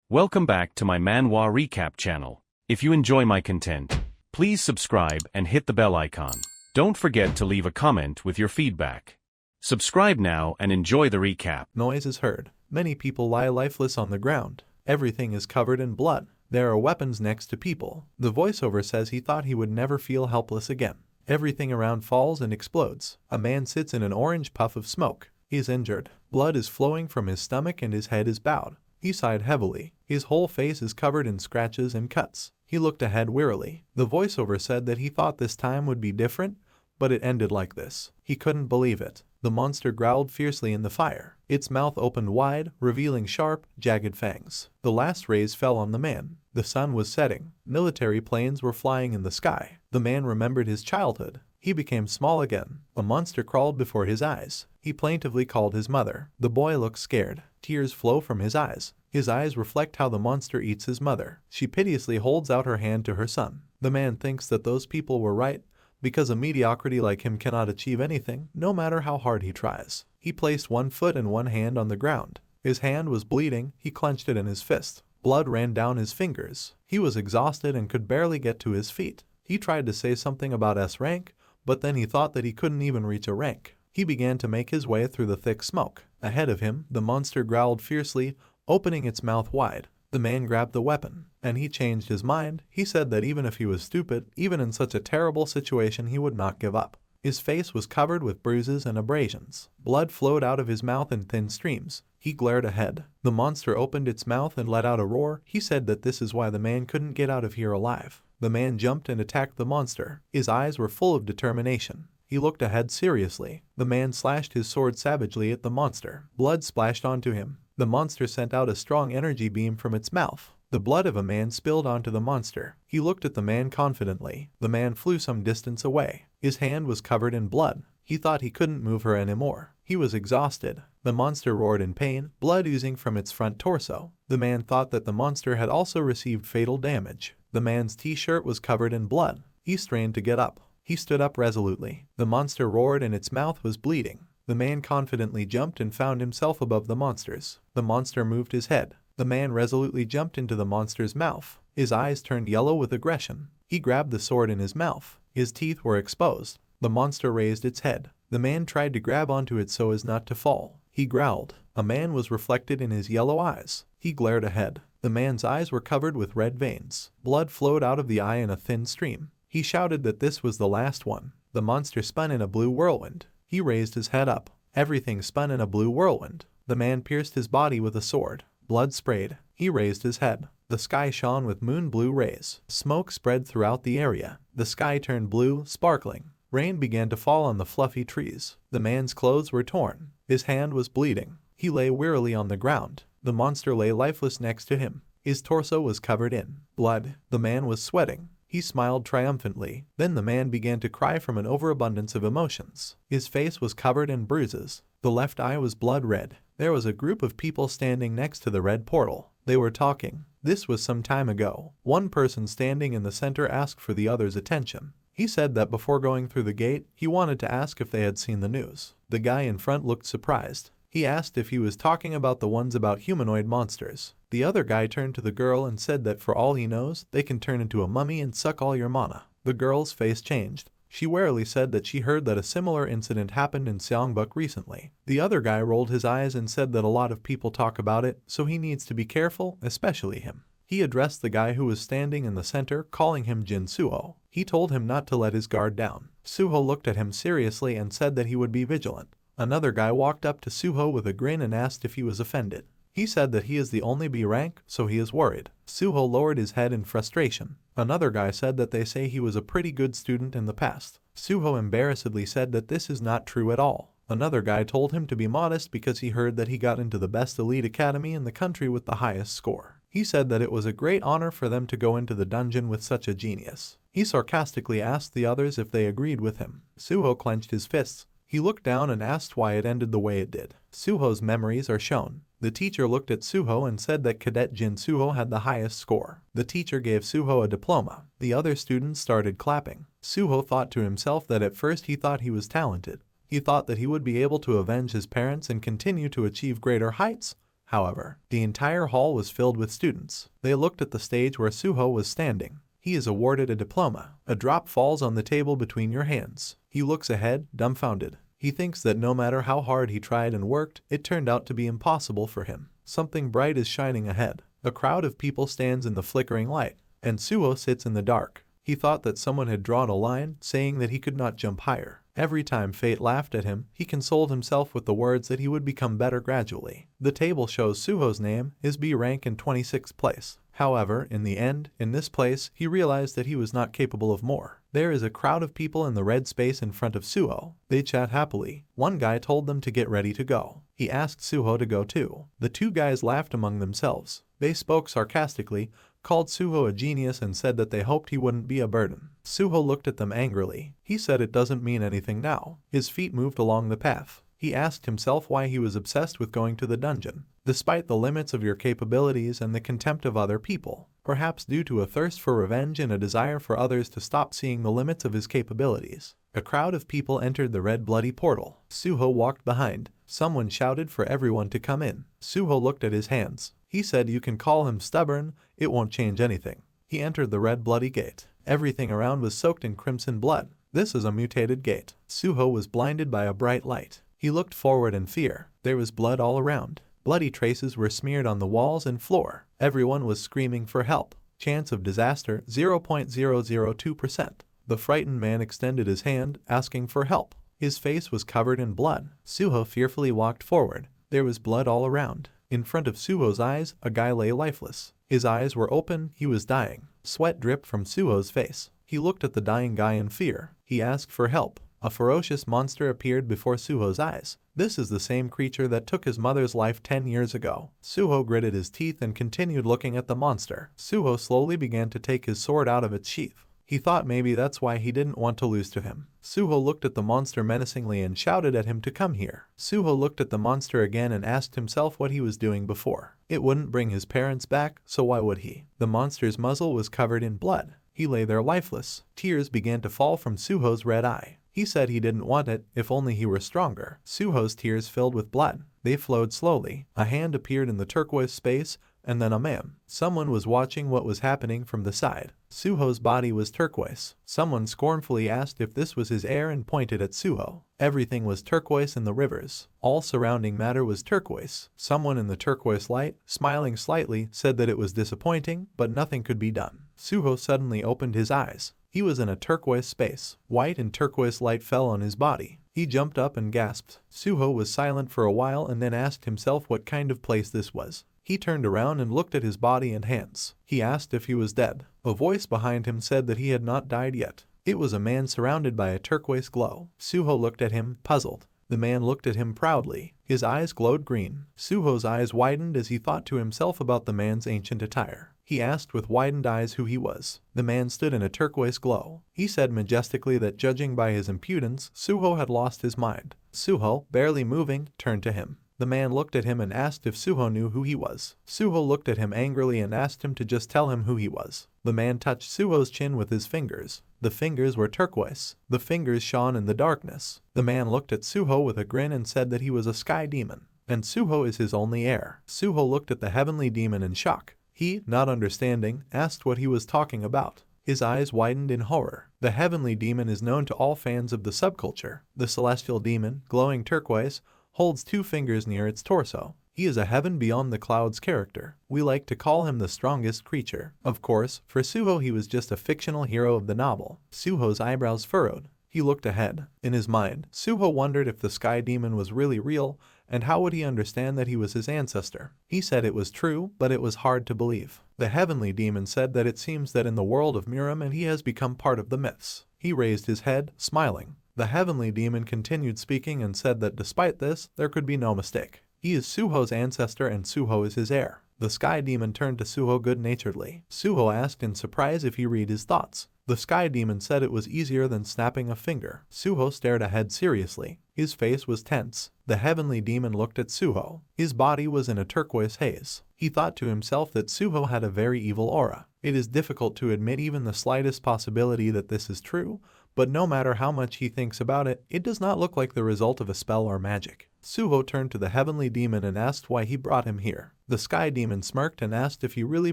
Welcome back to my Manhwa recap channel. If you enjoy my content, please subscribe and hit the bell icon. Don't forget to leave a comment with your feedback. Subscribe now and enjoy the recap. Noise is heard. Many people lie lifeless on the ground. Everything is covered in blood. There are weapons next to people. The voiceover says he thought he would never feel helpless again. Everything around falls and explodes. A man sits in an orange puff of smoke. He is injured. Blood is flowing from his stomach and his head is bowed. He sighed heavily. His whole face is covered in scratches and cuts. He looked ahead wearily. The voiceover said that he thought this time would be different, but it ended like this. He couldn't believe it. The monster growled fiercely in the fire. Its mouth opened wide, revealing sharp, jagged fangs. The last rays fell on the man. The sun was setting. Military planes were flying in the sky. The man remembered his childhood. He became small again. A monster crawled before his eyes. He plaintively called his mother. The boy looks scared. Tears flow from his eyes. His eyes reflect how the monster eats his mother. She piteously holds out her hand to her son. The man thinks that those people were right, because a mediocrity like him cannot achieve anything, no matter how hard he tries. He placed one foot and one hand on the ground. His hand was bleeding. He clenched it in his fist. Blood ran down his fingers. He was exhausted and could barely get to his feet. He tried to say something about S rank, but then he thought that he couldn't even reach a rank. He began to make his way through the thick smoke. Ahead of him, the monster growled fiercely, opening its mouth wide. The man grabbed the weapon, and he changed his mind. He said that even if he was stupid, even in such a terrible situation, he would not give up. His face was covered with bruises and abrasions. Blood flowed out of his mouth in thin streams. He glared ahead. The monster opened its mouth and let out a roar. He said that this is why the man couldn't get out of here alive. The man jumped and attacked the monster. His eyes were full of determination. He looked ahead seriously. The man slashed his sword savagely at the monster. Blood splashed onto him. The monster sent out a strong energy beam from its mouth. The blood of a man spilled onto the monster. He looked at the man confidently. The man flew some distance away. His hand was covered in blood. He thought he couldn't move her anymore. He was exhausted. The monster roared in pain, blood oozing from its front torso. The man thought that the monster had also received fatal damage. The man's t-shirt was covered in blood. He strained to get up. He stood up resolutely. The monster roared and its mouth was bleeding. The man confidently jumped and found himself above the monsters. The monster moved his head. The man resolutely jumped into the monster's mouth. His eyes turned yellow with aggression. He grabbed the sword in his mouth. His teeth were exposed. The monster raised its head. The man tried to grab onto it so as not to fall. He growled. A man was reflected in his yellow eyes. He glared ahead. The man's eyes were covered with red veins. Blood flowed out of the eye in a thin stream. He shouted that this was the last one. The monster spun in a blue whirlwind. He raised his head up. Everything spun in a blue whirlwind. The man pierced his body with a sword. Blood sprayed. He raised his head. The sky shone with moon blue rays. Smoke spread throughout the area. The sky turned blue, sparkling. Rain began to fall on the fluffy trees. The man's clothes were torn. His hand was bleeding. He lay wearily on the ground. The monster lay lifeless next to him. His torso was covered in blood. The man was sweating. He smiled triumphantly. Then the man began to cry from an overabundance of emotions. His face was covered in bruises. The left eye was blood red. There was a group of people standing next to the red portal. They were talking. This was some time ago. One person standing in the center asked for the other's attention. He said that before going through the gate, he wanted to ask if they had seen the news. The guy in front looked surprised. He asked if he was talking about the ones about humanoid monsters. The other guy turned to the girl and said that for all he knows, they can turn into a mummy and suck all your mana. The girl's face changed. She warily said that she heard that a similar incident happened in Seongbuk recently. The other guy rolled his eyes and said that a lot of people talk about it, so he needs to be careful, especially him. He addressed the guy who was standing in the center, calling him Jin Suho. He told him not to let his guard down. Suho looked at him seriously and said that he would be vigilant. Another guy walked up to Suho with a grin and asked if he was offended. He said that he is the only B rank, so he is worried. Suho lowered his head in frustration. Another guy said that they say he was a pretty good student in the past. Suho embarrassedly said that this is not true at all. Another guy told him to be modest because he heard that he got into the best elite academy in the country with the highest score. He said that it was a great honor for them to go into the dungeon with such a genius. He sarcastically asked the others if they agreed with him. Suho clenched his fists. He looked down and asked why it ended the way it did. Suho's memories are shown. The teacher looked at Suho and said that Cadet Jin Suho had the highest score. The teacher gave Suho a diploma. The other students started clapping. Suho thought to himself that at first he thought he was talented. He thought that he would be able to avenge his parents and continue to achieve greater heights, However, the entire hall was filled with students. They looked at the stage where Suho was standing. He is awarded a diploma. A drop falls on the table between your hands. He looks ahead, dumbfounded. He thinks that no matter how hard he tried and worked, it turned out to be impossible for him. Something bright is shining ahead. A crowd of people stands in the flickering light, and Suho sits in the dark. He thought that someone had drawn a line, saying that he could not jump higher. Every time fate laughed at him, he consoled himself with the words that he would become better gradually. The table shows Suho's name is B rank in 26th place. However, in the end, in this place, he realized that he was not capable of more. There is a crowd of people in the red space in front of Suho. They chat happily. One guy told them to get ready to go. He asked Suho to go too. The two guys laughed among themselves. They spoke sarcastically, called Suho a genius and said that they hoped he wouldn't be a burden. Suho looked at them angrily. He said it doesn't mean anything now. His feet moved along the path. He asked himself why he was obsessed with going to the dungeon. Despite the limits of your capabilities and the contempt of other people, perhaps due to a thirst for revenge and a desire for others to stop seeing the limits of his capabilities. A crowd of people entered the red bloody portal. Suho walked behind. Someone shouted for everyone to come in. Suho looked at his hands. He said you can call him stubborn, it won't change anything. He entered the red bloody gate. Everything around was soaked in crimson blood. This is a mutated gate. Suho was blinded by a bright light. He looked forward in fear. There was blood all around. Bloody traces were smeared on the walls and floor. Everyone was screaming for help. Chance of disaster 0.002%. The frightened man extended his hand, asking for help. His face was covered in blood. Suho fearfully walked forward. There was blood all around. In front of Suho's eyes, a guy lay lifeless. His eyes were open, he was dying. Sweat dripped from Suho's face. He looked at the dying guy in fear. He asked for help. A ferocious monster appeared before Suho's eyes. This is the same creature that took his mother's life 10 years ago. Suho gritted his teeth and continued looking at the monster. Suho slowly began to take his sword out of its sheath. He thought maybe that's why he didn't want to lose to him. Suho looked at the monster menacingly and shouted at him to come here. Suho looked at the monster again and asked himself what he was doing before. It wouldn't bring his parents back, so why would he? The monster's muzzle was covered in blood. He lay there lifeless. Tears began to fall from Suho's red eye. He said he didn't want it, if only he were stronger. Suho's tears filled with blood. They flowed slowly. A hand appeared in the turquoise space, and then a man. Someone was watching what was happening from the side. Suho's body was turquoise. Someone scornfully asked if this was his heir and pointed at Suho. Everything was turquoise in the rivers. All surrounding matter was turquoise. Someone in the turquoise light, smiling slightly, said that it was disappointing, but nothing could be done. Suho suddenly opened his eyes. He was in a turquoise space. White and turquoise light fell on his body. He jumped up and gasped. Suho was silent for a while and then asked himself what kind of place this was. He turned around and looked at his body and hands. He asked if he was dead. A voice behind him said that he had not died yet. It was a man surrounded by a turquoise glow. Suho looked at him, puzzled. The man looked at him proudly. His eyes glowed green. Suho's eyes widened as he thought to himself about the man's ancient attire. He asked with widened eyes who he was. The man stood in a turquoise glow. He said majestically that judging by his impudence, Suho had lost his mind. Suho, barely moving, turned to him. The man looked at him and asked if Suho knew who he was. Suho looked at him angrily and asked him to just tell him who he was. The man touched Suho's chin with his fingers. The fingers were turquoise. The fingers shone in the darkness. The man looked at Suho with a grin and said that he was a sky demon, and Suho is his only heir. Suho looked at the heavenly demon in shock. He, not understanding, asked what he was talking about. His eyes widened in horror. The heavenly demon is known to all fans of the subculture. The celestial demon, glowing turquoise, holds 2 fingers near its torso. He is a heaven beyond the clouds character. We like to call him the strongest creature. Of course, for Suho he was just a fictional hero of the novel. Suho's eyebrows furrowed. He looked ahead. In his mind, Suho wondered if the sky demon was really real, and how would he understand that he was his ancestor. He said it was true, but it was hard to believe. The heavenly demon said that it seems that in the world of Miram and he has become part of the myths. He raised his head, smiling. The heavenly demon continued speaking and said that despite this, there could be no mistake. He is Suho's ancestor and Suho is his heir. The sky demon turned to Suho good-naturedly. Suho asked in surprise if he read his thoughts. The sky demon said it was easier than snapping a finger. Suho stared ahead seriously. His face was tense. The heavenly demon looked at Suho. His body was in a turquoise haze. He thought to himself that Suho had a very evil aura. It is difficult to admit even the slightest possibility that this is true, but no matter how much he thinks about it, it does not look like the result of a spell or magic. Suho turned to the heavenly demon and asked why he brought him here. The sky demon smirked and asked if he really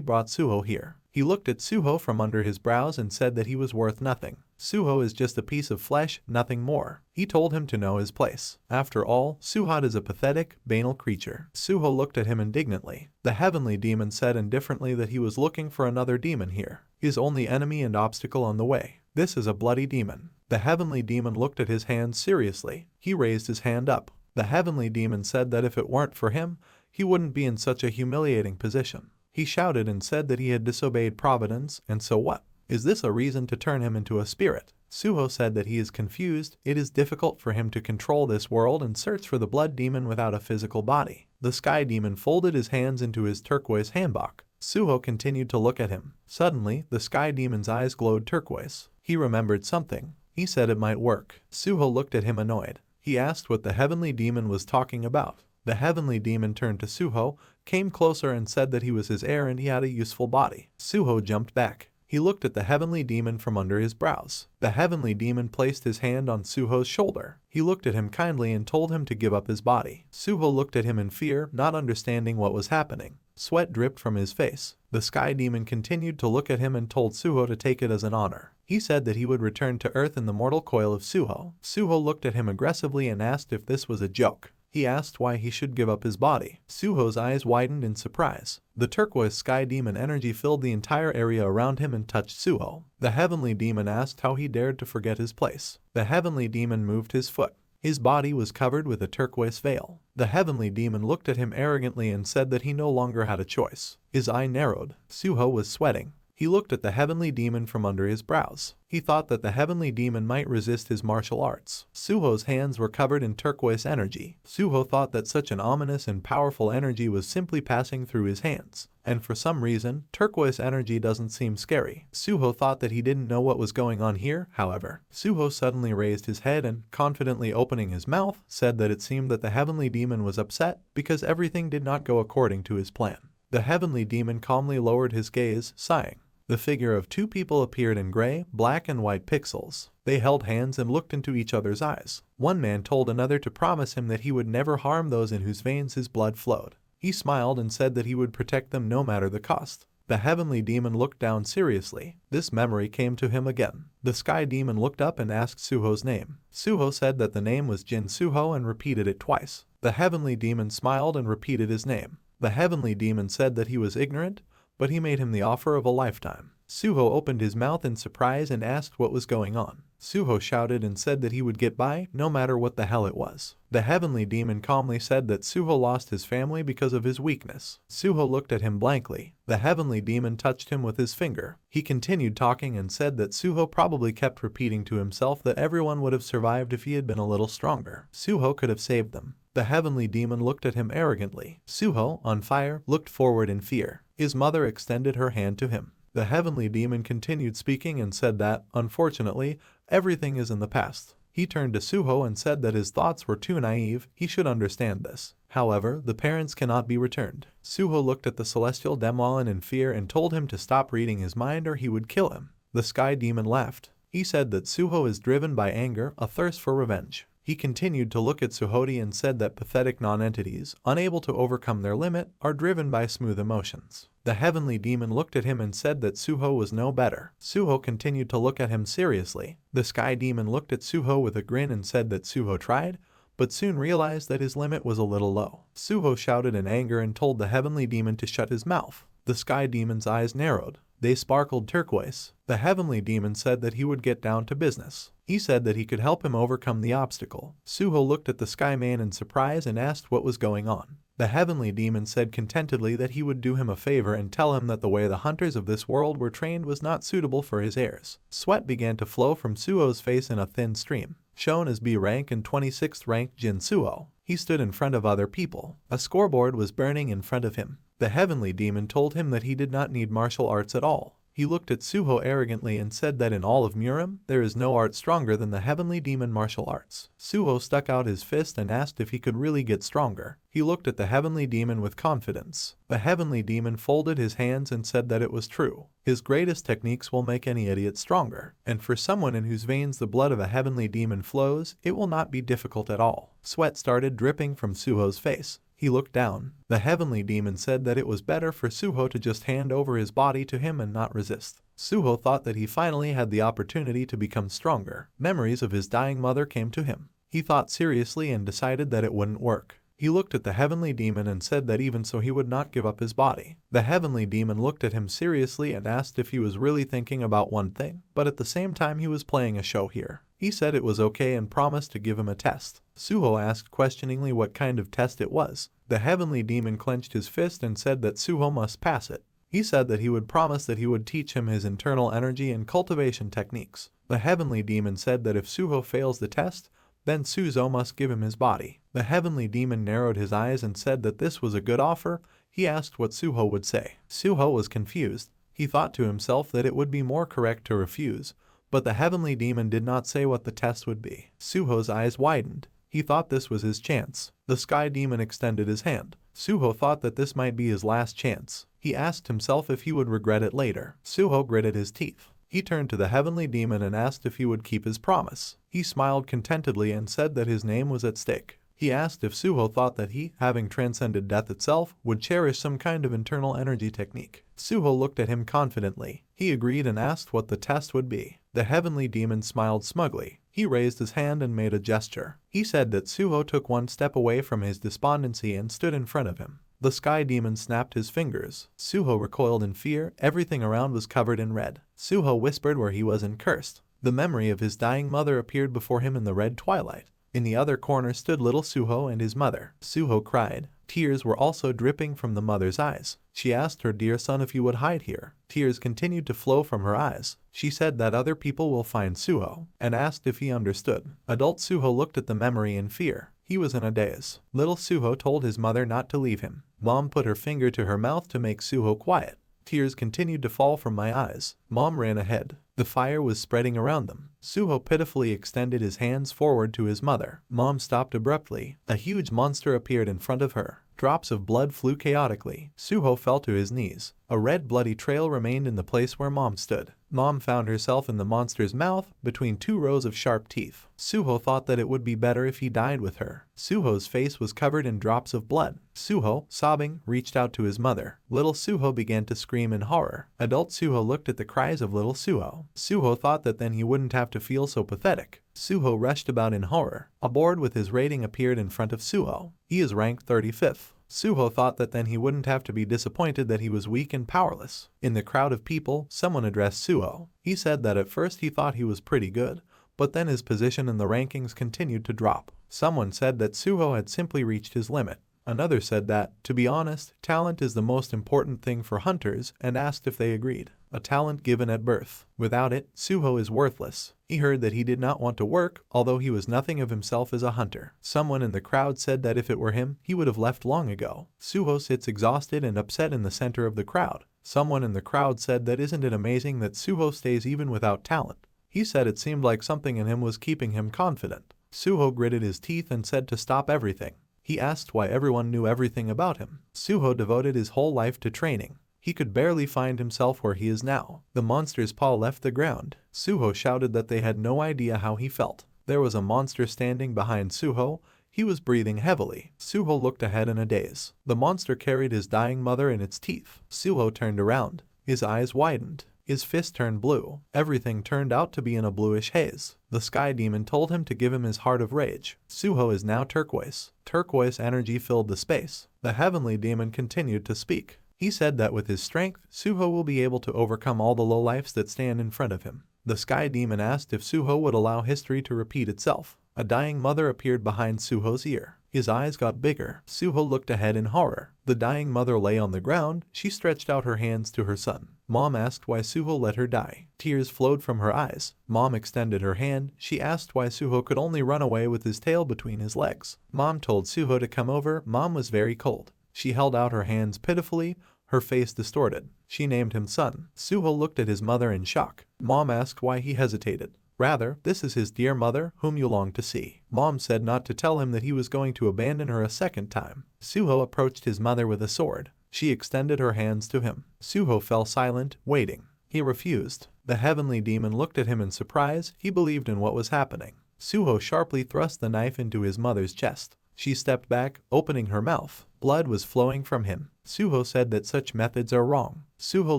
brought Suho here. He looked at Suho from under his brows and said that he was worth nothing. Suho is just a piece of flesh, nothing more. He told him to know his place. After all, Suho is a pathetic, banal creature. Suho looked at him indignantly. The heavenly demon said indifferently that he was looking for another demon here. His only enemy and obstacle on the way. This is a bloody demon. The heavenly demon looked at his hand seriously. He raised his hand up. The heavenly demon said that if it weren't for him, he wouldn't be in such a humiliating position. He shouted and said that he had disobeyed Providence, and so what? Is this a reason to turn him into a spirit? Suho said that he is confused. It is difficult for him to control this world and search for the blood demon without a physical body. The sky demon folded his hands into his turquoise hanbok. Suho continued to look at him. Suddenly, the sky demon's eyes glowed turquoise. He remembered something. He said it might work. Suho looked at him annoyed. He asked what the heavenly demon was talking about. The heavenly demon turned to Suho, came closer and said that he was his heir and he had a useful body. Suho jumped back. He looked at the heavenly demon from under his brows. The heavenly demon placed his hand on Suho's shoulder. He looked at him kindly and told him to give up his body. Suho looked at him in fear, not understanding what was happening. Sweat dripped from his face. The sky demon continued to look at him and told Suho to take it as an honor. He said that he would return to Earth in the mortal coil of Suho. Suho looked at him aggressively and asked if this was a joke. He asked why he should give up his body. Suho's eyes widened in surprise. The turquoise sky demon energy filled the entire area around him and touched Suho. The heavenly demon asked how he dared to forget his place. The heavenly demon moved his foot. His body was covered with a turquoise veil. The heavenly demon looked at him arrogantly and said that he no longer had a choice. His eye narrowed. Suho was sweating. He looked at the heavenly demon from under his brows. He thought that the heavenly demon might resist his martial arts. Suho's hands were covered in turquoise energy. Suho thought that such an ominous and powerful energy was simply passing through his hands. And for some reason, turquoise energy doesn't seem scary. Suho thought that he didn't know what was going on here, however. Suho suddenly raised his head and, confidently opening his mouth, said that it seemed that the heavenly demon was upset because everything did not go according to his plan. The heavenly demon calmly lowered his gaze, sighing. The figure of two people appeared in gray, black and white pixels. They held hands and looked into each other's eyes. One man told another to promise him that he would never harm those in whose veins his blood flowed. He smiled and said that he would protect them no matter the cost. The heavenly demon looked down seriously. This memory came to him again. The sky demon looked up and asked Suho's name. Suho said that the name was Jin Suho and repeated it twice. The heavenly demon smiled and repeated his name. The heavenly demon said that he was ignorant, but he made him the offer of a lifetime. Suho opened his mouth in surprise and asked what was going on. Suho shouted and said that he would get by, no matter what the hell it was. The heavenly demon calmly said that Suho lost his family because of his weakness. Suho looked at him blankly. The heavenly demon touched him with his finger. He continued talking and said that Suho probably kept repeating to himself that everyone would have survived if he had been a little stronger. Suho could have saved them. The heavenly demon looked at him arrogantly. Suho, on fire, looked forward in fear. His mother extended her hand to him. The heavenly demon continued speaking and said that, unfortunately, everything is in the past. He turned to Suho and said that his thoughts were too naive. He should understand this. However, the parents cannot be returned. Suho looked at the celestial Demolin in fear and told him to stop reading his mind or he would kill him. The sky demon laughed. He said that Suho is driven by anger, a thirst for revenge. He continued to look at Suhoti and said that pathetic non-entities, unable to overcome their limit, are driven by smooth emotions. The heavenly demon looked at him and said that Suho was no better. Suho continued to look at him seriously. The sky demon looked at Suho with a grin and said that Suho tried, but soon realized that his limit was a little low. Suho shouted in anger and told the heavenly demon to shut his mouth. The sky demon's eyes narrowed. They sparkled turquoise. The heavenly demon said that he would get down to business. He said that he could help him overcome the obstacle. Suho looked at the sky man in surprise and asked what was going on. The heavenly demon said contentedly that he would do him a favor and tell him that the way the hunters of this world were trained was not suitable for his heirs. Sweat began to flow from Suho's face in a thin stream. Shown as B rank and 26th ranked Jin Suho, he stood in front of other people. A scoreboard was burning in front of him. The heavenly demon told him that he did not need martial arts at all. He looked at Suho arrogantly and said that in all of Murim, there is no art stronger than the heavenly demon martial arts. Suho stuck out his fist and asked if he could really get stronger. He looked at the heavenly demon with confidence. The heavenly demon folded his hands and said that it was true. His greatest techniques will make any idiot stronger, and for someone in whose veins the blood of a heavenly demon flows, it will not be difficult at all. Sweat started dripping from Suho's face. He looked down. The heavenly demon said that it was better for Suho to just hand over his body to him and not resist. Suho thought that he finally had the opportunity to become stronger. Memories of his dying mother came to him. He thought seriously and decided that it wouldn't work. He looked at the heavenly demon and said that even so he would not give up his body. The heavenly demon looked at him seriously and asked if he was really thinking about one thing, but at the same time he was playing a show here. He said it was okay and promised to give him a test. Suho asked questioningly what kind of test it was. The heavenly demon clenched his fist and said that Suho must pass it. He said that he would promise that he would teach him his internal energy and cultivation techniques. The heavenly demon said that if Suho fails the test, then Suzo must give him his body. The heavenly demon narrowed his eyes and said that this was a good offer. He asked what Suho would say. Suho was confused. He thought to himself that it would be more correct to refuse, but the heavenly demon did not say what the test would be. Suho's eyes widened. He thought this was his chance. The sky demon extended his hand. Suho thought that this might be his last chance. He asked himself if he would regret it later. Suho gritted his teeth. He turned to the heavenly demon and asked if he would keep his promise. He smiled contentedly and said that his name was at stake. He asked if Suho thought that he, having transcended death itself, would cherish some kind of internal energy technique. Suho looked at him confidently. He agreed and asked what the test would be. The heavenly demon smiled smugly. He raised his hand and made a gesture. He said that Suho took one step away from his despondency and stood in front of him. The sky demon snapped his fingers. Suho recoiled in fear. Everything around was covered in red. Suho whispered where he was and cursed. The memory of his dying mother appeared before him in the red twilight. In the other corner stood little Suho and his mother. Suho cried. Tears were also dripping from the mother's eyes. She asked her dear son if he would hide here. Tears continued to flow from her eyes. She said that other people will find Suho, and asked if he understood. Adult Suho looked at the memory in fear. He was in a daze. Little Suho told his mother not to leave him. Mom put her finger to her mouth to make Suho quiet. Tears continued to fall from my eyes. Mom ran ahead. The fire was spreading around them. Suho pitifully extended his hands forward to his mother. Mom stopped abruptly. A huge monster appeared in front of her. Drops of blood flew chaotically. Suho fell to his knees. A red bloody trail remained in the place where Mom stood. Mom found herself in the monster's mouth, between two rows of sharp teeth. Suho thought that it would be better if he died with her. Suho's face was covered in drops of blood. Suho, sobbing, reached out to his mother. Little Suho began to scream in horror. Adult Suho looked at the cries of little Suho. Suho thought that then he wouldn't have to feel so pathetic. Suho rushed about in horror. A board with his rating appeared in front of Suho. He is ranked 35th. Suho thought that then he wouldn't have to be disappointed that he was weak and powerless. In the crowd of people, someone addressed Suho. He said that at first he thought he was pretty good, but then his position in the rankings continued to drop. Someone said that Suho had simply reached his limit. Another said that, to be honest, talent is the most important thing for hunters, and asked if they agreed. A talent given at birth. Without it, Suho is worthless. He heard that he did not want to work, although he was nothing of himself as a hunter. Someone in the crowd said that if it were him, he would have left long ago. Suho sits exhausted and upset in the center of the crowd. Someone in the crowd said that isn't it amazing that Suho stays even without talent. He said it seemed like something in him was keeping him confident. Suho gritted his teeth and said to stop everything. He asked why everyone knew everything about him. Suho devoted his whole life to training. He could barely find himself where he is now. The monster's paw left the ground. Suho shouted that they had no idea how he felt. There was a monster standing behind Suho. He was breathing heavily. Suho looked ahead in a daze. The monster carried his dying mother in its teeth. Suho turned around. His eyes widened. His fist turned blue. Everything turned out to be in a bluish haze. The sky demon told him to give him his heart of rage. Suho is now turquoise. Turquoise energy filled the space. The heavenly demon continued to speak. He said that with his strength, Suho will be able to overcome all the lowlifes that stand in front of him. The sky demon asked if Suho would allow history to repeat itself. A dying mother appeared behind Suho's ear. His eyes got bigger. Suho looked ahead in horror. The dying mother lay on the ground. She stretched out her hands to her son. Mom asked why Suho let her die. Tears flowed from her eyes. Mom extended her hand. She asked why Suho could only run away with his tail between his legs. Mom told Suho to come over. Mom was very cold. She held out her hands pitifully. her face distorted. She named him son. Suho looked at his mother in shock. Mom asked why he hesitated. Rather, this is his dear mother, whom you long to see. Mom said not to tell him that he was going to abandon her a second time. Suho approached his mother with a sword. She extended her hands to him. Suho fell silent, waiting. He refused. The heavenly demon looked at him in surprise. He believed in what was happening. Suho sharply thrust the knife into his mother's chest. She stepped back, opening her mouth. Blood was flowing from him. Suho said that such methods are wrong. Suho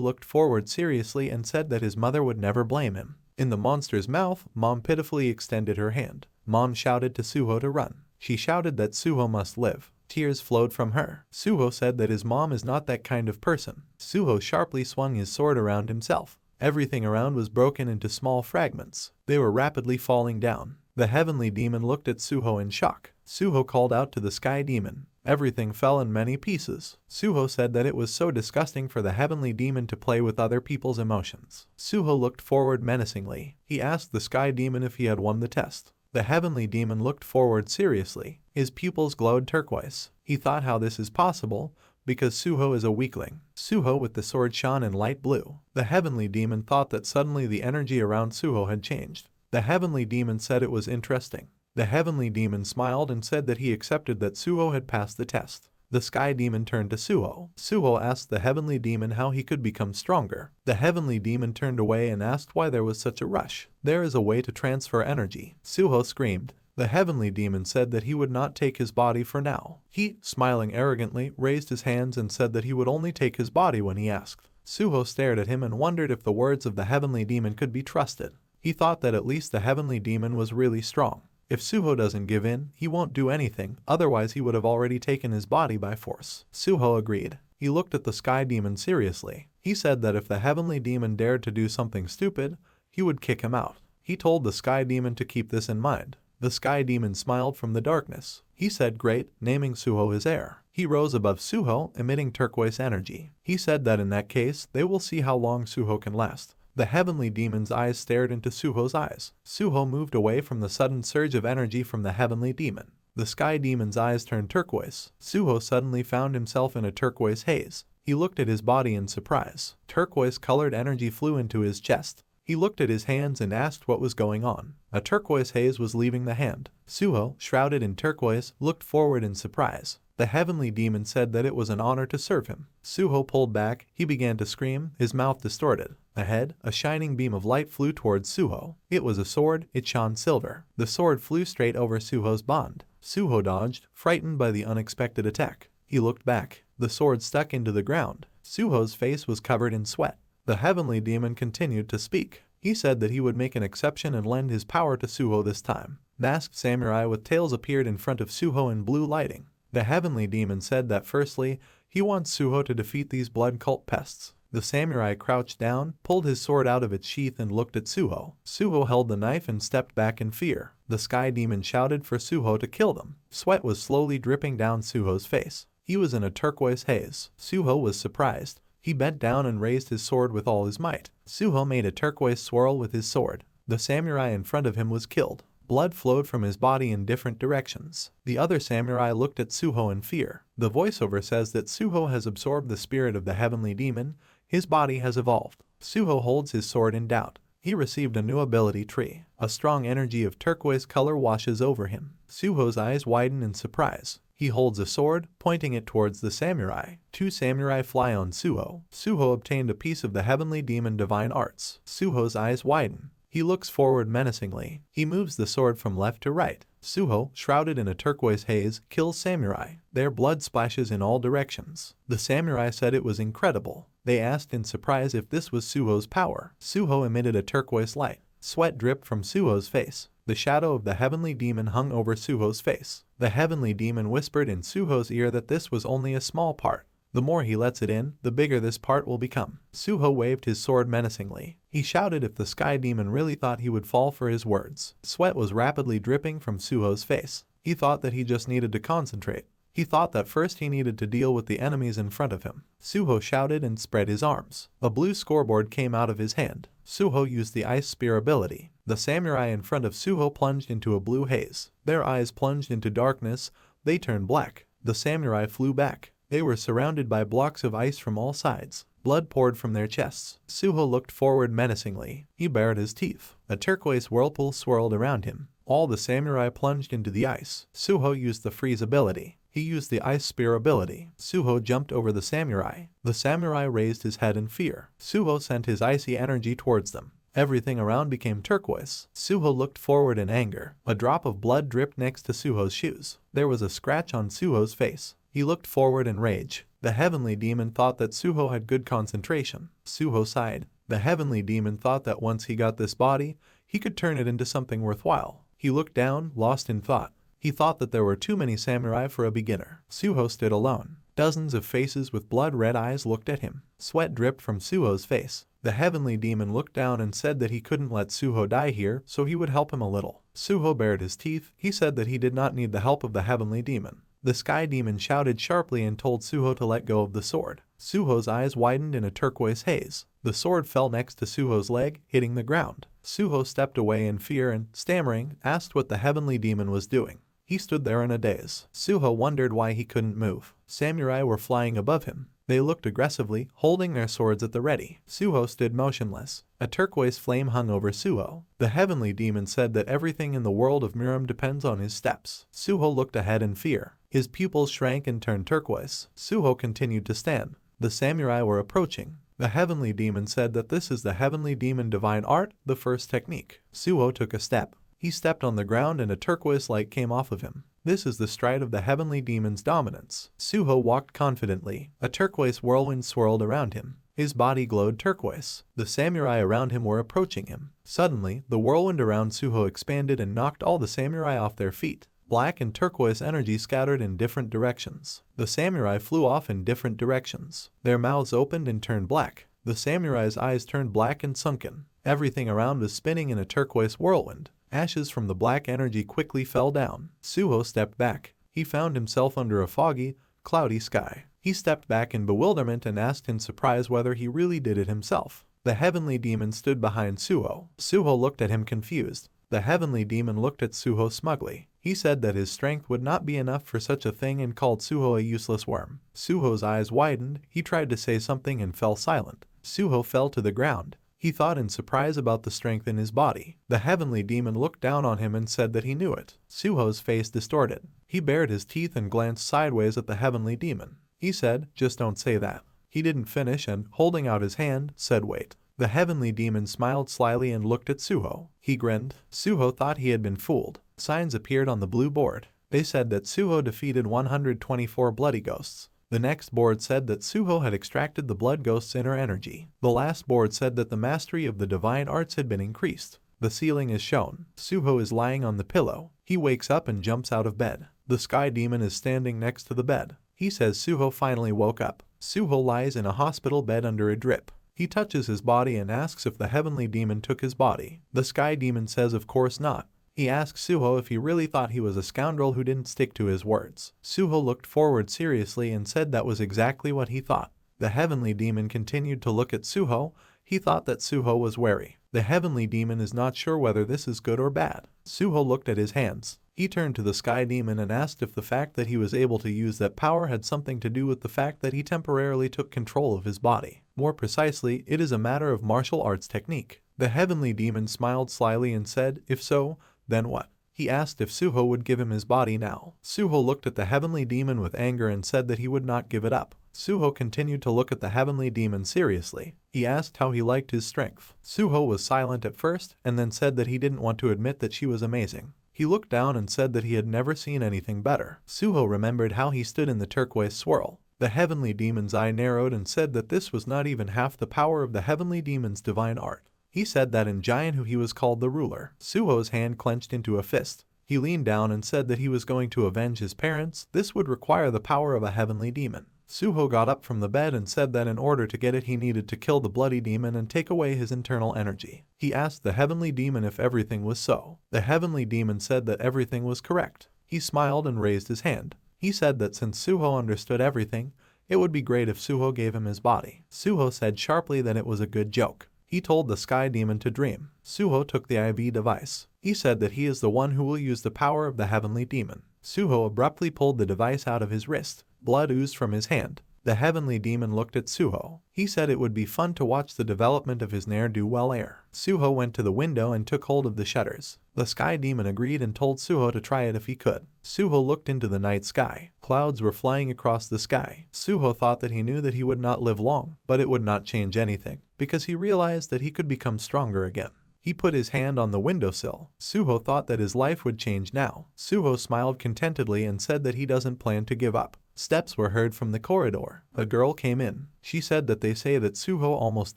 looked forward seriously and said that his mother would never blame him. In the monster's mouth, Mom pitifully extended her hand. Mom shouted to Suho to run. She shouted that Suho must live. Tears flowed from her. Suho said that his mom is not that kind of person. Suho sharply swung his sword around himself. Everything around was broken into small fragments. They were rapidly falling down. The heavenly demon looked at Suho in shock. Suho called out to the sky demon. Everything fell in many pieces. Suho said that it was so disgusting for the heavenly demon to play with other people's emotions. Suho looked forward menacingly. He asked the sky demon if he had won the test. The heavenly demon looked forward seriously. His pupils glowed turquoise. He thought how this is possible, because Suho is a weakling. Suho with the sword shone in light blue. The heavenly demon thought that suddenly the energy around Suho had changed. The heavenly demon said it was interesting. The heavenly demon smiled and said that he accepted that Suho had passed the test. The sky demon turned to Suho. Suho asked the heavenly demon how he could become stronger. The heavenly demon turned away and asked why there was such a rush. There is a way to transfer energy. Suho screamed. The heavenly demon said that he would not take his body for now. He, smiling arrogantly, raised his hands and said that he would only take his body when he asked. Suho stared at him and wondered if the words of the heavenly demon could be trusted. He thought that at least the heavenly demon was really strong. If Suho doesn't give in, he won't do anything, otherwise he would have already taken his body by force. Suho agreed. He looked at the sky demon seriously. He said that if the heavenly demon dared to do something stupid, he would kick him out. He told the sky demon to keep this in mind. The sky demon smiled from the darkness. He said great, naming Suho his heir. He rose above Suho, emitting turquoise energy. He said that in that case, they will see how long Suho can last. The heavenly demon's eyes stared into Suho's eyes. Suho moved away from the sudden surge of energy from the heavenly demon. The sky demon's eyes turned turquoise. Suho suddenly found himself in a turquoise haze. He looked at his body in surprise. Turquoise-colored energy flew into his chest. He looked at his hands and asked what was going on. A turquoise haze was leaving the hand. Suho, shrouded in turquoise, looked forward in surprise. The heavenly demon said that it was an honor to serve him. Suho pulled back. He began to scream, his mouth distorted. Ahead, a shining beam of light flew towards Suho. It was a sword. It shone silver. The sword flew straight over Suho's bond. Suho dodged, frightened by the unexpected attack. He looked back. The sword stuck into the ground. Suho's face was covered in sweat. The heavenly demon continued to speak. He said that he would make an exception and lend his power to Suho this time. Masked samurai with tails appeared in front of Suho in blue lighting. The heavenly demon said that firstly, he wants Suho to defeat these blood cult pests. The samurai crouched down, pulled his sword out of its sheath and looked at Suho. Suho held the knife and stepped back in fear. The sky demon shouted for Suho to kill them. Sweat was slowly dripping down Suho's face. He was in a turquoise haze. Suho was surprised. He bent down and raised his sword with all his might. Suho made a turquoise swirl with his sword. The samurai in front of him was killed. Blood flowed from his body in different directions. The other samurai looked at Suho in fear. The voiceover says that Suho has absorbed the spirit of the heavenly demon. His body has evolved. Suho holds his sword in doubt. He received a new ability tree. A strong energy of turquoise color washes over him. Suho's eyes widen in surprise. He holds a sword, pointing it towards the samurai. Two samurai fly on Suho. Suho obtained a piece of the heavenly demon divine arts. Suho's eyes widen. He looks forward menacingly. He moves the sword from left to right. Suho, shrouded in a turquoise haze, kills samurai. Their blood splashes in all directions. The samurai said it was incredible. They asked in surprise if this was Suho's power. Suho emitted a turquoise light. Sweat dripped from Suho's face. The shadow of the heavenly demon hung over Suho's face. The heavenly demon whispered in Suho's ear that this was only a small part. The more he lets it in, the bigger this part will become. Suho waved his sword menacingly. He shouted if the sky demon really thought he would fall for his words. Sweat was rapidly dripping from Suho's face. He thought that he just needed to concentrate. He thought that first he needed to deal with the enemies in front of him. Suho shouted and spread his arms. A blue scoreboard came out of his hand. Suho used the ice spear ability. The samurai in front of Suho plunged into a blue haze. Their eyes plunged into darkness. They turned black. The samurai flew back. They were surrounded by blocks of ice from all sides. Blood poured from their chests. Suho looked forward menacingly. He bared his teeth. A turquoise whirlpool swirled around him. All the samurai plunged into the ice. Suho used the freeze ability. He used the ice spear ability. Suho jumped over the samurai. The samurai raised his head in fear. Suho sent his icy energy towards them. Everything around became turquoise. Suho looked forward in anger. A drop of blood dripped next to Suho's shoes. There was a scratch on Suho's face. He looked forward in rage. The heavenly demon thought that Suho had good concentration. Suho sighed. The heavenly demon thought that once he got this body, he could turn it into something worthwhile. He looked down, lost in thought. He thought that there were too many samurai for a beginner. Suho stood alone. Dozens of faces with blood-red eyes looked at him. Sweat dripped from Suho's face. The heavenly demon looked down and said that he couldn't let Suho die here, so he would help him a little. Suho bared his teeth. He said that he did not need the help of the heavenly demon. The sky demon shouted sharply and told Suho to let go of the sword. Suho's eyes widened in a turquoise haze. The sword fell next to Suho's leg, hitting the ground. Suho stepped away in fear and, stammering, asked what the heavenly demon was doing. He stood there in a daze. Suho wondered why he couldn't move. Samurai were flying above him. They looked aggressively, holding their swords at the ready. Suho stood motionless. A turquoise flame hung over Suho. The heavenly demon said that everything in the world of Miram depends on his steps. Suho looked ahead in fear. His pupils shrank and turned turquoise. Suho continued to stand. The samurai were approaching. The heavenly demon said that this is the heavenly demon divine art, the first technique. Suho took a step. He stepped on the ground and a turquoise light came off of him. This is the stride of the heavenly demon's dominance. Suho walked confidently. A turquoise whirlwind swirled around him. His body glowed turquoise. The samurai around him were approaching him. Suddenly, the whirlwind around Suho expanded and knocked all the samurai off their feet. Black and turquoise energy scattered in different directions. The samurai flew off in different directions. Their mouths opened and turned black. The samurai's eyes turned black and sunken. Everything around was spinning in a turquoise whirlwind. Ashes from the black energy quickly fell down. Suho stepped back. He found himself under a foggy, cloudy sky. He stepped back in bewilderment and asked in surprise whether he really did it himself. The heavenly demon stood behind Suho. Suho looked at him confused. The heavenly demon looked at Suho smugly. He said that his strength would not be enough for such a thing and called Suho a useless worm. Suho's eyes widened. He tried to say something and fell silent. Suho fell to the ground. He thought in surprise about the strength in his body. The heavenly demon looked down on him and said that he knew it. Suho's face distorted. He bared his teeth and glanced sideways at the heavenly demon. He said, "Just don't say that." He didn't finish and, holding out his hand, said, "Wait." The heavenly demon smiled slyly and looked at Suho. He grinned. Suho thought he had been fooled. Signs appeared on the blue board. They said that Suho defeated 124 bloody ghosts. The next board said that Suho had extracted the blood ghost's inner energy. The last board said that the mastery of the divine arts had been increased. The ceiling is shown. Suho is lying on the pillow. He wakes up and jumps out of bed. The sky demon is standing next to the bed. He says Suho finally woke up. Suho lies in a hospital bed under a drip. He touches his body and asks if the heavenly demon took his body. The sky demon says of course not. He asks Suho if he really thought he was a scoundrel who didn't stick to his words. Suho looked forward seriously and said that was exactly what he thought. The heavenly demon continued to look at Suho. He thought that Suho was wary. The heavenly demon is not sure whether this is good or bad. Suho looked at his hands. He turned to the sky demon and asked if the fact that he was able to use that power had something to do with the fact that he temporarily took control of his body. More precisely, it is a matter of martial arts technique. The heavenly demon smiled slyly and said, "If so, then what?" He asked if Suho would give him his body now. Suho looked at the heavenly demon with anger and said that he would not give it up. Suho continued to look at the heavenly demon seriously. He asked how he liked his strength. Suho was silent at first and then said that he didn't want to admit that she was amazing. He looked down and said that he had never seen anything better. Suho remembered how he stood in the turquoise swirl. The heavenly demon's eye narrowed and said that this was not even half the power of the heavenly demon's divine art. He said that in Giant Who he was called the ruler. Suho's hand clenched into a fist. He leaned down and said that he was going to avenge his parents. This would require the power of a heavenly demon. Suho got up from the bed and said that in order to get it he needed to kill the bloody demon and take away his internal energy. He asked the heavenly demon if everything was so. The heavenly demon said that everything was correct. He smiled and raised his hand. He said that since Suho understood everything, it would be great if Suho gave him his body. Suho said sharply that it was a good joke. He told the sky demon to dream. Suho took the IV device. He said that he is the one who will use the power of the heavenly demon. Suho abruptly pulled the device out of his wrist. Blood oozed from his hand. The heavenly demon looked at Suho. He said it would be fun to watch the development of his ne'er-do-well heir. Suho went to the window and took hold of the shutters. The sky demon agreed and told Suho to try it if he could. Suho looked into the night sky. Clouds were flying across the sky. Suho thought that he knew that he would not live long, but it would not change anything, because he realized that he could become stronger again. He put his hand on the windowsill. Suho thought that his life would change now. Suho smiled contentedly and said that he doesn't plan to give up. Steps were heard from the corridor. A girl came in. She said that they say that Suho almost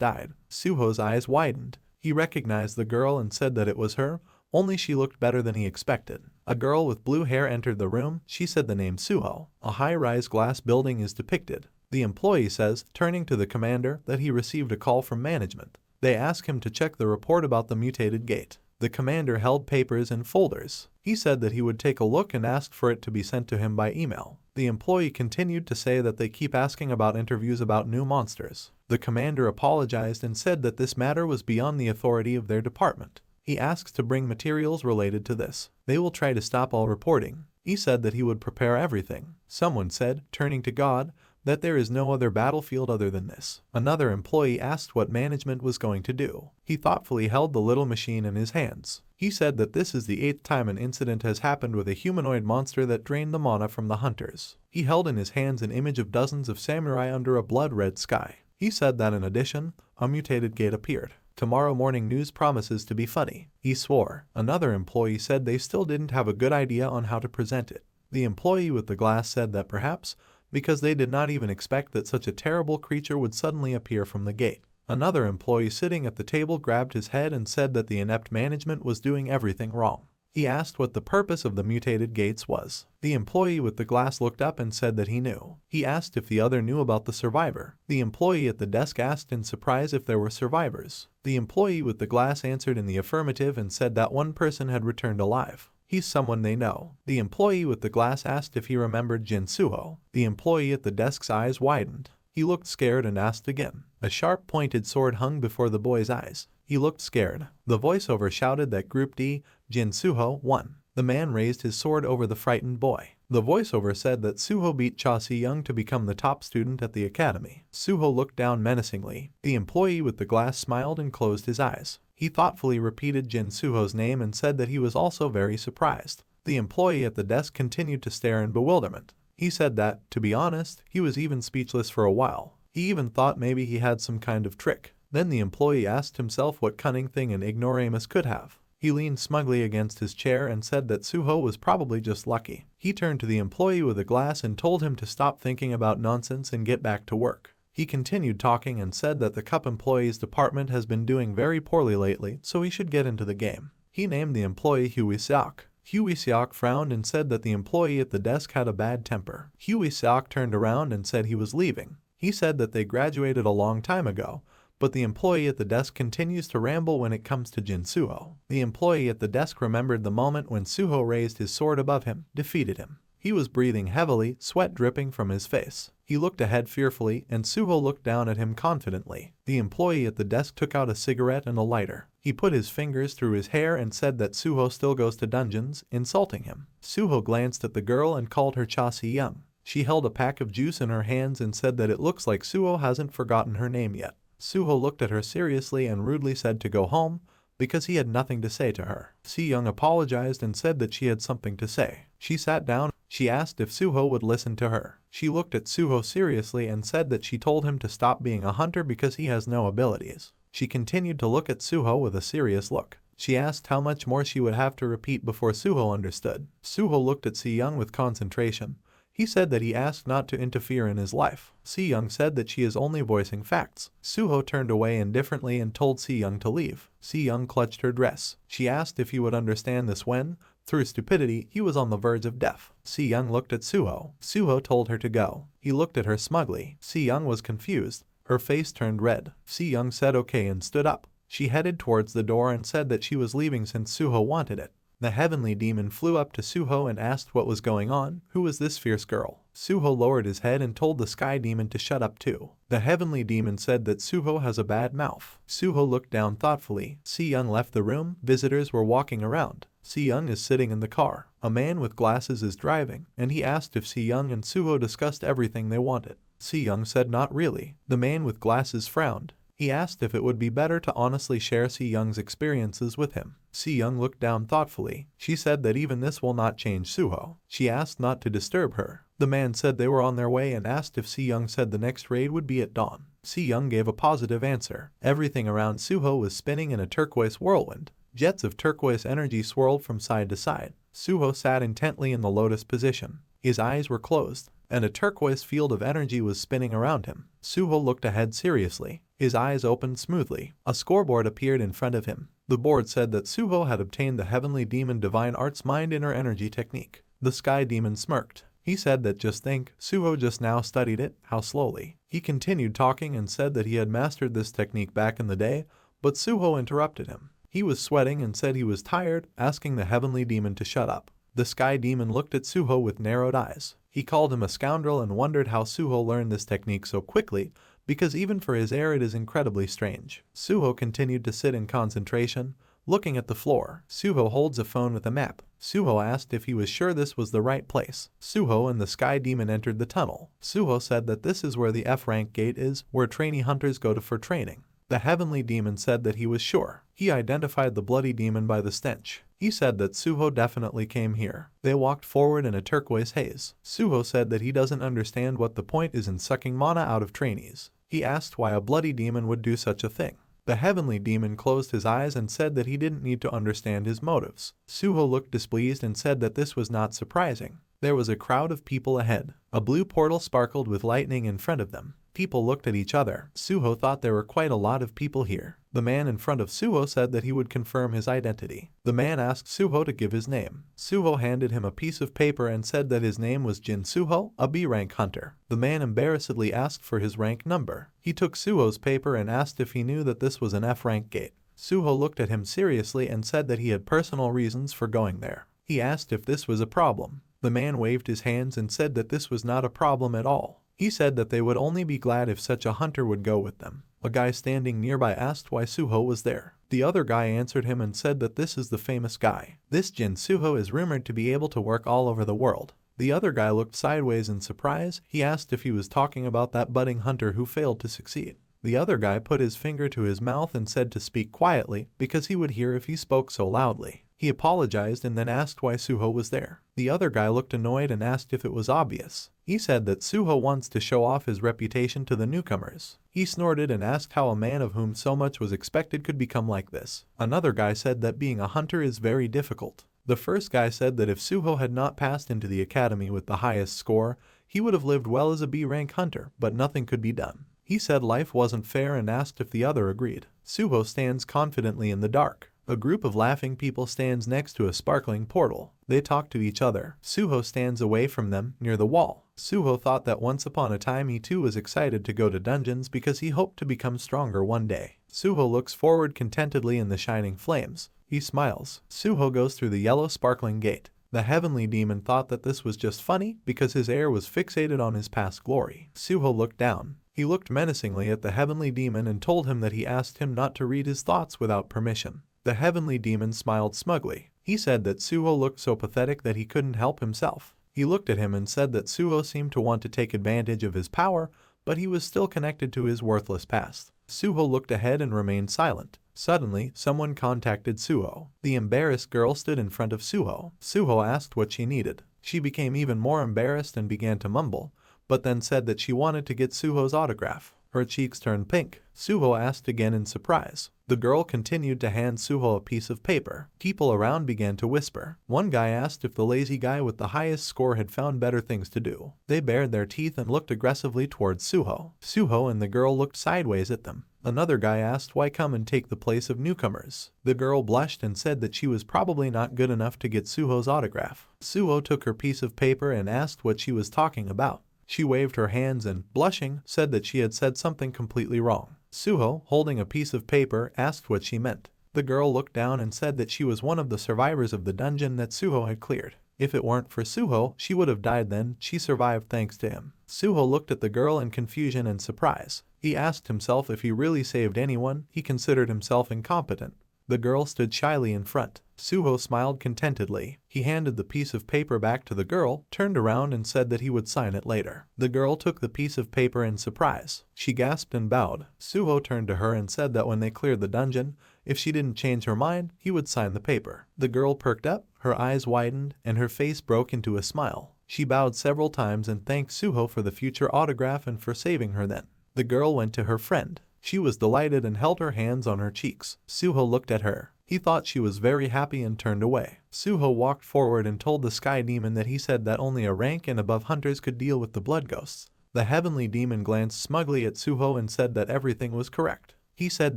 died. Suho's eyes widened. He recognized the girl and said that it was her, only she looked better than he expected. A girl with blue hair entered the room. She said the name Suho. A high-rise glass building is depicted. The employee says, turning to the commander, that he received a call from management. They ask him to check the report about the mutated gate. The commander held papers and folders. He said that he would take a look and asked for it to be sent to him by email. The employee continued to say that they keep asking about interviews about new monsters. The commander apologized and said that this matter was beyond the authority of their department. He asked to bring materials related to this. They will try to stop all reporting. He said that he would prepare everything. Someone said, turning to God, that there is no other battlefield other than this. Another employee asked what management was going to do. He thoughtfully held the little machine in his hands. He said that this is the 8th time an incident has happened with a humanoid monster that drained the mana from the hunters. He held in his hands an image of dozens of samurai under a blood-red sky. He said that in addition, a mutated gate appeared. Tomorrow morning news promises to be funny. He swore. Another employee said they still didn't have a good idea on how to present it. The employee with the glass said that perhaps, because they did not even expect that such a terrible creature would suddenly appear from the gate. Another employee sitting at the table grabbed his head and said that the inept management was doing everything wrong. He asked what the purpose of the mutated gates was. The employee with the glass looked up and said that he knew. He asked if the other knew about the survivor. The employee at the desk asked in surprise if there were survivors. The employee with the glass answered in the affirmative and said that one person had returned alive. He's someone they know. The employee with the glass asked if he remembered Jin Suho. The employee at the desk's eyes widened. He looked scared and asked again. A sharp pointed sword hung before the boy's eyes. He looked scared. The voiceover shouted that Group D, Jin Suho, won. The man raised his sword over the frightened boy. The voiceover said that Suho beat Cha Si-young to become the top student at the academy. Suho looked down menacingly. The employee with the glass smiled and closed his eyes. He thoughtfully repeated Jin Suho's name and said that he was also very surprised. The employee at the desk continued to stare in bewilderment. He said that, to be honest, he was even speechless for a while. He even thought maybe he had some kind of trick. Then the employee asked himself what cunning thing an ignoramus could have. He leaned smugly against his chair and said that Suho was probably just lucky. He turned to the employee with a glass and told him to stop thinking about nonsense and get back to work. He continued talking and said that the cup employees department has been doing very poorly lately, so he should get into the game. He named the employee Huey Seok. Huey Seok frowned and said that the employee at the desk had a bad temper. Huey Seok turned around and said he was leaving. He said that they graduated a long time ago, but the employee at the desk continues to ramble when it comes to Jin Suho. The employee at the desk remembered the moment when Suho raised his sword above him, defeated him. He was breathing heavily, sweat dripping from his face. He looked ahead fearfully, and Suho looked down at him confidently. The employee at the desk took out a cigarette and a lighter. He put his fingers through his hair and said that Suho still goes to dungeons, insulting him. Suho glanced at the girl and called her Cha Si-young. She held a pack of juice in her hands and said that it looks like Suho hasn't forgotten her name yet. Suho looked at her seriously and rudely said to go home, because he had nothing to say to her. Si-young apologized and said that she had something to say. She sat down. She asked if Suho would listen to her. She looked at Suho seriously and said that she told him to stop being a hunter because he has no abilities. She continued to look at Suho with a serious look. She asked how much more she would have to repeat before Suho understood. Suho looked at Si-young with concentration. He said that he asked not to interfere in his life. Si-young said that she is only voicing facts. Suho turned away indifferently and told Si-young to leave. Si-young clutched her dress. She asked if he would understand this when, through stupidity, he was on the verge of death. Si-young looked at Suho. Suho told her to go. He looked at her smugly. Si-young was confused. Her face turned red. Si-young said okay and stood up. She headed towards the door and said that she was leaving since Suho wanted it. The heavenly demon flew up to Suho and asked what was going on. Who was this fierce girl? Suho lowered his head and told the sky demon to shut up too. The heavenly demon said that Suho has a bad mouth. Suho looked down thoughtfully. Si-young left the room. Visitors were walking around. Si-young is sitting in the car. A man with glasses is driving, and he asked if Si-young and Suho discussed everything they wanted. Si-young said not really. The man with glasses frowned. He asked if it would be better to honestly share Si-young's experiences with him. Si-young looked down thoughtfully. She said that even this will not change Suho. She asked not to disturb her. The man said they were on their way and asked if Si-young said the next raid would be at dawn. Si-young gave a positive answer. Everything around Suho was spinning in a turquoise whirlwind. Jets of turquoise energy swirled from side to side. Suho sat intently in the lotus position. His eyes were closed, and a turquoise field of energy was spinning around him. Suho looked ahead seriously. His eyes opened smoothly. A scoreboard appeared in front of him. The board said that Suho had obtained the heavenly demon divine arts mind inner energy technique. The sky demon smirked. He said that just think, Suho just now studied it, how slowly. He continued talking and said that he had mastered this technique back in the day, but Suho interrupted him. He was sweating and said he was tired, asking the heavenly demon to shut up. The sky demon looked at Suho with narrowed eyes. He called him a scoundrel and wondered how Suho learned this technique so quickly, because even for his air it is incredibly strange. Suho continued to sit in concentration, looking at the floor. Suho holds a phone with a map. Suho asked if he was sure this was the right place. Suho and the sky demon entered the tunnel. Suho said that this is where the F-rank gate is, where trainee hunters go for training. The heavenly demon said that he was sure. He identified the bloody demon by the stench. He said that Suho definitely came here. They walked forward in a turquoise haze. Suho said that he doesn't understand what the point is in sucking mana out of trainees. He asked why a bloody demon would do such a thing. The heavenly demon closed his eyes and said that he didn't need to understand his motives. Suho looked displeased and said that this was not surprising. There was a crowd of people ahead. A blue portal sparkled with lightning in front of them. People looked at each other. Suho thought there were quite a lot of people here. The man in front of Suho said that he would confirm his identity. The man asked Suho to give his name. Suho handed him a piece of paper and said that his name was Jin Suho, a B-rank hunter. The man embarrassedly asked for his rank number. He took Suho's paper and asked if he knew that this was an F-rank gate. Suho looked at him seriously and said that he had personal reasons for going there. He asked if this was a problem. The man waved his hands and said that this was not a problem at all. He said that they would only be glad if such a hunter would go with them. A guy standing nearby asked why Suho was there. The other guy answered him and said that this is the famous guy. This Jin Suho is rumored to be able to work all over the world. The other guy looked sideways in surprise. He asked if he was talking about that budding hunter who failed to succeed. The other guy put his finger to his mouth and said to speak quietly because he would hear if he spoke so loudly. He apologized and then asked why Suho was there. The other guy looked annoyed and asked if it was obvious. He said that Suho wants to show off his reputation to the newcomers. He snorted and asked how a man of whom so much was expected could become like this. Another guy said that being a hunter is very difficult. The first guy said that if Suho had not passed into the academy with the highest score, he would have lived well as a B-rank hunter, but nothing could be done. He said life wasn't fair and asked if the other agreed. Suho stands confidently in the dark. A group of laughing people stands next to a sparkling portal. They talk to each other. Suho stands away from them, near the wall. Suho thought that once upon a time he too was excited to go to dungeons because he hoped to become stronger one day. Suho looks forward contentedly in the shining flames. He smiles. Suho goes through the yellow sparkling gate. The heavenly demon thought that this was just funny because his air was fixated on his past glory. Suho looked down. He looked menacingly at the heavenly demon and told him that he asked him not to read his thoughts without permission. The heavenly demon smiled smugly. He said that Suho looked so pathetic that he couldn't help himself. He looked at him and said that Suho seemed to want to take advantage of his power, but he was still connected to his worthless past. Suho looked ahead and remained silent. Suddenly, someone contacted Suho. The embarrassed girl stood in front of Suho. Suho asked what she needed. She became even more embarrassed and began to mumble, but then said that she wanted to get Suho's autograph. Her cheeks turned pink. Suho asked again in surprise. The girl continued to hand Suho a piece of paper. People around began to whisper. One guy asked if the lazy guy with the highest score had found better things to do. They bared their teeth and looked aggressively towards Suho. Suho and the girl looked sideways at them. Another guy asked why come and take the place of newcomers. The girl blushed and said that she was probably not good enough to get Suho's autograph. Suho took her piece of paper and asked what she was talking about. She waved her hands and, blushing, said that she had said something completely wrong. Suho, holding a piece of paper, asked what she meant. The girl looked down and said that she was one of the survivors of the dungeon that Suho had cleared. If it weren't for Suho, she would have died then. She survived thanks to him. Suho looked at the girl in confusion and surprise. He asked himself if he really saved anyone. He considered himself incompetent. The girl stood shyly in front. Suho smiled contentedly. He handed the piece of paper back to the girl, turned around and said that he would sign it later. The girl took the piece of paper in surprise. She gasped and bowed. Suho turned to her and said that when they cleared the dungeon, if she didn't change her mind, he would sign the paper. The girl perked up, her eyes widened, and her face broke into a smile. She bowed several times and thanked Suho for the future autograph and for saving her then. The girl went to her friend. She was delighted and held her hands on her cheeks. Suho looked at her. He thought she was very happy and turned away. Suho walked forward and told the Sky Demon that he said that only a rank and above hunters could deal with the blood ghosts. The Heavenly Demon glanced smugly at Suho and said that everything was correct. He said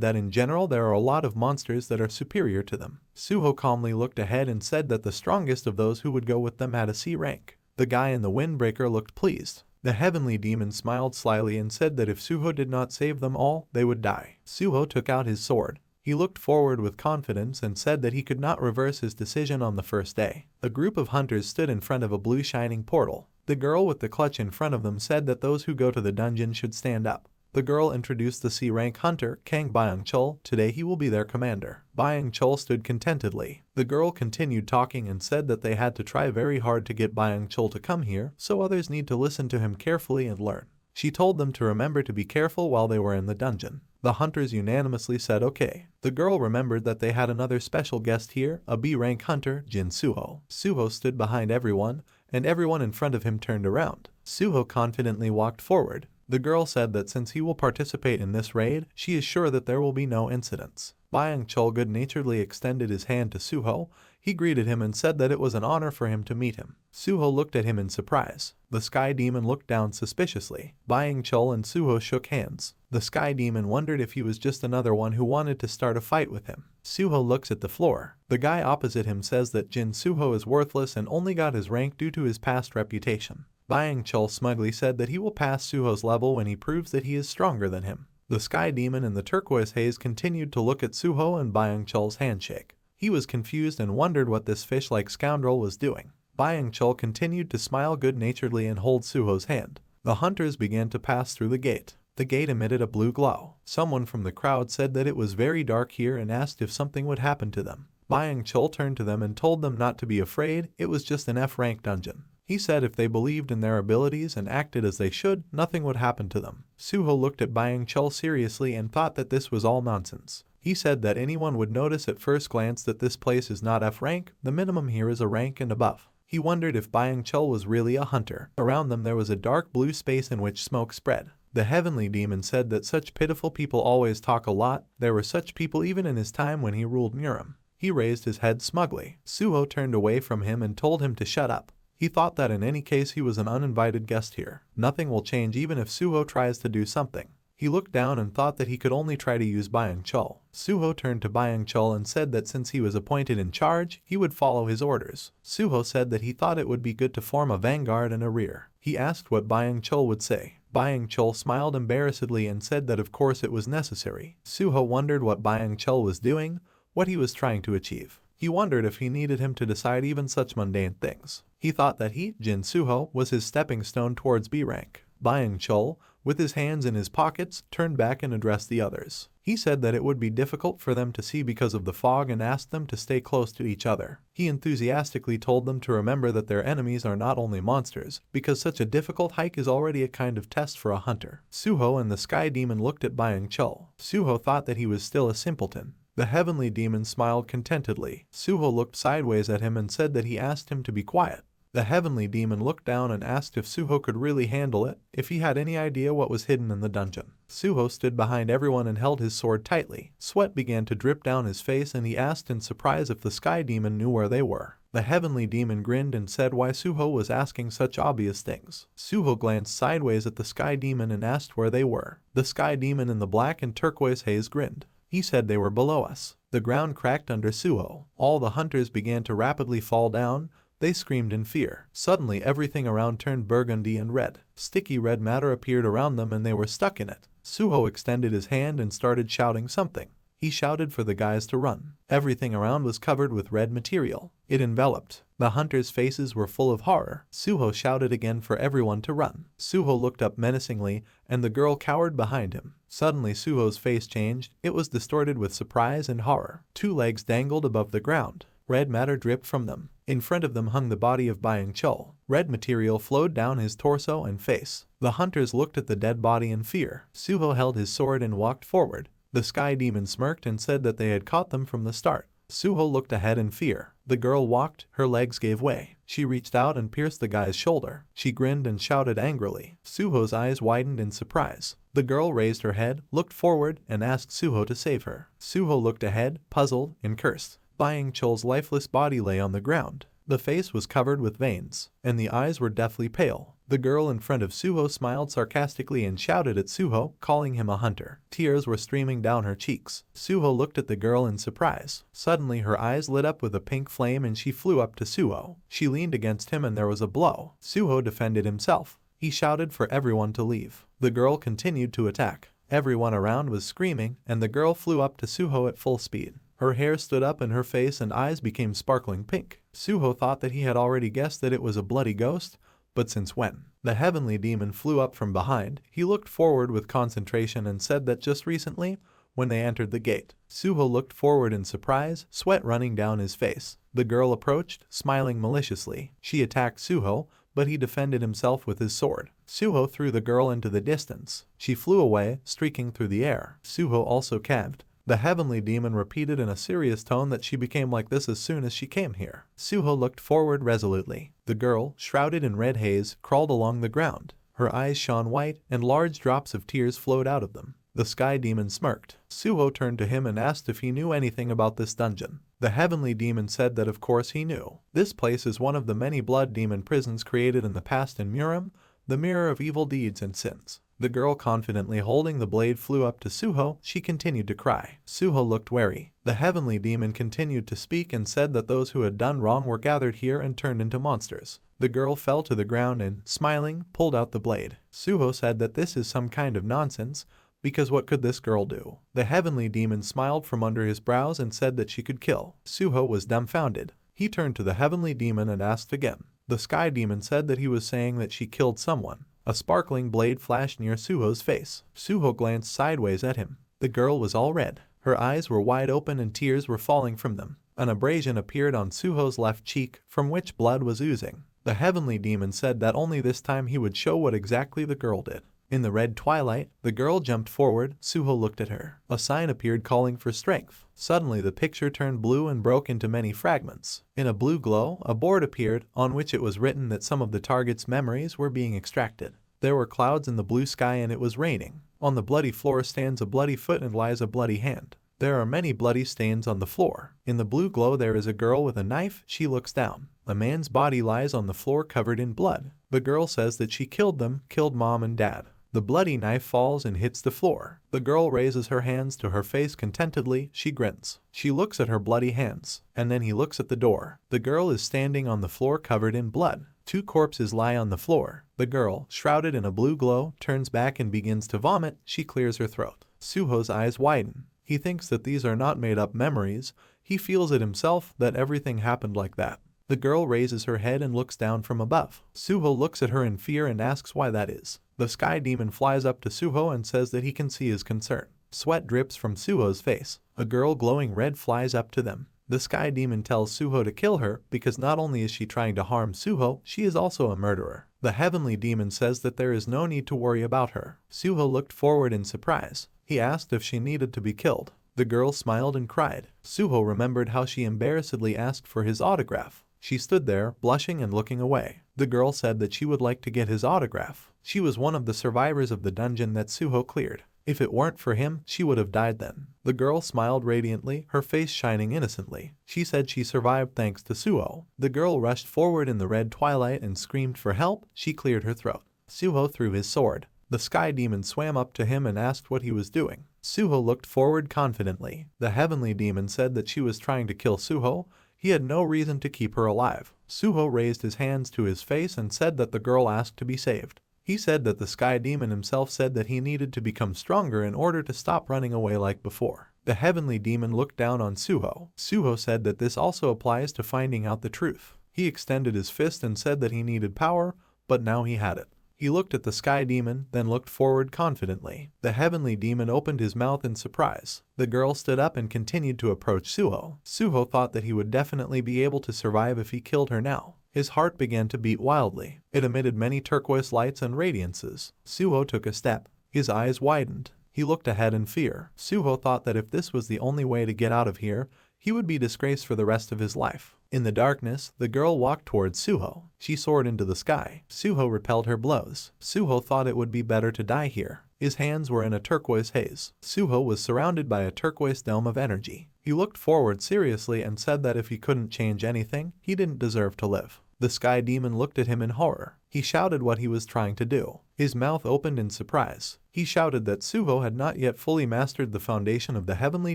that in general there are a lot of monsters that are superior to them. Suho calmly looked ahead and said that the strongest of those who would go with them had a C rank. The guy in the windbreaker looked pleased. The Heavenly Demon smiled slyly and said that if Suho did not save them all, they would die. Suho took out his sword. He looked forward with confidence and said that he could not reverse his decision on the first day. A group of hunters stood in front of a blue shining portal. The girl with the clutch in front of them said that those who go to the dungeon should stand up. The girl introduced the C-rank hunter, Kang Byung-chul. Today he will be their commander. Byung-chul stood contentedly. The girl continued talking and said that they had to try very hard to get Byung-chul to come here, so others need to listen to him carefully and learn. She told them to remember to be careful while they were in the dungeon. The hunters unanimously said okay. The girl remembered that they had another special guest here, a B-rank hunter, Jin Suho. Suho stood behind everyone, and everyone in front of him turned around. Suho confidently walked forward. The girl said that since he will participate in this raid, she is sure that there will be no incidents. Byung-chul good-naturedly extended his hand to Suho. He greeted him and said that it was an honor for him to meet him. Suho looked at him in surprise. The Sky Demon looked down suspiciously. Byung-chul and Suho shook hands. The Sky Demon wondered if he was just another one who wanted to start a fight with him. Suho looks at the floor. The guy opposite him says that Jin Suho is worthless and only got his rank due to his past reputation. Byung-chul smugly said that he will pass Suho's level when he proves that he is stronger than him. The Sky Demon in the turquoise haze continued to look at Suho and Byung-chul's handshake. He was confused and wondered what this fish-like scoundrel was doing. Byung-chul continued to smile good-naturedly and hold Suho's hand. The hunters began to pass through the gate. The gate emitted a blue glow. Someone from the crowd said that it was very dark here and asked if something would happen to them. Byung-chul turned to them and told them not to be afraid, it was just an F-rank dungeon. He said if they believed in their abilities and acted as they should, nothing would happen to them. Suho looked at Byung-chul seriously and thought that this was all nonsense. He said that anyone would notice at first glance that this place is not F-rank, the minimum here is a rank and above. He wondered if Byung-chul was really a hunter. Around them there was a dark blue space in which smoke spread. The Heavenly Demon said that such pitiful people always talk a lot. There were such people even in his time when he ruled Muram. He raised his head smugly. Suho turned away from him and told him to shut up. He thought that in any case he was an uninvited guest here. Nothing will change even if Suho tries to do something. He looked down and thought that he could only try to use Byung-chul. Suho turned to Byung-chul and said that since he was appointed in charge, he would follow his orders. Suho said that he thought it would be good to form a vanguard and a rear. He asked what Byung-chul would say. Byung-chul smiled embarrassedly and said that of course it was necessary. Suho wondered what Byung-chul was doing, what he was trying to achieve. He wondered if he needed him to decide even such mundane things. He thought that he, Jin Suho, was his stepping stone towards B rank. Byung-chul, with his hands in his pockets, turned back and addressed the others. He said that it would be difficult for them to see because of the fog and asked them to stay close to each other. He enthusiastically told them to remember that their enemies are not only monsters, because such a difficult hike is already a kind of test for a hunter. Suho and the Sky Demon looked at Byung-chul. Suho thought that he was still a simpleton. The Heavenly Demon smiled contentedly. Suho looked sideways at him and said that he asked him to be quiet. The Heavenly Demon looked down and asked if Suho could really handle it, if he had any idea what was hidden in the dungeon. Suho stood behind everyone and held his sword tightly. Sweat began to drip down his face and he asked in surprise if the Sky Demon knew where they were. The Heavenly Demon grinned and said why Suho was asking such obvious things. Suho glanced sideways at the Sky Demon and asked where they were. The Sky Demon in the black and turquoise haze grinned. He said they were below us. The ground cracked under Suho. All the hunters began to rapidly fall down. They screamed in fear. Suddenly everything around turned burgundy and red. Sticky red matter appeared around them and they were stuck in it. Suho extended his hand and started shouting something. He shouted for the guys to run. Everything around was covered with red material. It enveloped. The hunters' faces were full of horror. Suho shouted again for everyone to run. Suho looked up menacingly, and the girl cowered behind him. Suddenly Suho's face changed. It was distorted with surprise and horror. Two legs dangled above the ground. Red matter dripped from them. In front of them hung the body of Byung-chul. Red material flowed down his torso and face. The hunters looked at the dead body in fear. Suho held his sword and walked forward. The sky demon smirked and said that they had caught them from the start. Suho looked ahead in fear. The girl walked, her legs gave way. She reached out and pierced the guy's shoulder. She grinned and shouted angrily. Suho's eyes widened in surprise. The girl raised her head, looked forward, and asked Suho to save her. Suho looked ahead, puzzled, and cursed. Byung-chul's lifeless body lay on the ground. The face was covered with veins, and the eyes were deathly pale. The girl in front of Suho smiled sarcastically and shouted at Suho, calling him a hunter. Tears were streaming down her cheeks. Suho looked at the girl in surprise. Suddenly her eyes lit up with a pink flame and she flew up to Suho. She leaned against him and there was a blow. Suho defended himself. He shouted for everyone to leave. The girl continued to attack. Everyone around was screaming, and the girl flew up to Suho at full speed. Her hair stood up and her face and eyes became sparkling pink. Suho thought that he had already guessed that it was a bloody ghost, but since when? The heavenly demon flew up from behind. He looked forward with concentration and said that just recently, when they entered the gate. Suho looked forward in surprise, sweat running down his face. The girl approached, smiling maliciously. She attacked Suho, but he defended himself with his sword. Suho threw the girl into the distance. She flew away, streaking through the air. Suho also calved. The heavenly demon repeated in a serious tone that she became like this as soon as she came here. Suho looked forward resolutely. The girl, shrouded in red haze, crawled along the ground. Her eyes shone white, and large drops of tears flowed out of them. The sky demon smirked. Suho turned to him and asked if he knew anything about this dungeon. The heavenly demon said that of course he knew. This place is one of the many blood demon prisons created in the past in Murim, the mirror of evil deeds and sins. The girl confidently holding the blade flew up to Suho. She continued to cry. Suho looked wary. The heavenly demon continued to speak and said that those who had done wrong were gathered here and turned into monsters. The girl fell to the ground and, smiling, pulled out the blade. Suho said that this is some kind of nonsense, because what could this girl do? The heavenly demon smiled from under his brows and said that she could kill. Suho was dumbfounded. He turned to the heavenly demon and asked again. The sky demon said that he was saying that she killed someone. A sparkling blade flashed near Suho's face. Suho glanced sideways at him. The girl was all red. Her eyes were wide open and tears were falling from them. An abrasion appeared on Suho's left cheek, from which blood was oozing. The heavenly demon said that only this time he would show what exactly the girl did. In the red twilight, the girl jumped forward. Suho looked at her. A sign appeared calling for strength. Suddenly the picture turned blue and broke into many fragments. In a blue glow, a board appeared, on which it was written that some of the target's memories were being extracted. There were clouds in the blue sky and it was raining. On the bloody floor stands a bloody foot and lies a bloody hand. There are many bloody stains on the floor. In the blue glow there is a girl with a knife. She looks down. A man's body lies on the floor covered in blood. The girl says that she killed them, killed mom and dad. The bloody knife falls and hits the floor. The girl raises her hands to her face contentedly. She grins. She looks at her bloody hands. And then he looks at the door. The girl is standing on the floor covered in blood. Two corpses lie on the floor. The girl, shrouded in a blue glow, turns back and begins to vomit. She clears her throat. Suho's eyes widen. He thinks that these are not made-up memories. He feels it himself that everything happened like that. The girl raises her head and looks down from above. Suho looks at her in fear and asks why that is. The sky demon flies up to Suho and says that he can see his concern. Sweat drips from Suho's face. A girl glowing red flies up to them. The sky demon tells Suho to kill her because not only is she trying to harm Suho, she is also a murderer. The heavenly demon says that there is no need to worry about her. Suho looked forward in surprise. He asked if she needed to be killed. The girl smiled and cried. Suho remembered how she embarrassedly asked for his autograph. She stood there, blushing and looking away. The girl said that she would like to get his autograph. She was one of the survivors of the dungeon that Suho cleared. If it weren't for him, she would have died then. The girl smiled radiantly, her face shining innocently. She said she survived thanks to Suho. The girl rushed forward in the red twilight and screamed for help. She cleared her throat. Suho threw his sword. The sky demon swam up to him and asked what he was doing. Suho looked forward confidently. The heavenly demon said that she was trying to kill Suho. He had no reason to keep her alive. Suho raised his hands to his face and said that the girl asked to be saved. He said that the sky demon himself said that he needed to become stronger in order to stop running away like before. The heavenly demon looked down on Suho. Suho said that this also applies to finding out the truth. He extended his fist and said that he needed power, but now he had it. He looked at the sky demon, then looked forward confidently. The heavenly demon opened his mouth in surprise. The girl stood up and continued to approach Suho. Suho thought that he would definitely be able to survive if he killed her now. His heart began to beat wildly. It emitted many turquoise lights and radiances. Suho took a step. His eyes widened. He looked ahead in fear. Suho thought that if this was the only way to get out of here, he would be disgraced for the rest of his life. In the darkness, the girl walked towards Suho. She soared into the sky. Suho repelled her blows. Suho thought it would be better to die here. His hands were in a turquoise haze. Suho was surrounded by a turquoise dome of energy. He looked forward seriously and said that if he couldn't change anything, he didn't deserve to live. The sky demon looked at him in horror. He shouted what he was trying to do. His mouth opened in surprise. He shouted that Suho had not yet fully mastered the foundation of the heavenly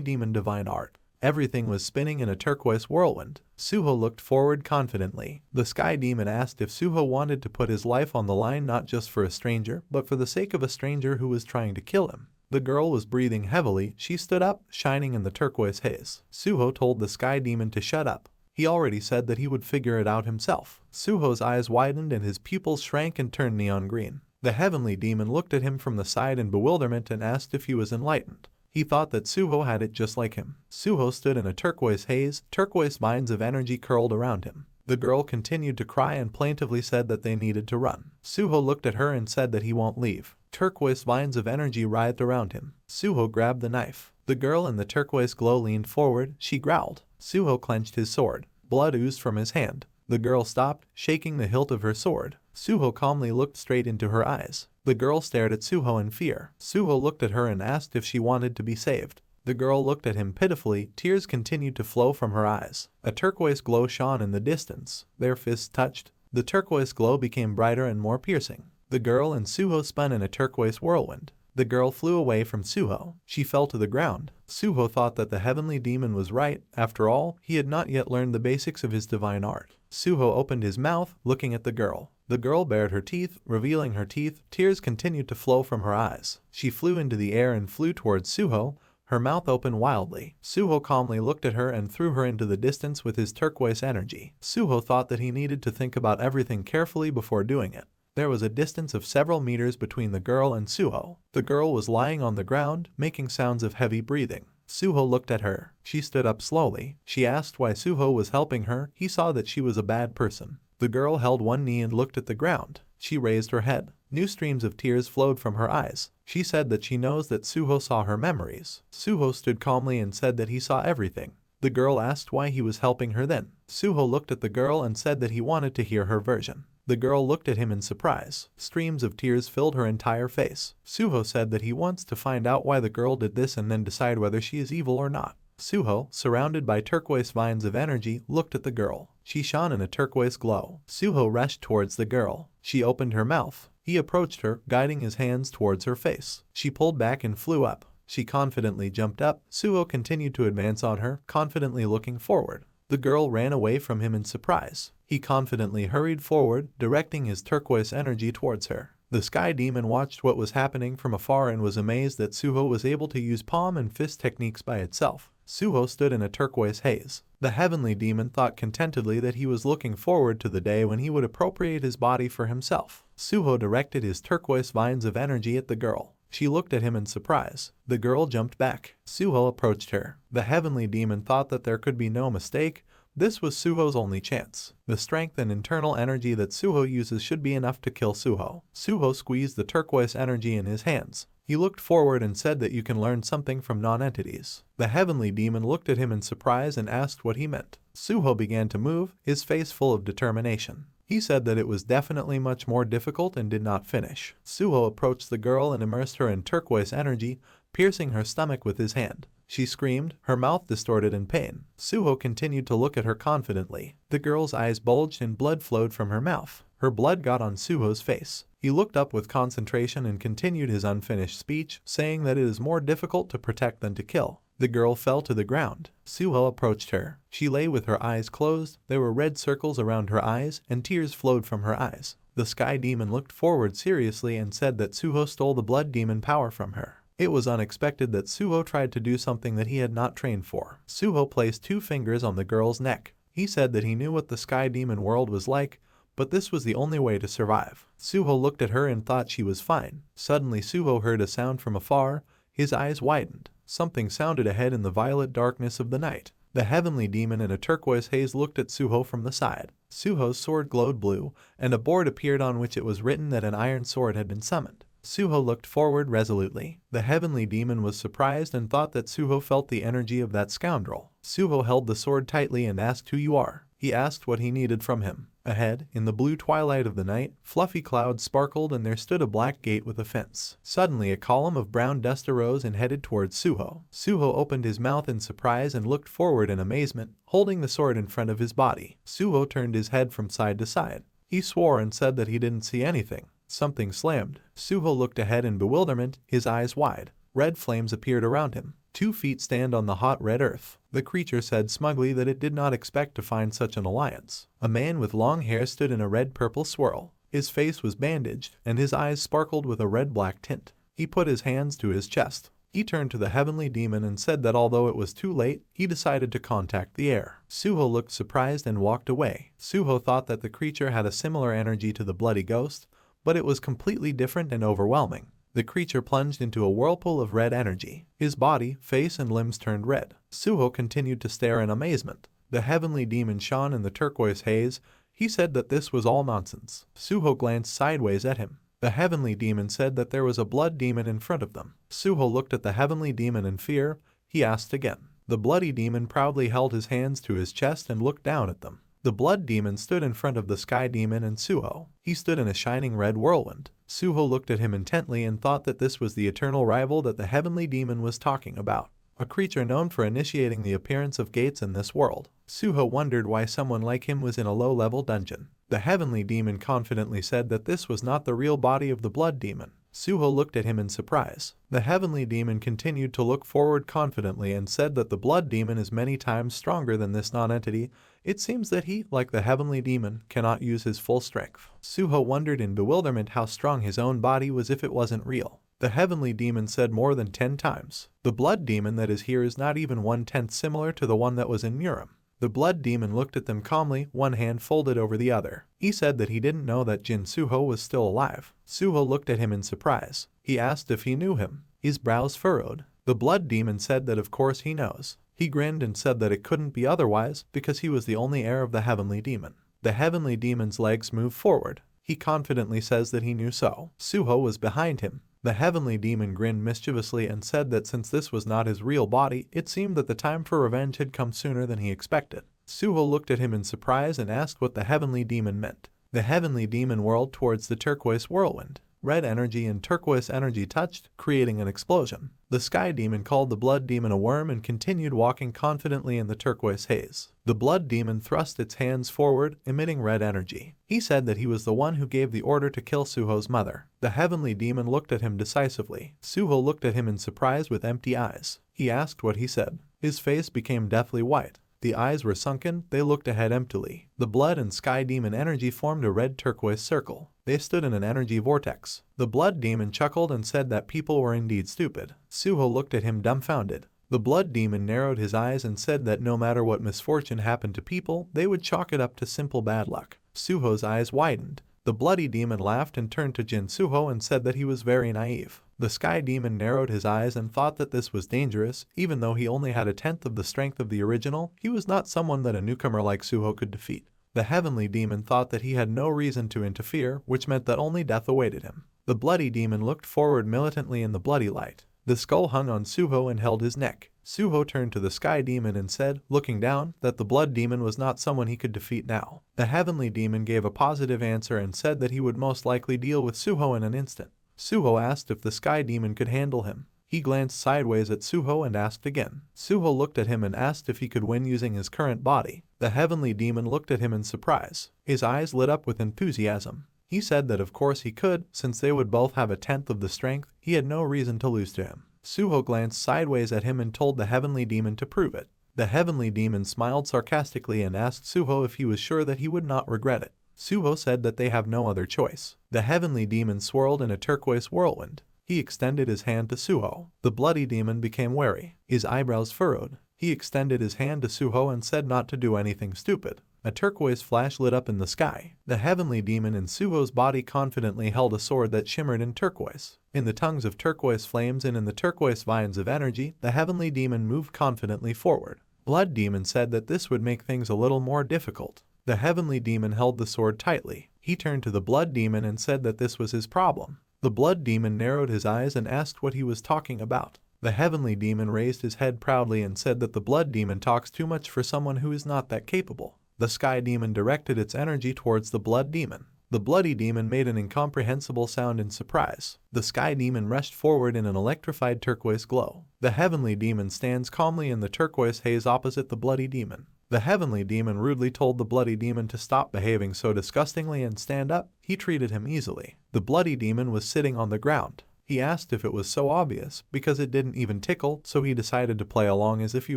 demon divine art. Everything was spinning in a turquoise whirlwind. Suho looked forward confidently. The sky demon asked if Suho wanted to put his life on the line not just for a stranger, but for the sake of a stranger who was trying to kill him. The girl was breathing heavily. She stood up, shining in the turquoise haze. Suho told the sky demon to shut up. He already said that he would figure it out himself. Suho's eyes widened and his pupils shrank and turned neon green. The heavenly demon looked at him from the side in bewilderment and asked if he was enlightened. He thought that Suho had it just like him. Suho stood in a turquoise haze. Turquoise vines of energy curled around him. The girl continued to cry and plaintively said that they needed to run. Suho looked at her and said that he won't leave. Turquoise vines of energy writhed around him. Suho grabbed the knife. The girl in the turquoise glow leaned forward. She growled. Suho clenched his sword. Blood oozed from his hand. The girl stopped, shaking the hilt of her sword. Suho calmly looked straight into her eyes. The girl stared at Suho in fear. Suho looked at her and asked if she wanted to be saved. The girl looked at him pitifully. Tears continued to flow from her eyes. A turquoise glow shone in the distance. Their fists touched. The turquoise glow became brighter and more piercing. The girl and Suho spun in a turquoise whirlwind. The girl flew away from Suho. She fell to the ground. Suho thought that the heavenly demon was right. After all, he had not yet learned the basics of his divine art. Suho opened his mouth, looking at the girl. The girl bared her teeth, revealing her teeth. Tears continued to flow from her eyes. She flew into the air and flew towards Suho, her mouth open wildly. Suho calmly looked at her and threw her into the distance with his turquoise energy. Suho thought that he needed to think about everything carefully before doing it. There was a distance of several meters between the girl and Suho. The girl was lying on the ground, making sounds of heavy breathing. Suho looked at her. She stood up slowly. She asked why Suho was helping her. He saw that she was a bad person. The girl held one knee and looked at the ground. She raised her head. New streams of tears flowed from her eyes. She said that she knows that Suho saw her memories. Suho stood calmly and said that he saw everything. The girl asked why he was helping her then. Suho looked at the girl and said that he wanted to hear her version. The girl looked at him in surprise. Streams of tears filled her entire face. Suho said that he wants to find out why the girl did this and then decide whether she is evil or not. Suho, surrounded by turquoise vines of energy, looked at the girl. She shone in a turquoise glow. Suho rushed towards the girl. She opened her mouth. He approached her, guiding his hands towards her face. She pulled back and flew up. She confidently jumped up. Suho continued to advance on her, confidently looking forward. The girl ran away from him in surprise. He confidently hurried forward, directing his turquoise energy towards her. The sky demon watched what was happening from afar and was amazed that Suho was able to use palm and fist techniques by itself. Suho stood in a turquoise haze. The heavenly demon thought contentedly that he was looking forward to the day when he would appropriate his body for himself. Suho directed his turquoise vines of energy at the girl. She looked at him in surprise. The girl jumped back. Suho approached her. The heavenly demon thought that there could be no mistake. This was Suho's only chance. The strength and internal energy that Suho uses should be enough to kill Suho. Suho squeezed the turquoise energy in his hands. He looked forward and said that you can learn something from non-entities. The heavenly demon looked at him in surprise and asked what he meant. Suho began to move, his face full of determination. He said that it was definitely much more difficult and did not finish. Suho approached the girl and immersed her in turquoise energy, piercing her stomach with his hand. She screamed, her mouth distorted in pain. Suho continued to look at her confidently. The girl's eyes bulged and blood flowed from her mouth. Her blood got on Suho's face. He looked up with concentration and continued his unfinished speech, saying that it is more difficult to protect than to kill. The girl fell to the ground. Suho approached her. She lay with her eyes closed. There were red circles around her eyes, and tears flowed from her eyes. The sky demon looked forward seriously and said that Suho stole the blood demon power from her. It was unexpected that Suho tried to do something that he had not trained for. Suho placed 2 fingers on the girl's neck. He said that he knew what the Sky Demon world was like, but this was the only way to survive. Suho looked at her and thought she was fine. Suddenly Suho heard a sound from afar. His eyes widened. Something sounded ahead in the violet darkness of the night. The heavenly demon in a turquoise haze looked at Suho from the side. Suho's sword glowed blue, and a board appeared on which it was written that an iron sword had been summoned. Suho looked forward resolutely. The heavenly demon was surprised and thought that Suho felt the energy of that scoundrel. Suho held the sword tightly and asked who you are. He asked what he needed from him. Ahead, in the blue twilight of the night, fluffy clouds sparkled and there stood a black gate with a fence. Suddenly a column of brown dust arose and headed towards Suho. Suho opened his mouth in surprise and looked forward in amazement, holding the sword in front of his body. Suho turned his head from side to side. He swore and said that he didn't see anything. Something slammed. Suho looked ahead in bewilderment, his eyes wide. Red flames appeared around him. 2 feet stand on the hot red earth. The creature said smugly that it did not expect to find such an alliance. A man with long hair stood in a red-purple swirl. His face was bandaged, and his eyes sparkled with a red-black tint. He put his hands to his chest. He turned to the heavenly demon and said that although it was too late, he decided to contact the air. Suho looked surprised and walked away. Suho thought that the creature had a similar energy to the bloody ghost, but it was completely different and overwhelming. The creature plunged into a whirlpool of red energy. His body, face and limbs turned red. Suho continued to stare in amazement. The heavenly demon shone in the turquoise haze. He said that this was all nonsense. Suho glanced sideways at him. The heavenly demon said that there was a blood demon in front of them. Suho looked at the heavenly demon in fear. He asked again. The bloody demon proudly held his hands to his chest and looked down at them. The blood demon stood in front of the sky demon and Suho. He stood in a shining red whirlwind. Suho looked at him intently and thought that this was the eternal rival that the heavenly demon was talking about. A creature known for initiating the appearance of gates in this world. Suho wondered why someone like him was in a low-level dungeon. The heavenly demon confidently said that this was not the real body of the blood demon. Suho looked at him in surprise. The heavenly demon continued to look forward confidently and said that the blood demon is many times stronger than this non-entity. It seems that he, like the heavenly demon, cannot use his full strength. Suho wondered in bewilderment how strong his own body was if it wasn't real. The heavenly demon said more than 10 times. The blood demon that is here is not even 1/10 similar to the one that was in Murim. The blood demon looked at them calmly, one hand folded over the other. He said that he didn't know that Jin Suho was still alive. Suho looked at him in surprise. He asked if he knew him. His brows furrowed. The blood demon said that of course he knows. He grinned and said that it couldn't be otherwise because he was the only heir of the heavenly demon. The heavenly demon's legs moved forward. He confidently says that he knew so. Suho was behind him. The heavenly demon grinned mischievously and said that since this was not his real body, it seemed that the time for revenge had come sooner than he expected. Suho looked at him in surprise and asked what the heavenly demon meant. The heavenly demon whirled towards the turquoise whirlwind. Red energy and turquoise energy touched, creating an explosion. The sky demon called the blood demon a worm and continued walking confidently in the turquoise haze. The blood demon thrust its hands forward, emitting red energy. He said that he was the one who gave the order to kill Suho's mother. The heavenly demon looked at him decisively. Suho looked at him in surprise with empty eyes. He asked what he said. His face became deathly white. The eyes were sunken, they looked ahead emptily. The blood and sky demon energy formed a red turquoise circle. They stood in an energy vortex. The blood demon chuckled and said that people were indeed stupid. Suho looked at him dumbfounded. The blood demon narrowed his eyes and said that no matter what misfortune happened to people, they would chalk it up to simple bad luck. Suho's eyes widened. The bloody demon laughed and turned to Jin Suho and said that he was very naive. The sky demon narrowed his eyes and thought that this was dangerous. Even though he only had 1/10 of the strength of the original, he was not someone that a newcomer like Suho could defeat. The heavenly demon thought that he had no reason to interfere, which meant that only death awaited him. The bloody demon looked forward militantly in the bloody light. The skull hung on Suho and held his neck. Suho turned to the sky demon and said, looking down, that the blood demon was not someone he could defeat now. The heavenly demon gave a positive answer and said that he would most likely deal with Suho in an instant. Suho asked if the sky demon could handle him. He glanced sideways at Suho and asked again. Suho looked at him and asked if he could win using his current body. The heavenly demon looked at him in surprise. His eyes lit up with enthusiasm. He said that of course he could, since they would both have 1/10 of the strength, he had no reason to lose to him. Suho glanced sideways at him and told the heavenly demon to prove it. The heavenly demon smiled sarcastically and asked Suho if he was sure that he would not regret it. Suho said that they have no other choice. The heavenly demon swirled in a turquoise whirlwind. He extended his hand to Suho. The bloody demon became wary. His eyebrows furrowed. He extended his hand to Suho and said not to do anything stupid. A turquoise flash lit up in the sky. The heavenly demon in Suho's body confidently held a sword that shimmered in turquoise. In the tongues of turquoise flames and in the turquoise vines of energy, the heavenly demon moved confidently forward. Blood Demon said that this would make things a little more difficult. The heavenly demon held the sword tightly. He turned to the blood demon and said that this was his problem. The blood demon narrowed his eyes and asked what he was talking about. The heavenly demon raised his head proudly and said that the blood demon talks too much for someone who is not that capable. The sky demon directed its energy towards the blood demon. The bloody demon made an incomprehensible sound in surprise. The sky demon rushed forward in an electrified turquoise glow. The heavenly demon stands calmly in the turquoise haze opposite the bloody demon. The heavenly demon rudely told the bloody demon to stop behaving so disgustingly and stand up. He treated him easily. The bloody demon was sitting on the ground. He asked if it was so obvious, because it didn't even tickle, so he decided to play along as if he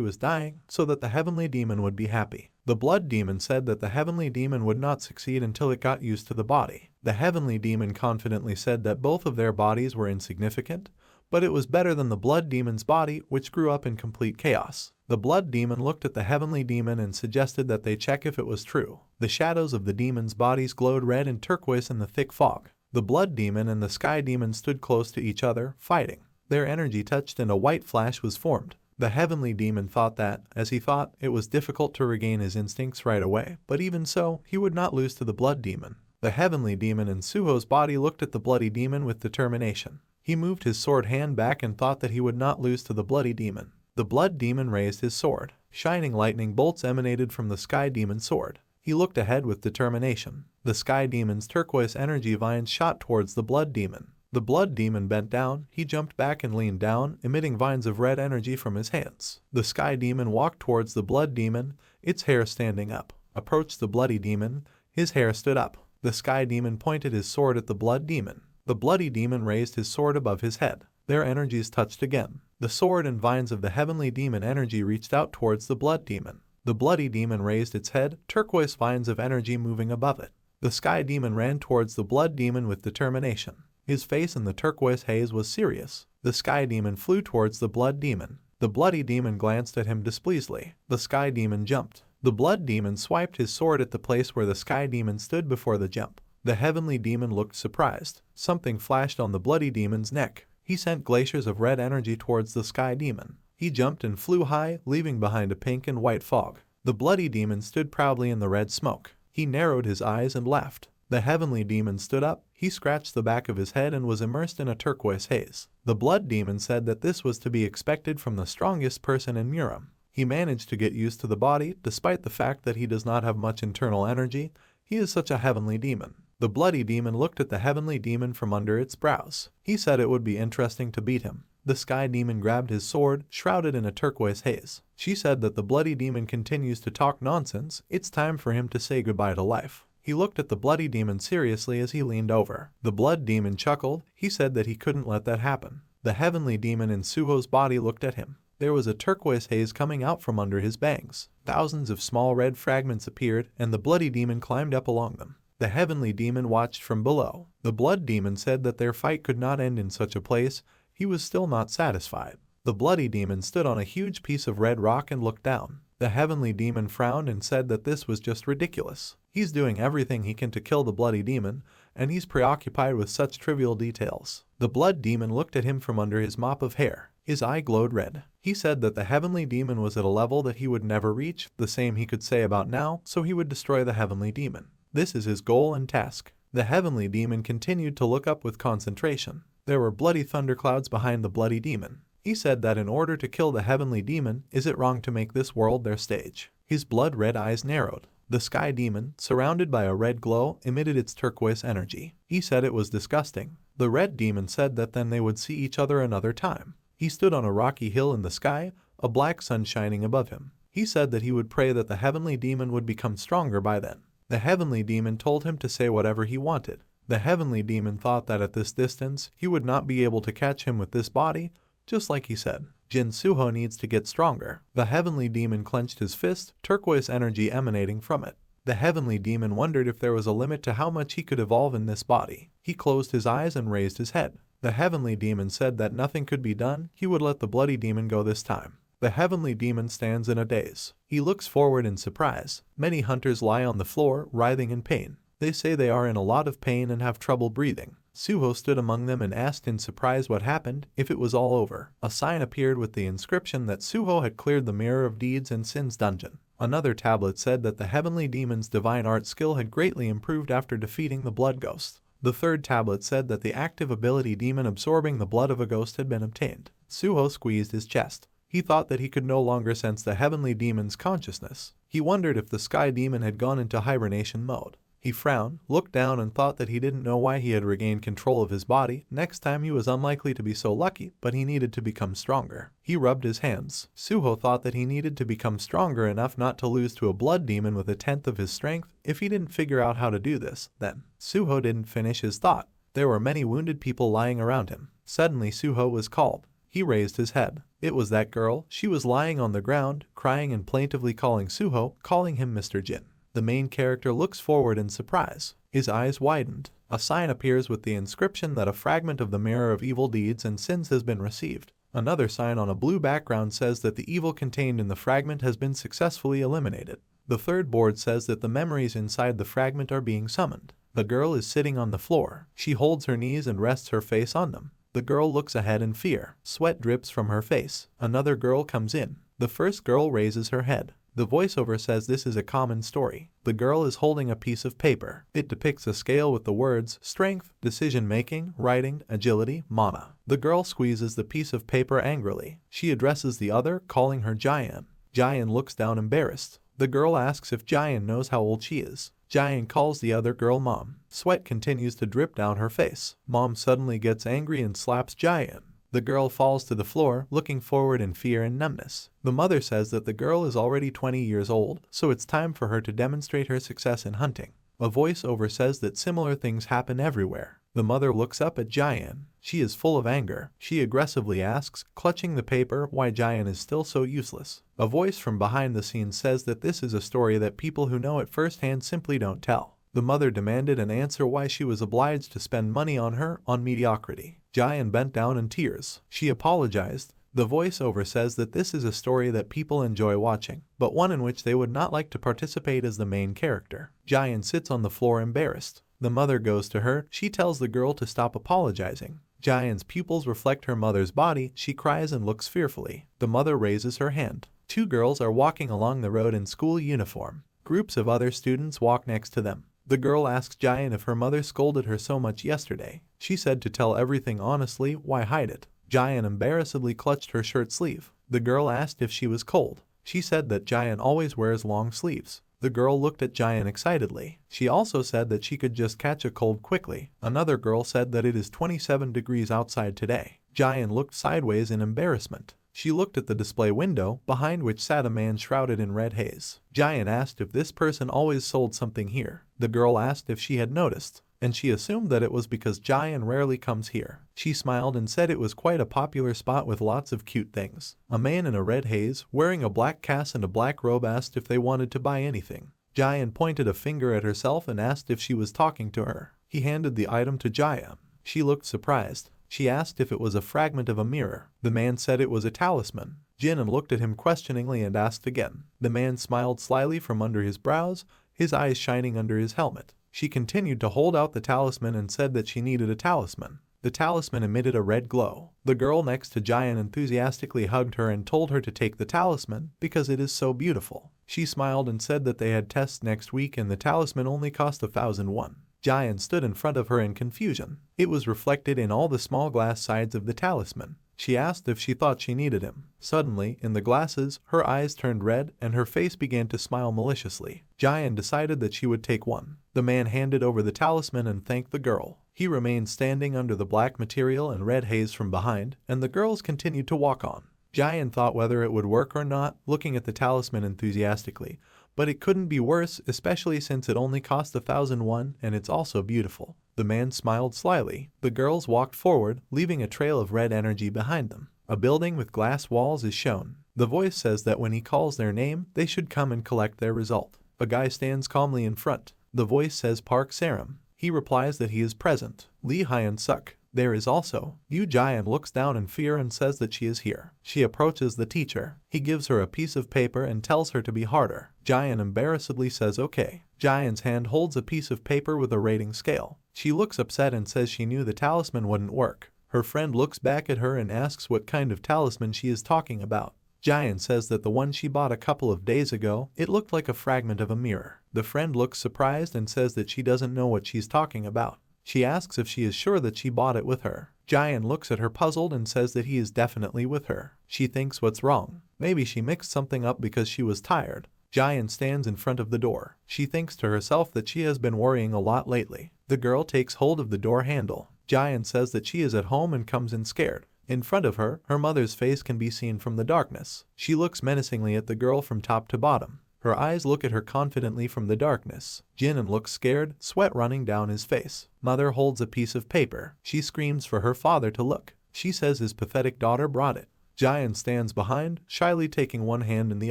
was dying, so that the heavenly demon would be happy. The blood demon said that the heavenly demon would not succeed until it got used to the body. The heavenly demon confidently said that both of their bodies were insignificant, but it was better than the blood demon's body, which grew up in complete chaos. The blood demon looked at the heavenly demon and suggested that they check if it was true. The shadows of the demons' bodies glowed red and turquoise in the thick fog. The blood demon and the sky demon stood close to each other, fighting. Their energy touched and a white flash was formed. The heavenly demon thought that, as he thought, it was difficult to regain his instincts right away, but even so, he would not lose to the blood demon. The heavenly demon in Suho's body looked at the bloody demon with determination. He moved his sword hand back and thought that he would not lose to the bloody demon. The blood demon raised his sword. Shining lightning bolts emanated from the sky demon's sword. He looked ahead with determination. The sky demon's turquoise energy vines shot towards the blood demon. The blood demon bent down, he jumped back and leaned down, emitting vines of red energy from his hands. The sky demon walked towards the blood demon, its hair standing up. Approached the bloody demon, his hair stood up. The sky demon pointed his sword at the blood demon. The bloody demon raised his sword above his head. Their energies touched again. The sword and vines of the heavenly demon energy reached out towards the blood demon. The bloody demon raised its head, turquoise vines of energy moving above it. The sky demon ran towards the blood demon with determination. His face in the turquoise haze was serious. The sky demon flew towards the blood demon. The bloody demon glanced at him displeasedly. The sky demon jumped. The blood demon swiped his sword at the place where the sky demon stood before the jump. The heavenly demon looked surprised. Something flashed on the bloody demon's neck. He sent glaciers of red energy towards the sky demon. He jumped and flew high, leaving behind a pink and white fog. The bloody demon stood proudly in the red smoke. He narrowed his eyes and laughed. The heavenly demon stood up. He scratched the back of his head and was immersed in a turquoise haze. The blood demon said that this was to be expected from the strongest person in Muram. He managed to get used to the body, despite the fact that he does not have much internal energy. He is such a heavenly demon. The bloody demon looked at the heavenly demon from under its brows. He said it would be interesting to beat him. The sky demon grabbed his sword, shrouded in a turquoise haze. She said that the bloody demon continues to talk nonsense. It's time for him to say goodbye to life. He looked at the bloody demon seriously as he leaned over. The blood demon chuckled. He said that he couldn't let that happen. The heavenly demon in Suho's body looked at him. There was a turquoise haze coming out from under his bangs. Thousands of small red fragments appeared, and the bloody demon climbed up along them. The heavenly demon watched from below. The blood demon said that their fight could not end in such a place. He was still not satisfied. The bloody demon stood on a huge piece of red rock and looked down. The heavenly demon frowned and said that this was just ridiculous. He's doing everything he can to kill the bloody demon, and he's preoccupied with such trivial details. The blood demon looked at him from under his mop of hair. His eye glowed red. He said that the heavenly demon was at a level that he would never reach, the same he could say about now, so he would destroy the heavenly demon. This is his goal and task. The heavenly demon continued to look up with concentration. There were bloody thunderclouds behind the bloody demon. He said that in order to kill the heavenly demon, is it wrong to make this world their stage? His blood-red eyes narrowed. The sky demon, surrounded by a red glow, emitted its turquoise energy. He said it was disgusting. The red demon said that then they would see each other another time. He stood on a rocky hill in the sky, a black sun shining above him. He said that he would pray that the heavenly demon would become stronger by then. The heavenly demon told him to say whatever he wanted. The heavenly demon thought that at this distance, he would not be able to catch him with this body, just like he said. Jin Suho needs to get stronger. The heavenly demon clenched his fist, turquoise energy emanating from it. The heavenly demon wondered if there was a limit to how much he could evolve in this body. He closed his eyes and raised his head. The heavenly demon said that nothing could be done, he would let the bloody demon go this time. The heavenly demon stands in a daze. He looks forward in surprise. Many hunters lie on the floor, writhing in pain. They say they are in a lot of pain and have trouble breathing. Suho stood among them and asked in surprise what happened, if it was all over. A sign appeared with the inscription that Suho had cleared the Mirror of Deeds and Sins dungeon. Another tablet said that the heavenly demon's divine art skill had greatly improved after defeating the blood ghost. The third tablet said that the active ability demon absorbing the blood of a ghost had been obtained. Suho squeezed his chest. He thought that he could no longer sense the heavenly demon's consciousness. He wondered if the sky demon had gone into hibernation mode. He frowned, looked down and thought that he didn't know why he had regained control of his body. Next time he was unlikely to be so lucky, but he needed to become stronger. He rubbed his hands. Suho thought that he needed to become stronger enough not to lose to a blood demon with 1/10 of his strength. If he didn't figure out how to do this, then Suho didn't finish his thought. There were many wounded people lying around him. Suddenly Suho was called. He raised his head. It was that girl. She was lying on the ground, crying and plaintively calling Suho, calling him Mr. Jin. The main character looks forward in surprise. His eyes widened. A sign appears with the inscription that a fragment of the Mirror of Evil Deeds and Sins has been received. Another sign on a blue background says that the evil contained in the fragment has been successfully eliminated. The third board says that the memories inside the fragment are being summoned. The girl is sitting on the floor. She holds her knees and rests her face on them. The girl looks ahead in fear. Sweat drips from her face. Another girl comes in. The first girl raises her head. The voiceover says this is a common story. The girl is holding a piece of paper. It depicts a scale with the words strength, decision-making, writing, agility, mana. The girl squeezes the piece of paper angrily. She addresses the other, calling her Jayan. Jayan looks down embarrassed. The girl asks if Jayan knows how old she is. Jayan calls the other girl Mom. Sweat continues to drip down her face. Mom suddenly gets angry and slaps Jayan. The girl falls to the floor, looking forward in fear and numbness. The mother says that the girl is already 20 years old, so it's time for her to demonstrate her success in hunting. A voiceover says that similar things happen everywhere. The mother looks up at Jayan. She is full of anger. She aggressively asks, clutching the paper, why Jayan is still so useless. A voice from behind the scenes says that this is a story that people who know it firsthand simply don't tell. The mother demanded an answer why she was obliged to spend money on her, on mediocrity. Jayan bent down in tears. She apologized. The voiceover says that this is a story that people enjoy watching, but one in which they would not like to participate as the main character. Jayan sits on the floor embarrassed. The mother goes to her. She tells the girl to stop apologizing. Jayan's pupils reflect her mother's body. She cries and looks fearfully. The mother raises her hand. Two girls are walking along the road in school uniform. Groups of other students walk next to them. The girl asks Jayan if her mother scolded her so much yesterday. She said to tell everything honestly, why hide it? Jayan embarrassedly clutched her shirt sleeve. The girl asked if she was cold. She said that Jayan always wears long sleeves. The girl looked at Jayan excitedly. She also said that she could just catch a cold quickly. Another girl said that it is 27 degrees outside today. Jayan looked sideways in embarrassment. She looked at the display window, behind which sat a man shrouded in red haze. Jayan asked if this person always sold something here. The girl asked if she had noticed, and she assumed that it was because Jayan rarely comes here. She smiled and said it was quite a popular spot with lots of cute things. A man in a red haze, wearing a black cast and a black robe, asked if they wanted to buy anything. Jayan pointed a finger at herself and asked if she was talking to her. He handed the item to Jayan. She looked surprised. She asked if it was a fragment of a mirror. The man said it was a talisman. Jinan looked at him questioningly and asked again. The man smiled slyly from under his brows, his eyes shining under his helmet. She continued to hold out the talisman and said that she needed a talisman. The talisman emitted a red glow. The girl next to Jayan enthusiastically hugged her and told her to take the talisman because it is so beautiful. She smiled and said that they had tests next week and the talisman only cost 1,000 won. Jayan stood in front of her in confusion. It was reflected in all the small glass sides of the talisman. She asked if she thought she needed him. Suddenly, in the glasses, her eyes turned red and her face began to smile maliciously. Jayan decided that she would take one. The man handed over the talisman and thanked the girl. He remained standing under the black material and red haze from behind, and the girls continued to walk on. Jayan thought whether it would work or not, looking at the talisman enthusiastically. But it couldn't be worse, especially since it only cost 1,000 won and it's also beautiful. The man smiled slyly. The girls walked forward, leaving a trail of red energy behind them. A building with glass walls is shown. The voice says that when he calls their name, they should come and collect their result. A guy stands calmly in front. The voice says Park Saram. He replies that he is present. Lee Hyun Suk. There is also, Yu. Jian looks down in fear and says that she is here. She approaches the teacher. He gives her a piece of paper and tells her to be harder. Jian embarrassedly says okay. Jian's hand holds a piece of paper with a rating scale. She looks upset and says she knew the talisman wouldn't work. Her friend looks back at her and asks what kind of talisman she is talking about. Jian says that the one she bought a couple of days ago, it looked like a fragment of a mirror. The friend looks surprised and says that she doesn't know what she's talking about. She asks if she is sure that she bought it with her. Jian looks at her puzzled and says that he is definitely with her. She thinks what's wrong. Maybe she mixed something up because she was tired. Jian stands in front of the door. She thinks to herself that she has been worrying a lot lately. The girl takes hold of the door handle. Jian says that she is at home and comes in scared. In front of her, her mother's face can be seen from the darkness. She looks menacingly at the girl from top to bottom. Her eyes look at her confidently from the darkness. Jinan looks scared, sweat running down his face. Mother holds a piece of paper. She screams for her father to look. She says his pathetic daughter brought it. Jian stands behind, shyly taking one hand in the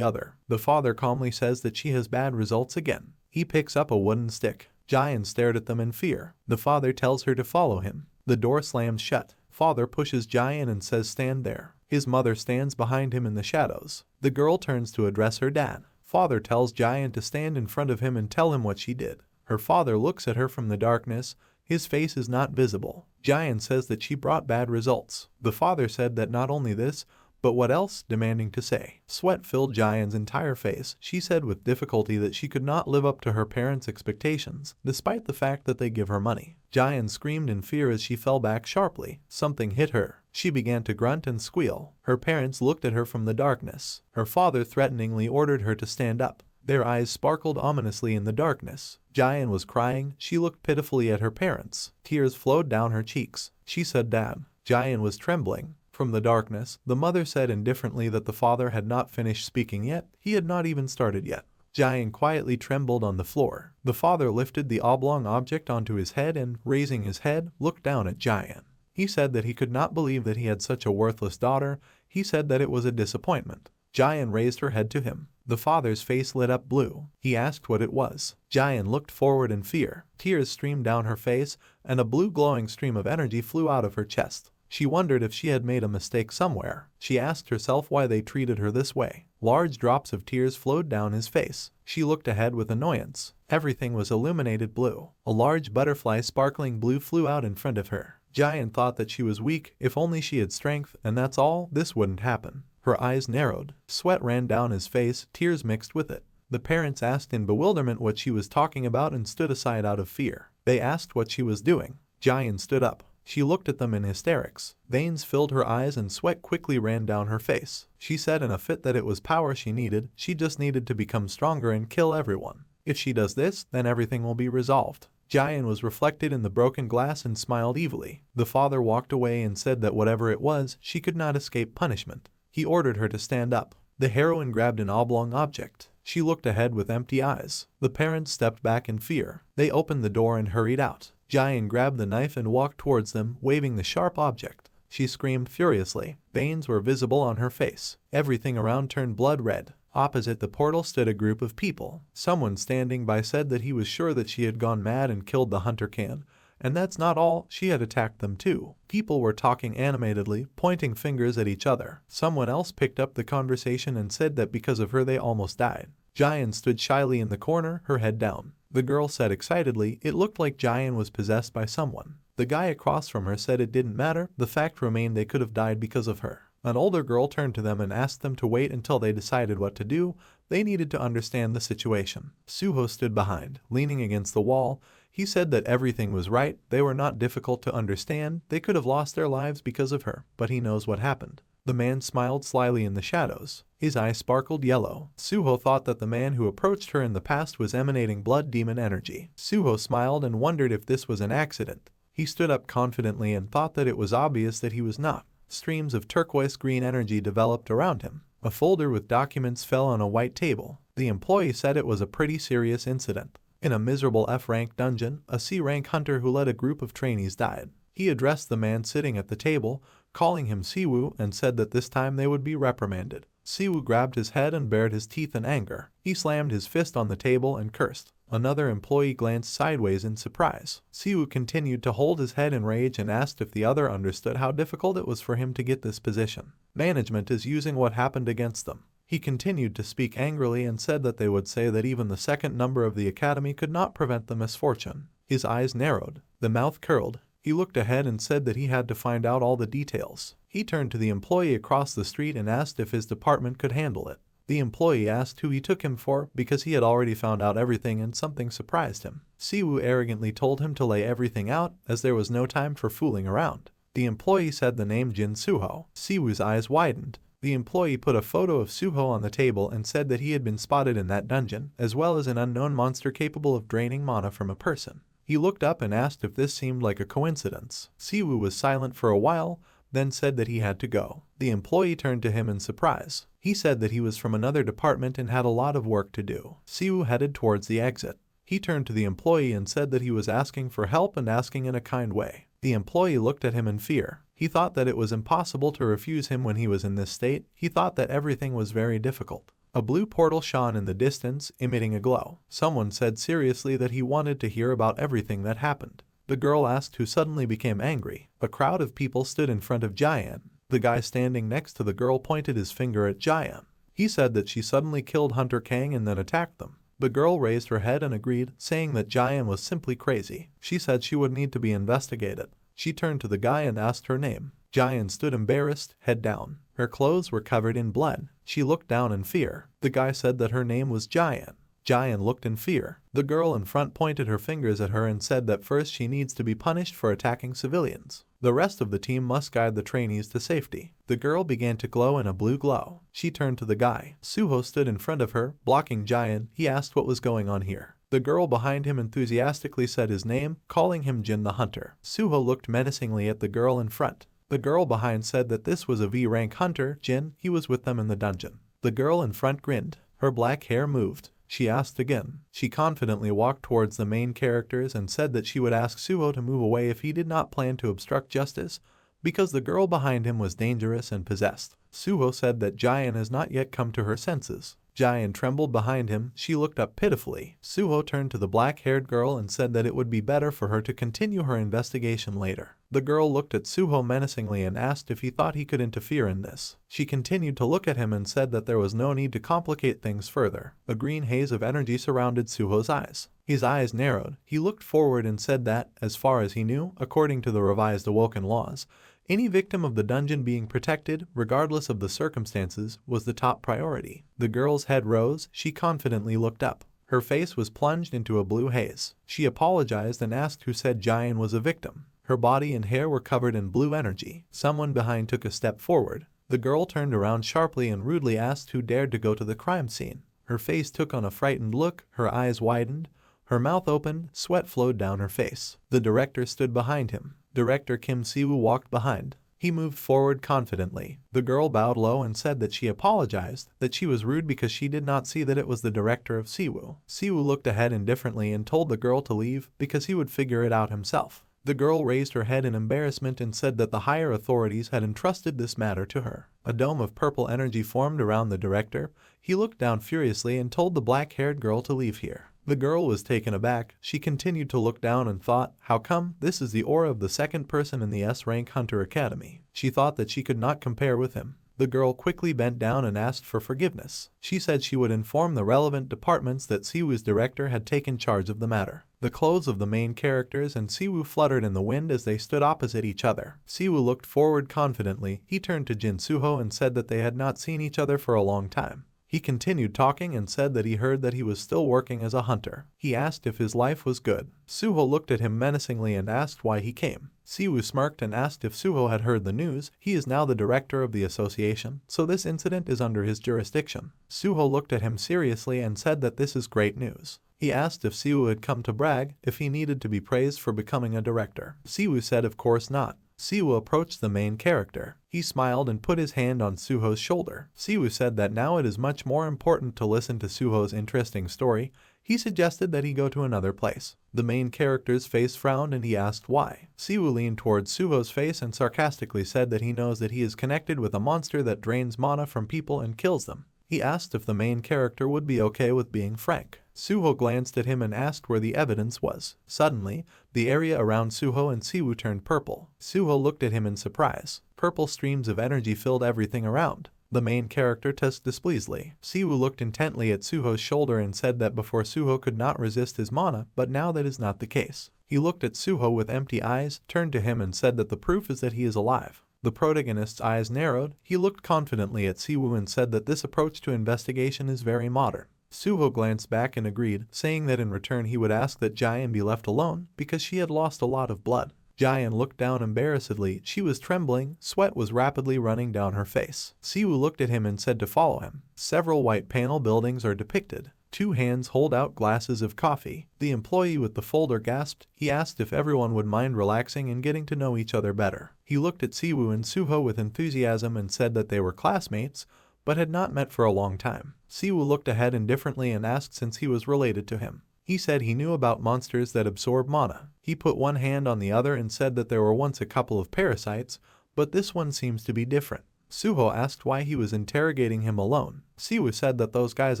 other. The father calmly says that she has bad results again. He picks up a wooden stick. Jian stared at them in fear. The father tells her to follow him. The door slams shut. Father pushes Jian and says stand there. His mother stands behind him in the shadows. The girl turns to address her dad. Father tells Jian to stand in front of him and tell him what she did. Her father looks at her from the darkness. His face is not visible. Jian says that she brought bad results. The father said that not only this, but what else, demanding to say. Sweat filled Jian's entire face. She said with difficulty that she could not live up to her parents' expectations, despite the fact that they give her money. Jian screamed in fear as she fell back sharply. Something hit her. She began to grunt and squeal. Her parents looked at her from the darkness. Her father threateningly ordered her to stand up. Their eyes sparkled ominously in the darkness. Jian was crying. She looked pitifully at her parents. Tears flowed down her cheeks. She said, "Dad." Jian was trembling. From the darkness, the mother said indifferently that the father had not finished speaking yet. He had not even started yet. Jian quietly trembled on the floor. The father lifted the oblong object onto his head and, raising his head, looked down at Jian. He said that he could not believe that he had such a worthless daughter. He said that it was a disappointment. Jian raised her head to him. The father's face lit up blue. He asked what it was. Jian looked forward in fear. Tears streamed down her face, and a blue glowing stream of energy flew out of her chest. She wondered if she had made a mistake somewhere. She asked herself why they treated her this way. Large drops of tears flowed down his face. She looked ahead with annoyance. Everything was illuminated blue. A large butterfly sparkling blue flew out in front of her. Jian thought that she was weak. If only she had strength, and that's all, this wouldn't happen. Her eyes narrowed. Sweat ran down his face, tears mixed with it. The parents asked in bewilderment what she was talking about and stood aside out of fear. They asked what she was doing. Jian stood up. She looked at them in hysterics. Veins filled her eyes and sweat quickly ran down her face. She said in a fit that it was power she needed. She just needed to become stronger and kill everyone. If she does this, then everything will be resolved. Jian was reflected in the broken glass and smiled evilly. The father walked away and said that whatever it was, she could not escape punishment. He ordered her to stand up. The heroine grabbed an oblong object. She looked ahead with empty eyes. The parents stepped back in fear. They opened the door and hurried out. Jian grabbed the knife and walked towards them, waving the sharp object. She screamed furiously. Veins were visible on her face. Everything around turned blood red. Opposite the portal stood a group of people. Someone standing by said that he was sure that she had gone mad and killed the hunter can. And that's not all, she had attacked them too. People were talking animatedly, pointing fingers at each other. Someone else picked up the conversation and said that because of her they almost died. Jian stood shyly in the corner, her head down. The girl said excitedly, it looked like Jian was possessed by someone. The guy across from her said it didn't matter, the fact remained they could have died because of her. An older girl turned to them and asked them to wait until they decided what to do. They needed to understand the situation. Suho stood behind, leaning against the wall. He said that everything was right, they were not difficult to understand, they could have lost their lives because of her, but he knows what happened. The man smiled slyly in the shadows. His eyes sparkled yellow. Suho thought that the man who approached her in the past was emanating blood demon energy. Suho smiled and wondered if this was an accident. He stood up confidently and thought that it was obvious that he was not. Streams of turquoise green energy developed around him. A folder with documents fell on a white table. The employee said it was a pretty serious incident. In a miserable F-rank dungeon, a C-rank hunter who led a group of trainees died. He addressed the man sitting at the table, calling him Siwoo, and said that this time they would be reprimanded. Siwoo grabbed his head and bared his teeth in anger. He slammed his fist on the table and cursed. Another employee glanced sideways in surprise. Siwoo continued to hold his head in rage and asked if the other understood how difficult it was for him to get this position. Management is using what happened against them. He continued to speak angrily and said that they would say that even the second number of the academy could not prevent the misfortune. His eyes narrowed, the mouth curled. He looked ahead and said that he had to find out all the details. He turned to the employee across the street and asked if his department could handle it. The employee asked who he took him for because he had already found out everything and something surprised him. Siwoo arrogantly told him to lay everything out as there was no time for fooling around. The employee said the name Jin Suho. Siwoo's eyes widened. The employee put a photo of Suho on the table and said that he had been spotted in that dungeon, as well as an unknown monster capable of draining mana from a person. He looked up and asked if this seemed like a coincidence. Siwoo was silent for a while, then said that he had to go. The employee turned to him in surprise. He said that he was from another department and had a lot of work to do. Siwoo headed towards the exit. He turned to the employee and said that he was asking for help and asking in a kind way. The employee looked at him in fear. He thought that it was impossible to refuse him when he was in this state. He thought that everything was very difficult. A blue portal shone in the distance, emitting a glow. Someone said seriously that he wanted to hear about everything that happened. The girl asked who suddenly became angry. A crowd of people stood in front of Jian. The guy standing next to the girl pointed his finger at Jian. He said that she suddenly killed Hunter Kang and then attacked them. The girl raised her head and agreed, saying that Jian was simply crazy. She said she would need to be investigated. She turned to the guy and asked her name. Jian stood embarrassed, head down. Her clothes were covered in blood. She looked down in fear. The guy said that her name was Jian. Jian looked in fear. The girl in front pointed her fingers at her and said that first she needs to be punished for attacking civilians. The rest of the team must guide the trainees to safety. The girl began to glow in a blue glow. She turned to the guy. Suho stood in front of her, blocking Jian. He asked what was going on here. The girl behind him enthusiastically said his name, calling him Jin the Hunter. Suho looked menacingly at the girl in front. The girl behind said that this was a V-rank hunter, Jin. He was with them in the dungeon. The girl in front grinned. Her black hair moved. She asked again. She confidently walked towards the main characters and said that she would ask Suho to move away if he did not plan to obstruct justice, because the girl behind him was dangerous and possessed. Suho said that Jian has not yet come to her senses. Jian trembled behind him. She looked up pitifully. Suho turned to the black-haired girl and said that it would be better for her to continue her investigation later. The girl looked at Suho menacingly and asked if he thought he could interfere in this. She continued to look at him and said that there was no need to complicate things further. A green haze of energy surrounded Suho's eyes. His eyes narrowed. He looked forward and said that, as far as he knew, according to the revised Awoken laws, any victim of the dungeon being protected, regardless of the circumstances, was the top priority. The girl's head rose. She confidently looked up. Her face was plunged into a blue haze. She apologized and asked who said Jian was a victim. Her body and hair were covered in blue energy. Someone behind took a step forward. The girl turned around sharply and rudely asked who dared to go to the crime scene. Her face took on a frightened look. Her eyes widened. Her mouth opened. Sweat flowed down her face. The director stood behind him. Director Kim Siwoo walked behind. He moved forward confidently. The girl bowed low and said that she apologized, that she was rude because she did not see that it was the director of Siwoo. Siwoo looked ahead indifferently and told the girl to leave because he would figure it out himself. The girl raised her head in embarrassment and said that the higher authorities had entrusted this matter to her. A dome of purple energy formed around the director. He looked down furiously and told the black-haired girl to leave here. The girl was taken aback. She continued to look down and thought, how come? This is the aura of the second person in the S-Rank Hunter Academy. She thought that she could not compare with him. The girl quickly bent down and asked for forgiveness. She said she would inform the relevant departments that Siwoo's director had taken charge of the matter. The clothes of the main characters and Siwoo fluttered in the wind as they stood opposite each other. Siwoo looked forward confidently. He turned to Jin Suho and said that they had not seen each other for a long time. He continued talking and said that he heard that he was still working as a hunter. He asked if his life was good. Suho looked at him menacingly and asked why he came. Siwoo smirked and asked if Suho had heard the news. He is now the director of the association, so this incident is under his jurisdiction. Suho looked at him seriously and said that this is great news. He asked if Siwoo had come to brag, if he needed to be praised for becoming a director. Siwoo said of course not. Siwoo approached the main character. He smiled and put his hand on Suho's shoulder. Siwoo said that now it is much more important to listen to Suho's interesting story. He suggested that he go to another place. The main character's face frowned and he asked why. Siwoo leaned towards Suho's face and sarcastically said that he knows that he is connected with a monster that drains mana from people and kills them. He asked if the main character would be okay with being frank. Suho glanced at him and asked where the evidence was. Suddenly, the area around Suho and Siwoo turned purple. Suho looked at him in surprise. Purple streams of energy filled everything around. The main character tusked displeasingly. Siwoo looked intently at Suho's shoulder and said that before Suho could not resist his mana, but now that is not the case. He looked at Suho with empty eyes, turned to him and said that the proof is that he is alive. The protagonist's eyes narrowed. He looked confidently at Siwoo and said that this approach to investigation is very modern. Suho glanced back and agreed, saying that in return he would ask that Jaein be left alone because she had lost a lot of blood. Jaein looked down embarrassedly. She was trembling, sweat was rapidly running down her face. Siwoo looked at him and said to follow him. Several white panel buildings are depicted. 2 hands hold out glasses of coffee. The employee with the folder gasped. He asked if everyone would mind relaxing and getting to know each other better. He looked at Siwoo and Suho with enthusiasm and said that they were classmates, but had not met for a long time. Siwoo looked ahead indifferently and asked since he was related to him. He said he knew about monsters that absorb mana. He put one hand on the other and said that there were once a couple of parasites, but this one seems to be different. Suho asked why he was interrogating him alone. Siwoo said that those guys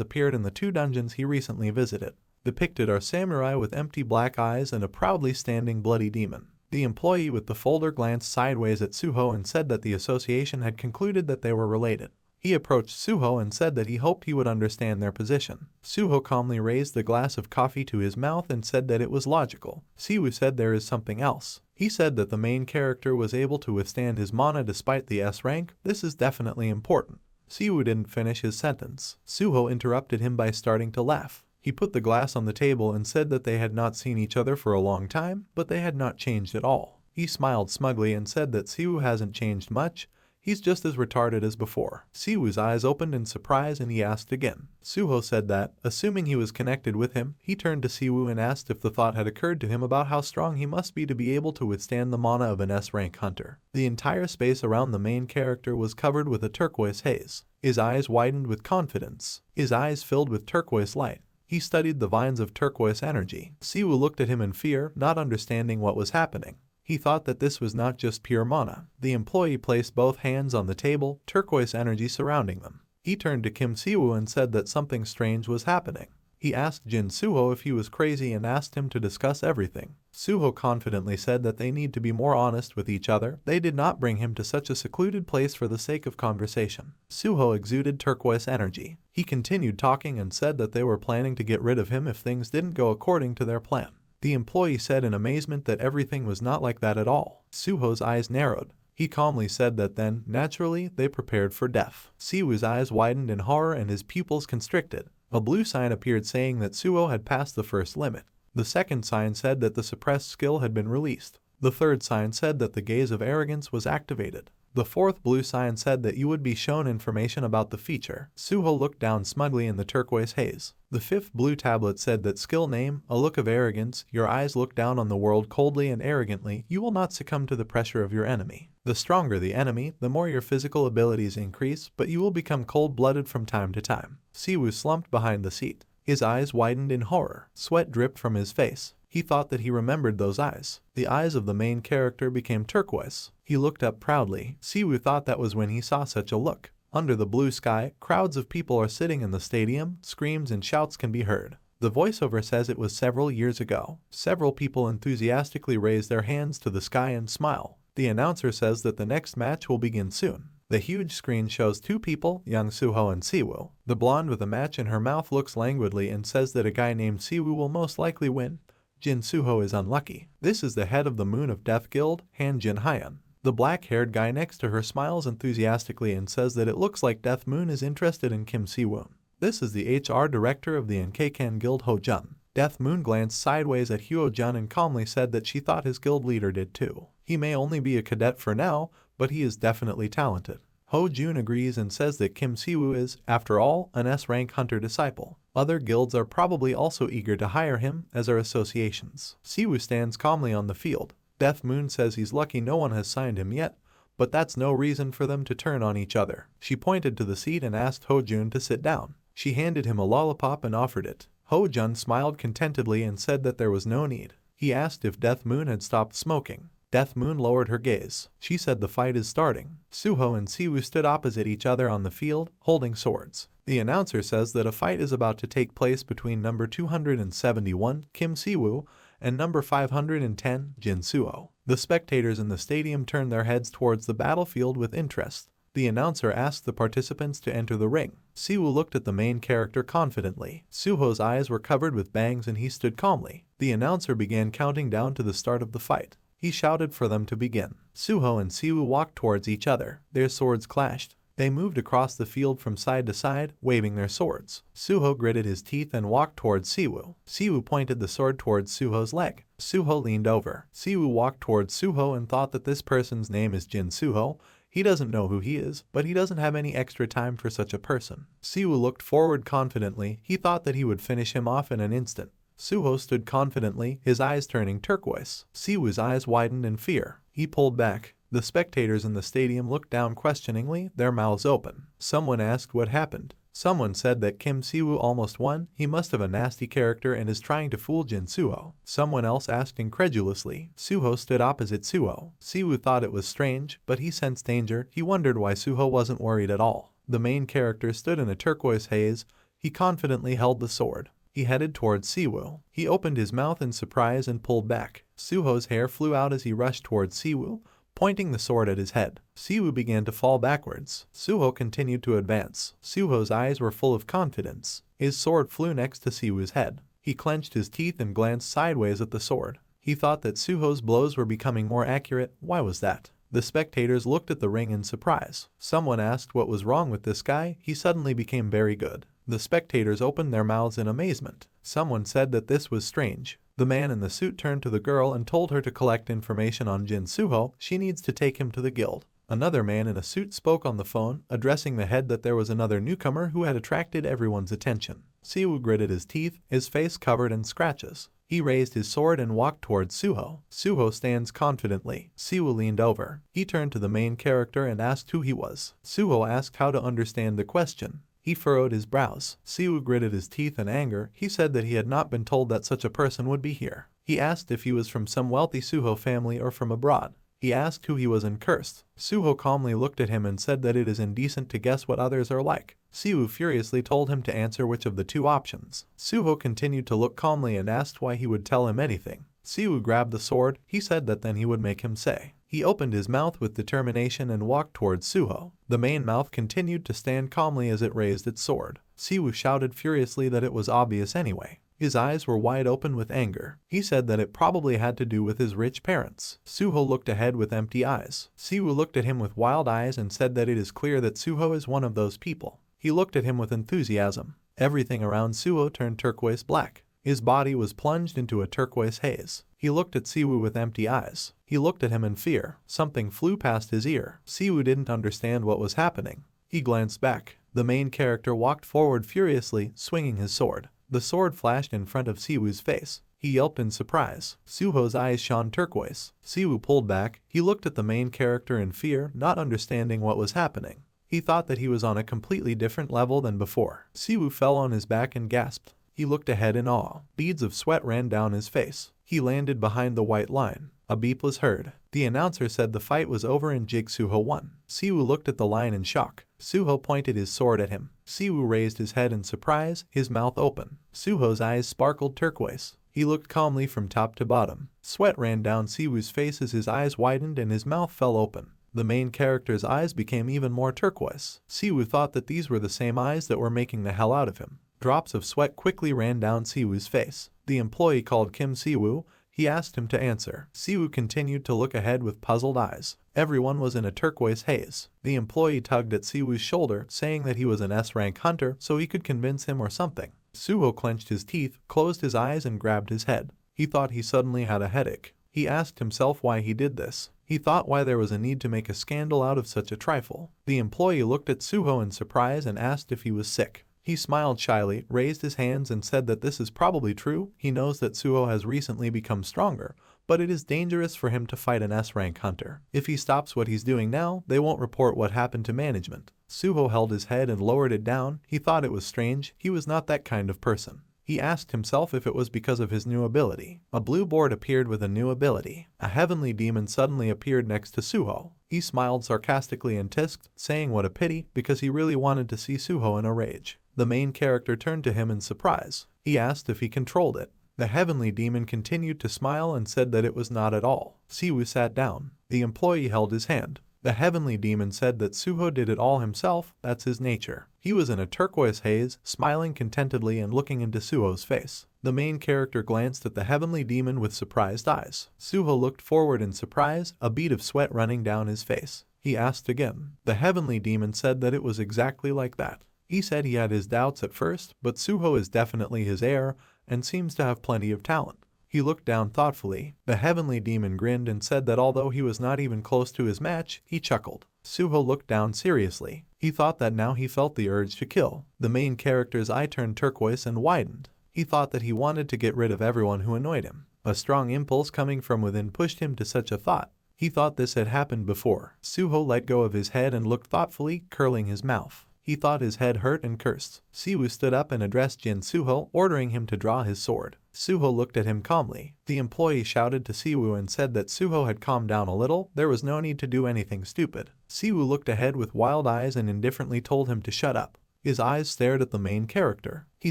appeared in the 2 dungeons he recently visited. Depicted are samurai with empty black eyes and a proudly standing bloody demon. The employee with the folder glanced sideways at Suho and said that the association had concluded that they were related. He approached Suho and said that he hoped he would understand their position. Suho calmly raised the glass of coffee to his mouth and said that it was logical. Siwoo said there is something else. He said that the main character was able to withstand his mana despite the S rank. This is definitely important. Siwoo didn't finish his sentence. Suho interrupted him by starting to laugh. He put the glass on the table and said that they had not seen each other for a long time, but they had not changed at all. He smiled smugly and said that Siwoo hasn't changed much. He's just as retarded as before. Siwoo's eyes opened in surprise and he asked again. Suho said that, assuming he was connected with him, he turned to Siwoo and asked if the thought had occurred to him about how strong he must be to be able to withstand the mana of an S-rank hunter. The entire space around the main character was covered with a turquoise haze. His eyes widened with confidence. His eyes filled with turquoise light. He studied the vines of turquoise energy. Siwoo looked at him in fear, not understanding what was happening. He thought that this was not just pure mana. The employee placed both hands on the table, turquoise energy surrounding them. He turned to Kim Siwoo and said that something strange was happening. He asked Jin Suho if he was crazy and asked him to discuss everything. Suho confidently said that they need to be more honest with each other. They did not bring him to such a secluded place for the sake of conversation. Suho exuded turquoise energy. He continued talking and said that they were planning to get rid of him if things didn't go according to their plan. The employee said in amazement that everything was not like that at all. Suho's eyes narrowed. He calmly said that then, naturally, they prepared for death. Siwoo's eyes widened in horror and his pupils constricted. A blue sign appeared saying that Suho had passed the first limit. The second sign said that the suppressed skill had been released. The third sign said that the gaze of arrogance was activated. The fourth blue sign said that you would be shown information about the feature. Suho looked down smugly in the turquoise haze. The fifth blue tablet said that skill name, a look of arrogance, your eyes look down on the world coldly and arrogantly, you will not succumb to the pressure of your enemy. The stronger the enemy, the more your physical abilities increase, but you will become cold-blooded from time to time. Siwoo slumped behind the seat. His eyes widened in horror. Sweat dripped from his face. He thought that he remembered those eyes. The eyes of the main character became turquoise. He looked up proudly. Siwoo thought that was when he saw such a look. Under the blue sky, crowds of people are sitting in the stadium. Screams and shouts can be heard. The voiceover says it was several years ago. Several people enthusiastically raise their hands to the sky and smile. The announcer says that the next match will begin soon. The huge screen shows 2 people, young Suho and Siwoo. The blonde with a match in her mouth looks languidly and says that a guy named Siwoo will most likely win. Jin Suho is unlucky. This is the head of the Moon of Death Guild, Han Jin Hyun. The black-haired guy next to her smiles enthusiastically and says that it looks like Death Moon is interested in Kim Siwoo. This is the HR director of the Nkkan Guild, Ho Jun. Death Moon glanced sideways at Hyo Jun and calmly said that she thought his guild leader did too. He may only be a cadet for now, but he is definitely talented. Ho Jun agrees and says that Kim Siwoo is, after all, an S-rank hunter disciple. Other guilds are probably also eager to hire him, as are associations. Siwoo stands calmly on the field. Death Moon says he's lucky no one has signed him yet, but that's no reason for them to turn on each other. She pointed to the seat and asked Ho Jun to sit down. She handed him a lollipop and offered it. Ho Jun smiled contentedly and said that there was no need. He asked if Death Moon had stopped smoking. Death Moon lowered her gaze. She said the fight is starting. Suho and Siwoo stood opposite each other on the field, holding swords. The announcer says that a fight is about to take place between number 271, Kim Si-woo, and number 510, Jin Suho. The spectators in the stadium turn their heads towards the battlefield with interest. The announcer asked the participants to enter the ring. Siwoo looked at the main character confidently. Suho's eyes were covered with bangs and he stood calmly. The announcer began counting down to the start of the fight. He shouted for them to begin. Suho and Siwoo walked towards each other. Their swords clashed. They moved across the field from side to side, waving their swords. Suho gritted his teeth and walked towards Siwoo. Siwoo pointed the sword towards Suho's leg. Suho leaned over. Siwoo walked towards Suho and thought that this person's name is Jin Suho. He doesn't know who he is, but he doesn't have any extra time for such a person. Siwoo looked forward confidently. He thought that he would finish him off in an instant. Suho stood confidently, his eyes turning turquoise. Siwoo's eyes widened in fear. He pulled back. The spectators in the stadium looked down questioningly, their mouths open. Someone asked what happened. Someone said that Kim Si-woo almost won. He must have a nasty character and is trying to fool Jin Suho. Someone else asked incredulously. Suho stood opposite Suho. Si-woo thought it was strange, but he sensed danger. He wondered why Suho wasn't worried at all. The main character stood in a turquoise haze. He confidently held the sword. He headed towards Si-woo. He opened his mouth in surprise and pulled back. Suho's hair flew out as he rushed towards Si-woo, pointing the sword at his head. Siwoo began to fall backwards. Suho continued to advance. Suho's eyes were full of confidence. His sword flew next to Siwoo's head. He clenched his teeth and glanced sideways at the sword. He thought that Suho's blows were becoming more accurate. Why was that? The spectators looked at the ring in surprise. Someone asked what was wrong with this guy. He suddenly became very good. The spectators opened their mouths in amazement. Someone said that this was strange. The man in the suit turned to the girl and told her to collect information on Jin Suho. She needs to take him to the guild. Another man in a suit spoke on the phone, addressing the head that there was another newcomer who had attracted everyone's attention. Siwoo gritted his teeth, his face covered in scratches. He raised his sword and walked towards Suho. Suho stands confidently. Siwoo leaned over. He turned to the main character and asked who he was. Suho asked how to understand the question. He furrowed his brows. Siwoo gritted his teeth in anger. He said that he had not been told that such a person would be here. He asked if he was from some wealthy Suho family or from abroad. He asked who he was and cursed. Suho calmly looked at him and said that it is indecent to guess what others are like. Siwoo furiously told him to answer which of the two options. Suho continued to look calmly and asked why he would tell him anything. Siwoo grabbed the sword. He said that then he would make him say. He opened his mouth with determination and walked towards Suho. The main mouth continued to stand calmly as it raised its sword. Siwoo shouted furiously that it was obvious anyway. His eyes were wide open with anger. He said that it probably had to do with his rich parents. Suho looked ahead with empty eyes. Siwoo looked at him with wild eyes and said that it is clear that Suho is one of those people. He looked at him with enthusiasm. Everything around Suho turned turquoise black. His body was plunged into a turquoise haze. He looked at Siwoo with empty eyes. He looked at him in fear. Something flew past his ear. Siwoo didn't understand what was happening. He glanced back. The main character walked forward furiously, swinging his sword. The sword flashed in front of Siwoo's face. He yelped in surprise. Suho's eyes shone turquoise. Siwoo pulled back. He looked at the main character in fear, not understanding what was happening. He thought that he was on a completely different level than before. Siwoo fell on his back and gasped. He looked ahead in awe. Beads of sweat ran down his face. He landed behind the white line. A beep was heard. The announcer said the fight was over and Jig Suho won. Siwoo looked at the line in shock. Suho pointed his sword at him. Siwoo raised his head in surprise, his mouth open. Suho's eyes sparkled turquoise. He looked calmly from top to bottom. Sweat ran down Siwoo's face as his eyes widened and his mouth fell open. The main character's eyes became even more turquoise. Siwoo thought that these were the same eyes that were making the hell out of him. Drops of sweat quickly ran down Siwoo's face. The employee called Kim Si-woo. He asked him to answer. Siwoo continued to look ahead with puzzled eyes. Everyone was in a turquoise haze. The employee tugged at Siwoo's shoulder, saying that he was an S-rank hunter so he could convince him or something. Suho clenched his teeth, closed his eyes and grabbed his head. He thought he suddenly had a headache. He asked himself why he did this. He thought why there was a need to make a scandal out of such a trifle. The employee looked at Suho in surprise and asked if he was sick. He smiled shyly, raised his hands and said that this is probably true. He knows that Suho has recently become stronger, but it is dangerous for him to fight an S-rank hunter. If he stops what he's doing now, they won't report what happened to management. Suho held his head and lowered it down. He thought it was strange. He was not that kind of person. He asked himself if it was because of his new ability. A blue board appeared with a new ability. A heavenly demon suddenly appeared next to Suho. He smiled sarcastically and tisked, saying what a pity because he really wanted to see Suho in a rage. The main character turned to him in surprise. He asked if he controlled it. The heavenly demon continued to smile and said that it was not at all. Siwoo sat down. The employee held his hand. The heavenly demon said that Suho did it all himself, that's his nature. He was in a turquoise haze, smiling contentedly and looking into Suho's face. The main character glanced at the heavenly demon with surprised eyes. Suho looked forward in surprise, a bead of sweat running down his face. He asked again. The heavenly demon said that it was exactly like that. He said he had his doubts at first, but Suho is definitely his heir and seems to have plenty of talent. He looked down thoughtfully. The heavenly demon grinned and said that although he was not even close to his match, he chuckled. Suho looked down seriously. He thought that now he felt the urge to kill. The main character's eye turned turquoise and widened. He thought that he wanted to get rid of everyone who annoyed him. A strong impulse coming from within pushed him to such a thought. He thought this had happened before. Suho let go of his head and looked thoughtfully, curling his mouth. He thought his head hurt and cursed. Siwoo stood up and addressed Jin Suho, ordering him to draw his sword. Suho looked at him calmly. The employee shouted to Siwoo and said that Suho had calmed down a little, there was no need to do anything stupid. Siwoo looked ahead with wild eyes and indifferently told him to shut up. His eyes stared at the main character. He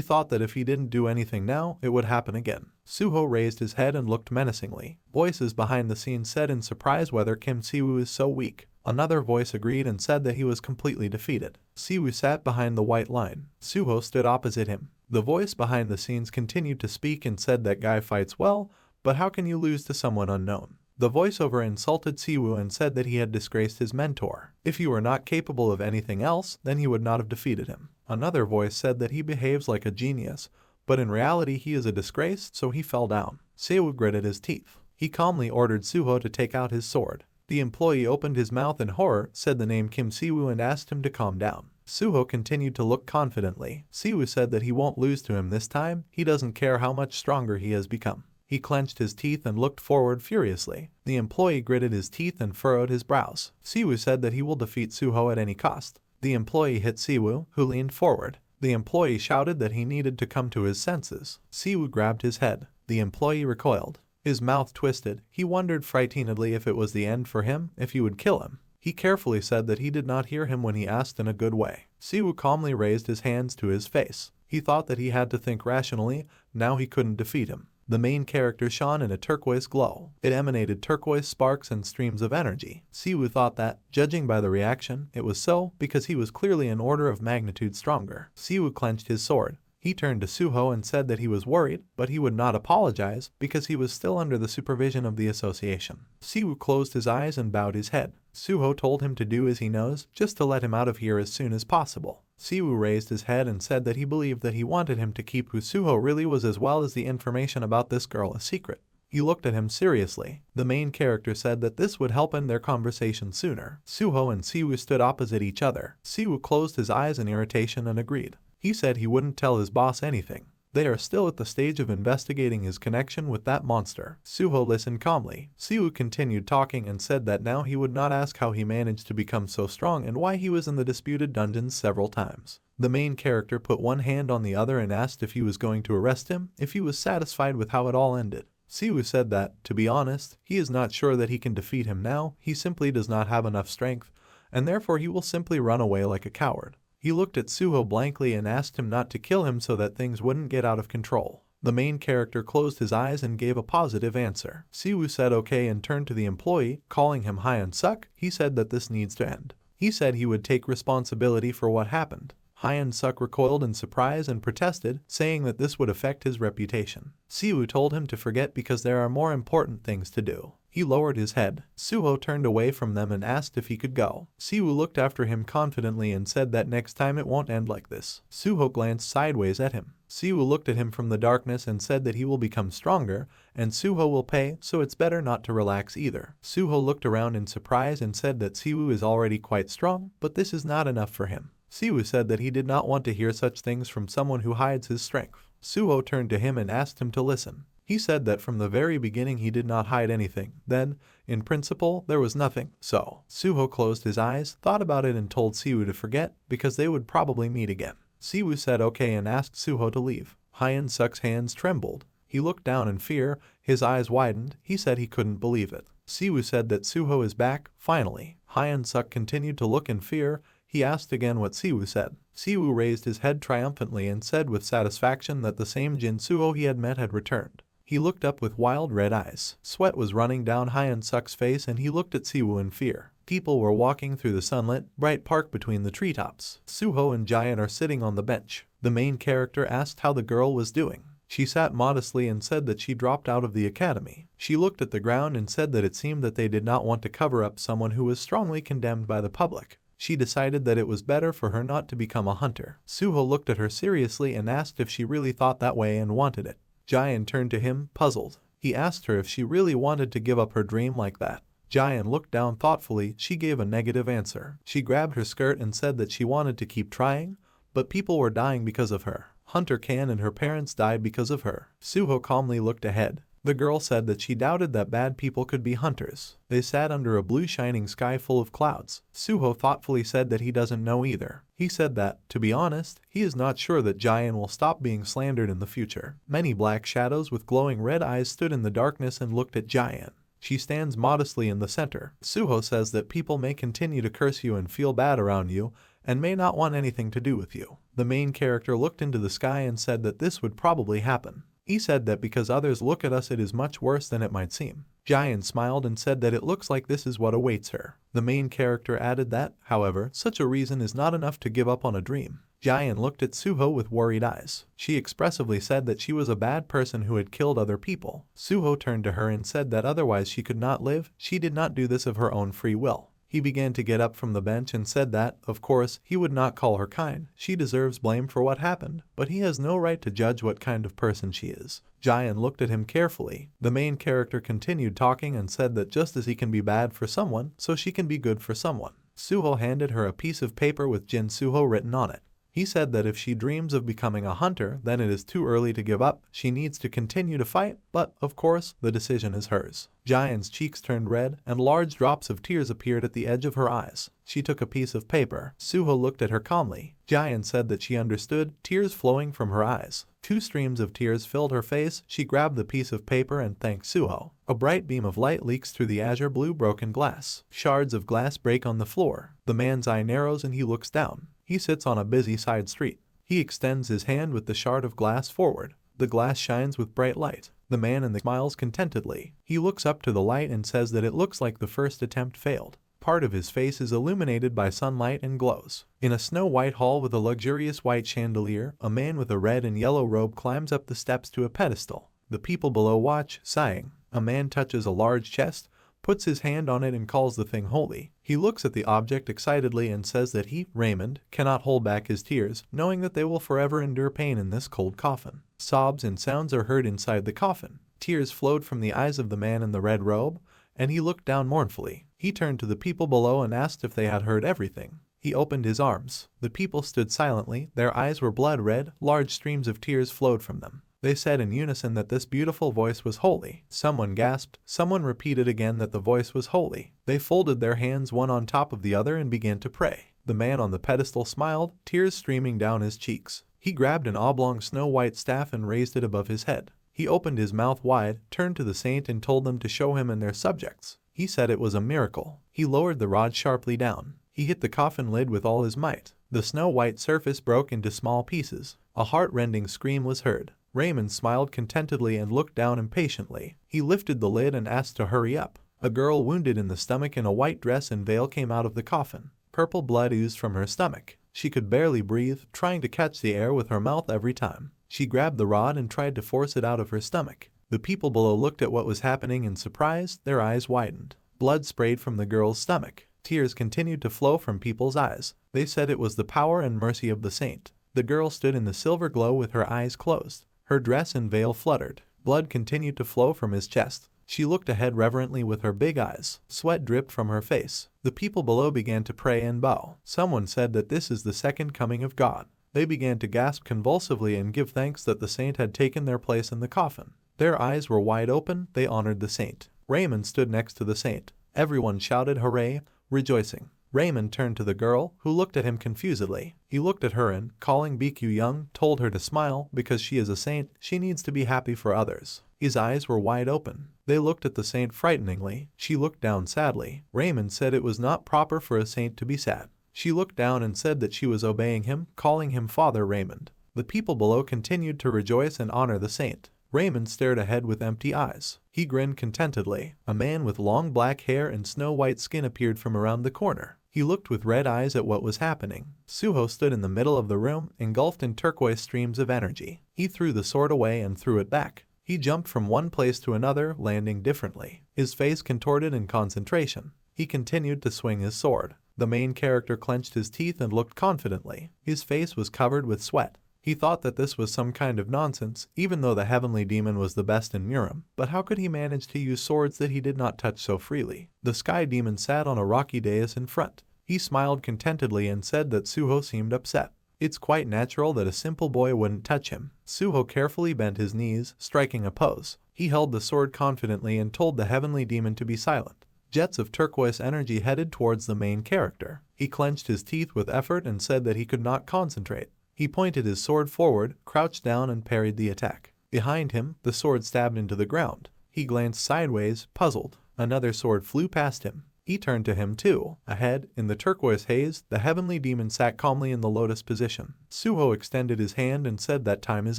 thought that if he didn't do anything now, it would happen again. Suho raised his head and looked menacingly. Voices behind the scenes said in surprise whether Kim Siwoo is so weak. Another voice agreed and said that he was completely defeated. Siwoo sat behind the white line. Suho stood opposite him. The voice behind the scenes continued to speak and said that guy fights well, but how can you lose to someone unknown? The voiceover insulted Siwoo and said that he had disgraced his mentor. If he were not capable of anything else, then he would not have defeated him. Another voice said that he behaves like a genius, but in reality he is a disgrace, so he fell down. Siwoo gritted his teeth. He calmly ordered Suho to take out his sword. The employee opened his mouth in horror, said the name Kim Siwoo and asked him to calm down. Suho continued to look confidently. Siwoo said that he won't lose to him this time, he doesn't care how much stronger he has become. He clenched his teeth and looked forward furiously. The employee gritted his teeth and furrowed his brows. Siwoo said that he will defeat Suho at any cost. The employee hit Siwoo, who leaned forward. The employee shouted that he needed to come to his senses. Siwoo grabbed his head. The employee recoiled. His mouth twisted. He wondered frighteningly if it was the end for him, if he would kill him. He carefully said that he did not hear him when he asked in a good way. Siwoo calmly raised his hands to his face. He thought that he had to think rationally, now he couldn't defeat him. The main character shone in a turquoise glow. It emanated turquoise sparks and streams of energy. Siwoo thought that, judging by the reaction, it was so because he was clearly an order of magnitude stronger. Siwoo clenched his sword. He turned to Suho and said that he was worried, but he would not apologize because he was still under the supervision of the association. Siwoo closed his eyes and bowed his head. Suho told him to do as he knows, just to let him out of here as soon as possible. Siwoo raised his head and said that he believed that he wanted him to keep who Suho really was as well as the information about this girl a secret. He looked at him seriously. The main character said that this would help end their conversation sooner. Suho and Siwoo stood opposite each other. Siwoo closed his eyes in irritation and agreed. He said he wouldn't tell his boss anything. They are still at the stage of investigating his connection with that monster. Suho listened calmly. Siwoo continued talking and said that now he would not ask how he managed to become so strong and why he was in the disputed dungeons several times. The main character put one hand on the other and asked if he was going to arrest him, if he was satisfied with how it all ended. Siwoo said that, to be honest, he is not sure that he can defeat him now, he simply does not have enough strength, and therefore he will simply run away like a coward. He looked at Suho blankly and asked him not to kill him so that things wouldn't get out of control. The main character closed his eyes and gave a positive answer. Siwoo said okay and turned to the employee, calling him Hyun-suk. He said that this needs to end. He said he would take responsibility for what happened. Hyun-suk recoiled in surprise and protested, saying that this would affect his reputation. Siwoo told him to forget because there are more important things to do. He lowered his head. Suho turned away from them and asked if he could go. Siwoo looked after him confidently and said that next time it won't end like this. Suho glanced sideways at him. Siwoo looked at him from the darkness and said that he will become stronger, and Suho will pay, so it's better not to relax either. Suho looked around in surprise and said that Siwoo is already quite strong, but this is not enough for him. Siwoo said that he did not want to hear such things from someone who hides his strength. Suho turned to him and asked him to listen. He said that from the very beginning he did not hide anything. Then, in principle, there was nothing. So, Suho closed his eyes, thought about it and told Siwoo to forget, because they would probably meet again. Siwoo said okay and asked Suho to leave. Hyun-suk's hands trembled. He looked down in fear, his eyes widened, he said he couldn't believe it. Siwoo said that Suho is back, finally. Hyun-suk continued to look in fear. He asked again what Siwoo said. Siwoo raised his head triumphantly and said with satisfaction that the same Jin Suho he had met had returned. He looked up with wild red eyes. Sweat was running down Hyun-suk's face and he looked at Siwoo in fear. People were walking through the sunlit, bright park between the treetops. Suho and Giant are sitting on the bench. The main character asked how the girl was doing. She sat modestly and said that she dropped out of the academy. She looked at the ground and said that it seemed that they did not want to cover up someone who was strongly condemned by the public. She decided that it was better for her not to become a hunter. Suho looked at her seriously and asked if she really thought that way and wanted it. Giant turned to him, puzzled. He asked her if she really wanted to give up her dream like that. Giant looked down thoughtfully. She gave a negative answer. She grabbed her skirt and said that she wanted to keep trying, but people were dying because of her. Hunter Kan and her parents died because of her. Suho calmly looked ahead. The girl said that she doubted that bad people could be hunters. They sat under a blue shining sky full of clouds. Suho thoughtfully said that he doesn't know either. He said that, to be honest, he is not sure that Giant will stop being slandered in the future. Many black shadows with glowing red eyes stood in the darkness and looked at Giant. She stands modestly in the center. Suho says that people may continue to curse you and feel bad around you, and may not want anything to do with you. The main character looked into the sky and said that this would probably happen. He said that because others look at us it is much worse than it might seem. Giant smiled and said that it looks like this is what awaits her. The main character added that, however, such a reason is not enough to give up on a dream. Giant looked at Suho with worried eyes. She expressively said that she was a bad person who had killed other people. Suho turned to her and said that otherwise she could not live. She did not do this of her own free will. He began to get up from the bench and said that, of course, he would not call her kind. She deserves blame for what happened, but he has no right to judge what kind of person she is. Giant looked at him carefully. The main character continued talking and said that just as he can be bad for someone, so she can be good for someone. Suho handed her a piece of paper with Jin Suho written on it. He said that if she dreams of becoming a hunter, then it is too early to give up. She needs to continue to fight, but, of course, the decision is hers. Giant's cheeks turned red, and large drops of tears appeared at the edge of her eyes. She took a piece of paper. Suho looked at her calmly. Giant said that she understood, tears flowing from her eyes. 2 streams of tears filled her face. She grabbed the piece of paper and thanked Suho. A bright beam of light leaks through the azure blue broken glass. Shards of glass break on the floor. The man's eye narrows and he looks down. He sits on a busy side street. He extends his hand with the shard of glass forward. The glass shines with bright light. The man in the smiles contentedly. He looks up to the light and says that it looks like the first attempt failed. Part of his face is illuminated by sunlight and glows. In a snow-white hall with a luxurious white chandelier, a man with a red and yellow robe climbs up the steps to a pedestal. The people below watch, sighing. A man touches a large chest, puts his hand on it and calls the thing holy. He looks at the object excitedly and says that he, Raymond, cannot hold back his tears, knowing that they will forever endure pain in this cold coffin. Sobs and sounds are heard inside the coffin. Tears flowed from the eyes of the man in the red robe, and he looked down mournfully. He turned to the people below and asked if they had heard everything. He opened his arms. The people stood silently. Their eyes were blood red. Large streams of tears flowed from them. They said in unison that this beautiful voice was holy. Someone gasped. Someone repeated again that the voice was holy. They folded their hands one on top of the other and began to pray. The man on the pedestal smiled, tears streaming down his cheeks. He grabbed an oblong snow-white staff and raised it above his head. He opened his mouth wide, turned to the saint and told them to show him and their subjects. He said it was a miracle. He lowered the rod sharply down. He hit the coffin lid with all his might. The snow-white surface broke into small pieces. A heart-rending scream was heard. Raymond smiled contentedly and looked down impatiently. He lifted the lid and asked to hurry up. A girl wounded in the stomach in a white dress and veil came out of the coffin. Purple blood oozed from her stomach. She could barely breathe, trying to catch the air with her mouth every time. She grabbed the rod and tried to force it out of her stomach. The people below looked at what was happening in surprise. Their eyes widened. Blood sprayed from the girl's stomach. Tears continued to flow from people's eyes. They said it was the power and mercy of the saint. The girl stood in the silver glow with her eyes closed. Her dress and veil fluttered. Blood continued to flow from his chest. She looked ahead reverently with her big eyes. Sweat dripped from her face. The people below began to pray and bow. Someone said that this is the second coming of God. They began to gasp convulsively and give thanks that the saint had taken their place in the coffin. Their eyes were wide open. They honored the saint. Raymond stood next to the saint. Everyone shouted hooray, rejoicing. Raymond turned to the girl, who looked at him confusedly. He looked at her and, calling BQ Young, told her to smile because she is a saint, she needs to be happy for others. His eyes were wide open. They looked at the saint frighteningly. She looked down sadly. Raymond said it was not proper for a saint to be sad. She looked down and said that she was obeying him, calling him Father Raymond. The people below continued to rejoice and honor the saint. Raymond stared ahead with empty eyes. He grinned contentedly. A man with long black hair and snow-white skin appeared from around the corner. He looked with red eyes at what was happening. Suho stood in the middle of the room, engulfed in turquoise streams of energy. He threw the sword away and threw it back. He jumped from one place to another, landing differently. His face contorted in concentration. He continued to swing his sword. The main character clenched his teeth and looked confidently. His face was covered with sweat. He thought that this was some kind of nonsense, even though the heavenly demon was the best in Murim. But how could he manage to use swords that he did not touch so freely? The sky demon sat on a rocky dais in front. He smiled contentedly and said that Suho seemed upset. It's quite natural that a simple boy wouldn't touch him. Suho carefully bent his knees, striking a pose. He held the sword confidently and told the heavenly demon to be silent. Jets of turquoise energy headed towards the main character. He clenched his teeth with effort and said that he could not concentrate. He pointed his sword forward, crouched down and parried the attack. Behind him, the sword stabbed into the ground. He glanced sideways, puzzled. Another sword flew past him. He turned to him too. Ahead, in the turquoise haze, the heavenly demon sat calmly in the lotus position. Suho extended his hand and said that time is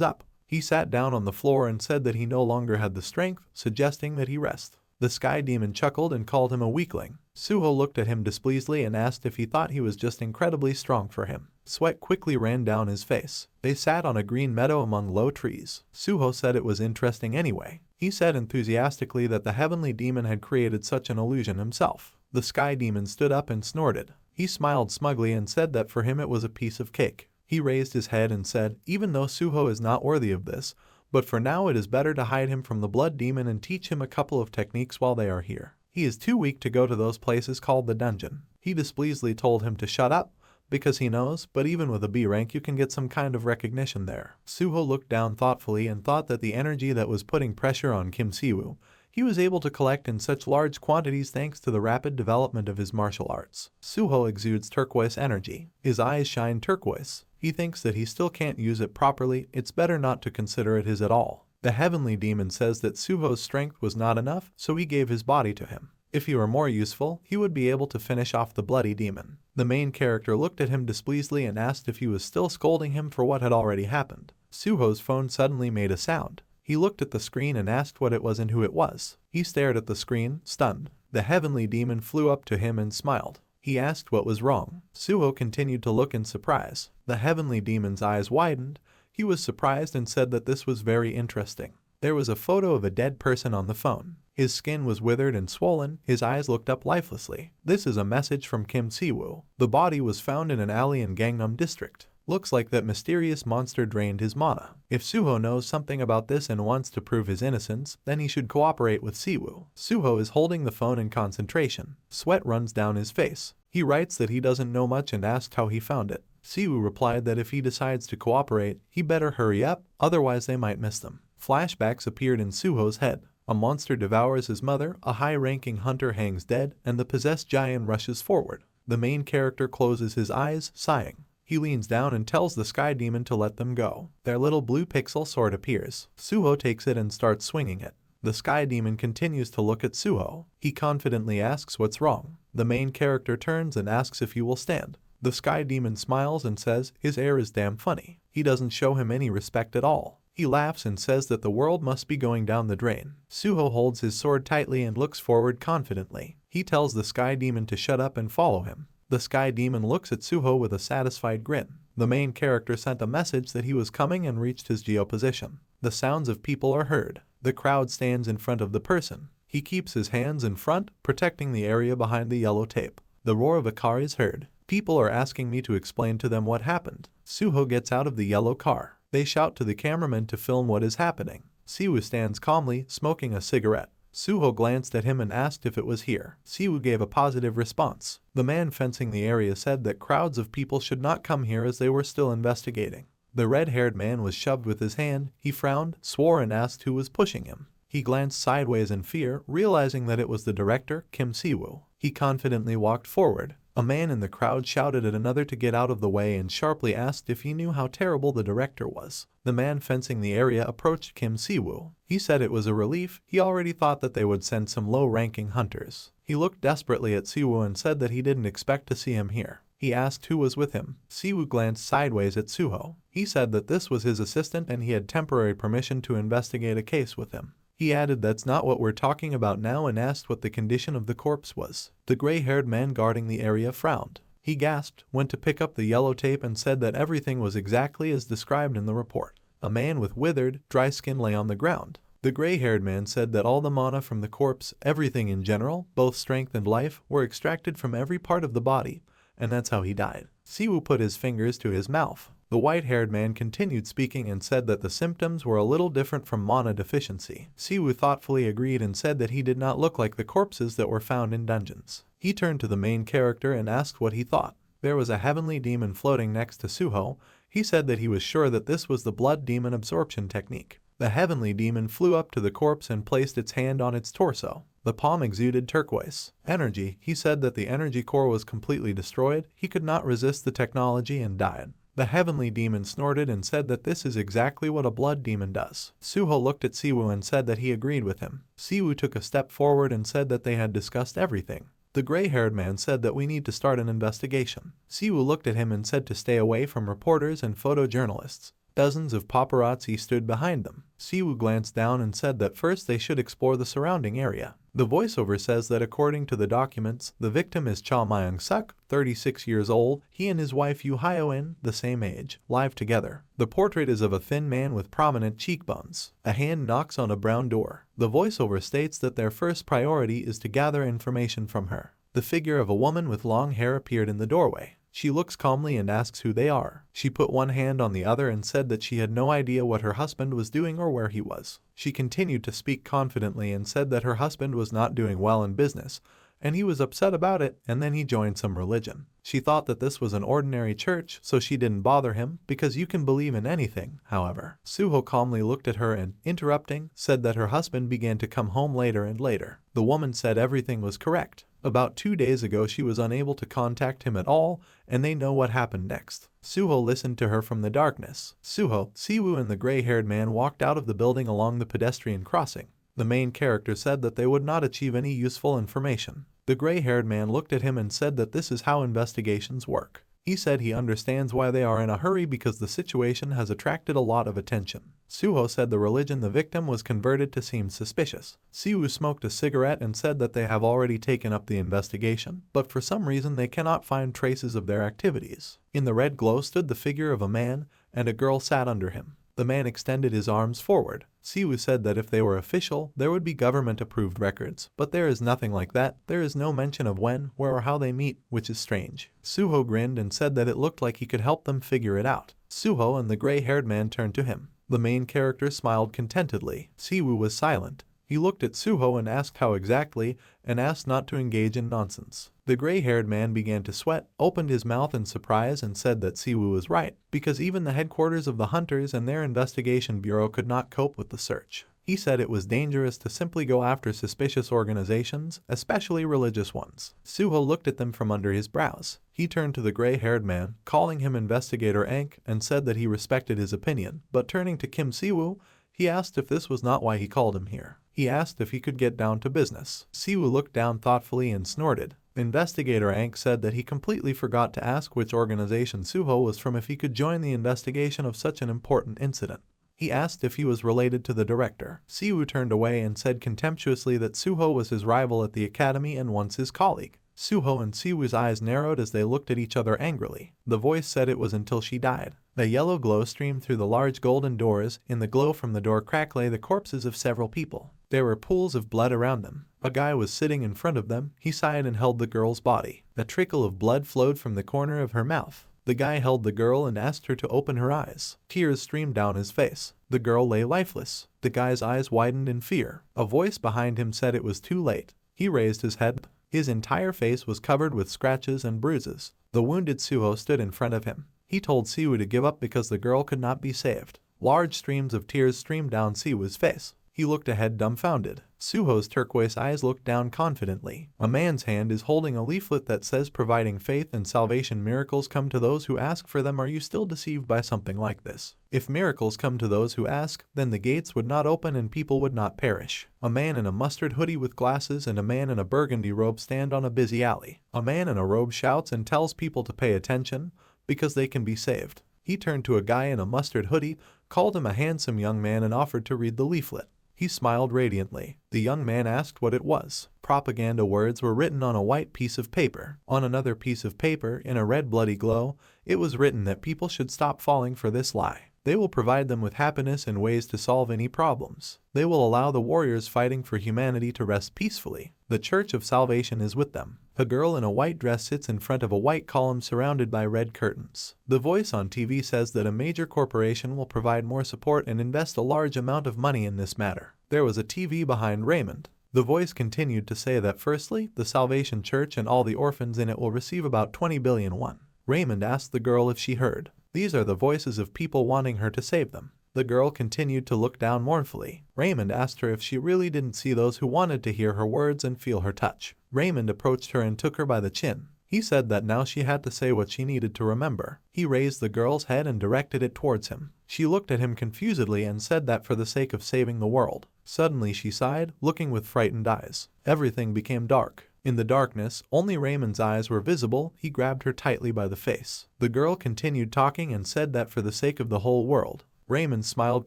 up. He sat down on the floor and said that he no longer had the strength, suggesting that he rest. The sky demon chuckled and called him a weakling. Suho looked at him displeasantly and asked if he thought he was just incredibly strong for him. Sweat quickly ran down his face. They sat on a green meadow among low trees. Suho said it was interesting anyway. He said enthusiastically that the heavenly demon had created such an illusion himself. The sky demon stood up and snorted. He smiled smugly and said that for him it was a piece of cake. He raised his head and said, even though Suho is not worthy of this, but for now it is better to hide him from the blood demon and teach him a couple of techniques while they are here. He is too weak to go to those places called the dungeon. He displeasantly told him to shut up, because he knows, but even with a B rank you can get some kind of recognition there. Suho looked down thoughtfully and thought that the energy that was putting pressure on Kim Siwoo, he was able to collect in such large quantities thanks to the rapid development of his martial arts. Suho exudes turquoise energy. His eyes shine turquoise. He thinks that he still can't use it properly, it's better not to consider it his at all. The heavenly demon says that Suho's strength was not enough, so he gave his body to him. If he were more useful, he would be able to finish off the bloody demon. The main character looked at him displeasantly and asked if he was still scolding him for what had already happened. Suho's phone suddenly made a sound. He looked at the screen and asked what it was and who it was. He stared at the screen, stunned. The heavenly demon flew up to him and smiled. He asked what was wrong. Suho continued to look in surprise. The heavenly demon's eyes widened. He was surprised and said that this was very interesting. There was a photo of a dead person on the phone. His skin was withered and swollen, his eyes looked up lifelessly. This is a message from Kim Siwoo. The body was found in an alley in Gangnam district. Looks like that mysterious monster drained his mana. If Suho knows something about this and wants to prove his innocence, then he should cooperate with Siwoo. Suho is holding the phone in concentration. Sweat runs down his face. He writes that he doesn't know much and asked how he found it. Siwoo replied that if he decides to cooperate, he better hurry up, otherwise they might miss them. Flashbacks appeared in Suho's head. A monster devours his mother, a high-ranking hunter hangs dead, and the possessed giant rushes forward. The main character closes his eyes, sighing. He leans down and tells the sky demon to let them go. Their little blue pixel sword appears. Suho takes it and starts swinging it. The sky demon continues to look at Suho. He confidently asks what's wrong. The main character turns and asks if he will stand. The sky demon smiles and says his air is damn funny. He doesn't show him any respect at all. He laughs and says that the world must be going down the drain. Suho holds his sword tightly and looks forward confidently. He tells the sky demon to shut up and follow him. The sky demon looks at Suho with a satisfied grin. The main character sent a message that he was coming and reached his geoposition. The sounds of people are heard. The crowd stands in front of the person. He keeps his hands in front, protecting the area behind the yellow tape. The roar of a car is heard. People are asking me to explain to them what happened. Suho gets out of the yellow car. They shout to the cameraman to film what is happening. Siwoo stands calmly, smoking a cigarette. Suho glanced at him and asked if it was here. Siwoo gave a positive response. The man fencing the area said that crowds of people should not come here as they were still investigating. The red-haired man was shoved with his hand. He frowned, swore and asked who was pushing him. He glanced sideways in fear, realizing that it was the director, Kim Siwoo. He confidently walked forward. A man in the crowd shouted at another to get out of the way and sharply asked if he knew how terrible the director was. The man fencing the area approached Kim Si-woo. He said it was a relief, he already thought that they would send some low-ranking hunters. He looked desperately at Si-woo and said that he didn't expect to see him here. He asked who was with him. Si-woo glanced sideways at Suho. He said that this was his assistant and he had temporary permission to investigate a case with him. He added that's not what we're talking about now and asked what the condition of the corpse was. The gray-haired man guarding the area frowned. He gasped, went to pick up the yellow tape and said that everything was exactly as described in the report. A man with withered, dry skin lay on the ground. The gray-haired man said that all the mana from the corpse, everything in general, both strength and life, were extracted from every part of the body, and that's how he died. Si-woo put his fingers to his mouth. The white-haired man continued speaking and said that the symptoms were a little different from mana deficiency. Si-woo thoughtfully agreed and said that he did not look like the corpses that were found in dungeons. He turned to the main character and asked what he thought. There was a heavenly demon floating next to Suho. He said that he was sure that this was the blood demon absorption technique. The heavenly demon flew up to the corpse and placed its hand on its torso. The palm exuded turquoise energy. He said that the energy core was completely destroyed. He could not resist the technology and died. The heavenly demon snorted and said that this is exactly what a blood demon does. Suho looked at Si-woo and said that he agreed with him. Si-woo took a step forward and said that they had discussed everything. The gray-haired man said that we need to start an investigation. Si-woo looked at him and said to stay away from reporters and photojournalists. Dozens of paparazzi stood behind them. Si-woo glanced down and said that first they should explore the surrounding area. The voiceover says that according to the documents, the victim is Cha Myung-suk, 36 years old. He and his wife Yoo Hyo-in, the same age, live together. The portrait is of a thin man with prominent cheekbones. A hand knocks on a brown door. The voiceover states that their first priority is to gather information from her. The figure of a woman with long hair appeared in the doorway. She looks calmly and asks who they are. She put one hand on the other and said that she had no idea what her husband was doing or where he was. She continued to speak confidently and said that her husband was not doing well in business, and he was upset about it, and then he joined some religion. She thought that this was an ordinary church, so she didn't bother him, because you can believe in anything, however. Suho calmly looked at her and, interrupting, said that her husband began to come home later and later. The woman said everything was correct. About 2 days ago she was unable to contact him at all, and they know what happened next. Suho listened to her from the darkness. Suho, Si-woo and the gray-haired man walked out of the building along the pedestrian crossing. The main character said that they would not achieve any useful information. The gray-haired man looked at him and said that this is how investigations work. He said he understands why they are in a hurry because the situation has attracted a lot of attention. Suho said the religion the victim was converted to seemed suspicious. Si-woo smoked a cigarette and said that they have already taken up the investigation, but for some reason they cannot find traces of their activities. In the red glow stood the figure of a man, and a girl sat under him. The man extended his arms forward. Si-woo said that if they were official, there would be government-approved records, but there is nothing like that. There is no mention of when, where or how they meet, which is strange. Suho grinned and said that it looked like he could help them figure it out. Suho and the gray-haired man turned to him. The main character smiled contentedly. Si-woo was silent. He looked at Suho and asked how exactly, and asked not to engage in nonsense. The gray-haired man began to sweat, opened his mouth in surprise and said that Si-woo was right, because even the headquarters of the hunters and their investigation bureau could not cope with the search. He said it was dangerous to simply go after suspicious organizations, especially religious ones. Suho looked at them from under his brows. He turned to the gray-haired man, calling him Investigator Ankh, and said that he respected his opinion, but turning to Kim Si-woo, he asked if this was not why he called him here. He asked if he could get down to business. Si-woo looked down thoughtfully and snorted. Investigator Ankh said that he completely forgot to ask which organization Suho was from if he could join the investigation of such an important incident. He asked if he was related to the director. Si-woo turned away and said contemptuously that Suho was his rival at the academy and once his colleague. Suho and Si-woo's eyes narrowed as they looked at each other angrily. The voice said it was until she died. The yellow glow streamed through the large golden doors. In the glow from the door crack lay the corpses of several people. There were pools of blood around them. A guy was sitting in front of them. He sighed and held the girl's body. A trickle of blood flowed from the corner of her mouth. The guy held the girl and asked her to open her eyes. Tears streamed down his face. The girl lay lifeless. The guy's eyes widened in fear. A voice behind him said it was too late. He raised his head. His entire face was covered with scratches and bruises. The wounded Suho stood in front of him. He told Si-woo to give up because the girl could not be saved. Large streams of tears streamed down Si-woo's face. He looked ahead dumbfounded. Suho's turquoise eyes looked down confidently. A man's hand is holding a leaflet that says providing faith and salvation miracles come to those who ask for them. Are you still deceived by something like this? If miracles come to those who ask, then the gates would not open and people would not perish. A man in a mustard hoodie with glasses and a man in a burgundy robe stand on a busy alley. A man in a robe shouts and tells people to pay attention because they can be saved. He turned to a guy in a mustard hoodie, called him a handsome young man and offered to read the leaflet. He smiled radiantly. The young man asked what it was. Propaganda words were written on a white piece of paper. On another piece of paper, in a red bloody glow, it was written that people should stop falling for this lie. They will provide them with happiness and ways to solve any problems. They will allow the warriors fighting for humanity to rest peacefully. The Church of Salvation is with them. A girl in a white dress sits in front of a white column surrounded by red curtains. The voice on TV says that a major corporation will provide more support and invest a large amount of money in this matter. There was a TV behind Raymond. The voice continued to say that firstly, the Salvation Church and all the orphans in it will receive about 20 billion won. Raymond asked the girl if she heard. These are the voices of people wanting her to save them. The girl continued to look down mournfully. Raymond asked her if she really didn't see those who wanted to hear her words and feel her touch. Raymond approached her and took her by the chin. He said that now she had to say what she needed to remember. He raised the girl's head and directed it towards him. She looked at him confusedly and said that for the sake of saving the world. Suddenly she sighed, looking with frightened eyes. Everything became dark. In the darkness, only Raymond's eyes were visible. He grabbed her tightly by the face. The girl continued talking and said that for the sake of the whole world. Raymond smiled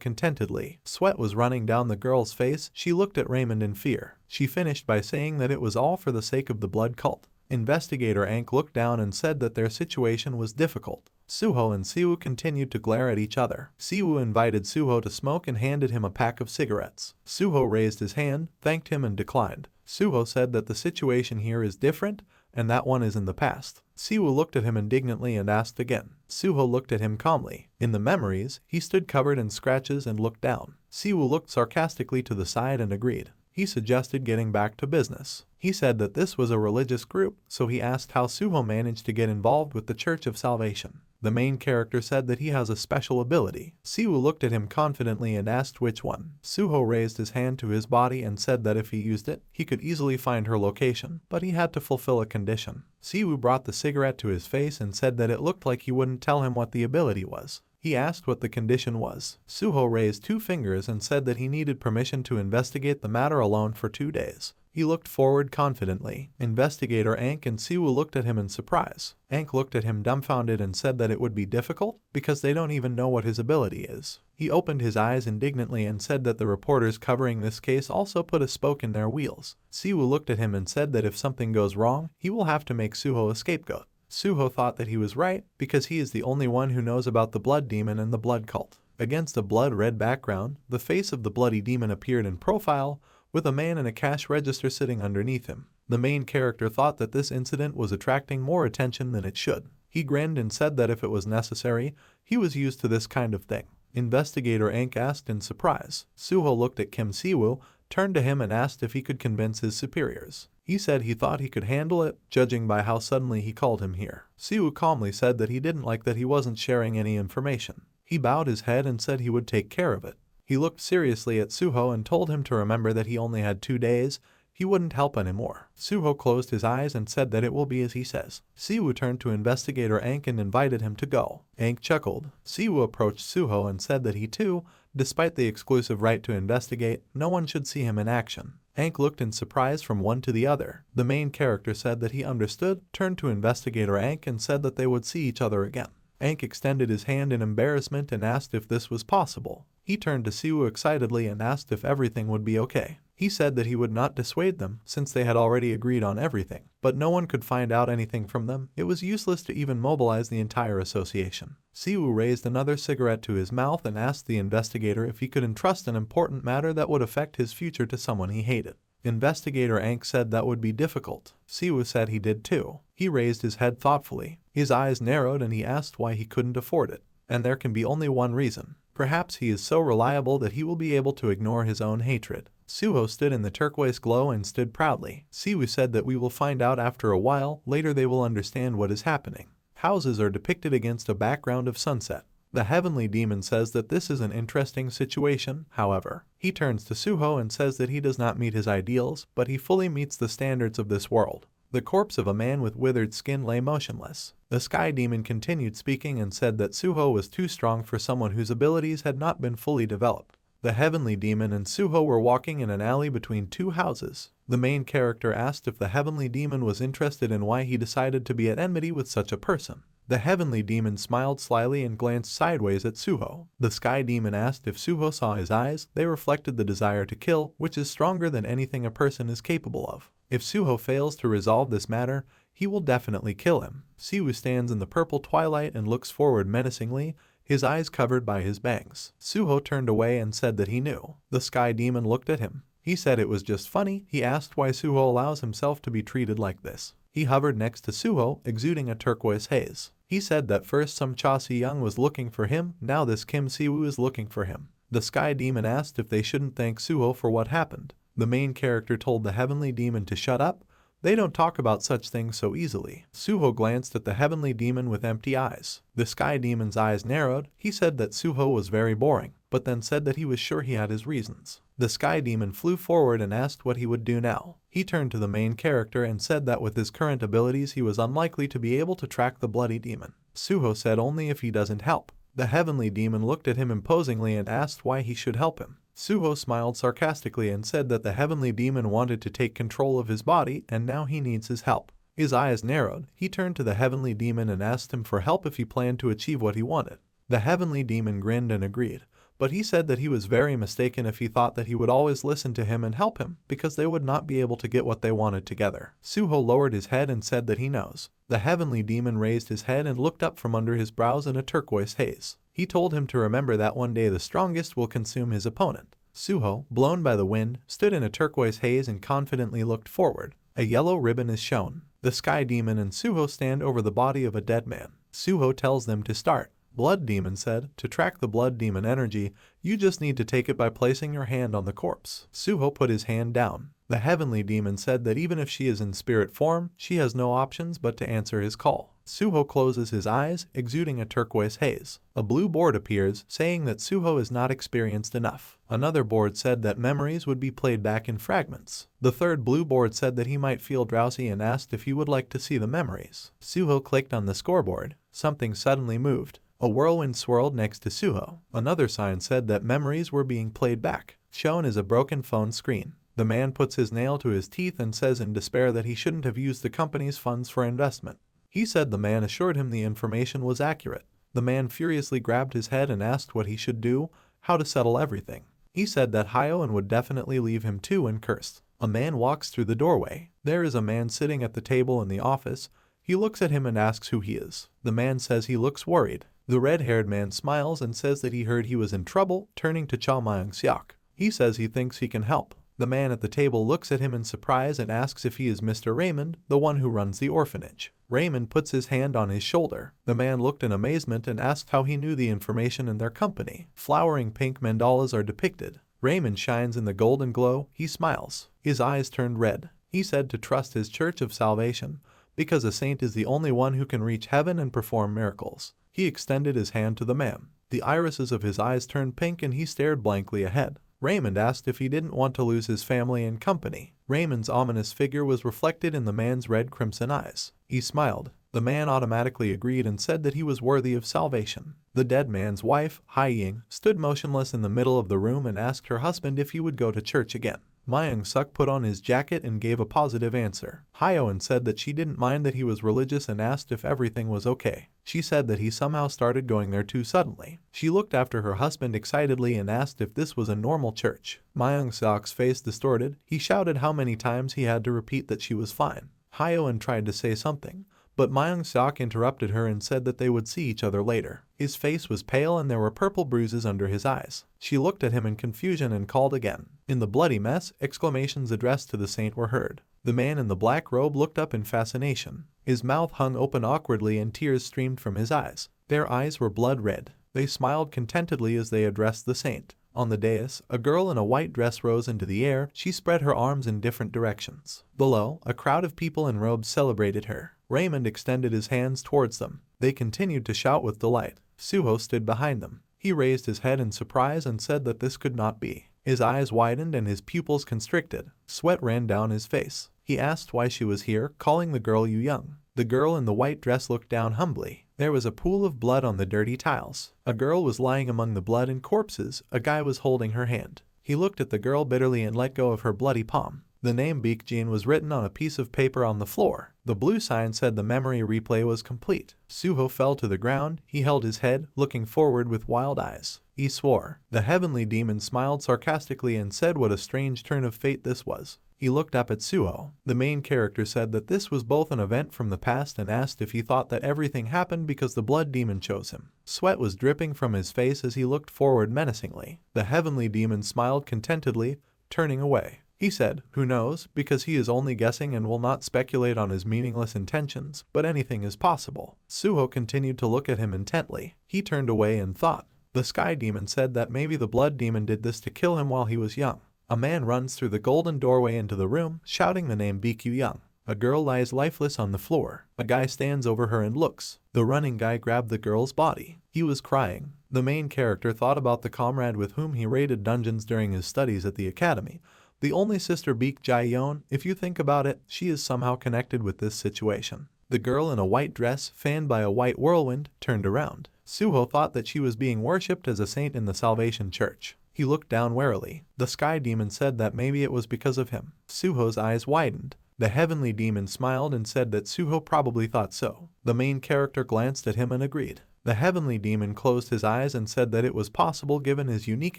contentedly. Sweat was running down the girl's face. She looked at Raymond in fear. She finished by saying that it was all for the sake of the blood cult. Investigator Ankh looked down and said that their situation was difficult. Suho and Siwoo continued to glare at each other. Siwoo invited Suho to smoke and handed him a pack of cigarettes. Suho raised his hand, thanked him and declined. Suho said that the situation here is different and that one is in the past. Siwoo looked at him indignantly and asked again. Suho looked at him calmly. In the memories, he stood covered in scratches and looked down. Siwoo looked sarcastically to the side and agreed. He suggested getting back to business. He said that this was a religious group, so he asked how Suho managed to get involved with the Church of Salvation. The main character said that he has a special ability. Siwoo looked at him confidently and asked which one. Suho raised his hand to his body and said that if he used it, he could easily find her location, but he had to fulfill a condition. Siwoo brought the cigarette to his face and said that it looked like he wouldn't tell him what the ability was. He asked what the condition was. Suho raised 2 fingers and said that he needed permission to investigate the matter alone for 2 days. He looked forward confidently. Investigator Ankh and Siwoo looked at him in surprise. Ankh looked at him dumbfounded and said that it would be difficult because they don't even know what his ability is. He opened his eyes indignantly and said that the reporters covering this case also put a spoke in their wheels. Siwoo looked at him and said that if something goes wrong, he will have to make Suho a scapegoat. Suho thought that he was right because he is the only one who knows about the blood demon and the blood cult. Against a blood-red background, the face of the bloody demon appeared in profile, with a man in a cash register sitting underneath him. The main character thought that this incident was attracting more attention than it should. He grinned and said that if it was necessary, he was used to this kind of thing. Investigator Ankh asked in surprise. Suho looked at Kim Siwoo, turned to him and asked if he could convince his superiors. He said he thought he could handle it, judging by how suddenly he called him here. Siwoo calmly said that he didn't like that he wasn't sharing any information. He bowed his head and said he would take care of it. He looked seriously at Suho and told him to remember that he only had 2 days. He wouldn't help anymore. Suho closed his eyes and said that it will be as he says. Siwoo turned to Investigator Ankh and invited him to go. Ankh chuckled. Siwoo approached Suho and said that he too, despite the exclusive right to investigate, no one should see him in action. Ankh looked in surprise from one to the other. The main character said that he understood, turned to Investigator Ankh and said that they would see each other again. Ankh extended his hand in embarrassment and asked if this was possible. He turned to Siwoo excitedly and asked if everything would be okay. He said that he would not dissuade them since they had already agreed on everything, but no one could find out anything from them. It was useless to even mobilize the entire association. Siwoo raised another cigarette to his mouth and asked the investigator if he could entrust an important matter that would affect his future to someone he hated. Investigator Ankh said that would be difficult. Siwoo said he did too. He raised his head thoughtfully. His eyes narrowed and he asked why he couldn't afford it. And there can be only one reason. Perhaps he is so reliable that he will be able to ignore his own hatred. Suho stood in the turquoise glow and stood proudly. Siwoo said that we will find out after a while. Later they will understand what is happening. Houses are depicted against a background of sunset. The heavenly demon says that this is an interesting situation, however. He turns to Suho and says that he does not meet his ideals, but he fully meets the standards of this world. The corpse of a man with withered skin lay motionless. The sky demon continued speaking and said that Suho was too strong for someone whose abilities had not been fully developed. The heavenly demon and Suho were walking in an alley between two houses. The main character asked if the heavenly demon was interested and why he decided to be at enmity with such a person. The heavenly demon smiled slyly and glanced sideways at Suho. The sky demon asked if Suho saw his eyes. They reflected the desire to kill, which is stronger than anything a person is capable of. If Suho fails to resolve this matter, he will definitely kill him. Siwoo stands in the purple twilight and looks forward menacingly, his eyes covered by his bangs. Suho turned away and said that he knew. The sky demon looked at him. He said it was just funny. He asked why Suho allows himself to be treated like this. He hovered next to Suho, exuding a turquoise haze. He said that first some Cha Si-young was looking for him, now this Kim Siwoo is looking for him. The sky demon asked if they shouldn't thank Suho for what happened. The main character told the heavenly demon to shut up. They don't talk about such things so easily. Suho glanced at the heavenly demon with empty eyes. The sky demon's eyes narrowed. He said that Suho was very boring, but then said that he was sure he had his reasons. The sky demon flew forward and asked what he would do now. He turned to the main character and said that with his current abilities he was unlikely to be able to track the bloody demon. Suho said only if he doesn't help. The heavenly demon looked at him imposingly and asked why he should help him. Suho smiled sarcastically and said that the heavenly demon wanted to take control of his body and now he needs his help. His eyes narrowed. He turned to the heavenly demon and asked him for help if he planned to achieve what he wanted. The heavenly demon grinned and agreed, but he said that he was very mistaken if he thought that he would always listen to him and help him, because they would not be able to get what they wanted together. Suho lowered his head and said that he knows. The heavenly demon raised his head and looked up from under his brows in a turquoise haze. He told him to remember that one day the strongest will consume his opponent. Suho, blown by the wind, stood in a turquoise haze and confidently looked forward. A yellow ribbon is shown. The sky demon and Suho stand over the body of a dead man. Suho tells them to start. Blood demon said, to track the blood demon energy, you just need to take it by placing your hand on the corpse. Suho put his hand down. The heavenly demon said that even if she is in spirit form, she has no options but to answer his call. Suho closes his eyes, exuding a turquoise haze. A blue board appears, saying that Suho is not experienced enough. Another board said that memories would be played back in fragments. The third blue board said that he might feel drowsy and asked if he would like to see the memories. Suho clicked on the scoreboard. Something suddenly moved. A whirlwind swirled next to Suho. Another sign said that memories were being played back. Shown is a broken phone screen. The man puts his nail to his teeth and says in despair that he shouldn't have used the company's funds for investment. He said the man assured him the information was accurate. The man furiously grabbed his head and asked what he should do, how to settle everything. He said that Hyo-en would definitely leave him too and cursed. A man walks through the doorway. There is a man sitting at the table in the office. He looks at him and asks who he is. The man says he looks worried. The red-haired man smiles and says that he heard he was in trouble, turning to Cha Myung-seok. He says he thinks he can help. The man at the table looks at him in surprise and asks if he is Mr. Raymond, the one who runs the orphanage. Raymond puts his hand on his shoulder. The man looked in amazement and asked how he knew the information in their company. Flowering pink mandalas are depicted. Raymond shines in the golden glow. He smiles. His eyes turned red. He said to trust his Church of Salvation, because a saint is the only one who can reach heaven and perform miracles. He extended his hand to the man. The irises of his eyes turned pink and he stared blankly ahead. Raymond asked if he didn't want to lose his family and company. Raymond's ominous figure was reflected in the man's red crimson eyes. He smiled. The man automatically agreed and said that he was worthy of salvation. The dead man's wife, Hai-ying, stood motionless in the middle of the room and asked her husband if he would go to church again. Myung-suk put on his jacket and gave a positive answer. Hyo-en said that she didn't mind that he was religious and asked if everything was okay. She said that he somehow started going there too suddenly. She looked after her husband excitedly and asked if this was a normal church. Myung-suk's face distorted. He shouted how many times he had to repeat that she was fine. Hyo-en tried to say something, but Myung-suk interrupted her and said that they would see each other later. His face was pale and there were purple bruises under his eyes. She looked at him in confusion and called again. In the bloody mess, exclamations addressed to the saint were heard. The man in the black robe looked up in fascination. His mouth hung open awkwardly and tears streamed from his eyes. Their eyes were blood red. They smiled contentedly as they addressed the saint. On the dais, a girl in a white dress rose into the air. She spread her arms in different directions. Below, a crowd of people in robes celebrated her. Raymond extended his hands towards them. They continued to shout with delight. Suho stood behind them. He raised his head in surprise and said that this could not be. His eyes widened and his pupils constricted. Sweat ran down his face. He asked why she was here, calling the girl Yu Young. The girl in the white dress looked down humbly. There was a pool of blood on the dirty tiles. A girl was lying among the blood and corpses. A guy was holding her hand. He looked at the girl bitterly and let go of her bloody palm. The name Baekjin was written on a piece of paper on the floor. The blue sign said the memory replay was complete. Suho fell to the ground. He held his head, looking forward with wild eyes. He swore. The heavenly demon smiled sarcastically and said what a strange turn of fate this was. He looked up at Suho. The main character said that this was both an event from the past and asked if he thought that everything happened because the blood demon chose him. Sweat was dripping from his face as he looked forward menacingly. The heavenly demon smiled contentedly, turning away. He said, "Who knows, because he is only guessing and will not speculate on his meaningless intentions, but anything is possible." Suho continued to look at him intently. He turned away and thought. The sky demon said that maybe the blood demon did this to kill him while he was young. A man runs through the golden doorway into the room, shouting the name Baekju Young. A girl lies lifeless on the floor. A guy stands over her and looks. The running guy grabbed the girl's body. He was crying. The main character thought about the comrade with whom he raided dungeons during his studies at the academy. The only sister Baek Jae-yeon, if you think about it, she is somehow connected with this situation. The girl in a white dress, fanned by a white whirlwind, turned around. Suho thought that she was being worshipped as a saint in the Salvation Church. He looked down warily. The sky demon said that maybe it was because of him. Suho's eyes widened. The heavenly demon smiled and said that Suho probably thought so. The main character glanced at him and agreed. The heavenly demon closed his eyes and said that it was possible given his unique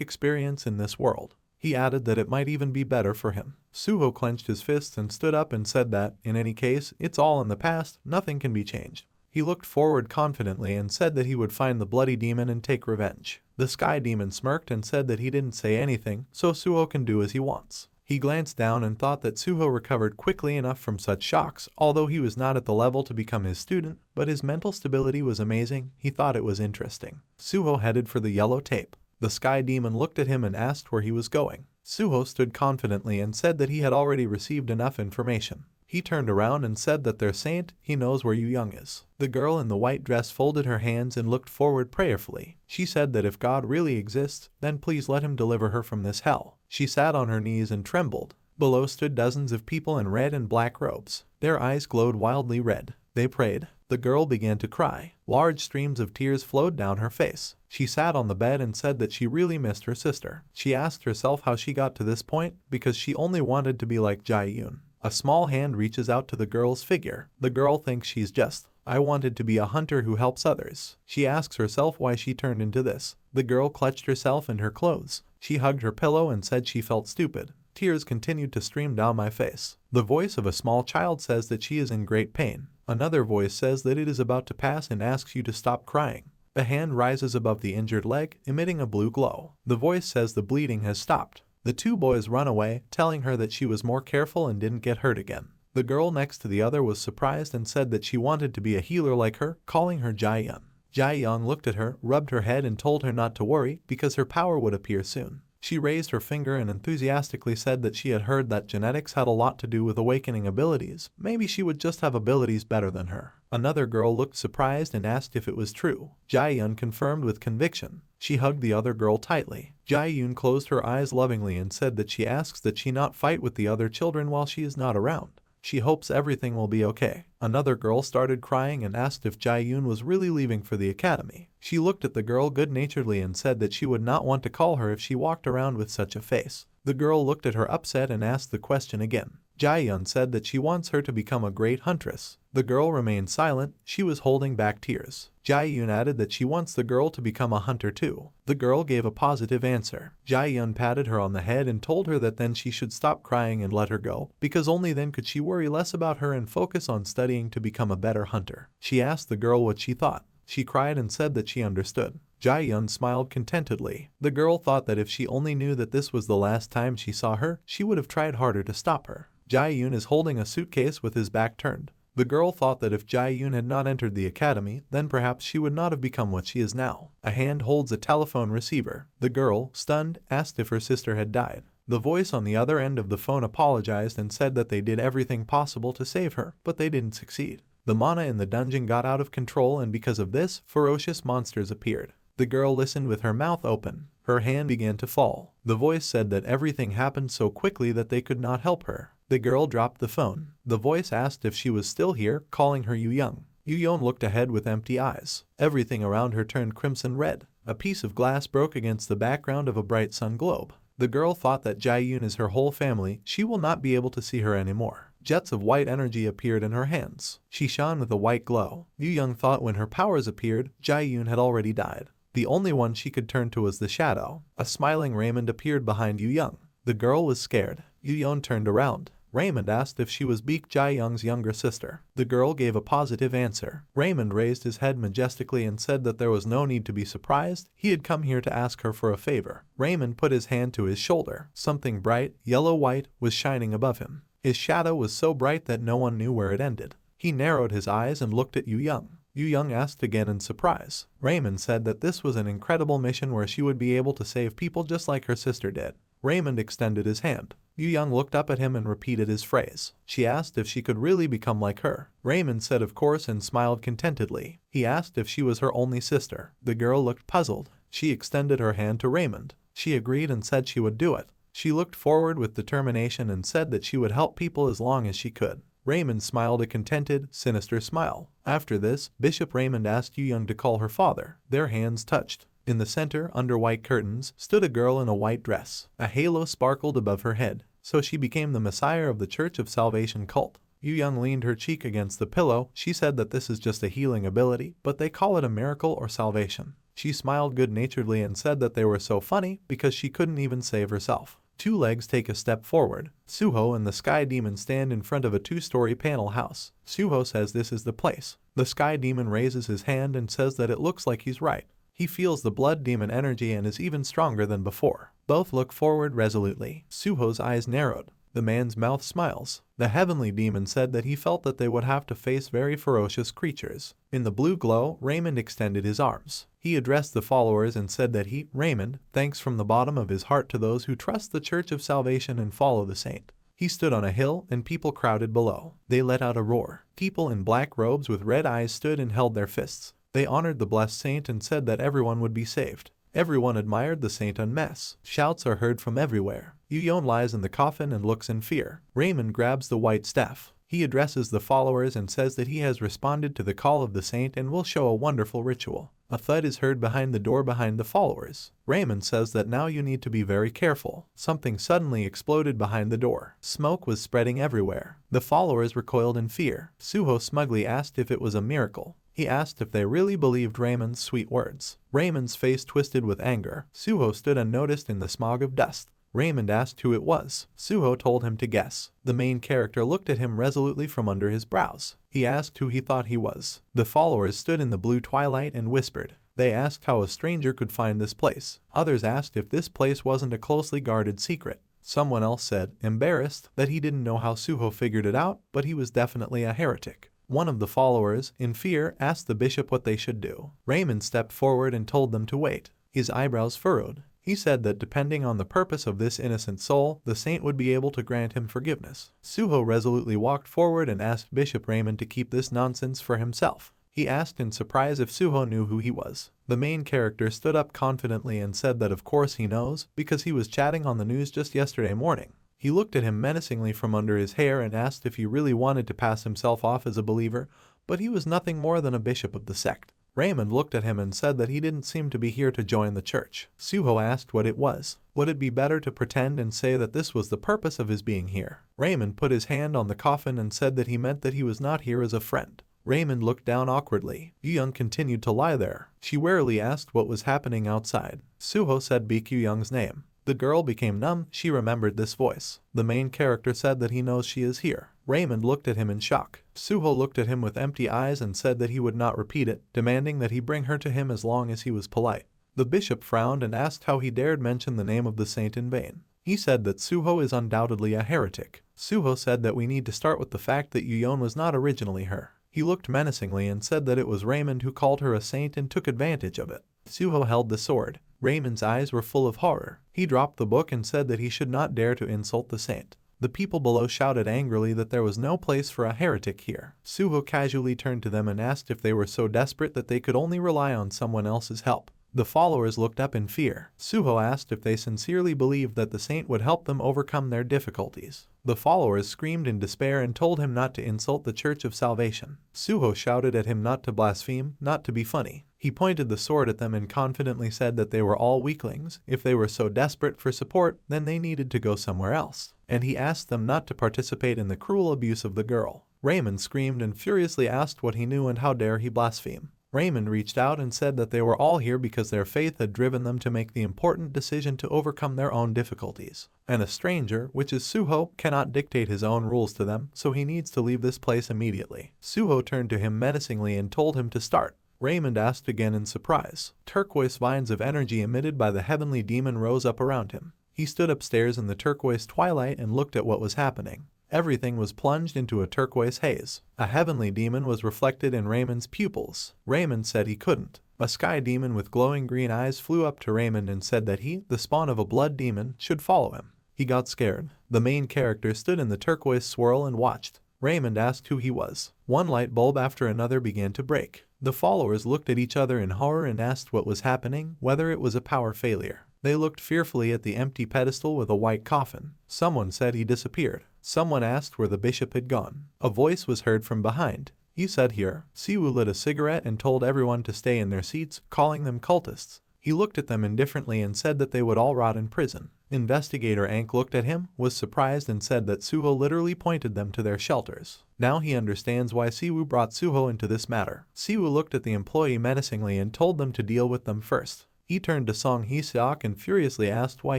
experience in this world. He added that it might even be better for him. Suho clenched his fists and stood up and said that, in any case, it's all in the past, nothing can be changed. He looked forward confidently and said that he would find the bloody demon and take revenge. The sky demon smirked and said that he didn't say anything, so Suho can do as he wants. He glanced down and thought that Suho recovered quickly enough from such shocks, although he was not at the level to become his student, but his mental stability was amazing. He thought it was interesting. Suho headed for the yellow tape. The sky demon looked at him and asked where he was going. Suho stood confidently and said that he had already received enough information. He turned around and said that their saint, he knows where Yu Young is. The girl in the white dress folded her hands and looked forward prayerfully. She said that if God really exists, then please let him deliver her from this hell. She sat on her knees and trembled. Below stood dozens of people in red and black robes. Their eyes glowed wildly red. They prayed. The girl began to cry. Large streams of tears flowed down her face. She sat on the bed and said that she really missed her sister. She asked herself how she got to this point, because she only wanted to be like Jae-yoon. A small hand reaches out to the girl's figure. The girl thinks she's just, "I wanted to be a hunter who helps others." She asks herself why she turned into this. The girl clutched herself in her clothes. She hugged her pillow and said she felt stupid. Tears continued to stream down my face. The voice of a small child says that she is in great pain. Another voice says that it is about to pass and asks you to stop crying. A hand rises above the injured leg, emitting a blue glow. The voice says the bleeding has stopped. The two boys run away, telling her that she was more careful and didn't get hurt again. The girl next to the other was surprised and said that she wanted to be a healer like her, calling her Jae-young. Jae-young looked at her, rubbed her head and told her not to worry because her power would appear soon. She raised her finger and enthusiastically said that she had heard that genetics had a lot to do with awakening abilities. Maybe she would just have abilities better than her. Another girl looked surprised and asked if it was true. Jae-yoon confirmed with conviction. She hugged the other girl tightly. Jae-yoon closed her eyes lovingly and said that she asks that she not fight with the other children while she is not around. She hopes everything will be okay. Another girl started crying and asked if Jae-yoon was really leaving for the academy. She looked at the girl good-naturedly and said that she would not want to call her if she walked around with such a face. The girl looked at her upset and asked the question again. Jae-yoon said that she wants her to become a great huntress. The girl remained silent. She was holding back tears. Jae-yoon added that she wants the girl to become a hunter too. The girl gave a positive answer. Jae-yoon patted her on the head and told her that then she should stop crying and let her go, because only then could she worry less about her and focus on studying to become a better hunter. She asked the girl what she thought. She cried and said that she understood. Jae-yoon smiled contentedly. The girl thought that if she only knew that this was the last time she saw her, she would have tried harder to stop her. Jae-yoon is holding a suitcase with his back turned. The girl thought that if Jae-yoon had not entered the academy, then perhaps she would not have become what she is now. A hand holds a telephone receiver. The girl, stunned, asked if her sister had died. The voice on the other end of the phone apologized and said that they did everything possible to save her, but they didn't succeed. The mana in the dungeon got out of control, and because of this, ferocious monsters appeared. The girl listened with her mouth open. Her hand began to fall. The voice said that everything happened so quickly that they could not help her. The girl dropped the phone. The voice asked if she was still here, calling her Yu-young. Yu-young looked ahead with empty eyes. Everything around her turned crimson red. A piece of glass broke against the background of a bright sun globe. The girl thought that Jae-yoon is her whole family. She will not be able to see her anymore. Jets of white energy appeared in her hands. She shone with a white glow. Yu-young thought when her powers appeared, Jae-yoon had already died. The only one she could turn to was the shadow. A smiling Raymond appeared behind Yu-young. The girl was scared. Yu-young turned around. Raymond asked if she was Baek Jae-young's younger sister. The girl gave a positive answer. Raymond raised his head majestically and said that there was no need to be surprised. He had come here to ask her for a favor. Raymond put his hand to his shoulder. Something bright, yellow-white, was shining above him. His shadow was so bright that no one knew where it ended. He narrowed his eyes and looked at Yu-young. Yu-young asked again in surprise. Raymond said that this was an incredible mission where she would be able to save people just like her sister did. Raymond extended his hand. Yu-young looked up at him and repeated his phrase. She asked if she could really become like her. Raymond said of course and smiled contentedly. He asked if she was her only sister. The girl looked puzzled. She extended her hand to Raymond. She agreed and said she would do it. She looked forward with determination and said that she would help people as long as she could. Raymond smiled a contented, sinister smile. After this, Bishop Raymond asked Yu-young to call her father. Their hands touched. In the center, under white curtains, stood a girl in a white dress. A halo sparkled above her head. So she became the messiah of the Church of Salvation cult. Yu-young leaned her cheek against the pillow. She said that this is just a healing ability, but they call it a miracle or salvation. She smiled good-naturedly and said that they were so funny because she couldn't even save herself. Two legs take a step forward. Suho and the Sky Demon stand in front of a two-story panel house. Suho says this is the place. The Sky Demon raises his hand and says that it looks like he's right. He feels the blood demon energy and is even stronger than before. Both look forward resolutely. Suho's eyes narrowed. The man's mouth smiles. The heavenly demon said that he felt that they would have to face very ferocious creatures. In the blue glow, Raymond extended his arms. He addressed the followers and said that he, Raymond, thanks from the bottom of his heart to those who trust the Church of Salvation and follow the saint. He stood on a hill and people crowded below. They let out a roar. People in black robes with red eyes stood and held their fists. They honored the blessed saint and said that everyone would be saved. Everyone admired the saint en masse. Shouts are heard from everywhere. Yu-young lies in the coffin and looks in fear. Raymond grabs the white staff. He addresses the followers and says that he has responded to the call of the saint and will show a wonderful ritual. A thud is heard behind the door behind the followers. Raymond says that now you need to be very careful. Something suddenly exploded behind the door. Smoke was spreading everywhere. The followers recoiled in fear. Suho smugly asked if it was a miracle. He asked if they really believed Raymond's sweet words. Raymond's face twisted with anger. Suho stood unnoticed in the smog of dust. Raymond asked who it was. Suho told him to guess. The main character looked at him resolutely from under his brows. He asked who he thought he was. The followers stood in the blue twilight and whispered. They asked how a stranger could find this place. Others asked if this place wasn't a closely guarded secret. Someone else said, embarrassed, that he didn't know how Suho figured it out, but he was definitely a heretic. One of the followers, in fear, asked the bishop what they should do. Raymond stepped forward and told them to wait. His eyebrows furrowed. He said that depending on the purpose of this innocent soul, the saint would be able to grant him forgiveness. Suho resolutely walked forward and asked Bishop Raymond to keep this nonsense for himself. He asked in surprise if Suho knew who he was. The main character stood up confidently and said that of course he knows, because he was chatting on the news just yesterday morning. He looked at him menacingly from under his hair and asked if he really wanted to pass himself off as a believer, but he was nothing more than a bishop of the sect. Raymond looked at him and said that he didn't seem to be here to join the church. Suho asked what it was. Would it be better to pretend and say that this was the purpose of his being here? Raymond put his hand on the coffin and said that he meant that he was not here as a friend. Raymond looked down awkwardly. Yu-young continued to lie there. She warily asked what was happening outside. Suho said Baek Yu-young's name. The girl became numb. She remembered this voice. The main character said that he knows she is here. Raymond looked at him in shock. Suho looked at him with empty eyes and said that he would not repeat it, demanding that he bring her to him as long as he was polite. The bishop frowned and asked how he dared mention the name of the saint in vain. He said that Suho is undoubtedly a heretic. Suho said that we need to start with the fact that Yu-young was not originally her. He looked menacingly and said that it was Raymond who called her a saint and took advantage of it. Suho held the sword. Raymond's eyes were full of horror. He dropped the book and said that he should not dare to insult the saint. The people below shouted angrily that there was no place for a heretic here. Suho casually turned to them and asked if they were so desperate that they could only rely on someone else's help. The followers looked up in fear. Suho asked if they sincerely believed that the saint would help them overcome their difficulties. The followers screamed in despair and told him not to insult the Church of Salvation. Suho shouted at him not to blaspheme, not to be funny. He pointed the sword at them and confidently said that they were all weaklings. If they were so desperate for support, then they needed to go somewhere else. And he asked them not to participate in the cruel abuse of the girl. Raymond screamed and furiously asked what he knew and how dare he blaspheme. Raymond reached out and said that they were all here because their faith had driven them to make the important decision to overcome their own difficulties. And a stranger, which is Suho, cannot dictate his own rules to them, so he needs to leave this place immediately. Suho turned to him menacingly and told him to start. Raymond asked again in surprise. Turquoise vines of energy emitted by the heavenly demon rose up around him. He stood upstairs in the turquoise twilight and looked at what was happening. Everything was plunged into a turquoise haze. A heavenly demon was reflected in Raymond's pupils. Raymond said he couldn't. A sky demon with glowing green eyes flew up to Raymond and said that he, the spawn of a blood demon, should follow him. He got scared. The main character stood in the turquoise swirl and watched. Raymond asked who he was. One light bulb after another began to break. The followers looked at each other in horror and asked what was happening, whether it was a power failure. They looked fearfully at the empty pedestal with a white coffin. Someone said he disappeared. Someone asked where the bishop had gone. A voice was heard from behind. He said here. Siwoo lit a cigarette and told everyone to stay in their seats, calling them cultists. He looked at them indifferently and said that they would all rot in prison. Investigator Ankh looked at him, was surprised and said that Suho literally pointed them to their shelters. Now he understands why Siwoo brought Suho into this matter. Siwoo looked at the employee menacingly and told them to deal with them first. He turned to Song Hee-seok and furiously asked why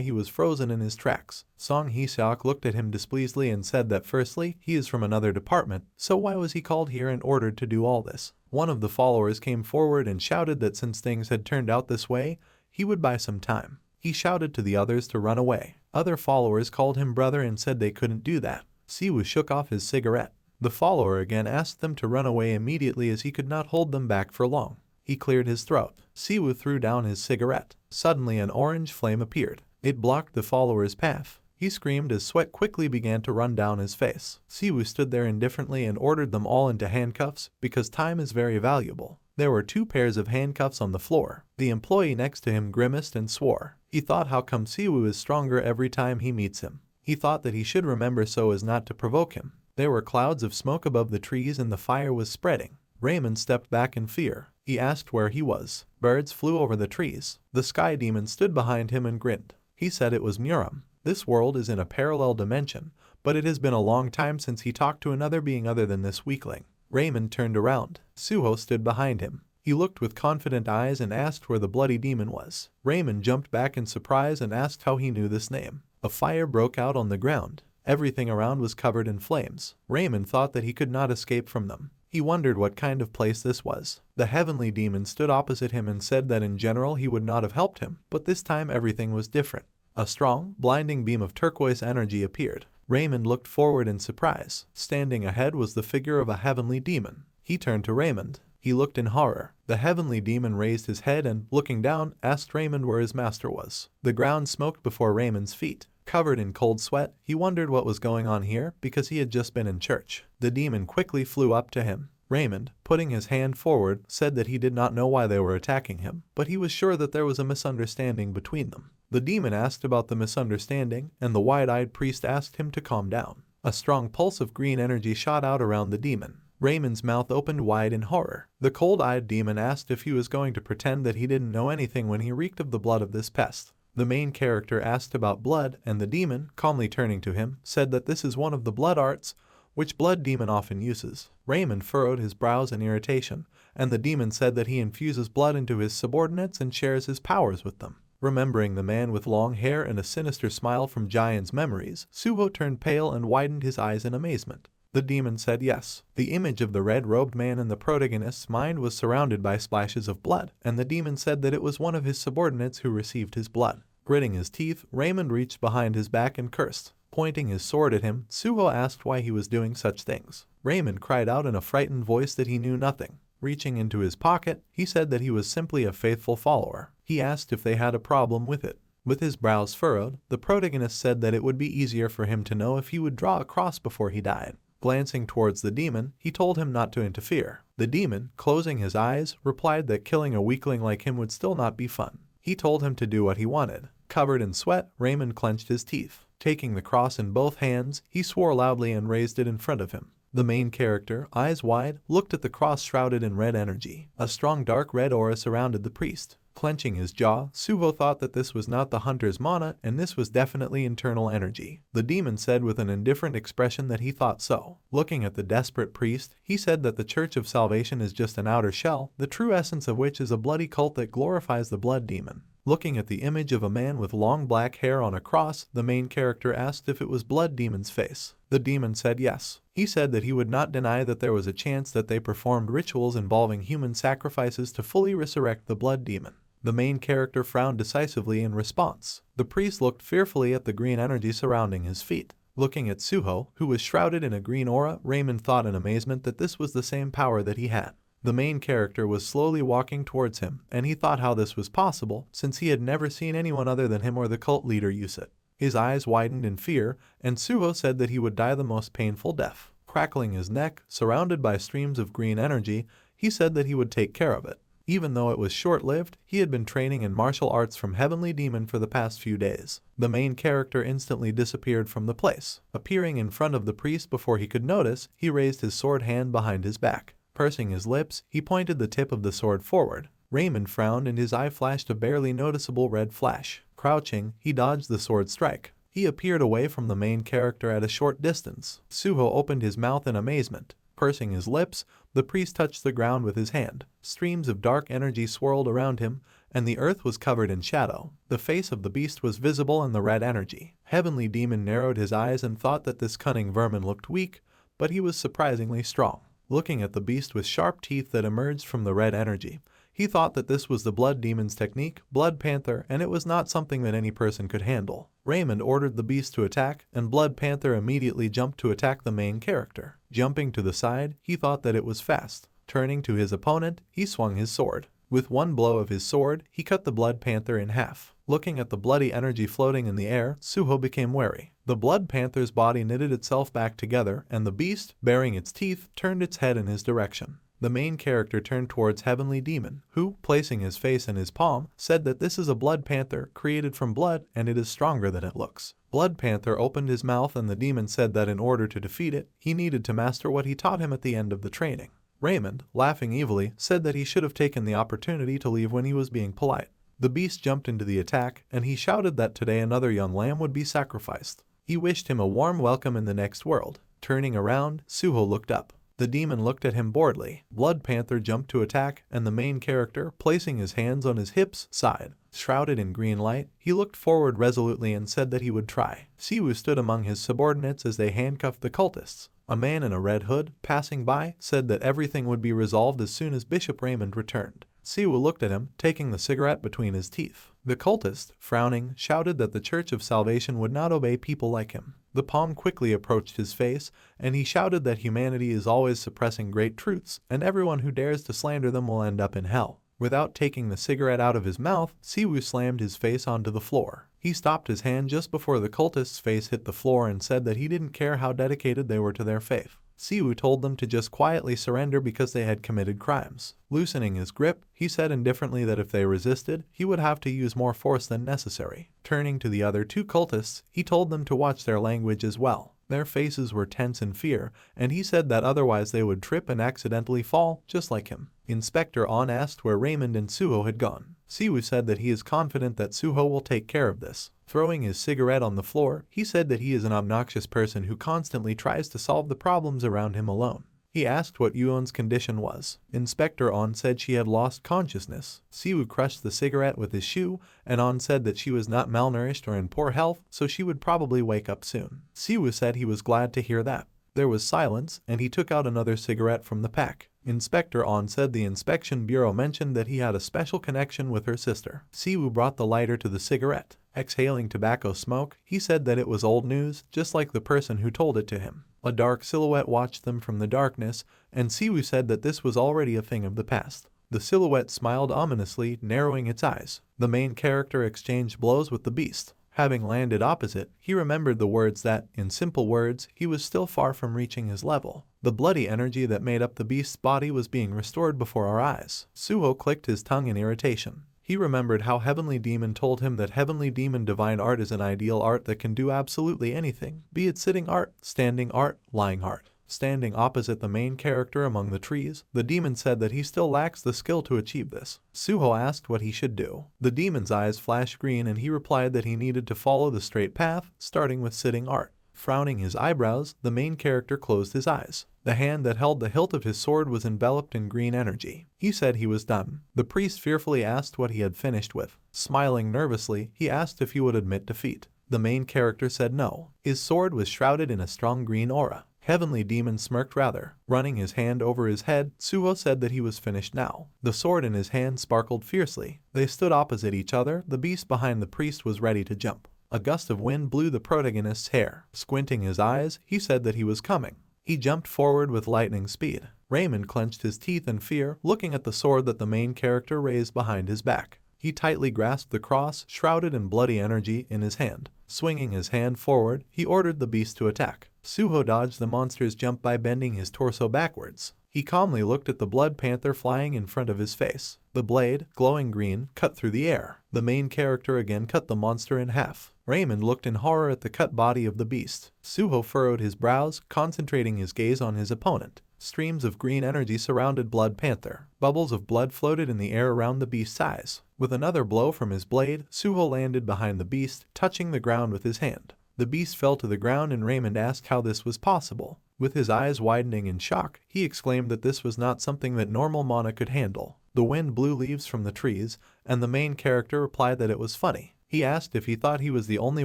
he was frozen in his tracks. Song Hee-seok looked at him displeasedly and said that firstly, he is from another department, so why was he called here and ordered to do all this? One of the followers came forward and shouted that since things had turned out this way, he would buy some time. He shouted to the others to run away. Other followers called him brother and said they couldn't do that. Siwoo shook off his cigarette. The follower again asked them to run away immediately as he could not hold them back for long. He cleared his throat. Siwoo threw down his cigarette. Suddenly an orange flame appeared. It blocked the follower's path. He screamed as sweat quickly began to run down his face. Siwoo stood there indifferently and ordered them all into handcuffs because time is very valuable. There were 2 pairs of handcuffs on the floor. The employee next to him grimaced and swore. He thought how come Siwoo is stronger every time he meets him. He thought that he should remember so as not to provoke him. There were clouds of smoke above the trees and the fire was spreading. Raymond stepped back in fear. He asked where he was. Birds flew over the trees. The sky demon stood behind him and grinned. He said it was Muram. This world is in a parallel dimension, but it has been a long time since he talked to another being other than this weakling. Raymond turned around. Suho stood behind him. He looked with confident eyes and asked where the bloody demon was. Raymond jumped back in surprise and asked how he knew this name. A fire broke out on the ground. Everything around was covered in flames. Raymond thought that he could not escape from them. He wondered what kind of place this was. The heavenly demon stood opposite him and said that in general he would not have helped him, but this time everything was different. A strong, blinding beam of turquoise energy appeared. Raymond looked forward in surprise. Standing ahead was the figure of a heavenly demon. He turned to Raymond. He looked in horror. The heavenly demon raised his head and, looking down, asked Raymond where his master was. The ground smoked before Raymond's feet. Covered in cold sweat, he wondered what was going on here because he had just been in church. The demon quickly flew up to him. Raymond, putting his hand forward, said that he did not know why they were attacking him, but he was sure that there was a misunderstanding between them. The demon asked about the misunderstanding, and the wide-eyed priest asked him to calm down. A strong pulse of green energy shot out around the demon. Raymond's mouth opened wide in horror. The cold-eyed demon asked if he was going to pretend that he didn't know anything when he reeked of the blood of this pest. The main character asked about blood, and the demon, calmly turning to him, said that this is one of the blood arts, which blood demon often uses. Raymond furrowed his brows in irritation, and the demon said that he infuses blood into his subordinates and shares his powers with them. Remembering the man with long hair and a sinister smile from Giant's memories, Suho turned pale and widened his eyes in amazement. The demon said yes. The image of the red-robed man in the protagonist's mind was surrounded by splashes of blood, and the demon said that it was one of his subordinates who received his blood. Gritting his teeth, Raymond reached behind his back and cursed. Pointing his sword at him, Suho asked why he was doing such things. Raymond cried out in a frightened voice that he knew nothing. Reaching into his pocket, he said that he was simply a faithful follower. He asked if they had a problem with it. With his brows furrowed, the protagonist said that it would be easier for him to know if he would draw a cross before he died. Glancing towards the demon, he told him not to interfere. The demon, closing his eyes, replied that killing a weakling like him would still not be fun. He told him to do what he wanted. Covered in sweat, Raymond clenched his teeth. Taking the cross in both hands, he swore loudly and raised it in front of him. The main character, eyes wide, looked at the cross shrouded in red energy. A strong dark red aura surrounded the priest. Clenching his jaw, Suho thought that this was not the hunter's mana and this was definitely internal energy. The demon said with an indifferent expression that he thought so. Looking at the desperate priest, he said that the Church of Salvation is just an outer shell, the true essence of which is a bloody cult that glorifies the blood demon. Looking at the image of a man with long black hair on a cross, the main character asked if it was Blood Demon's face. The demon said yes. He said that he would not deny that there was a chance that they performed rituals involving human sacrifices to fully resurrect the blood demon. The main character frowned decisively in response. The priest looked fearfully at the green energy surrounding his feet. Looking at Suho, who was shrouded in a green aura, Raymond thought in amazement that this was the same power that he had. The main character was slowly walking towards him, and he thought how this was possible, since he had never seen anyone other than him or the cult leader use it. His eyes widened in fear, and Suho said that he would die the most painful death. Crackling his neck, surrounded by streams of green energy, he said that he would take care of it. Even though it was short-lived, he had been training in martial arts from Heavenly Demon for the past few days. The main character instantly disappeared from the place. Appearing in front of the priest before he could notice, he raised his sword hand behind his back. Pursing his lips, he pointed the tip of the sword forward. Raymond frowned and his eye flashed a barely noticeable red flash. Crouching, he dodged the sword strike. He appeared away from the main character at a short distance. Suho opened his mouth in amazement. Pursing his lips, the priest touched the ground with his hand. Streams of dark energy swirled around him, and the earth was covered in shadow. The face of the beast was visible in the red energy. Heavenly Demon narrowed his eyes and thought that this cunning vermin looked weak, but he was surprisingly strong. Looking at the beast with sharp teeth that emerged from the red energy, he thought that this was the Blood Demon's technique, Blood Panther, and it was not something that any person could handle. Raymond ordered the beast to attack, and Blood Panther immediately jumped to attack the main character. Jumping to the side, he thought that it was fast. Turning to his opponent, he swung his sword. With one blow of his sword, he cut the Blood Panther in half. Looking at the bloody energy floating in the air, Suho became wary. The Blood Panther's body knitted itself back together, and the beast, baring its teeth, turned its head in his direction. The main character turned towards Heavenly Demon, who, placing his face in his palm, said that this is a Blood Panther created from blood and it is stronger than it looks. Blood Panther opened his mouth and the demon said that in order to defeat it, he needed to master what he taught him at the end of the training. Raymond, laughing evilly, said that he should have taken the opportunity to leave when he was being polite. The beast jumped into the attack, and he shouted that today another young lamb would be sacrificed. He wished him a warm welcome in the next world. Turning around, Suho looked up. The demon looked at him boredly. Blood Panther jumped to attack, and the main character, placing his hands on his hips, sighed. Shrouded in green light, he looked forward resolutely and said that he would try. Siwoo stood among his subordinates as they handcuffed the cultists. A man in a red hood, passing by, said that everything would be resolved as soon as Bishop Raymond returned. Siwoo looked at him, taking the cigarette between his teeth. The cultist, frowning, shouted that the Church of Salvation would not obey people like him. The palm quickly approached his face, and he shouted that humanity is always suppressing great truths, and everyone who dares to slander them will end up in hell. Without taking the cigarette out of his mouth, Siwoo slammed his face onto the floor. He stopped his hand just before the cultist's face hit the floor and said that he didn't care how dedicated they were to their faith. Siwoo told them to just quietly surrender because they had committed crimes. Loosening his grip, he said indifferently that if they resisted, he would have to use more force than necessary. Turning to the other two cultists, he told them to watch their language as well. Their faces were tense in fear, and he said that otherwise they would trip and accidentally fall, just like him. Inspector On asked where Raymond and Suho had gone. Siwoo said that he is confident that Suho will take care of this. Throwing his cigarette on the floor, he said that he is an obnoxious person who constantly tries to solve the problems around him alone. He asked what Yuon's condition was. Inspector On said she had lost consciousness. Siwoo crushed the cigarette with his shoe, and On said that she was not malnourished or in poor health, so she would probably wake up soon. Siwoo said he was glad to hear that. There was silence, and he took out another cigarette from the pack. Inspector On said the inspection bureau mentioned that he had a special connection with her sister. Siwoo brought the lighter to the cigarette. Exhaling tobacco smoke, he said that it was old news, just like the person who told it to him. A dark silhouette watched them from the darkness, and Siwoo said that this was already a thing of the past. The silhouette smiled ominously, narrowing its eyes. The main character exchanged blows with the beast. Having landed opposite, he remembered the words that, in simple words, he was still far from reaching his level. The bloody energy that made up the beast's body was being restored before our eyes. Suho clicked his tongue in irritation. He remembered how Heavenly Demon told him that Heavenly Demon divine art is an ideal art that can do absolutely anything, be it sitting art, standing art, lying art. Standing opposite the main character among the trees, the demon said that he still lacks the skill to achieve this. Suho asked what he should do. The demon's eyes flashed green and he replied that he needed to follow the straight path, starting with sitting art. Frowning his eyebrows, the main character closed his eyes. The hand that held the hilt of his sword was enveloped in green energy. He said he was done. The priest fearfully asked what he had finished with. Smiling nervously, he asked if he would admit defeat. The main character said no. His sword was shrouded in a strong green aura. Heavenly Demon smirked rather. Running his hand over his head, Suho said that he was finished now. The sword in his hand sparkled fiercely. They stood opposite each other. The beast behind the priest was ready to jump. A gust of wind blew the protagonist's hair. Squinting his eyes, he said that he was coming. He jumped forward with lightning speed. Raymond clenched his teeth in fear, looking at the sword that the main character raised behind his back. He tightly grasped the cross, shrouded in bloody energy, in his hand. Swinging his hand forward, he ordered the beast to attack. Suho dodged the monster's jump by bending his torso backwards. He calmly looked at the blood panther flying in front of his face. The blade, glowing green, cut through the air. The main character again cut the monster in half. Raymond looked in horror at the cut body of the beast. Suho furrowed his brows, concentrating his gaze on his opponent. Streams of green energy surrounded Blood Panther. Bubbles of blood floated in the air around the beast's eyes. With another blow from his blade, Suho landed behind the beast, touching the ground with his hand. The beast fell to the ground and Raymond asked how this was possible. With his eyes widening in shock, he exclaimed that this was not something that normal mana could handle. The wind blew leaves from the trees, and the main character replied that it was funny. He asked if he thought he was the only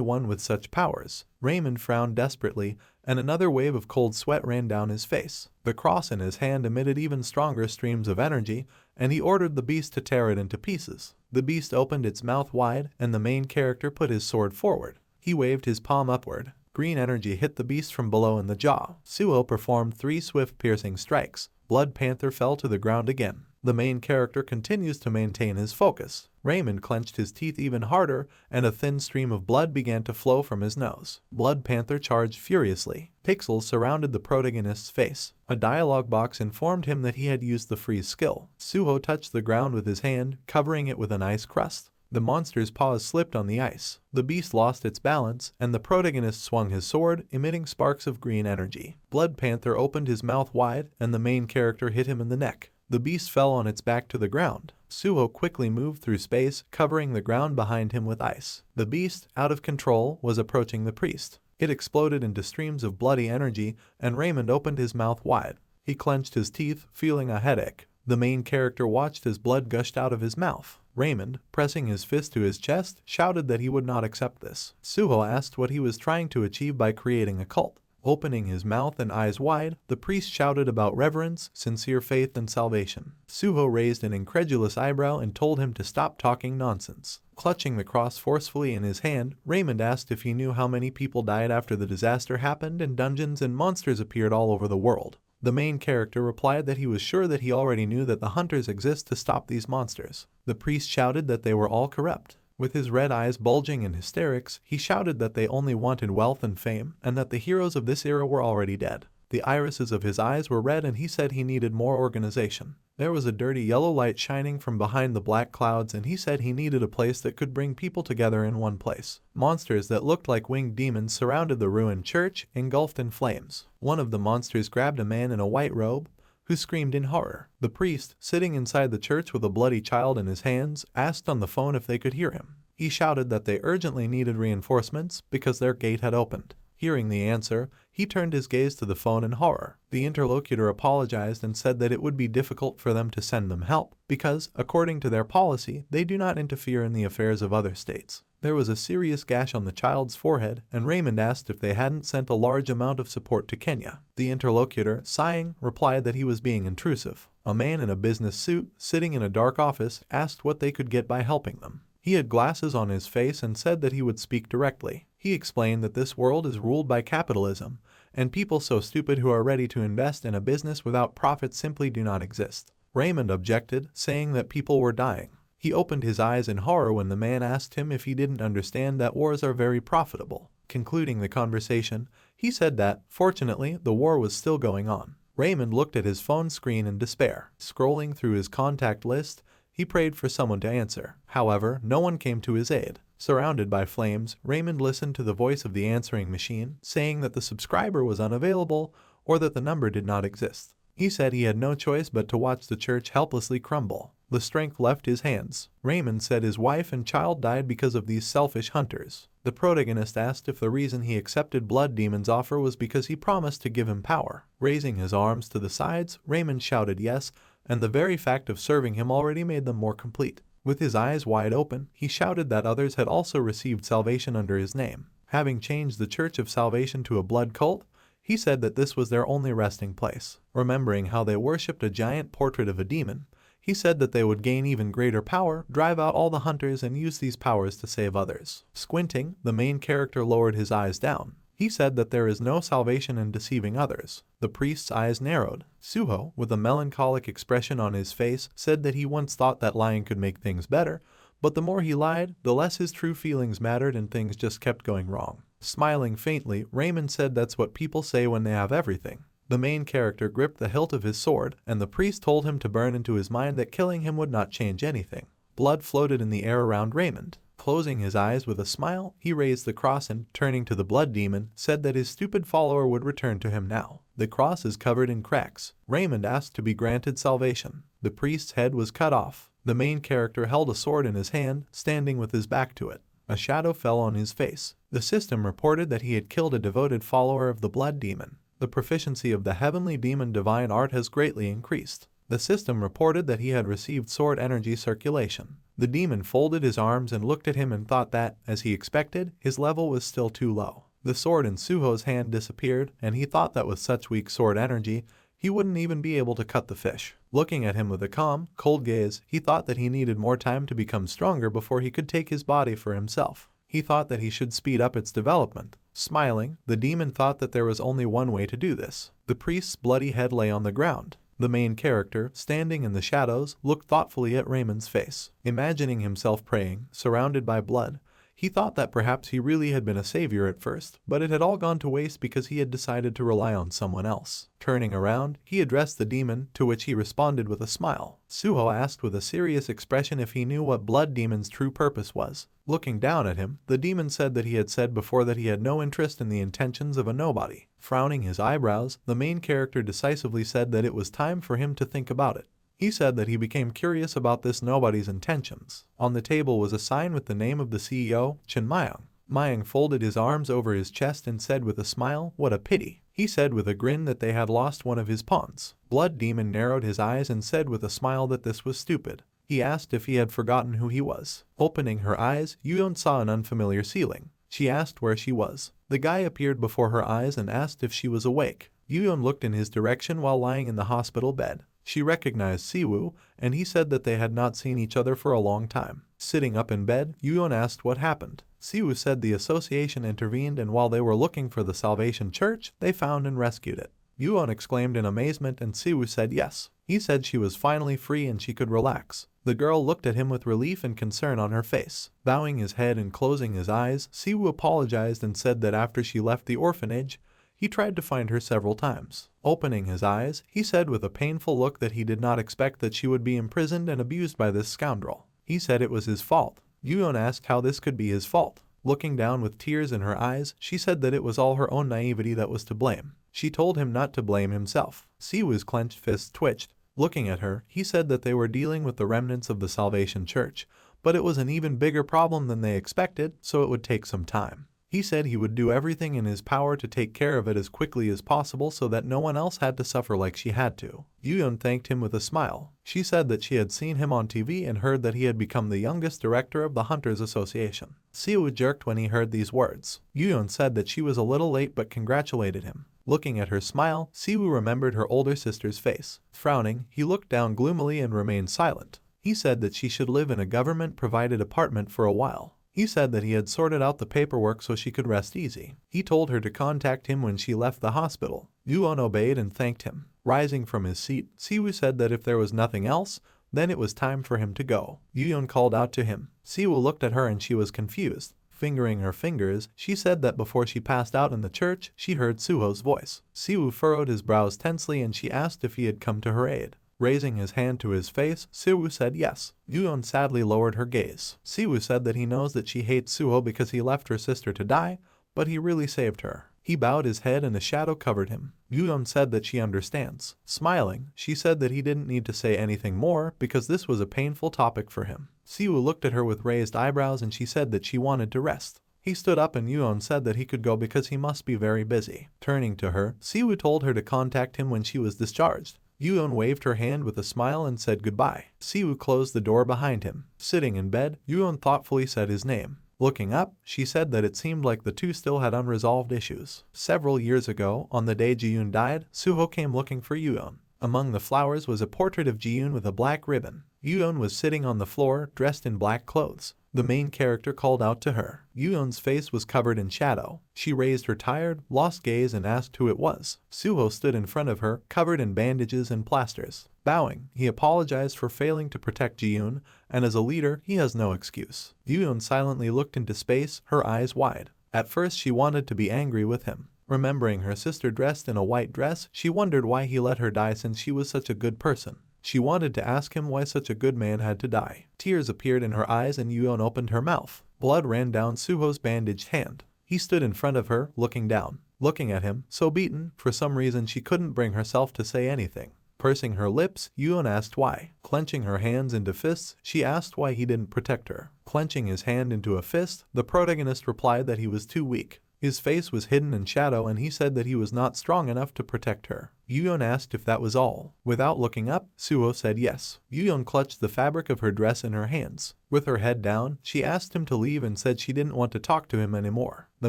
one with such powers. Raymond frowned desperately, and another wave of cold sweat ran down his face. The cross in his hand emitted even stronger streams of energy, and he ordered the beast to tear it into pieces. The beast opened its mouth wide, and the main character put his sword forward. He waved his palm upward. Green energy hit the beast from below in the jaw. Suho performed 3 swift piercing strikes. Blood Panther fell to the ground again. The main character continues to maintain his focus. Raymond clenched his teeth even harder, and a thin stream of blood began to flow from his nose. Blood Panther charged furiously. Pixels surrounded the protagonist's face. A dialogue box informed him that he had used the freeze skill. Suho touched the ground with his hand, covering it with an ice crust. The monster's paws slipped on the ice. The beast lost its balance, and the protagonist swung his sword, emitting sparks of green energy. Blood Panther opened his mouth wide, and the main character hit him in the neck. The beast fell on its back to the ground. Suho quickly moved through space, covering the ground behind him with ice. The beast, out of control, was approaching the priest. It exploded into streams of bloody energy, and Raymond opened his mouth wide. He clenched his teeth, feeling a headache. The main character watched as blood gushed out of his mouth. Raymond, pressing his fist to his chest, shouted that he would not accept this. Suho asked what he was trying to achieve by creating a cult. Opening his mouth and eyes wide, the priest shouted about reverence, sincere faith, and salvation. Suho raised an incredulous eyebrow and told him to stop talking nonsense. Clutching the cross forcefully in his hand, Raymond asked if he knew how many people died after the disaster happened and dungeons and monsters appeared all over the world. The main character replied that he was sure that he already knew that the hunters exist to stop these monsters. The priest shouted that they were all corrupt. With his red eyes bulging in hysterics, he shouted that they only wanted wealth and fame, and that the heroes of this era were already dead. The irises of his eyes were red and he said he needed more organization. There was a dirty yellow light shining from behind the black clouds and he said he needed a place that could bring people together in one place. Monsters that looked like winged demons surrounded the ruined church, engulfed in flames. One of the monsters grabbed a man in a white robe, who screamed in horror. The priest, sitting inside the church with a bloody child in his hands, asked on the phone if they could hear him. He shouted that they urgently needed reinforcements because their gate had opened. Hearing the answer, he turned his gaze to the phone in horror. The interlocutor apologized and said that it would be difficult for them to send them help because, according to their policy, they do not interfere in the affairs of other states. There was a serious gash on the child's forehead, and Raymond asked if they hadn't sent a large amount of support to Kenya. The interlocutor, sighing, replied that he was being intrusive. A man in a business suit, sitting in a dark office, asked what they could get by helping them. He had glasses on his face and said that he would speak directly. He explained that this world is ruled by capitalism, and people so stupid who are ready to invest in a business without profit simply do not exist. Raymond objected, saying that people were dying. He opened his eyes in horror when the man asked him if he didn't understand that wars are very profitable. Concluding the conversation, he said that, fortunately, the war was still going on. Raymond looked at his phone screen in despair. Scrolling through his contact list, he prayed for someone to answer. However, no one came to his aid. Surrounded by flames, Raymond listened to the voice of the answering machine, saying that the subscriber was unavailable or that the number did not exist. He said he had no choice but to watch the church helplessly crumble. The strength left his hands. Raymond said his wife and child died because of these selfish hunters. The protagonist asked if the reason he accepted Blood Demon's offer was because he promised to give him power. Raising his arms to the sides, Raymond shouted yes, and the very fact of serving him already made them more complete. With his eyes wide open, he shouted that others had also received salvation under his name. Having changed the Church of Salvation to a blood cult, he said that this was their only resting place. Remembering how they worshipped a giant portrait of a demon, he said that they would gain even greater power, drive out all the hunters, and use these powers to save others. Squinting, the main character lowered his eyes down. He said that there is no salvation in deceiving others. The priest's eyes narrowed. Suho, with a melancholic expression on his face, said that he once thought that lying could make things better, but the more he lied, the less his true feelings mattered and things just kept going wrong. Smiling faintly, Raymond said that's what people say when they have everything. The main character gripped the hilt of his sword, and the priest told him to burn into his mind that killing him would not change anything. Blood floated in the air around Raymond. Closing his eyes with a smile, he raised the cross and, turning to the blood demon, said that his stupid follower would return to him now. The cross is covered in cracks. Raymond asked to be granted salvation. The priest's head was cut off. The main character held a sword in his hand, standing with his back to it. A shadow fell on his face. The system reported that he had killed a devoted follower of the blood demon. The proficiency of the heavenly demon divine art has greatly increased. The system reported that he had received sword energy circulation. The demon folded his arms and looked at him and thought that, as he expected, his level was still too low. The sword in Suho's hand disappeared, and he thought that with such weak sword energy, he wouldn't even be able to cut the fish. Looking at him with a calm, cold gaze, he thought that he needed more time to become stronger before he could take his body for himself. He thought that he should speed up its development. Smiling, the demon thought that there was only one way to do this. The priest's bloody head lay on the ground. The main character, standing in the shadows, looked thoughtfully at Raymond's face. Imagining himself praying, surrounded by blood, he thought that perhaps he really had been a savior at first, but it had all gone to waste because he had decided to rely on someone else. Turning around, he addressed the demon, to which he responded with a smile. Suho asked with a serious expression if he knew what Blood Demon's true purpose was. Looking down at him, the demon said that he had said before that he had no interest in the intentions of a nobody. Frowning his eyebrows, the main character decisively said that it was time for him to think about it. He said that he became curious about this nobody's intentions. On the table was a sign with the name of the CEO, Chen Mayang. Mayang folded his arms over his chest and said with a smile, "What a pity." He said with a grin that they had lost one of his pawns. Blood Demon narrowed his eyes and said with a smile that this was stupid. He asked if he had forgotten who he was. Opening her eyes, Yuyeon saw an unfamiliar ceiling. She asked where she was. The guy appeared before her eyes and asked if she was awake. Yuyeon looked in his direction while lying in the hospital bed. She recognized Siwoo, and he said that they had not seen each other for a long time. Sitting up in bed, Yuyeon asked what happened. Siwoo said the association intervened, and while they were looking for the Salvation Church, they found and rescued it. Yuyeon exclaimed in amazement, and Siwoo said yes. He said she was finally free and she could relax. The girl looked at him with relief and concern on her face. Bowing his head and closing his eyes, Siwoo apologized and said that after she left the orphanage, he tried to find her several times. Opening his eyes, he said with a painful look that he did not expect that she would be imprisoned and abused by this scoundrel. He said it was his fault. Yuyeon asked how this could be his fault. Looking down with tears in her eyes, she said that it was all her own naivety that was to blame. She told him not to blame himself. Siwoo's clenched fist twitched. Looking at her, he said that they were dealing with the remnants of the Salvation Church, but it was an even bigger problem than they expected, so it would take some time. He said he would do everything in his power to take care of it as quickly as possible so that no one else had to suffer like she had to. Yuyeon thanked him with a smile. She said that she had seen him on TV and heard that he had become the youngest director of the Hunters Association. Siwoo jerked when he heard these words. Yuyeon said that she was a little late but congratulated him. Looking at her smile, Siwoo remembered her older sister's face. Frowning, he looked down gloomily and remained silent. He said that she should live in a government-provided apartment for a while. He said that he had sorted out the paperwork so she could rest easy. He told her to contact him when she left the hospital. Yuon obeyed and thanked him. Rising from his seat, Siwoo said that if there was nothing else, then it was time for him to go. Yuon called out to him. Siwoo looked at her and she was confused. Fingering her fingers, she said that before she passed out in the church, she heard Suho's voice. Siwoo furrowed his brows tensely and she asked if he had come to her aid. Raising his hand to his face, Siwoo said yes. Yuon sadly lowered her gaze. Siwoo said that he knows that she hates Suho because he left her sister to die, but he really saved her. He bowed his head and a shadow covered him. Yuon said that she understands. Smiling, she said that he didn't need to say anything more because this was a painful topic for him. Siwoo looked at her with raised eyebrows and she said that she wanted to rest. He stood up and Yuon said that he could go because he must be very busy. Turning to her, Siwoo told her to contact him when she was discharged. Yuon waved her hand with a smile and said goodbye. Siwoo closed the door behind him. Sitting in bed, Yuon thoughtfully said his name. Looking up, she said that it seemed like the two still had unresolved issues. Several years ago, on the day Ji-yoon died, Suho came looking for Yuon. Among the flowers was a portrait of Ji-yoon with a black ribbon. Yuon was sitting on the floor, dressed in black clothes. The main character called out to her. Yuon's face was covered in shadow. She raised her tired, lost gaze and asked who it was. Suho stood in front of her, covered in bandages and plasters. Bowing, he apologized for failing to protect Ji-yoon, and as a leader, he has no excuse. Yuon silently looked into space, her eyes wide. At first she wanted to be angry with him. Remembering her sister dressed in a white dress, she wondered why he let her die since she was such a good person. She wanted to ask him why such a good man had to die. Tears appeared in her eyes and Yuon opened her mouth. Blood ran down Suho's bandaged hand. He stood in front of her, looking down. Looking at him, so beaten, for some reason she couldn't bring herself to say anything. Pursing her lips, Yuon asked why. Clenching her hands into fists, she asked why he didn't protect her. Clenching his hand into a fist, the protagonist replied that he was too weak. His face was hidden in shadow and he said that he was not strong enough to protect her. Yuon asked if that was all. Without looking up, Suho said yes. Yuon clutched the fabric of her dress in her hands. With her head down, she asked him to leave and said she didn't want to talk to him anymore. The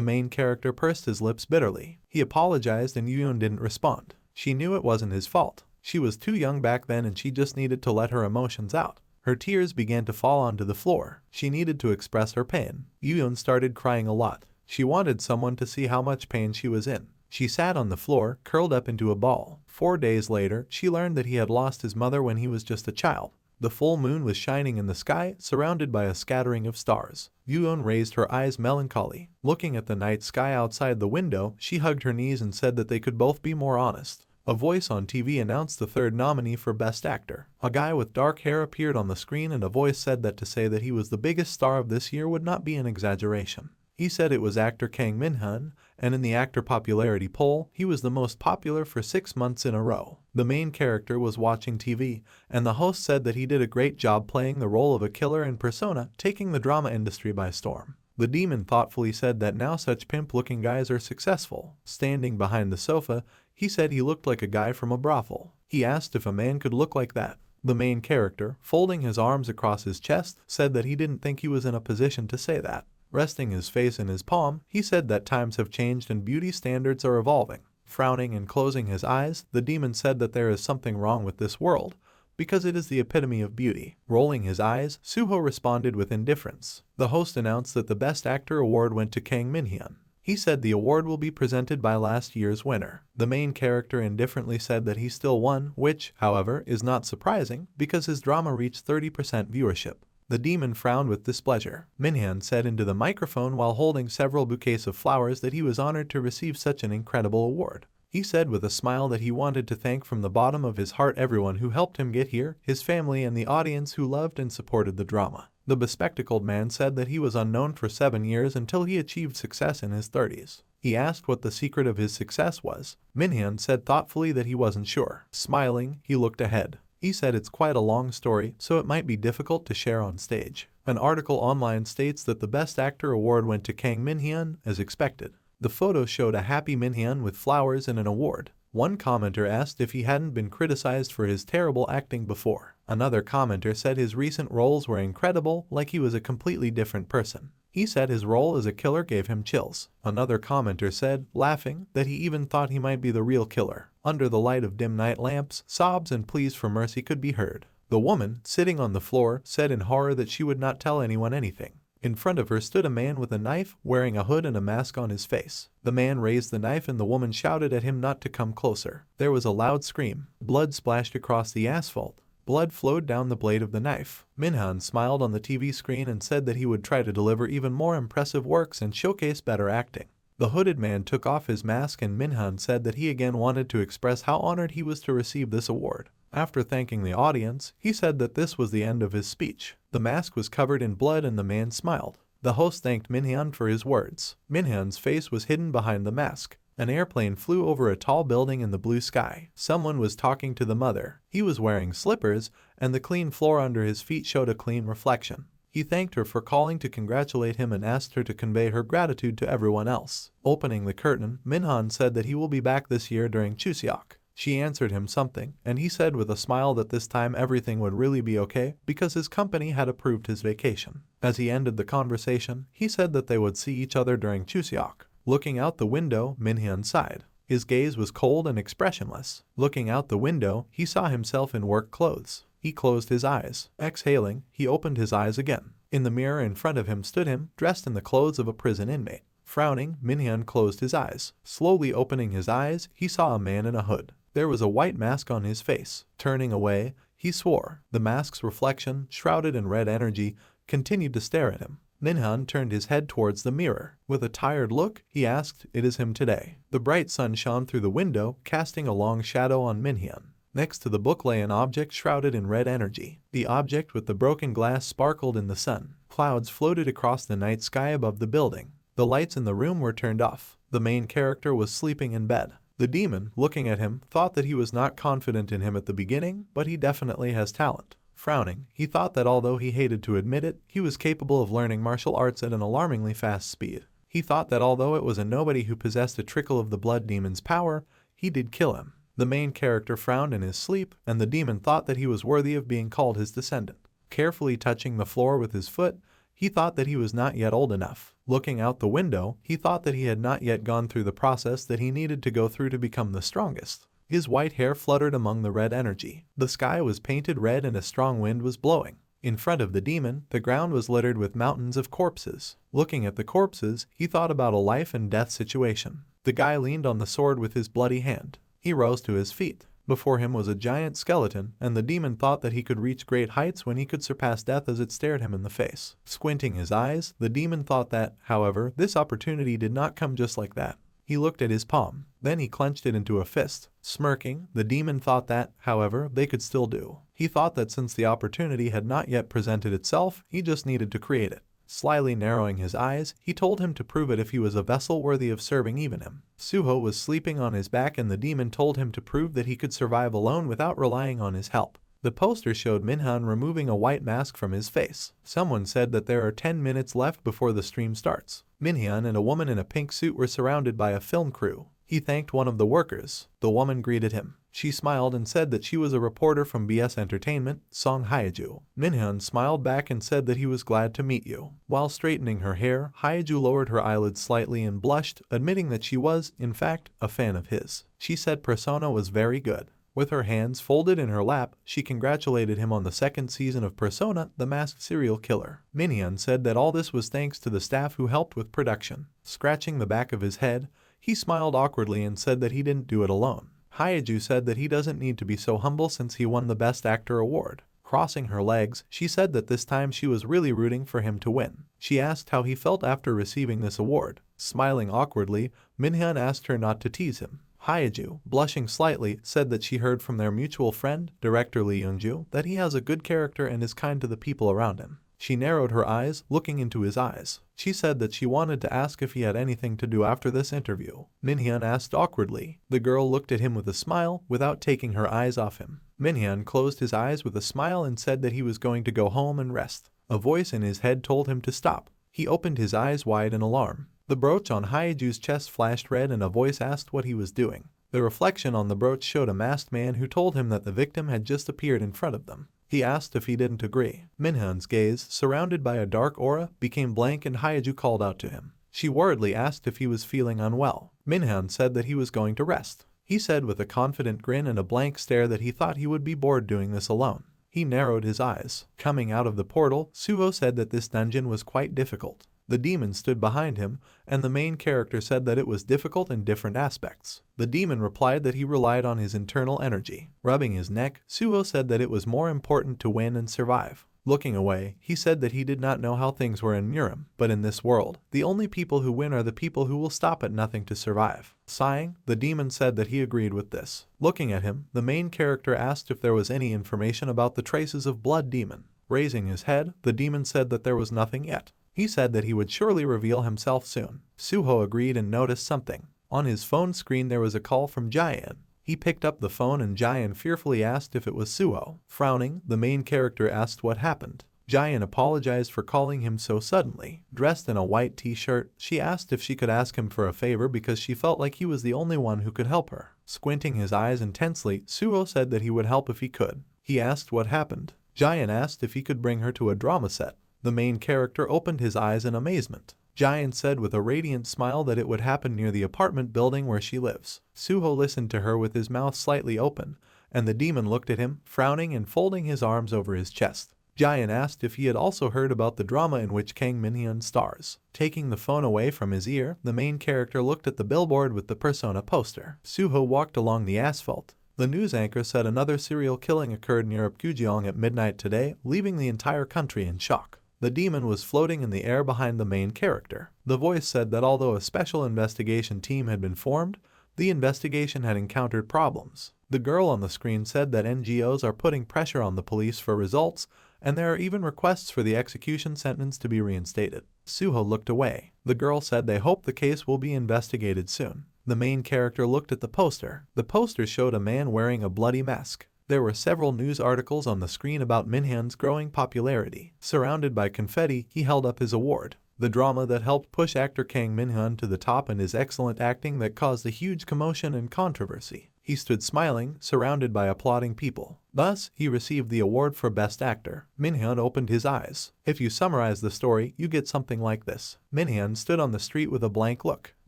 main character pursed his lips bitterly. He apologized and Yuon didn't respond. She knew it wasn't his fault. She was too young back then and she just needed to let her emotions out. Her tears began to fall onto the floor. She needed to express her pain. Yuon started crying a lot. She wanted someone to see how much pain she was in. She sat on the floor, curled up into a ball. 4 days later, she learned that he had lost his mother when he was just a child. The full moon was shining in the sky, surrounded by a scattering of stars. Yuon raised her eyes melancholy. Looking at the night sky outside the window, she hugged her knees and said that they could both be more honest. A voice on TV announced the third nominee for Best Actor. A guy with dark hair appeared on the screen and a voice said that to say that he was the biggest star of this year would not be an exaggeration. He said it was actor Kang Min-hyun, and in the actor popularity poll, he was the most popular for 6 months in a row. The main character was watching TV, and the host said that he did a great job playing the role of a killer in persona, taking the drama industry by storm. The demon thoughtfully said that now such pimp-looking guys are successful. Standing behind the sofa, he said he looked like a guy from a brothel. He asked if a man could look like that. The main character, folding his arms across his chest, said that he didn't think he was in a position to say that. Resting his face in his palm, he said that times have changed and beauty standards are evolving. Frowning and closing his eyes, the demon said that there is something wrong with this world, because it is the epitome of beauty. Rolling his eyes, Suho responded with indifference. The host announced that the Best Actor award went to Kang Min-hyun. He said the award will be presented by last year's winner. The main character indifferently said that he still won, which, however, is not surprising because his drama reached 30% viewership. The demon frowned with displeasure. Min-hyun said into the microphone while holding several bouquets of flowers that he was honored to receive such an incredible award. He said with a smile that he wanted to thank from the bottom of his heart everyone who helped him get here, his family and the audience who loved and supported the drama. The bespectacled man said that he was unknown for 7 years until he achieved success in his 30s. He asked what the secret of his success was. Min-hyun said thoughtfully that he wasn't sure. Smiling, he looked ahead. He said it's quite a long story, so it might be difficult to share on stage. An article online states that the Best Actor award went to Kang Min-hyun, as expected. The photo showed a happy Min-hyun with flowers and an award. One commenter asked if he hadn't been criticized for his terrible acting before. Another commenter said his recent roles were incredible, like he was a completely different person. He said his role as a killer gave him chills. Another commenter said, laughing, that he even thought he might be the real killer. Under the light of dim night lamps, sobs and pleas for mercy could be heard. The woman, sitting on the floor, said in horror that she would not tell anyone anything. In front of her stood a man with a knife, wearing a hood and a mask on his face. The man raised the knife and the woman shouted at him not to come closer. There was a loud scream. Blood splashed across the asphalt. Blood flowed down the blade of the knife. Minhan smiled on the TV screen and said that he would try to deliver even more impressive works and showcase better acting. The hooded man took off his mask and Minhan said that he again wanted to express how honored he was to receive this award. After thanking the audience, he said that this was the end of his speech. The mask was covered in blood and the man smiled. The host thanked Minhan for his words. Minhan's face was hidden behind the mask. An airplane flew over a tall building in the blue sky. Someone was talking to the mother. He was wearing slippers, and the clean floor under his feet showed a clean reflection. He thanked her for calling to congratulate him and asked her to convey her gratitude to everyone else. Opening the curtain, Minhan said that he will be back this year during Chuseok. She answered him something, and he said with a smile that this time everything would really be okay because his company had approved his vacation. As he ended the conversation, he said that they would see each other during Chuseok. Looking out the window, Minhyun sighed. His gaze was cold and expressionless. Looking out the window, he saw himself in work clothes. He closed his eyes. Exhaling, he opened his eyes again. In the mirror in front of him stood him, dressed in the clothes of a prison inmate. Frowning, Minhyun closed his eyes. Slowly opening his eyes, he saw a man in a hood. There was a white mask on his face. Turning away, he swore. The mask's reflection, shrouded in red energy, continued to stare at him. Minhyun turned his head towards the mirror. With a tired look, he asked, "It is him today." The bright sun shone through the window, casting a long shadow on Minhyun. Next to the book lay an object shrouded in red energy. The object with the broken glass sparkled in the sun. Clouds floated across the night sky above the building. The lights in the room were turned off. The main character was sleeping in bed. The demon, looking at him, thought that he was not confident in him at the beginning, but he definitely has talent. Frowning, he thought that although he hated to admit it, he was capable of learning martial arts at an alarmingly fast speed. He thought that although it was a nobody who possessed a trickle of the blood demon's power, he did kill him. The main character frowned in his sleep, and the demon thought that he was worthy of being called his descendant. Carefully touching the floor with his foot, he thought that he was not yet old enough. Looking out the window, he thought that he had not yet gone through the process that he needed to go through to become the strongest. His white hair fluttered among the red energy. The sky was painted red and a strong wind was blowing. In front of the demon, the ground was littered with mountains of corpses. Looking at the corpses, he thought about a life and death situation. The guy leaned on the sword with his bloody hand. He rose to his feet. Before him was a giant skeleton, and the demon thought that he could reach great heights when he could surpass death as it stared him in the face. Squinting his eyes, the demon thought that, however, this opportunity did not come just like that. He looked at his palm. Then he clenched it into a fist. Smirking, the demon thought that, however, they could still do. He thought that since the opportunity had not yet presented itself, he just needed to create it. Slyly narrowing his eyes, he told him to prove it if he was a vessel worthy of serving even him. Suho was sleeping on his back and the demon told him to prove that he could survive alone without relying on his help. The poster showed Minhyun removing a white mask from his face. Someone said that there are 10 minutes left before the stream starts. Minhyun and a woman in a pink suit were surrounded by a film crew. He thanked one of the workers. The woman greeted him. She smiled and said that she was a reporter from BS Entertainment, Song Hyeju. Minhyun smiled back and said that he was glad to meet you. While straightening her hair, Hyeju lowered her eyelids slightly and blushed, admitting that she was, in fact, a fan of his. She said Persona was very good. With her hands folded in her lap, she congratulated him on the second season of Persona, the Masked Serial Killer. Minhyun said that all this was thanks to the staff who helped with production. Scratching the back of his head, he smiled awkwardly and said that he didn't do it alone. Hyeju said that he doesn't need to be so humble since he won the Best Actor award. Crossing her legs, she said that this time she was really rooting for him to win. She asked how he felt after receiving this award. Smiling awkwardly, Minhyun asked her not to tease him. Hyeju, blushing slightly, said that she heard from their mutual friend, director Lee Youngju, that he has a good character and is kind to the people around him. She narrowed her eyes, looking into his eyes. She said that she wanted to ask if he had anything to do after this interview. Minhyun asked awkwardly. The girl looked at him with a smile, without taking her eyes off him. Minhyun closed his eyes with a smile and said that he was going to go home and rest. A voice in his head told him to stop. He opened his eyes wide in alarm. The brooch on Hyeju's chest flashed red and a voice asked what he was doing. The reflection on the brooch showed a masked man who told him that the victim had just appeared in front of them. He asked if he didn't agree. Minhyun's gaze, surrounded by a dark aura, became blank and Hyeju called out to him. She worriedly asked if he was feeling unwell. Minhyun said that he was going to rest. He said with a confident grin and a blank stare that he thought he would be bored doing this alone. He narrowed his eyes. Coming out of the portal, Suho said that this dungeon was quite difficult. The demon stood behind him, and the main character said that it was difficult in different aspects. The demon replied that he relied on his internal energy. Rubbing his neck, Suho said that it was more important to win and survive. Looking away, he said that he did not know how things were in Murim, but in this world, the only people who win are the people who will stop at nothing to survive. Sighing, the demon said that he agreed with this. Looking at him, the main character asked if there was any information about the traces of Blood Demon. Raising his head, the demon said that there was nothing yet. He said that he would surely reveal himself soon. Suho agreed and noticed something. On his phone screen there was a call from Jayan. He picked up the phone and Jayan fearfully asked if it was Suho. Frowning, the main character asked what happened. Jayan apologized for calling him so suddenly. Dressed in a white t-shirt, she asked if she could ask him for a favor because she felt like he was the only one who could help her. Squinting his eyes intensely, Suho said that he would help if he could. He asked what happened. Jayan asked if he could bring her to a drama set. The main character opened his eyes in amazement. Jayan said with a radiant smile that it would happen near the apartment building where she lives. Suho listened to her with his mouth slightly open, and the demon looked at him, frowning and folding his arms over his chest. Jayan asked if he had also heard about the drama in which Kang Minhyun stars. Taking the phone away from his ear, the main character looked at the billboard with the Persona poster. Suho walked along the asphalt. The news anchor said another serial killing occurred near Apgujeong at midnight today, leaving the entire country in shock. The demon was floating in the air behind the main character. The voice said that although a special investigation team had been formed, the investigation had encountered problems. The girl on the screen said that NGOs are putting pressure on the police for results, and there are even requests for the execution sentence to be reinstated. Suho looked away. The girl said they hope the case will be investigated soon. The main character looked at the poster. The poster showed a man wearing a bloody mask. There were several news articles on the screen about Minhyun's growing popularity. Surrounded by confetti, he held up his award. The drama that helped push actor Kang Minhyun to the top and his excellent acting that caused a huge commotion and controversy. He stood smiling, surrounded by applauding people. Thus, he received the award for Best Actor. Minhyun opened his eyes. If you summarize the story, you get something like this. Minhyun stood on the street with a blank look.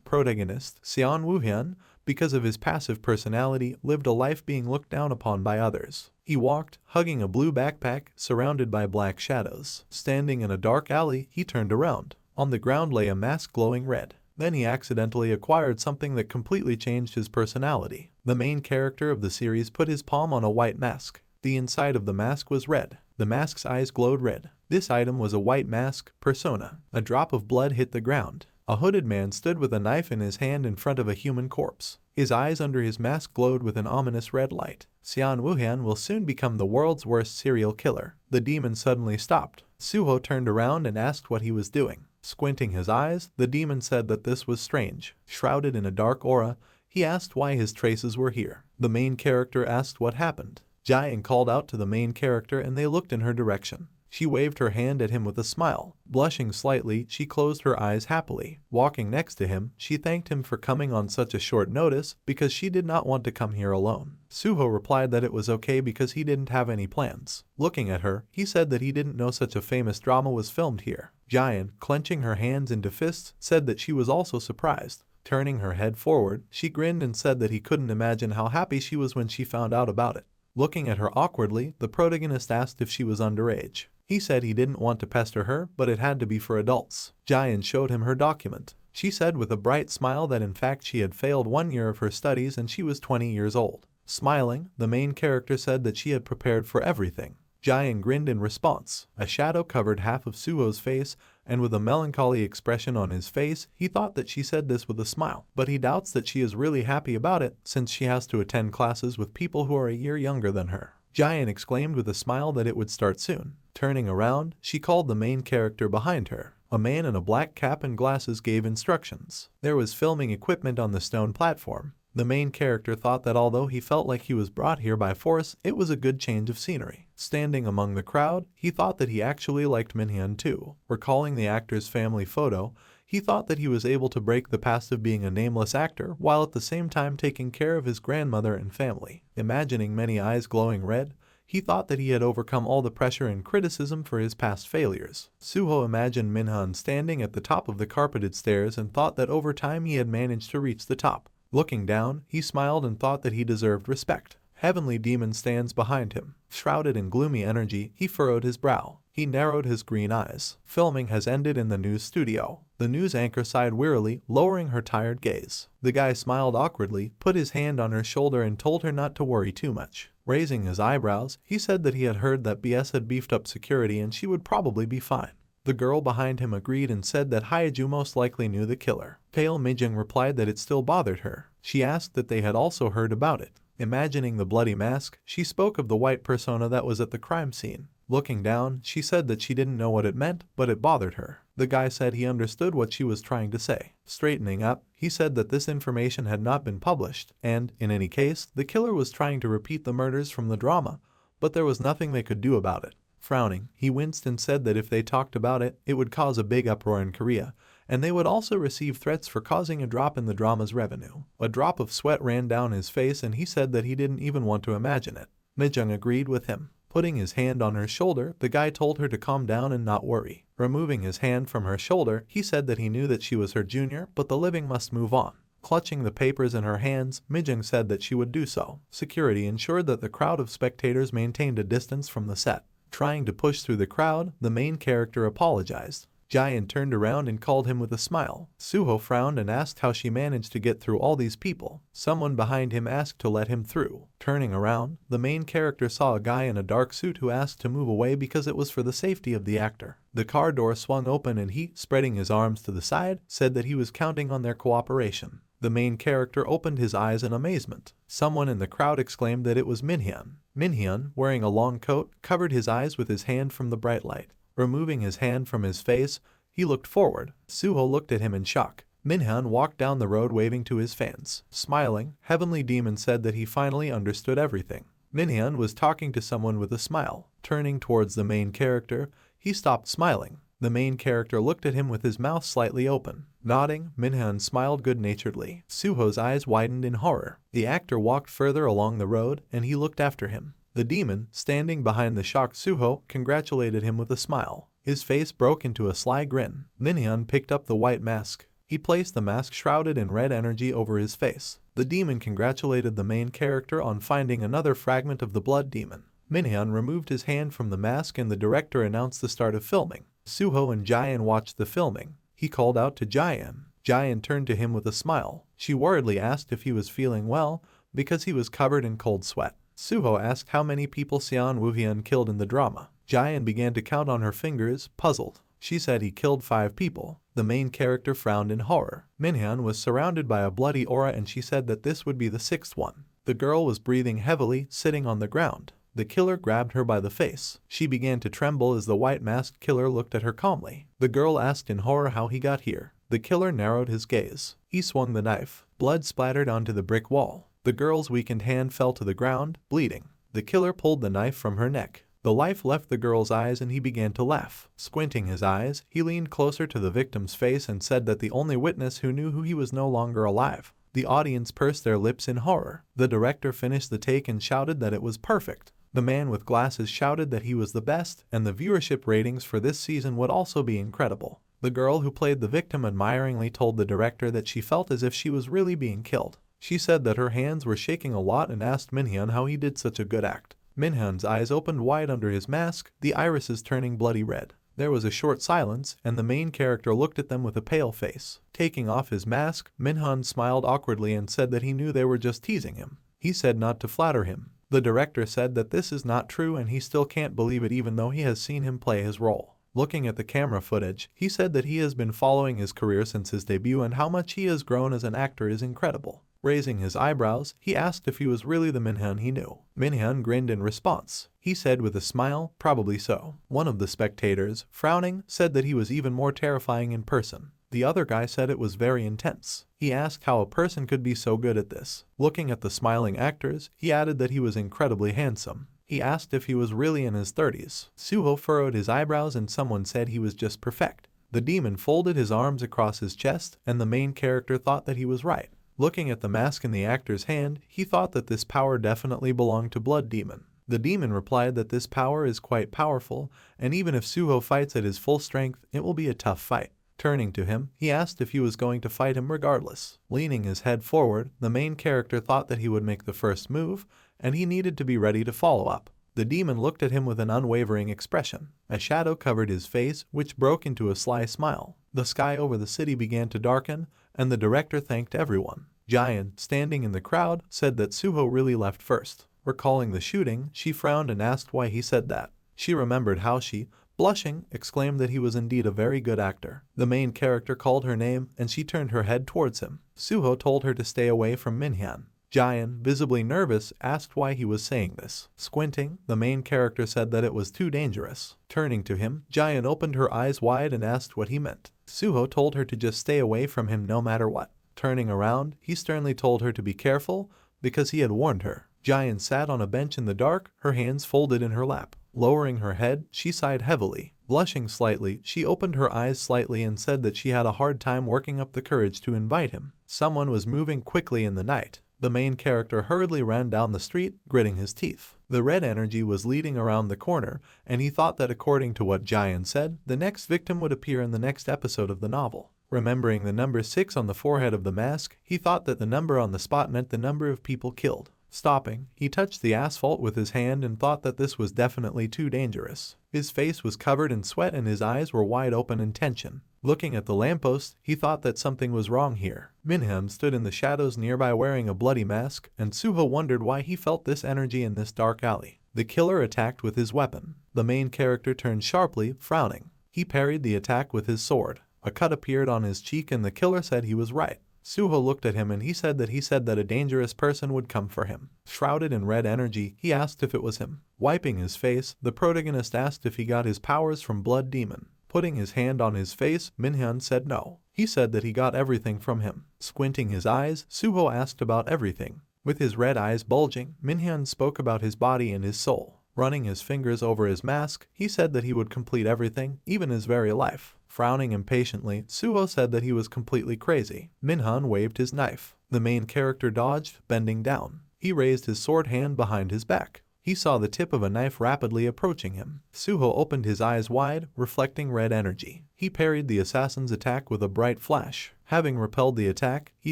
Protagonist, Seon Woo-hyun, because of his passive personality, lived a life being looked down upon by others. He walked, hugging a blue backpack, surrounded by black shadows. Standing in a dark alley, he turned around. On the ground lay a mask glowing red. Then he accidentally acquired something that completely changed his personality. The main character of the series put his palm on a white mask. The inside of the mask was red. The mask's eyes glowed red. This item was a white mask, persona. A drop of blood hit the ground. A hooded man stood with a knife in his hand in front of a human corpse. His eyes under his mask glowed with an ominous red light. Seon Woo-hyun will soon become the world's worst serial killer. The demon suddenly stopped. Suho turned around and asked what he was doing. Squinting his eyes, the demon said that this was strange. Shrouded in a dark aura, he asked why his traces were here. The main character asked what happened. Jayan called out to the main character and they looked in her direction. She waved her hand at him with a smile. Blushing slightly, she closed her eyes happily. Walking next to him, she thanked him for coming on such a short notice because she did not want to come here alone. Suho replied that it was okay because he didn't have any plans. Looking at her, he said that he didn't know such a famous drama was filmed here. Jayan, clenching her hands into fists, said that she was also surprised. Turning her head forward, she grinned and said that he couldn't imagine how happy she was when she found out about it. Looking at her awkwardly, the protagonist asked if she was underage. He said he didn't want to pester her, but it had to be for adults. Jayan showed him her document. She said with a bright smile that in fact she had failed 1 year of her studies and she was 20 years old. Smiling, the main character said that she had prepared for everything. Jayan grinned in response. A shadow covered half of Suho's face, and with a melancholy expression on his face, he thought that she said this with a smile, but he doubts that she is really happy about it since she has to attend classes with people who are a year younger than her. Jayan exclaimed with a smile that it would start soon. Turning around, she called the main character behind her. A man in a black cap and glasses gave instructions. There was filming equipment on the stone platform. The main character thought that although he felt like he was brought here by force, it was a good change of scenery. Standing among the crowd, he thought that he actually liked Minhyun too. Recalling the actor's family photo, he thought that he was able to break the past of being a nameless actor while at the same time taking care of his grandmother and family. Imagining many eyes glowing red, he thought that he had overcome all the pressure and criticism for his past failures. Suho imagined Minhyun standing at the top of the carpeted stairs and thought that over time he had managed to reach the top. Looking down, he smiled and thought that he deserved respect. Heavenly Demon stands behind him. Shrouded in gloomy energy, he furrowed his brow. He narrowed his green eyes. Filming has ended in the news studio. The news anchor sighed wearily, lowering her tired gaze. The guy smiled awkwardly, put his hand on her shoulder and told her not to worry too much. Raising his eyebrows, he said that he had heard that BS had beefed up security and she would probably be fine. The girl behind him agreed and said that Hyaju most likely knew the killer. Pale Mijung replied that it still bothered her. She asked that they had also heard about it. Imagining the bloody mask, she spoke of the white persona that was at the crime scene. Looking down, she said that she didn't know what it meant, but it bothered her. The guy said he understood what she was trying to say. Straightening up, he said that this information had not been published, and, in any case, the killer was trying to repeat the murders from the drama, but there was nothing they could do about it. Frowning, he winced and said that if they talked about it, it would cause a big uproar in Korea, and they would also receive threats for causing a drop in the drama's revenue. A drop of sweat ran down his face and he said that he didn't even want to imagine it. Mijung agreed with him. Putting his hand on her shoulder, the guy told her to calm down and not worry. Removing his hand from her shoulder, he said that he knew that she was her junior, but the living must move on. Clutching the papers in her hands, Mijung said that she would do so. Security ensured that the crowd of spectators maintained a distance from the set. Trying to push through the crowd, the main character apologized. Jaein turned around and called him with a smile. Suho frowned and asked how she managed to get through all these people. Someone behind him asked to let him through. Turning around, the main character saw a guy in a dark suit who asked to move away because it was for the safety of the actor. The car door swung open and he, spreading his arms to the side, said that he was counting on their cooperation. The main character opened his eyes in amazement. Someone in the crowd exclaimed that it was Minhyun. Minhyun, wearing a long coat, covered his eyes with his hand from the bright light. Removing his hand from his face, he looked forward. Suho looked at him in shock. Minhyun walked down the road waving to his fans. Smiling, Heavenly Demon said that he finally understood everything. Minhyun was talking to someone with a smile. Turning towards the main character, he stopped smiling. The main character looked at him with his mouth slightly open. Nodding, Minhyun smiled good-naturedly. Suho's eyes widened in horror. The actor walked further along the road, and he looked after him. The demon, standing behind the shocked Suho, congratulated him with a smile. His face broke into a sly grin. Minhyun picked up the white mask. He placed the mask shrouded in red energy over his face. The demon congratulated the main character on finding another fragment of the blood demon. Minhyun removed his hand from the mask and the director announced the start of filming. Suho and Jaein watched the filming. He called out to Jaein. Jaein turned to him with a smile. She worriedly asked if he was feeling well, because he was covered in cold sweat. Suho asked how many people Seon Woohyun killed in the drama. Jaein began to count on her fingers, puzzled. She said he killed 5 people. The main character frowned in horror. Minhyun was surrounded by a bloody aura and she said that this would be the 6th one. The girl was breathing heavily, sitting on the ground. The killer grabbed her by the face. She began to tremble as the white-masked killer looked at her calmly. The girl asked in horror how he got here. The killer narrowed his gaze. He swung the knife. Blood splattered onto the brick wall. The girl's weakened hand fell to the ground, bleeding. The killer pulled the knife from her neck. The life left the girl's eyes and he began to laugh. Squinting his eyes, he leaned closer to the victim's face and said that the only witness who knew who he was no longer alive. The audience pursed their lips in horror. The director finished the take and shouted that it was perfect. The man with glasses shouted that he was the best, and the viewership ratings for this season would also be incredible. The girl who played the victim admiringly told the director that she felt as if she was really being killed. She said that her hands were shaking a lot and asked Minhyun how he did such a good act. Minhyun's eyes opened wide under his mask, the irises turning bloody red. There was a short silence, and the main character looked at them with a pale face. Taking off his mask, Minhyun smiled awkwardly and said that he knew they were just teasing him. He said not to flatter him. The director said that this is not true and he still can't believe it even though he has seen him play his role. Looking at the camera footage, he said that he has been following his career since his debut and how much he has grown as an actor is incredible. Raising his eyebrows, he asked if he was really the Minhyun he knew. Minhyun grinned in response. He said with a smile, probably so. One of the spectators, frowning, said that he was even more terrifying in person. The other guy said it was very intense. He asked how a person could be so good at this. Looking at the smiling actors, he added that he was incredibly handsome. He asked if he was really in his 30s. Suho furrowed his eyebrows and someone said he was just perfect. The demon folded his arms across his chest and the main character thought that he was right. Looking at the mask in the actor's hand, he thought that this power definitely belonged to Blood Demon. The demon replied that this power is quite powerful, and even if Suho fights at his full strength, it will be a tough fight. Turning to him, he asked if he was going to fight him regardless. Leaning his head forward, the main character thought that he would make the first move, and he needed to be ready to follow up. The demon looked at him with an unwavering expression. A shadow covered his face, which broke into a sly smile. The sky over the city began to darken, and the director thanked everyone. Giant, standing in the crowd, said that Suho really left first. Recalling the shooting, she frowned and asked why he said that. She remembered how she, blushing, exclaimed that he was indeed a very good actor. The main character called her name, and she turned her head towards him. Suho told her to stay away from Minhyun. Jian, visibly nervous, asked why he was saying this. Squinting, the main character said that it was too dangerous. Turning to him, Jian opened her eyes wide and asked what he meant. Suho told her to just stay away from him no matter what. Turning around, he sternly told her to be careful, because he had warned her. Jian sat on a bench in the dark, her hands folded in her lap. Lowering her head, she sighed heavily. Blushing slightly, she opened her eyes slightly and said that she had a hard time working up the courage to invite him. Someone was moving quickly in the night. The main character hurriedly ran down the street, gritting his teeth. The red energy was leading around the corner, and he thought that according to what Jian said, the next victim would appear in the next episode of the novel. Remembering the number 6 on the forehead of the mask, he thought that the number on the spot meant the number of people killed. Stopping, he touched the asphalt with his hand and thought that this was definitely too dangerous. His face was covered in sweat and his eyes were wide open in tension. Looking at the lamppost, he thought that something was wrong here. Minhyun stood in the shadows nearby wearing a bloody mask, and Suho wondered why he felt this energy in this dark alley. The killer attacked with his weapon. The main character turned sharply, frowning. He parried the attack with his sword. A cut appeared on his cheek and the killer said he was right. Suho looked at him and he said that a dangerous person would come for him. Shrouded in red energy, he asked if it was him. Wiping his face, the protagonist asked if he got his powers from Blood Demon. Putting his hand on his face, Minhyun said no. He said that he got everything from him. Squinting his eyes, Suho asked about everything. With his red eyes bulging, Minhyun spoke about his body and his soul. Running his fingers over his mask, he said that he would complete everything, even his very life. Frowning impatiently, Suho said that he was completely crazy. Minhyun waved his knife. The main character dodged, bending down. He raised his sword hand behind his back. He saw the tip of a knife rapidly approaching him. Suho opened his eyes wide, reflecting red energy. He parried the assassin's attack with a bright flash. Having repelled the attack, he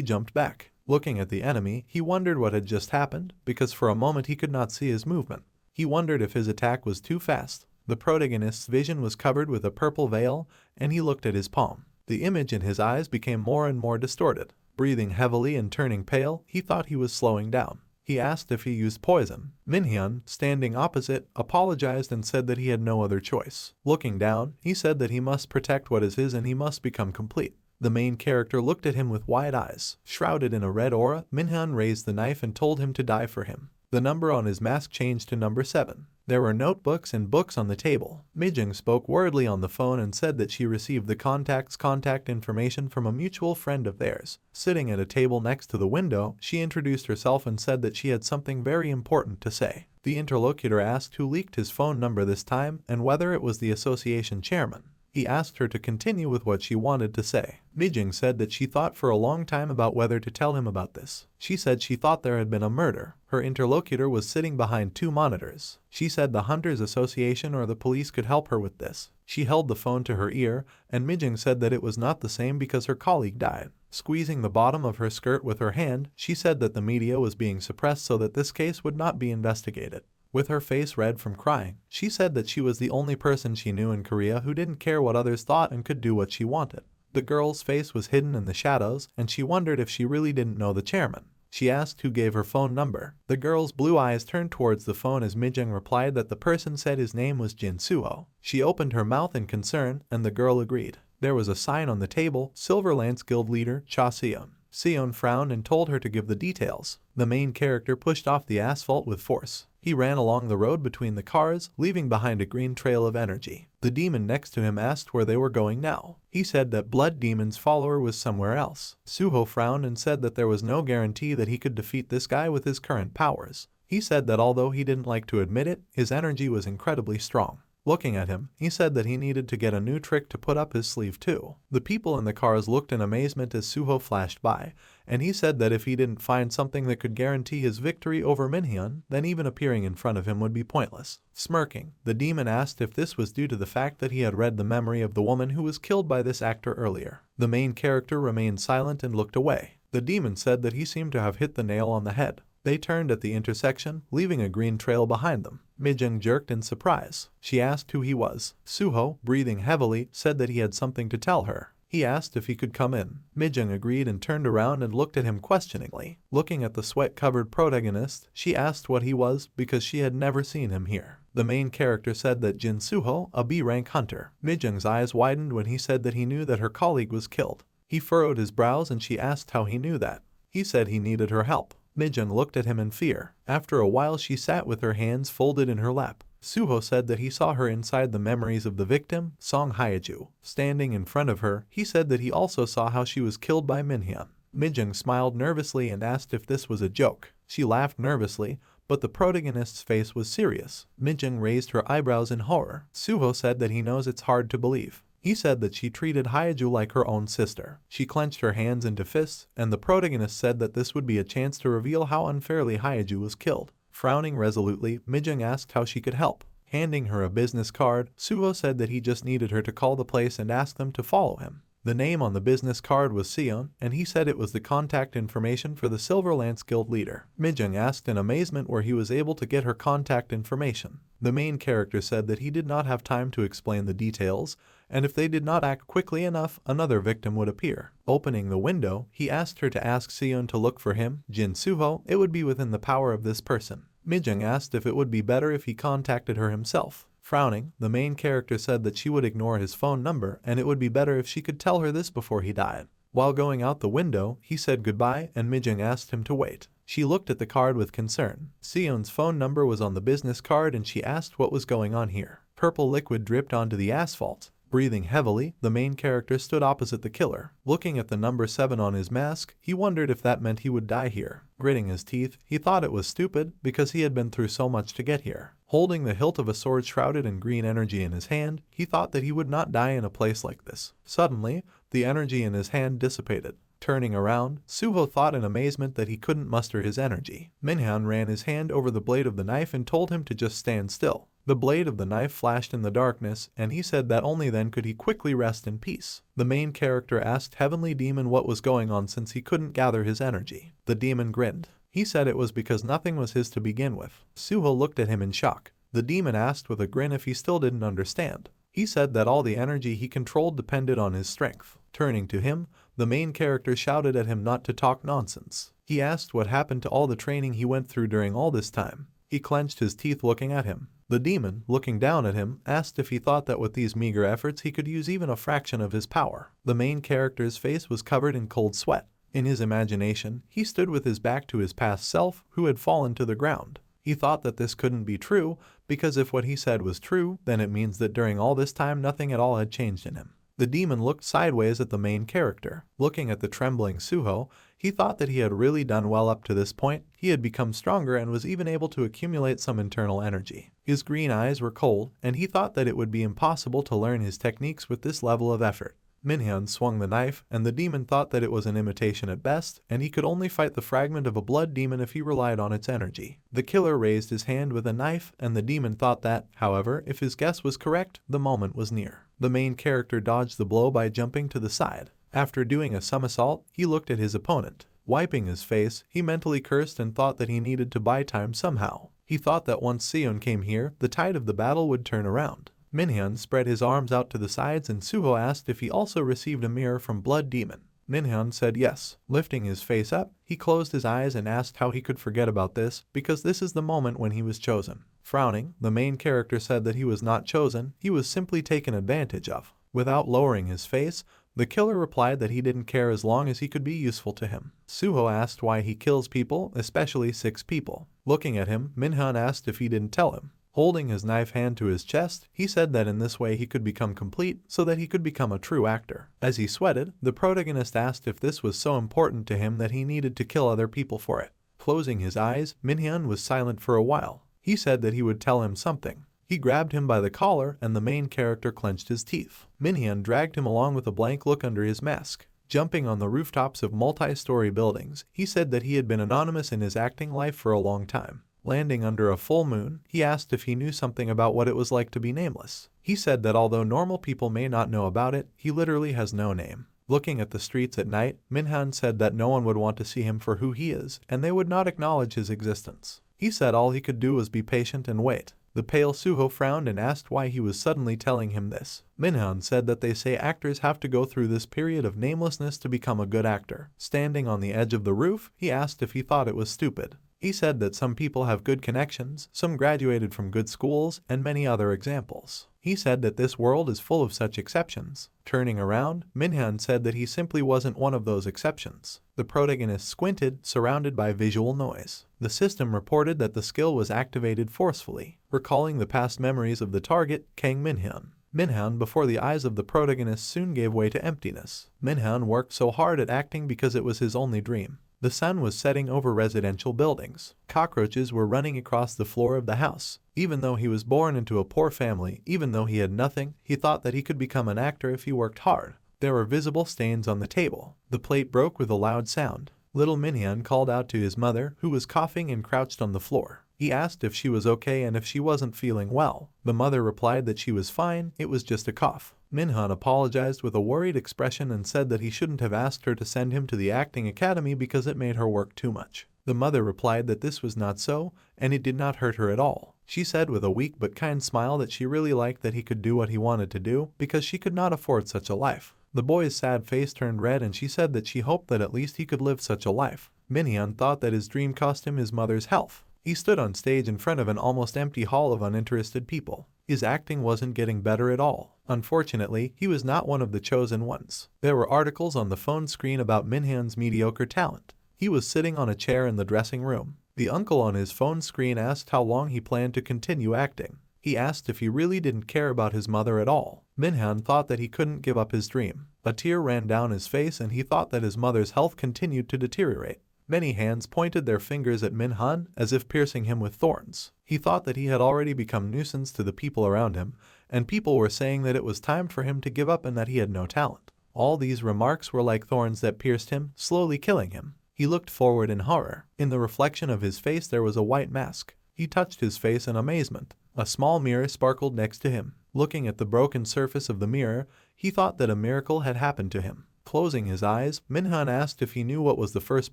jumped back. Looking at the enemy, he wondered what had just happened, because for a moment he could not see his movement. He wondered if his attack was too fast. The protagonist's vision was covered with a purple veil, and he looked at his palm. The image in his eyes became more and more distorted. Breathing heavily and turning pale, he thought he was slowing down. He asked if he used poison. Minhyun, standing opposite, apologized and said that he had no other choice. Looking down, he said that he must protect what is his and he must become complete. The main character looked at him with wide eyes. Shrouded in a red aura, Minhyun raised the knife and told him to die for him. The number on his mask changed to number 7. There were notebooks and books on the table. Mijing spoke worriedly on the phone and said that she received the contact's contact information from a mutual friend of theirs. Sitting at a table next to the window, she introduced herself and said that she had something very important to say. The interlocutor asked who leaked his phone number this time and whether it was the association chairman. He asked her to continue with what she wanted to say. Mijing said that she thought for a long time about whether to tell him about this. She said she thought there had been a murder. Her interlocutor was sitting behind 2 monitors. She said the Hunters Association or the police could help her with this. She held the phone to her ear, and Mijing said that it was not the same because her colleague died. Squeezing the bottom of her skirt with her hand, she said that the media was being suppressed so that this case would not be investigated. With her face red from crying, she said that she was the only person she knew in Korea who didn't care what others thought and could do what she wanted. The girl's face was hidden in the shadows, and she wondered if she really didn't know the chairman. She asked who gave her phone number. The girl's blue eyes turned towards the phone as Mijing replied that the person said his name was Jin Suho. She opened her mouth in concern, and the girl agreed. There was a sign on the table, Silver Lance Guild leader Cha Seon. Seon frowned and told her to give the details. The main character pushed off the asphalt with force. He ran along the road between the cars, leaving behind a green trail of energy. The demon next to him asked where they were going now. He said that Blood Demon's follower was somewhere else. Suho frowned and said that there was no guarantee that he could defeat this guy with his current powers. He said that although he didn't like to admit it, his energy was incredibly strong. Looking at him, he said that he needed to get a new trick to put up his sleeve too. The people in the cars looked in amazement as Suho flashed by, and he said that if he didn't find something that could guarantee his victory over Minhyun, then even appearing in front of him would be pointless. Smirking, the demon asked if this was due to the fact that he had read the memory of the woman who was killed by this actor earlier. The main character remained silent and looked away. The demon said that he seemed to have hit the nail on the head. They turned at the intersection, leaving a green trail behind them. Mijung jerked in surprise. She asked who he was. Suho, breathing heavily, said that he had something to tell her. He asked if he could come in. Mijung agreed and turned around and looked at him questioningly. Looking at the sweat-covered protagonist, she asked what he was because she had never seen him here. The main character said that Jin Suho, a B-rank hunter. Mijung's eyes widened when he said that he knew that her colleague was killed. He furrowed his brows and she asked how he knew that. He said he needed her help. Mijung looked at him in fear. After a while she sat with her hands folded in her lap. Suho said that he saw her inside the memories of the victim, Song Hyeju. Standing in front of her, he said that he also saw how she was killed by Minhyun. Mijung smiled nervously and asked if this was a joke. She laughed nervously, but the protagonist's face was serious. Mijung raised her eyebrows in horror. Suho said that he knows it's hard to believe. He said that she treated Hyeju like her own sister. She clenched her hands into fists, and the protagonist said that this would be a chance to reveal how unfairly Hyeju was killed. Frowning resolutely, Mijung asked how she could help. Handing her a business card, Suho said that he just needed her to call the place and ask them to follow him. The name on the business card was Sion, and he said it was the contact information for the Silver Lance Guild leader. Mijung asked in amazement where he was able to get her contact information. The main character said that he did not have time to explain the details, and if they did not act quickly enough, another victim would appear. Opening the window, he asked her to ask Sion to look for him, Jin Suho. It would be within the power of this person. Mijung asked if it would be better if he contacted her himself. Frowning, the main character said that she would ignore his phone number and it would be better if she could tell her this before he died. While going out the window, he said goodbye and Mijung asked him to wait. She looked at the card with concern. Sion's phone number was on the business card and she asked what was going on here. Purple liquid dripped onto the asphalt. Breathing heavily, the main character stood opposite the killer. Looking at the number 7 on his mask, he wondered if that meant he would die here. Gritting his teeth, he thought it was stupid because he had been through so much to get here. Holding the hilt of a sword shrouded in green energy in his hand, he thought that he would not die in a place like this. Suddenly, the energy in his hand dissipated. Turning around, Suho thought in amazement that he couldn't muster his energy. Minhyun ran his hand over the blade of the knife and told him to just stand still. The blade of the knife flashed in the darkness, and he said that only then could he quickly rest in peace. The main character asked Heavenly Demon what was going on since he couldn't gather his energy. The demon grinned. He said it was because nothing was his to begin with. Suho looked at him in shock. The demon asked with a grin if he still didn't understand. He said that all the energy he controlled depended on his strength. Turning to him, the main character shouted at him not to talk nonsense. He asked what happened to all the training he went through during all this time. He clenched his teeth looking at him. The demon, looking down at him, asked if he thought that with these meager efforts he could use even a fraction of his power. The main character's face was covered in cold sweat. In his imagination, he stood with his back to his past self, who had fallen to the ground. He thought that this couldn't be true, because if what he said was true, then it means that during all this time nothing at all had changed in him. The demon looked sideways at the main character. Looking at the trembling Suho, he thought that he had really done well up to this point. He had become stronger and was even able to accumulate some internal energy. His green eyes were cold, and he thought that it would be impossible to learn his techniques with this level of effort. Minhyun swung the knife, and the demon thought that it was an imitation at best, and he could only fight the fragment of a blood demon if he relied on its energy. The killer raised his hand with a knife, and the demon thought that, however, if his guess was correct, the moment was near. The main character dodged the blow by jumping to the side. After doing a somersault, he looked at his opponent. Wiping his face, he mentally cursed and thought that he needed to buy time somehow. He thought that once Sion came here, the tide of the battle would turn around. Minhyun spread his arms out to the sides and Suho asked if he also received a mirror from Blood Demon. Minhyun said yes. Lifting his face up, he closed his eyes and asked how he could forget about this, because this is the moment when he was chosen. Frowning, the main character said that he was not chosen, he was simply taken advantage of. Without lowering his face, the killer replied that he didn't care as long as he could be useful to him. Suho asked why he kills people, especially 6 people. Looking at him, Minhyun asked if he didn't tell him. Holding his knife hand to his chest, he said that in this way he could become complete so that he could become a true actor. As he sweated, the protagonist asked if this was so important to him that he needed to kill other people for it. Closing his eyes, Minhyun was silent for a while. He said that he would tell him something. He grabbed him by the collar and the main character clenched his teeth. Minhyun dragged him along with a blank look under his mask. Jumping on the rooftops of multi-story buildings, he said that he had been anonymous in his acting life for a long time. Landing under a full moon, he asked if he knew something about what it was like to be nameless. He said that although normal people may not know about it, he literally has no name. Looking at the streets at night, Minhan said that no one would want to see him for who he is, and they would not acknowledge his existence. He said all he could do was be patient and wait. The pale Suho frowned and asked why he was suddenly telling him this. Minhan said that they say actors have to go through this period of namelessness to become a good actor. Standing on the edge of the roof, he asked if he thought it was stupid. He said that some people have good connections, some graduated from good schools, and many other examples. He said that this world is full of such exceptions. Turning around, Minhan said that he simply wasn't one of those exceptions. The protagonist squinted, surrounded by visual noise. The system reported that the skill was activated forcefully, recalling the past memories of the target, Kang Minhan. Minhan, before the eyes of the protagonist, soon gave way to emptiness. Minhan worked so hard at acting because it was his only dream. The sun was setting over residential buildings. Cockroaches were running across the floor of the house. Even though he was born into a poor family, even though he had nothing, he thought that he could become an actor if he worked hard. There were visible stains on the table. The plate broke with a loud sound. Little Minhan called out to his mother, who was coughing and crouched on the floor. He asked if she was okay and if she wasn't feeling well. The mother replied that she was fine, it was just a cough. Minhan apologized with a worried expression and said that he shouldn't have asked her to send him to the acting academy because it made her work too much. The mother replied that this was not so, and it did not hurt her at all. She said with a weak but kind smile that she really liked that he could do what he wanted to do because she could not afford such a life. The boy's sad face turned red and she said that she hoped that at least he could live such a life. Minhan thought that his dream cost him his mother's health. He stood on stage in front of an almost empty hall of uninterested people. His acting wasn't getting better at all. Unfortunately, he was not one of the chosen ones. There were articles on the phone screen about Minhan's mediocre talent. He was sitting on a chair in the dressing room. The uncle on his phone screen asked how long he planned to continue acting. He asked if he really didn't care about his mother at all. Minhan thought that he couldn't give up his dream. A tear ran down his face and he thought that his mother's health continued to deteriorate. Many hands pointed their fingers at Minhan as if piercing him with thorns. He thought that he had already become nuisance to the people around him, and people were saying that it was time for him to give up and that he had no talent. All these remarks were like thorns that pierced him, slowly killing him. He looked forward in horror. In the reflection of his face there was a white mask. He touched his face in amazement. A small mirror sparkled next to him. Looking at the broken surface of the mirror, he thought that a miracle had happened to him. Closing his eyes, Minhan asked if he knew what was the first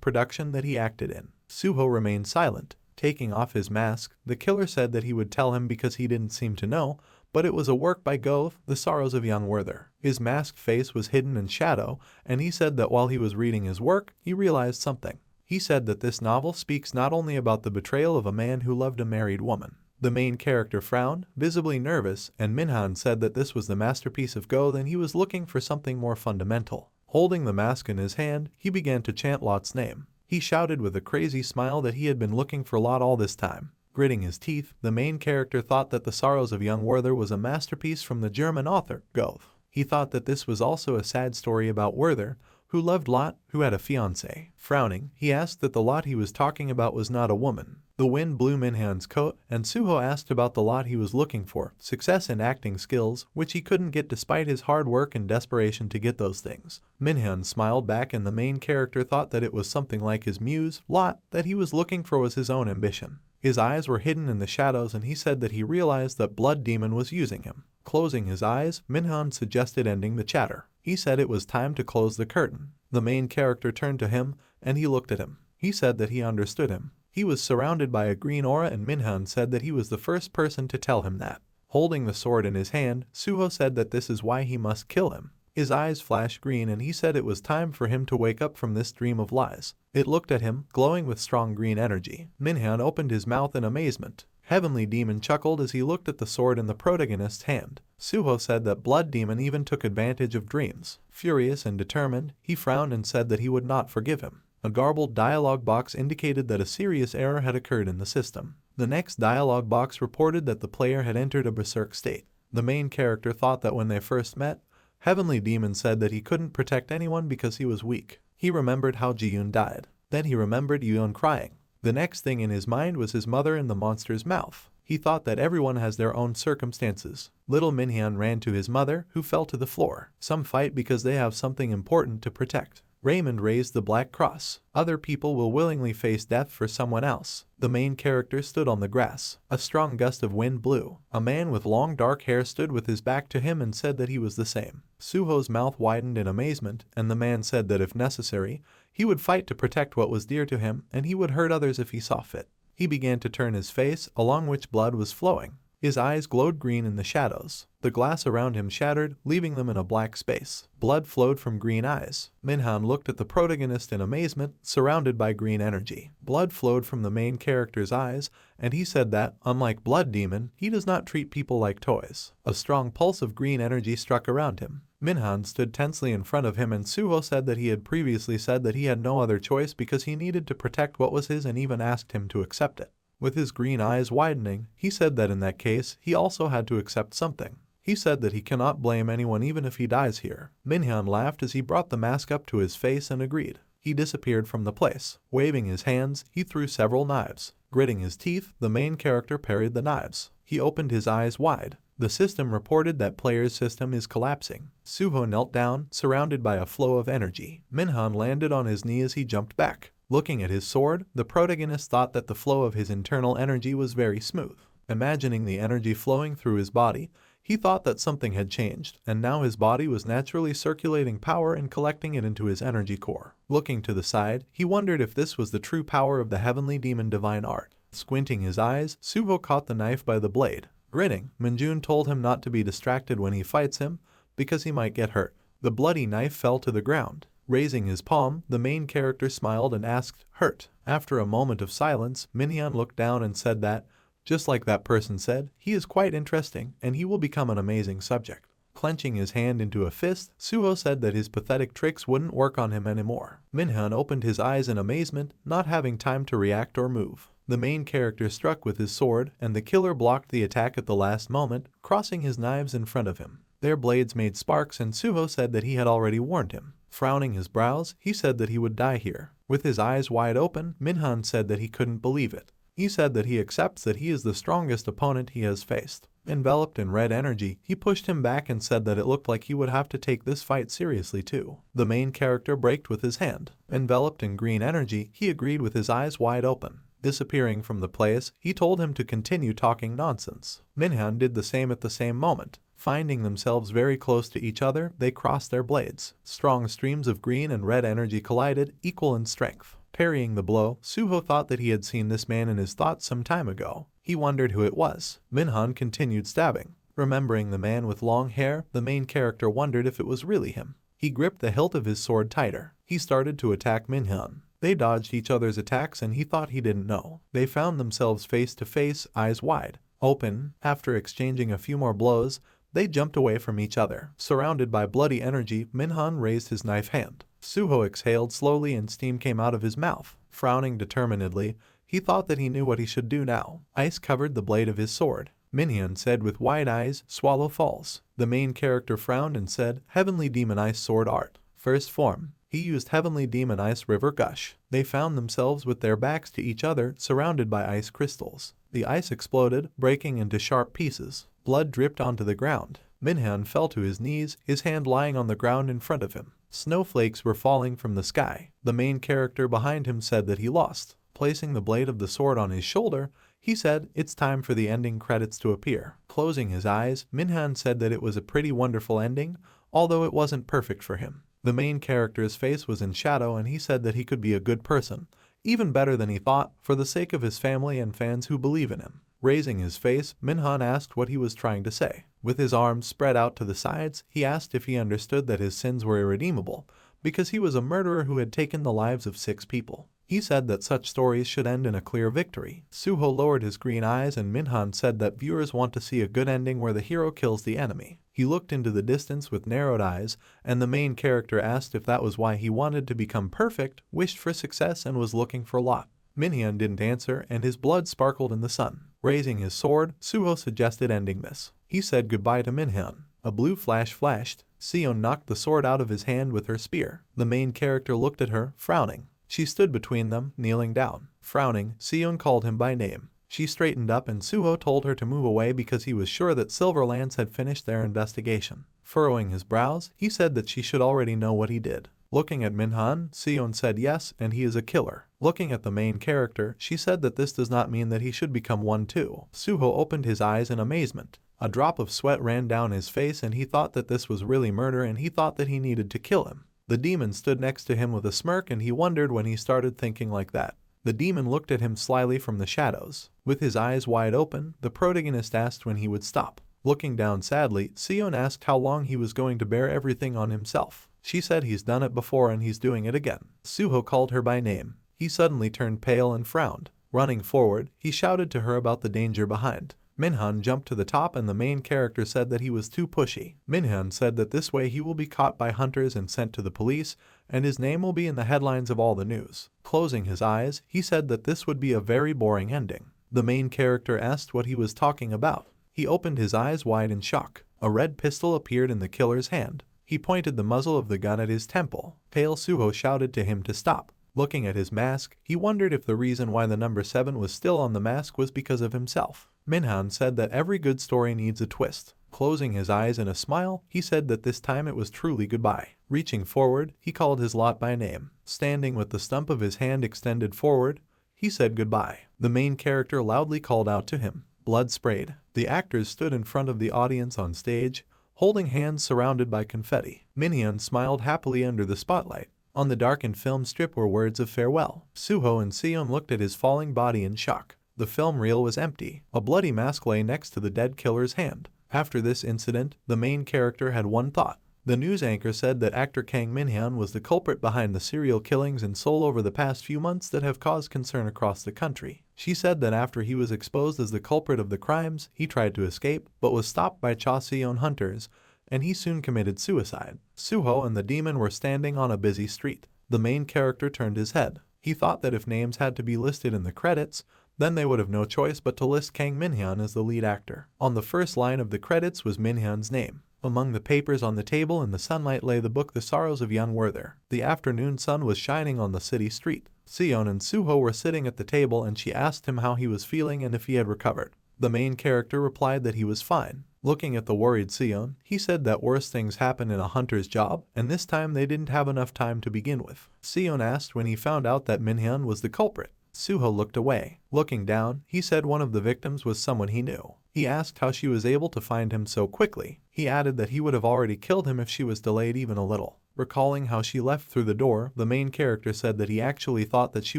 production that he acted in. Suho remained silent. Taking off his mask, the killer said that he would tell him because he didn't seem to know, but it was a work by Goethe, The Sorrows of Young Werther. His masked face was hidden in shadow, and he said that while he was reading his work, he realized something. He said that this novel speaks not only about the betrayal of a man who loved a married woman. The main character frowned, visibly nervous, and Minhan said that this was the masterpiece of Goethe and he was looking for something more fundamental. Holding the mask in his hand, he began to chant Lot's name. He shouted with a crazy smile that he had been looking for Lot all this time. Gritting his teeth, the main character thought that The Sorrows of Young Werther was a masterpiece from the German author, Goethe. He thought that this was also a sad story about Werther, who loved Lot, who had a fiancée. Frowning, he asked that the Lot he was talking about was not a woman. The wind blew Minhan's coat, and Suho asked about the Lot he was looking for, success in acting skills, which he couldn't get despite his hard work and desperation to get those things. Minhan smiled back and the main character thought that it was something like his muse, Lot, that he was looking for was his own ambition. His eyes were hidden in the shadows and he said that he realized that Blood Demon was using him. Closing his eyes, Minhan suggested ending the chatter. He said it was time to close the curtain. The main character turned to him, and he looked at him. He said that he understood him. He was surrounded by a green aura and Minhan said that he was the first person to tell him that. Holding the sword in his hand, Suho said that this is why he must kill him. His eyes flashed green and he said it was time for him to wake up from this dream of lies. It looked at him, glowing with strong green energy. Minhan opened his mouth in amazement. Heavenly Demon chuckled as he looked at the sword in the protagonist's hand. Suho said that Blood Demon even took advantage of dreams. Furious and determined, he frowned and said that he would not forgive him. A garbled dialogue box indicated that a serious error had occurred in the system. The next dialogue box reported that the player had entered a berserk state. The main character thought that when they first met, Heavenly Demon said that he couldn't protect anyone because he was weak. He remembered how Ji-yoon died. Then he remembered Yoon crying. The next thing in his mind was his mother in the monster's mouth. He thought that everyone has their own circumstances. Little Minhan ran to his mother, who fell to the floor. Some fight because they have something important to protect. Raymond raised the black cross. Other people will willingly face death for someone else. The main character stood on the grass. A strong gust of wind blew. A man with long dark hair stood with his back to him and said that he was the same. Suho's mouth widened in amazement, and the man said that if necessary, he would fight to protect what was dear to him, and he would hurt others if he saw fit. He began to turn his face, along which blood was flowing. His eyes glowed green in the shadows. The glass around him shattered, leaving them in a black space. Blood flowed from green eyes. Minhan looked at the protagonist in amazement, surrounded by green energy. Blood flowed from the main character's eyes, and he said that, unlike Blood Demon, he does not treat people like toys. A strong pulse of green energy struck around him. Minhan stood tensely in front of him, and Suho said that he had previously said that he had no other choice because he needed to protect what was his and even asked him to accept it. With his green eyes widening, he said that in that case, he also had to accept something. He said that he cannot blame anyone even if he dies here. Minhan laughed as he brought the mask up to his face and agreed. He disappeared from the place. Waving his hands, he threw several knives. Gritting his teeth, the main character parried the knives. He opened his eyes wide. The system reported that player's system is collapsing. Suho knelt down, surrounded by a flow of energy. Minhan landed on his knee as he jumped back. Looking at his sword, the protagonist thought that the flow of his internal energy was very smooth. Imagining the energy flowing through his body, he thought that something had changed, and now his body was naturally circulating power and collecting it into his energy core. Looking to the side, he wondered if this was the true power of the heavenly demon divine art. Squinting his eyes, Suho caught the knife by the blade. Grinning, Minjun told him not to be distracted when he fights him, because he might get hurt. The bloody knife fell to the ground. Raising his palm, the main character smiled and asked, "Hurt?" After a moment of silence, Minhyun looked down and said that, just like that person said, he is quite interesting and he will become an amazing subject. Clenching his hand into a fist, Suho said that his pathetic tricks wouldn't work on him anymore. Minhyun opened his eyes in amazement, not having time to react or move. The main character struck with his sword, and the killer blocked the attack at the last moment, crossing his knives in front of him. Their blades made sparks, and Suho said that he had already warned him. Frowning his brows, he said that he would die here. With his eyes wide open, Minhan said that he couldn't believe it. He said that he accepts that he is the strongest opponent he has faced. Enveloped in red energy, he pushed him back and said that it looked like he would have to take this fight seriously too. The main character braked with his hand. Enveloped in green energy, he agreed with his eyes wide open. Disappearing from the place, he told him to continue talking nonsense. Minhan did the same at the same moment. Finding themselves very close to each other, they crossed their blades. Strong streams of green and red energy collided, equal in strength. Parrying the blow, Suho thought that he had seen this man in his thoughts some time ago. He wondered who it was. Minhan continued stabbing. Remembering the man with long hair, the main character wondered if it was really him. He gripped the hilt of his sword tighter. He started to attack Minhan. They dodged each other's attacks and he thought he didn't know. They found themselves face to face, eyes wide open. After exchanging a few more blows, they jumped away from each other. Surrounded by bloody energy, Minhan raised his knife hand. Suho exhaled slowly and steam came out of his mouth. Frowning determinedly, he thought that he knew what he should do now. Ice covered the blade of his sword. Minhyun said with wide eyes, "Swallow falls." The main character frowned and said, "Heavenly Demon Ice Sword Art. First form." He used Heavenly Demon Ice River Gush. They found themselves with their backs to each other, surrounded by ice crystals. The ice exploded, breaking into sharp pieces. Blood dripped onto the ground. Minhyun fell to his knees, his hand lying on the ground in front of him. Snowflakes were falling from the sky. The main character behind him said that he lost. Placing the blade of the sword on his shoulder, he said, "It's time for the ending credits to appear." Closing his eyes, Minhyun said that it was a pretty wonderful ending, although it wasn't perfect for him. The main character's face was in shadow and he said that he could be a good person, even better than he thought, for the sake of his family and fans who believe in him. Raising his face, Minhan asked what he was trying to say. With his arms spread out to the sides, he asked if he understood that his sins were irredeemable, because he was a murderer who had taken the lives of 6 people. He said that such stories should end in a clear victory. Suho lowered his green eyes and Minhan said that viewers want to see a good ending where the hero kills the enemy. He looked into the distance with narrowed eyes, and the main character asked if that was why he wanted to become perfect, wished for success, and was looking for Lot. Minhyun didn't answer, and his blood sparkled in the sun. Raising his sword, Suho suggested ending this. He said goodbye to Minhyun. A blue flash flashed. Sion knocked the sword out of his hand with her spear. The main character looked at her, frowning. She stood between them, kneeling down. Frowning, Sion called him by name. She straightened up and Suho told her to move away because he was sure that Silverlands had finished their investigation. Furrowing his brows, he said that she should already know what he did. Looking at Minhan, Sion said yes, and he is a killer. Looking at the main character, she said that this does not mean that he should become one too. Suho opened his eyes in amazement. A drop of sweat ran down his face and he thought that this was really murder and he thought that he needed to kill him. The demon stood next to him with a smirk and he wondered when he started thinking like that. The demon looked at him slyly from the shadows. With his eyes wide open, the protagonist asked when he would stop. Looking down sadly, Sion asked how long he was going to bear everything on himself. She said he's done it before and he's doing it again. Suho called her by name. He suddenly turned pale and frowned. Running forward, he shouted to her about the danger behind. Minhan jumped to the top and the main character said that he was too pushy. Minhan said that this way he will be caught by hunters and sent to the police, and his name will be in the headlines of all the news. Closing his eyes, he said that this would be a very boring ending. The main character asked what he was talking about. He opened his eyes wide in shock. A red pistol appeared in the killer's hand. He pointed the muzzle of the gun at his temple. Pale Suho shouted to him to stop. Looking at his mask, he wondered if the reason why the number 7 was still on the mask was because of himself. Minhan said that every good story needs a twist. Closing his eyes in a smile, he said that this time it was truly goodbye. Reaching forward, he called his lot by name. Standing with the stump of his hand extended forward, he said goodbye. The main character loudly called out to him. Blood sprayed. The actors stood in front of the audience on stage, holding hands surrounded by confetti. Minhyun smiled happily under the spotlight. On the darkened film strip were words of farewell. Suho and Sion looked at his falling body in shock. The film reel was empty. A bloody mask lay next to the dead killer's hand. After this incident, the main character had one thought. The news anchor said that actor Kang Minhyun was the culprit behind the serial killings in Seoul over the past few months that have caused concern across the country. She said that after he was exposed as the culprit of the crimes, he tried to escape, but was stopped by Cha Seon hunters, and he soon committed suicide. Suho and the demon were standing on a busy street. The main character turned his head. He thought that if names had to be listed in the credits, then they would have no choice but to list Kang Minhyun as the lead actor. On the first line of the credits was Minhyun's name. Among the papers on the table in the sunlight lay the book The Sorrows of Young Werther. The afternoon sun was shining on the city street. Sion and Suho were sitting at the table and she asked him how he was feeling and if he had recovered. The main character replied that he was fine. Looking at the worried Sion, he said that worse things happen in a hunter's job, and this time they didn't have enough time to begin with. Sion asked when he found out that Minhyun was the culprit. Suho looked away. Looking down, he said one of the victims was someone he knew. He asked how she was able to find him so quickly. He added that he would have already killed him if she was delayed even a little. Recalling how she left through the door, the main character said that he actually thought that she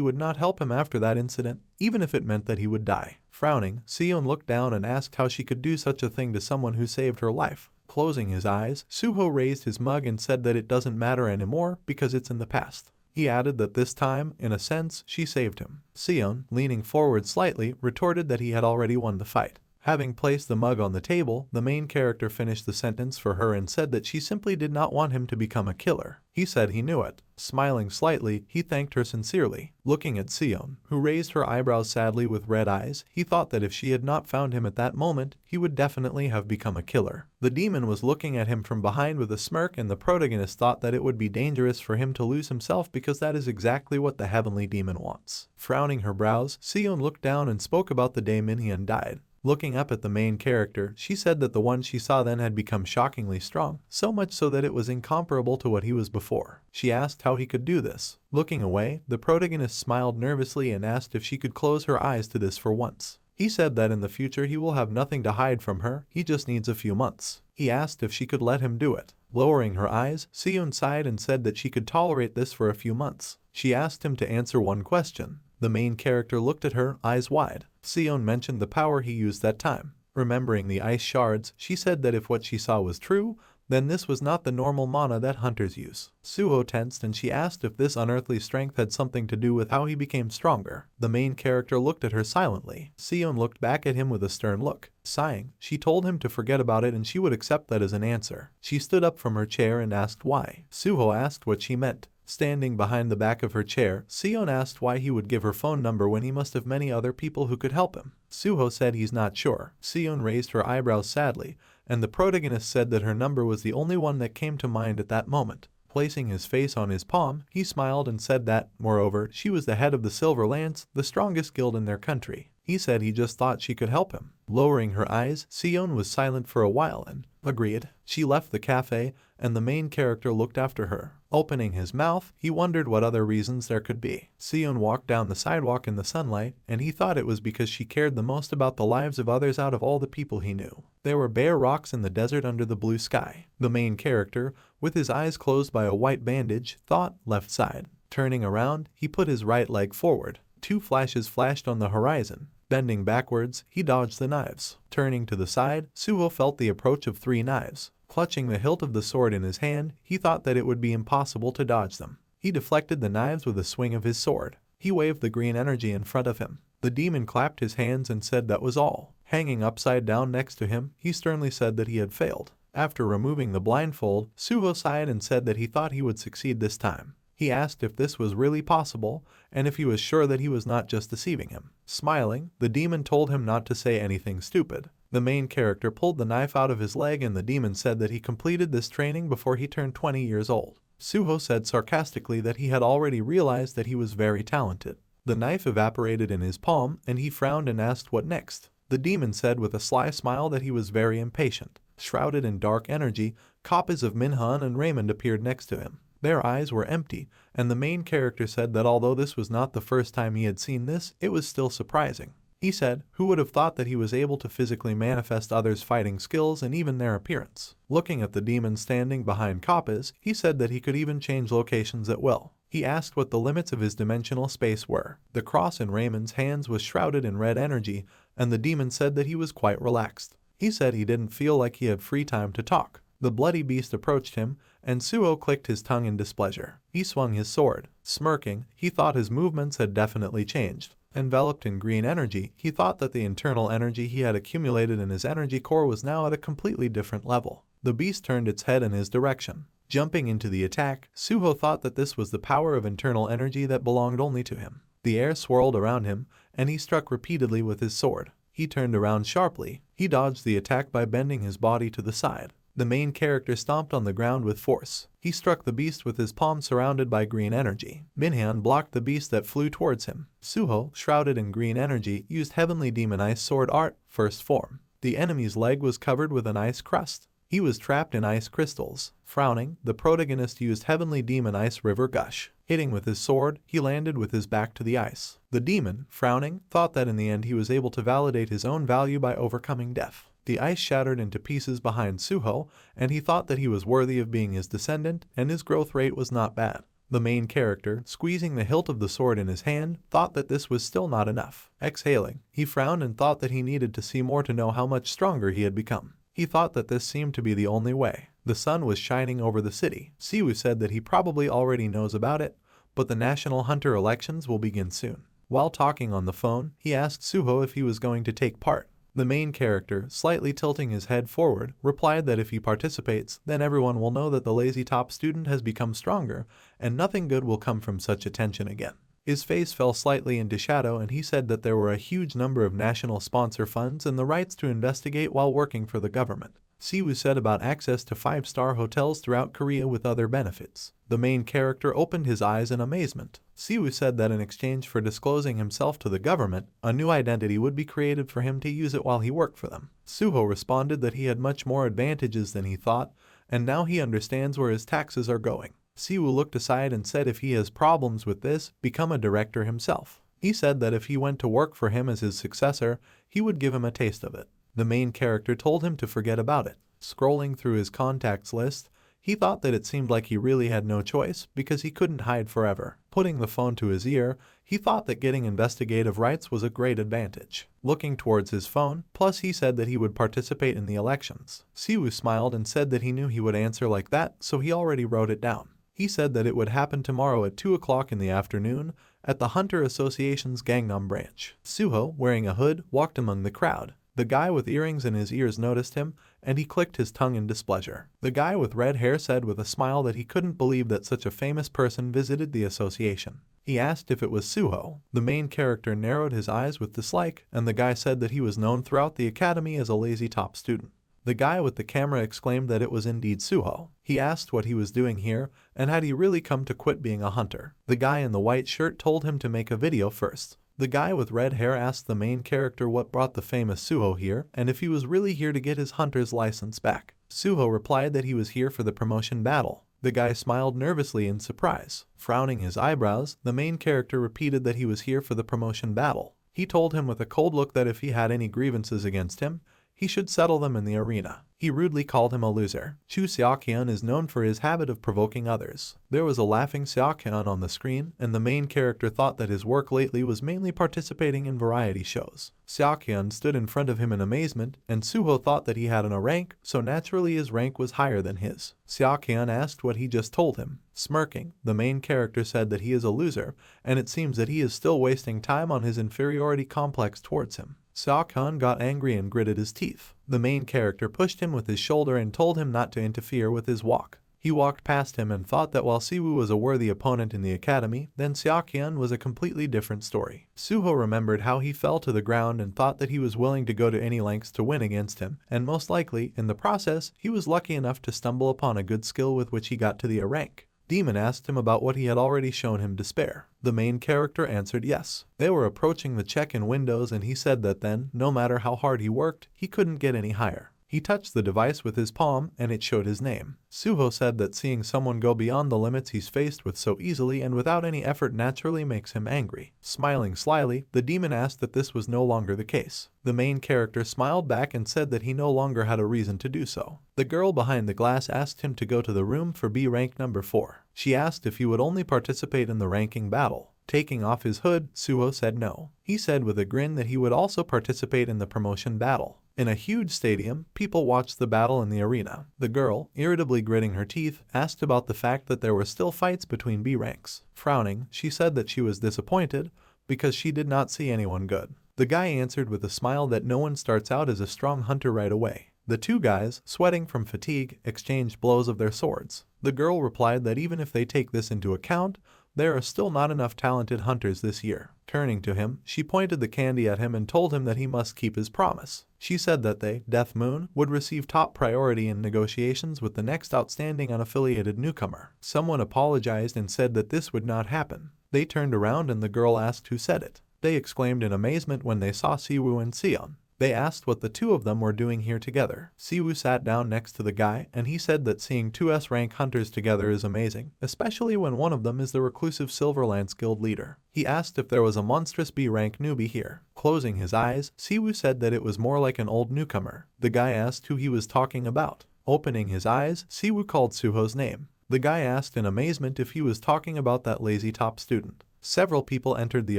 would not help him after that incident, even if it meant that he would die. Frowning, Sion looked down and asked how she could do such a thing to someone who saved her life. Closing his eyes, Suho raised his mug and said that it doesn't matter anymore because it's in the past. He added that this time, in a sense, she saved him. Sion, leaning forward slightly, retorted that he had already won the fight. Having placed the mug on the table, the main character finished the sentence for her and said that she simply did not want him to become a killer. He said he knew it. Smiling slightly, he thanked her sincerely. Looking at Sion, who raised her eyebrows sadly with red eyes, he thought that if she had not found him at that moment, he would definitely have become a killer. The demon was looking at him from behind with a smirk and the protagonist thought that it would be dangerous for him to lose himself because that is exactly what the heavenly demon wants. Frowning her brows, Sion looked down and spoke about the day Minhyun died. Looking up at the main character, she said that the one she saw then had become shockingly strong, so much so that it was incomparable to what he was before. She asked how he could do this. Looking away, the protagonist smiled nervously and asked if she could close her eyes to this for once. He said that in the future he will have nothing to hide from her, he just needs a few months. He asked if she could let him do it. Lowering her eyes, Sion sighed and said that she could tolerate this for a few months. She asked him to answer one question. The main character looked at her, eyes wide. Sion mentioned the power he used that time. Remembering the ice shards, she said that if what she saw was true, then this was not the normal mana that hunters use. Suho tensed and she asked if this unearthly strength had something to do with how he became stronger. The main character looked at her silently. Sion looked back at him with a stern look. Sighing, she told him to forget about it and she would accept that as an answer. She stood up from her chair and asked why. Suho asked what she meant. Standing behind the back of her chair, Sion asked why he would give her phone number when he must have many other people who could help him. Suho said he's not sure. Sion raised her eyebrows sadly, and the protagonist said that her number was the only one that came to mind at that moment. Placing his face on his palm, he smiled and said that, moreover, she was the head of the Silver Lance, the strongest guild in their country. He said he just thought she could help him. Lowering her eyes, Sion was silent for a while and, Agreed. She left the cafe, and the main character looked after her. Opening his mouth, he wondered what other reasons there could be. Seon walked down the sidewalk in the sunlight, and he thought it was because she cared the most about the lives of others out of all the people he knew. There were bare rocks in the desert under the blue sky. The main character, with his eyes closed by a white bandage, thought left side. Turning around, he put his right leg forward. 2 flashes flashed on the horizon. Bending backwards, he dodged the knives. Turning to the side, Suho felt the approach of 3 knives. Clutching the hilt of the sword in his hand, he thought that it would be impossible to dodge them. He deflected the knives with a swing of his sword. He waved the green energy in front of him. The demon clapped his hands and said that was all. Hanging upside down next to him, he sternly said that he had failed. After removing the blindfold, Suho sighed and said that he thought he would succeed this time. He asked if this was really possible, and if he was sure that he was not just deceiving him. Smiling, the demon told him not to say anything stupid. The main character pulled the knife out of his leg, and the demon said that he completed this training before he turned 20 years old. Suho said sarcastically that he had already realized that he was very talented. The knife evaporated in his palm, and he frowned and asked what next. The demon said with a sly smile that he was very impatient. Shrouded in dark energy, copies of Minhan and Raymond appeared next to him. Their eyes were empty, and the main character said that although this was not the first time he had seen this, it was still surprising. He said, who would have thought that he was able to physically manifest others' fighting skills and even their appearance? Looking at the demon standing behind Kappa's, he said that he could even change locations at will. He asked what the limits of his dimensional space were. The cross in Raymond's hands was shrouded in red energy, and the demon said that he was quite relaxed. He said he didn't feel like he had free time to talk. The bloody beast approached him, and Suho clicked his tongue in displeasure. He swung his sword. Smirking, he thought his movements had definitely changed. Enveloped in green energy, he thought that the internal energy he had accumulated in his energy core was now at a completely different level. The beast turned its head in his direction. Jumping into the attack, Suho thought that this was the power of internal energy that belonged only to him. The air swirled around him, and he struck repeatedly with his sword. He turned around sharply. He dodged the attack by bending his body to the side. The main character stomped on the ground with force. He struck the beast with his palm surrounded by green energy. Minhan blocked the beast that flew towards him. Suho, shrouded in green energy, used Heavenly Demon Ice Sword Art, first form. The enemy's leg was covered with an ice crust. He was trapped in ice crystals. Frowning, the protagonist used Heavenly Demon Ice River Gush. Hitting with his sword, he landed with his back to the ice. The demon, frowning, thought that in the end he was able to validate his own value by overcoming death. The ice shattered into pieces behind Suho, and he thought that he was worthy of being his descendant, and his growth rate was not bad. The main character, squeezing the hilt of the sword in his hand, thought that this was still not enough. Exhaling, he frowned and thought that he needed to see more to know how much stronger he had become. He thought that this seemed to be the only way. The sun was shining over the city. Siwoo said that he probably already knows about it, but the National Hunter elections will begin soon. While talking on the phone, he asked Suho if he was going to take part. The main character, slightly tilting his head forward, replied that if he participates, then everyone will know that the lazy top student has become stronger, and nothing good will come from such attention again. His face fell slightly into shadow, and he said that there were a huge number of national sponsor funds and the rights to investigate while working for the government. Siwoo said about access to 5-star hotels throughout Korea with other benefits. The main character opened his eyes in amazement. Siwoo said that in exchange for disclosing himself to the government, a new identity would be created for him to use it while he worked for them. Suho responded that he had much more advantages than he thought, and now he understands where his taxes are going. Siwoo looked aside and said if he has problems with this, become a director himself. He said that if he went to work for him as his successor, he would give him a taste of it. The main character told him to forget about it. Scrolling through his contacts list, he thought that it seemed like he really had no choice because he couldn't hide forever. Putting the phone to his ear, he thought that getting investigative rights was a great advantage. Looking towards his phone, plus he said that he would participate in the elections. Siwoo smiled and said that he knew he would answer like that, so he already wrote it down. He said that it would happen tomorrow at 2 o'clock in the afternoon at the Hunter Association's Gangnam branch. Suho, wearing a hood, walked among the crowd. The guy with earrings in his ears noticed him, and he clicked his tongue in displeasure. The guy with red hair said with a smile that he couldn't believe that such a famous person visited the association. He asked if it was Suho. The main character narrowed his eyes with dislike, and the guy said that he was known throughout the academy as a lazy top student. The guy with the camera exclaimed that it was indeed Suho. He asked what he was doing here, and had he really come to quit being a hunter. The guy in the white shirt told him to make a video first. The guy with red hair asked the main character what brought the famous Suho here, and if he was really here to get his hunter's license back. Suho replied that he was here for the promotion battle. The guy smiled nervously in surprise. Frowning his eyebrows, the main character repeated that he was here for the promotion battle. He told him with a cold look that if he had any grievances against him, he should settle them in the arena. He rudely called him a loser. Chu Seokhyun is known for his habit of provoking others. There was a laughing Seokhyun on the screen, and the main character thought that his work lately was mainly participating in variety shows. Seokhyun stood in front of him in amazement, and Suho thought that he had a rank, so naturally his rank was higher than his. Seokhyun asked what he just told him. Smirking, the main character said that he is a loser, and it seems that he is still wasting time on his inferiority complex towards him. Seokhyun got angry and gritted his teeth. The main character pushed him with his shoulder and told him not to interfere with his walk. He walked past him and thought that while Siwoo was a worthy opponent in the academy, then Seokhyun was a completely different story. Suho remembered how he fell to the ground and thought that he was willing to go to any lengths to win against him, and most likely, in the process, he was lucky enough to stumble upon a good skill with which he got to the A rank. Demon asked him about what he had already shown him to spare. The main character answered yes. They were approaching the check-in windows and he said that then, no matter how hard he worked, he couldn't get any higher. He touched the device with his palm and it showed his name. Suho said that seeing someone go beyond the limits he's faced with so easily and without any effort naturally makes him angry. Smiling slyly, the demon asked that this was no longer the case. The main character smiled back and said that he no longer had a reason to do so. The girl behind the glass asked him to go to the room for B rank number 4. She asked if he would only participate in the ranking battle. Taking off his hood, Suho said no. He said with a grin that he would also participate in the promotion battle. In a huge stadium, people watched the battle in the arena. The girl, irritably gritting her teeth, asked about the fact that there were still fights between B ranks. Frowning, she said that she was disappointed because she did not see anyone good. The guy answered with a smile that no one starts out as a strong hunter right away. The two guys, sweating from fatigue, exchanged blows of their swords. The girl replied that even if they take this into account, there are still not enough talented hunters this year. Turning to him, she pointed the candy at him and told him that he must keep his promise. She said that they, Death Moon, would receive top priority in negotiations with the next outstanding unaffiliated newcomer. Someone apologized and said that this would not happen. They turned around and the girl asked who said it. They exclaimed in amazement when they saw Siwoo and Seon. They asked what the two of them were doing here together. Siwoo sat down next to the guy and he said that seeing two S-rank hunters together is amazing, especially when one of them is the reclusive Silverlance Guild leader. He asked if there was a monstrous B-rank newbie here. Closing his eyes, Siwoo said that it was more like an old newcomer. The guy asked who he was talking about. Opening his eyes, Siwoo called Suho's name. The guy asked in amazement if he was talking about that lazy top student. Several people entered the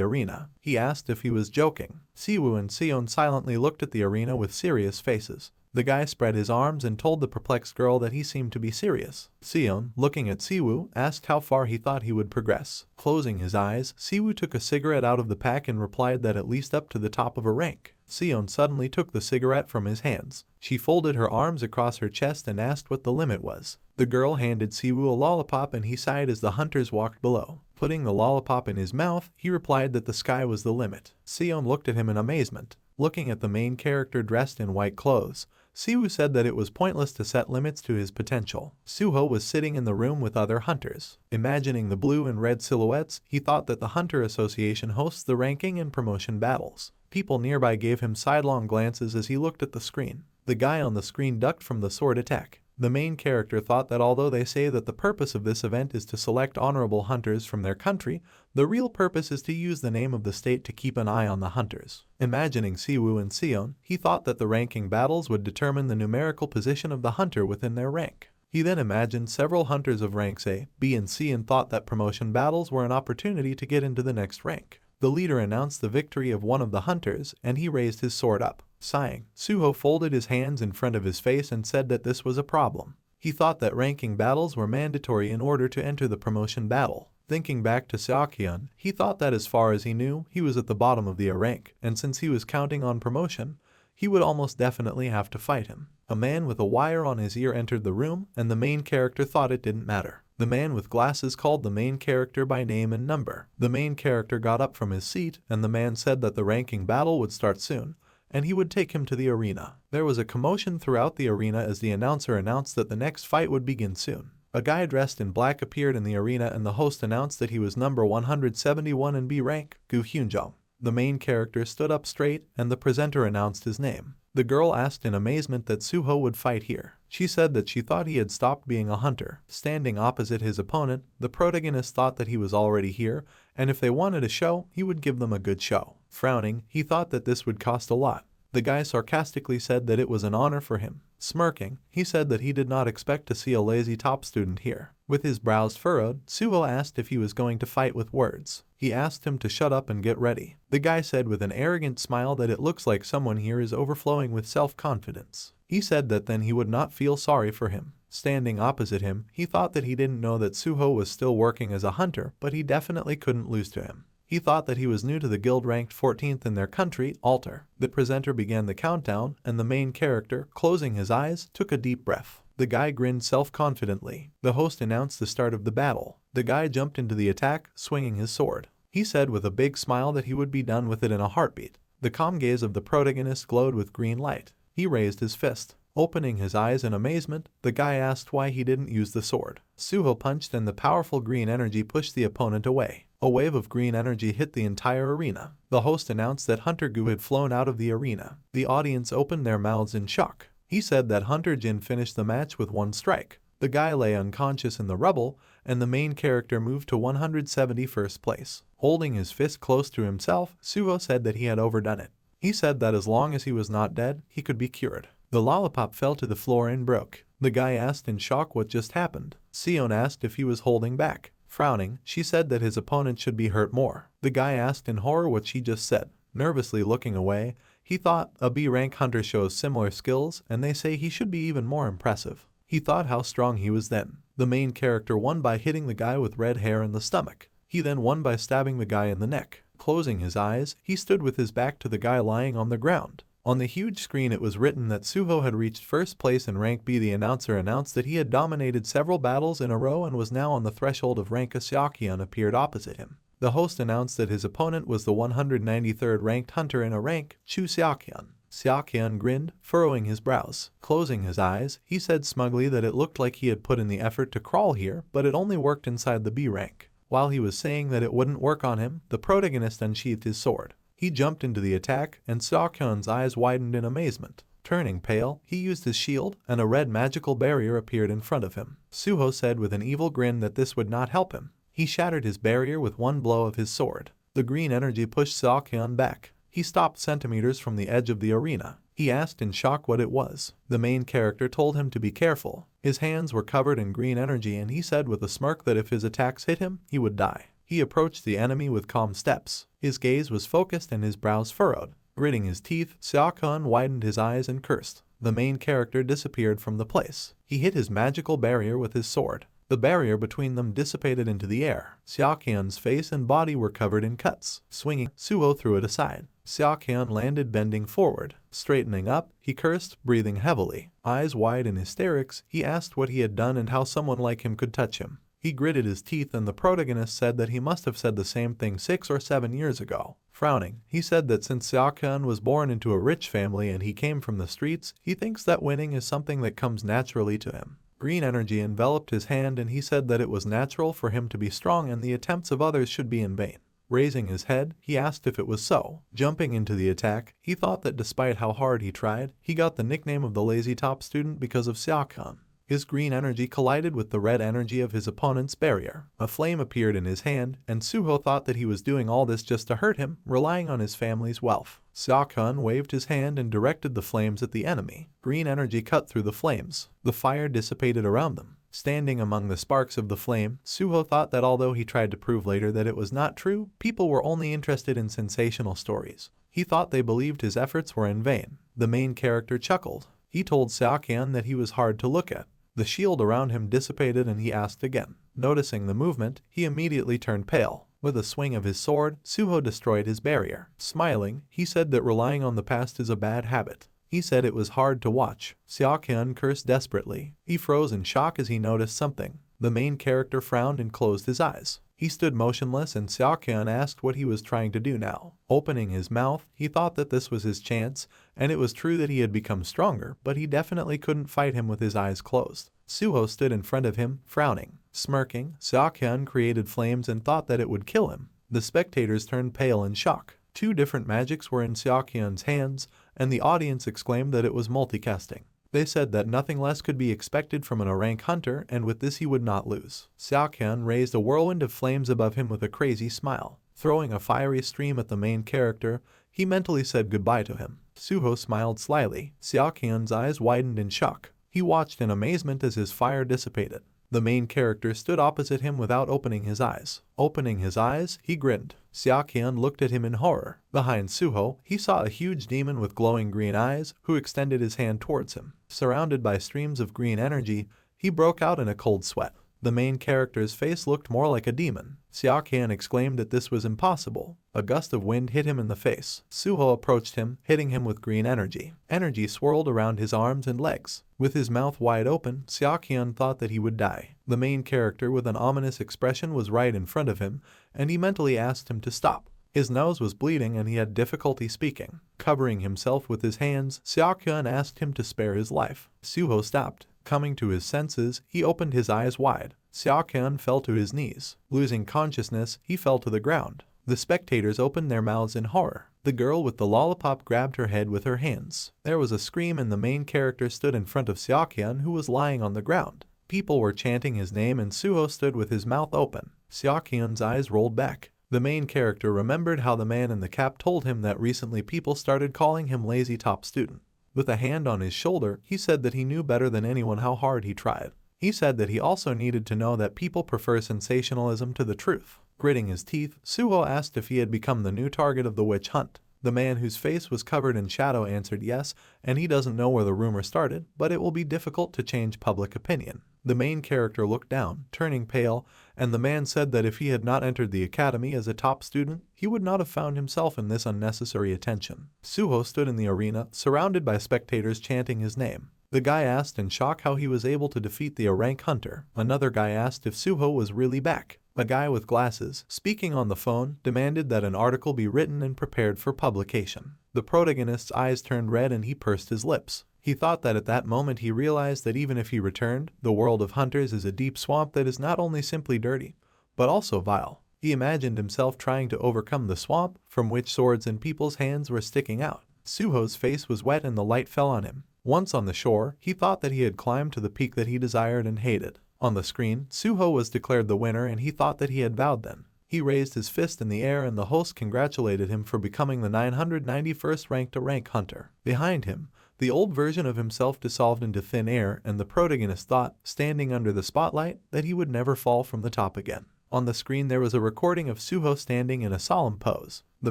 arena. He asked if he was joking. Siwoo and Seon silently looked at the arena with serious faces. The guy spread his arms and told the perplexed girl that he seemed to be serious. Seon, looking at Siwoo, asked how far he thought he would progress. Closing his eyes, Siwoo took a cigarette out of the pack and replied that at least up to the top of a rank. Seon suddenly took the cigarette from his hands. She folded her arms across her chest and asked what the limit was. The girl handed Siwoo a lollipop and he sighed as the hunters walked below. Putting the lollipop in his mouth, he replied that the sky was the limit. Seon looked at him in amazement. Looking at the main character dressed in white clothes, Siwoo said that it was pointless to set limits to his potential. Suho was sitting in the room with other hunters. Imagining the blue and red silhouettes, he thought that the Hunter Association hosts the ranking and promotion battles. People nearby gave him sidelong glances as he looked at the screen. The guy on the screen ducked from the sword attack. The main character thought that although they say that the purpose of this event is to select honorable hunters from their country, the real purpose is to use the name of the state to keep an eye on the hunters. Imagining Siwoo and Seon, he thought that the ranking battles would determine the numerical position of the hunter within their rank. He then imagined several hunters of ranks A, B, and C and thought that promotion battles were an opportunity to get into the next rank. The leader announced the victory of one of the hunters, and he raised his sword up. Sighing, Suho folded his hands in front of his face and said that this was a problem. He thought that ranking battles were mandatory in order to enter the promotion battle. Thinking back to Seokhyun, he thought that as far as he knew, he was at the bottom of the A rank, and since he was counting on promotion, he would almost definitely have to fight him. A man with a wire on his ear entered the room, and the main character thought it didn't matter. The man with glasses called the main character by name and number. The main character got up from his seat, and the man said that the ranking battle would start soon, and he would take him to the arena. There was a commotion throughout the arena as the announcer announced that the next fight would begin soon. A guy dressed in black appeared in the arena and the host announced that he was number 171 in B rank, Gu Hyunjong. The main character stood up straight and the presenter announced his name. The girl asked in amazement that Suho would fight here. She said that she thought he had stopped being a hunter. Standing opposite his opponent, the protagonist thought that he was already here, and if they wanted a show, he would give them a good show. Frowning, he thought that this would cost a lot. The guy sarcastically said that it was an honor for him. Smirking, he said that he did not expect to see a lazy top student here. With his brows furrowed, Suho asked if he was going to fight with words. He asked him to shut up and get ready. The guy said with an arrogant smile that it looks like someone here is overflowing with self-confidence. He said that then he would not feel sorry for him. Standing opposite him, he thought that he didn't know that Suho was still working as a hunter, but he definitely couldn't lose to him. He thought that he was new to the guild, ranked 14th in their country, Alter. The presenter began the countdown, and the main character, closing his eyes, took a deep breath. The guy grinned self-confidently. The host announced the start of the battle. The guy jumped into the attack, swinging his sword. He said with a big smile that he would be done with it in a heartbeat. The calm gaze of the protagonist glowed with green light. He raised his fist. Opening his eyes in amazement, the guy asked why he didn't use the sword. Suho punched and the powerful green energy pushed the opponent away. A wave of green energy hit the entire arena. The host announced that Hunter Gu had flown out of the arena. The audience opened their mouths in shock. He said that Hunter Jin finished the match with one strike. The guy lay unconscious in the rubble, and the main character moved to 171st place. Holding his fist close to himself, Suho said that he had overdone it. He said that as long as he was not dead, he could be cured. The lollipop fell to the floor and broke. The guy asked in shock what just happened. Sion asked if he was holding back. Frowning, she said that his opponent should be hurt more. The guy asked in horror what she just said. Nervously looking away, he thought a B-rank hunter shows similar skills, and they say he should be even more impressive. He thought how strong he was then. The main character won by hitting the guy with red hair in the stomach. He then won by stabbing the guy in the neck. Closing his eyes, he stood with his back to the guy lying on the ground. On the huge screen it was written that Suho had reached first place in rank B. The announcer announced that he had dominated several battles in a row and was now on the threshold of rank. A Seokhyun appeared opposite him. The host announced that his opponent was the 193rd ranked hunter in a rank, Chu Seokhyun. Seokhyun grinned, furrowing his brows. Closing his eyes, he said smugly that it looked like he had put in the effort to crawl here, but it only worked inside the B rank. While he was saying that it wouldn't work on him, the protagonist unsheathed his sword. He jumped into the attack, and Seokhyun's eyes widened in amazement. Turning pale, he used his shield, and a red magical barrier appeared in front of him. Suho said with an evil grin that this would not help him. He shattered his barrier with one blow of his sword. The green energy pushed Seokhyun back. He stopped centimeters from the edge of the arena. He asked in shock what it was. The main character told him to be careful. His hands were covered in green energy, and he said with a smirk that if his attacks hit him, he would die. He approached the enemy with calm steps. His gaze was focused and his brows furrowed. Gritting his teeth, Seokhyun widened his eyes and cursed. The main character disappeared from the place. He hit his magical barrier with his sword. The barrier between them dissipated into the air. Seokhyun's face and body were covered in cuts. Swinging, Suho threw it aside. Seokhyun landed bending forward. Straightening up, he cursed, breathing heavily. Eyes wide in hysterics, he asked what he had done and how someone like him could touch him. He gritted his teeth, and the protagonist said that he must have said the same thing 6 or 7 years ago. Frowning, he said that since Seokhyun was born into a rich family and he came from the streets, he thinks that winning is something that comes naturally to him. Green energy enveloped his hand, and he said that it was natural for him to be strong and the attempts of others should be in vain. Raising his head, he asked if it was so. Jumping into the attack, he thought that despite how hard he tried, he got the nickname of the lazy top student because of Seokhyun. His green energy collided with the red energy of his opponent's barrier. A flame appeared in his hand, and Suho thought that he was doing all this just to hurt him, relying on his family's wealth. Seokhyun waved his hand and directed the flames at the enemy. Green energy cut through the flames. The fire dissipated around them. Standing among the sparks of the flame, Suho thought that although he tried to prove later that it was not true, people were only interested in sensational stories. He thought they believed his efforts were in vain. The main character chuckled. He told Seokhyun that he was hard to look at. The shield around him dissipated, and he asked again. Noticing the movement, he immediately turned pale. With a swing of his sword, Suho destroyed his barrier. Smiling, he said that relying on the past is a bad habit. He said it was hard to watch. Seokhyun cursed desperately. He froze in shock as he noticed something. The main character frowned and closed his eyes. He stood motionless, and Seokhyun asked what he was trying to do now. Opening his mouth, he thought that this was his chance, and it was true that he had become stronger, but he definitely couldn't fight him with his eyes closed. Suho stood in front of him, frowning. Smirking, Seokhyun created flames and thought that it would kill him. The spectators turned pale in shock. 2 different magics were in Seokhyun's hands, and the audience exclaimed that it was multicasting. They said that nothing less could be expected from an rank hunter, and with this he would not lose. Xiaoqian raised a whirlwind of flames above him with a crazy smile. Throwing a fiery stream at the main character, he mentally said goodbye to him. Suho smiled slyly. Xiaoqian's eyes widened in shock. He watched in amazement as his fire dissipated. The main character stood opposite him without opening his eyes. Opening his eyes, he grinned. Xiaoqian looked at him in horror. Behind Suho, he saw a huge demon with glowing green eyes who extended his hand towards him. Surrounded by streams of green energy, he broke out in a cold sweat. The main character's face looked more like a demon. Xiaoqian exclaimed that this was impossible. A gust of wind hit him in the face. Suho approached him, hitting him with green energy. Energy swirled around his arms and legs. With his mouth wide open, Xiaoqian thought that he would die. The main character with an ominous expression was right in front of him, and he mentally asked him to stop. His nose was bleeding and he had difficulty speaking. Covering himself with his hands, Xiaoqian asked him to spare his life. Suho stopped. Coming to his senses, he opened his eyes wide. Xiaoqian fell to his knees. Losing consciousness, he fell to the ground. The spectators opened their mouths in horror. The girl with the lollipop grabbed her head with her hands. There was a scream and the main character stood in front of Xiaoqian, who was lying on the ground. People were chanting his name and Suho stood with his mouth open. Xiaoqian's eyes rolled back. The main character remembered how the man in the cap told him that recently people started calling him lazy top student. With a hand on his shoulder, he said that he knew better than anyone how hard he tried. He said that he also needed to know that people prefer sensationalism to the truth. Gritting his teeth, Suho asked if he had become the new target of the witch hunt. The man whose face was covered in shadow answered yes, and he doesn't know where the rumor started, but it will be difficult to change public opinion. The main character looked down, turning pale, and the man said that if he had not entered the academy as a top student, he would not have found himself in this unnecessary attention. Suho stood in the arena, surrounded by spectators chanting his name. The guy asked in shock how he was able to defeat the rank hunter. Another guy asked if Suho was really back. A guy with glasses, speaking on the phone, demanded that an article be written and prepared for publication. The protagonist's eyes turned red and he pursed his lips. He thought that at that moment he realized that even if he returned, the world of hunters is a deep swamp that is not only simply dirty, but also vile. He imagined himself trying to overcome the swamp, from which swords and people's hands were sticking out. Suho's face was wet and the light fell on him. Once on the shore, he thought that he had climbed to the peak that he desired and hated. On the screen, Suho was declared the winner and he thought that he had vowed then. He raised his fist in the air and the host congratulated him for becoming the 991st ranked rank hunter. Behind him, the old version of himself dissolved into thin air and the protagonist thought, standing under the spotlight, that he would never fall from the top again. On the screen there was a recording of Suho standing in a solemn pose. The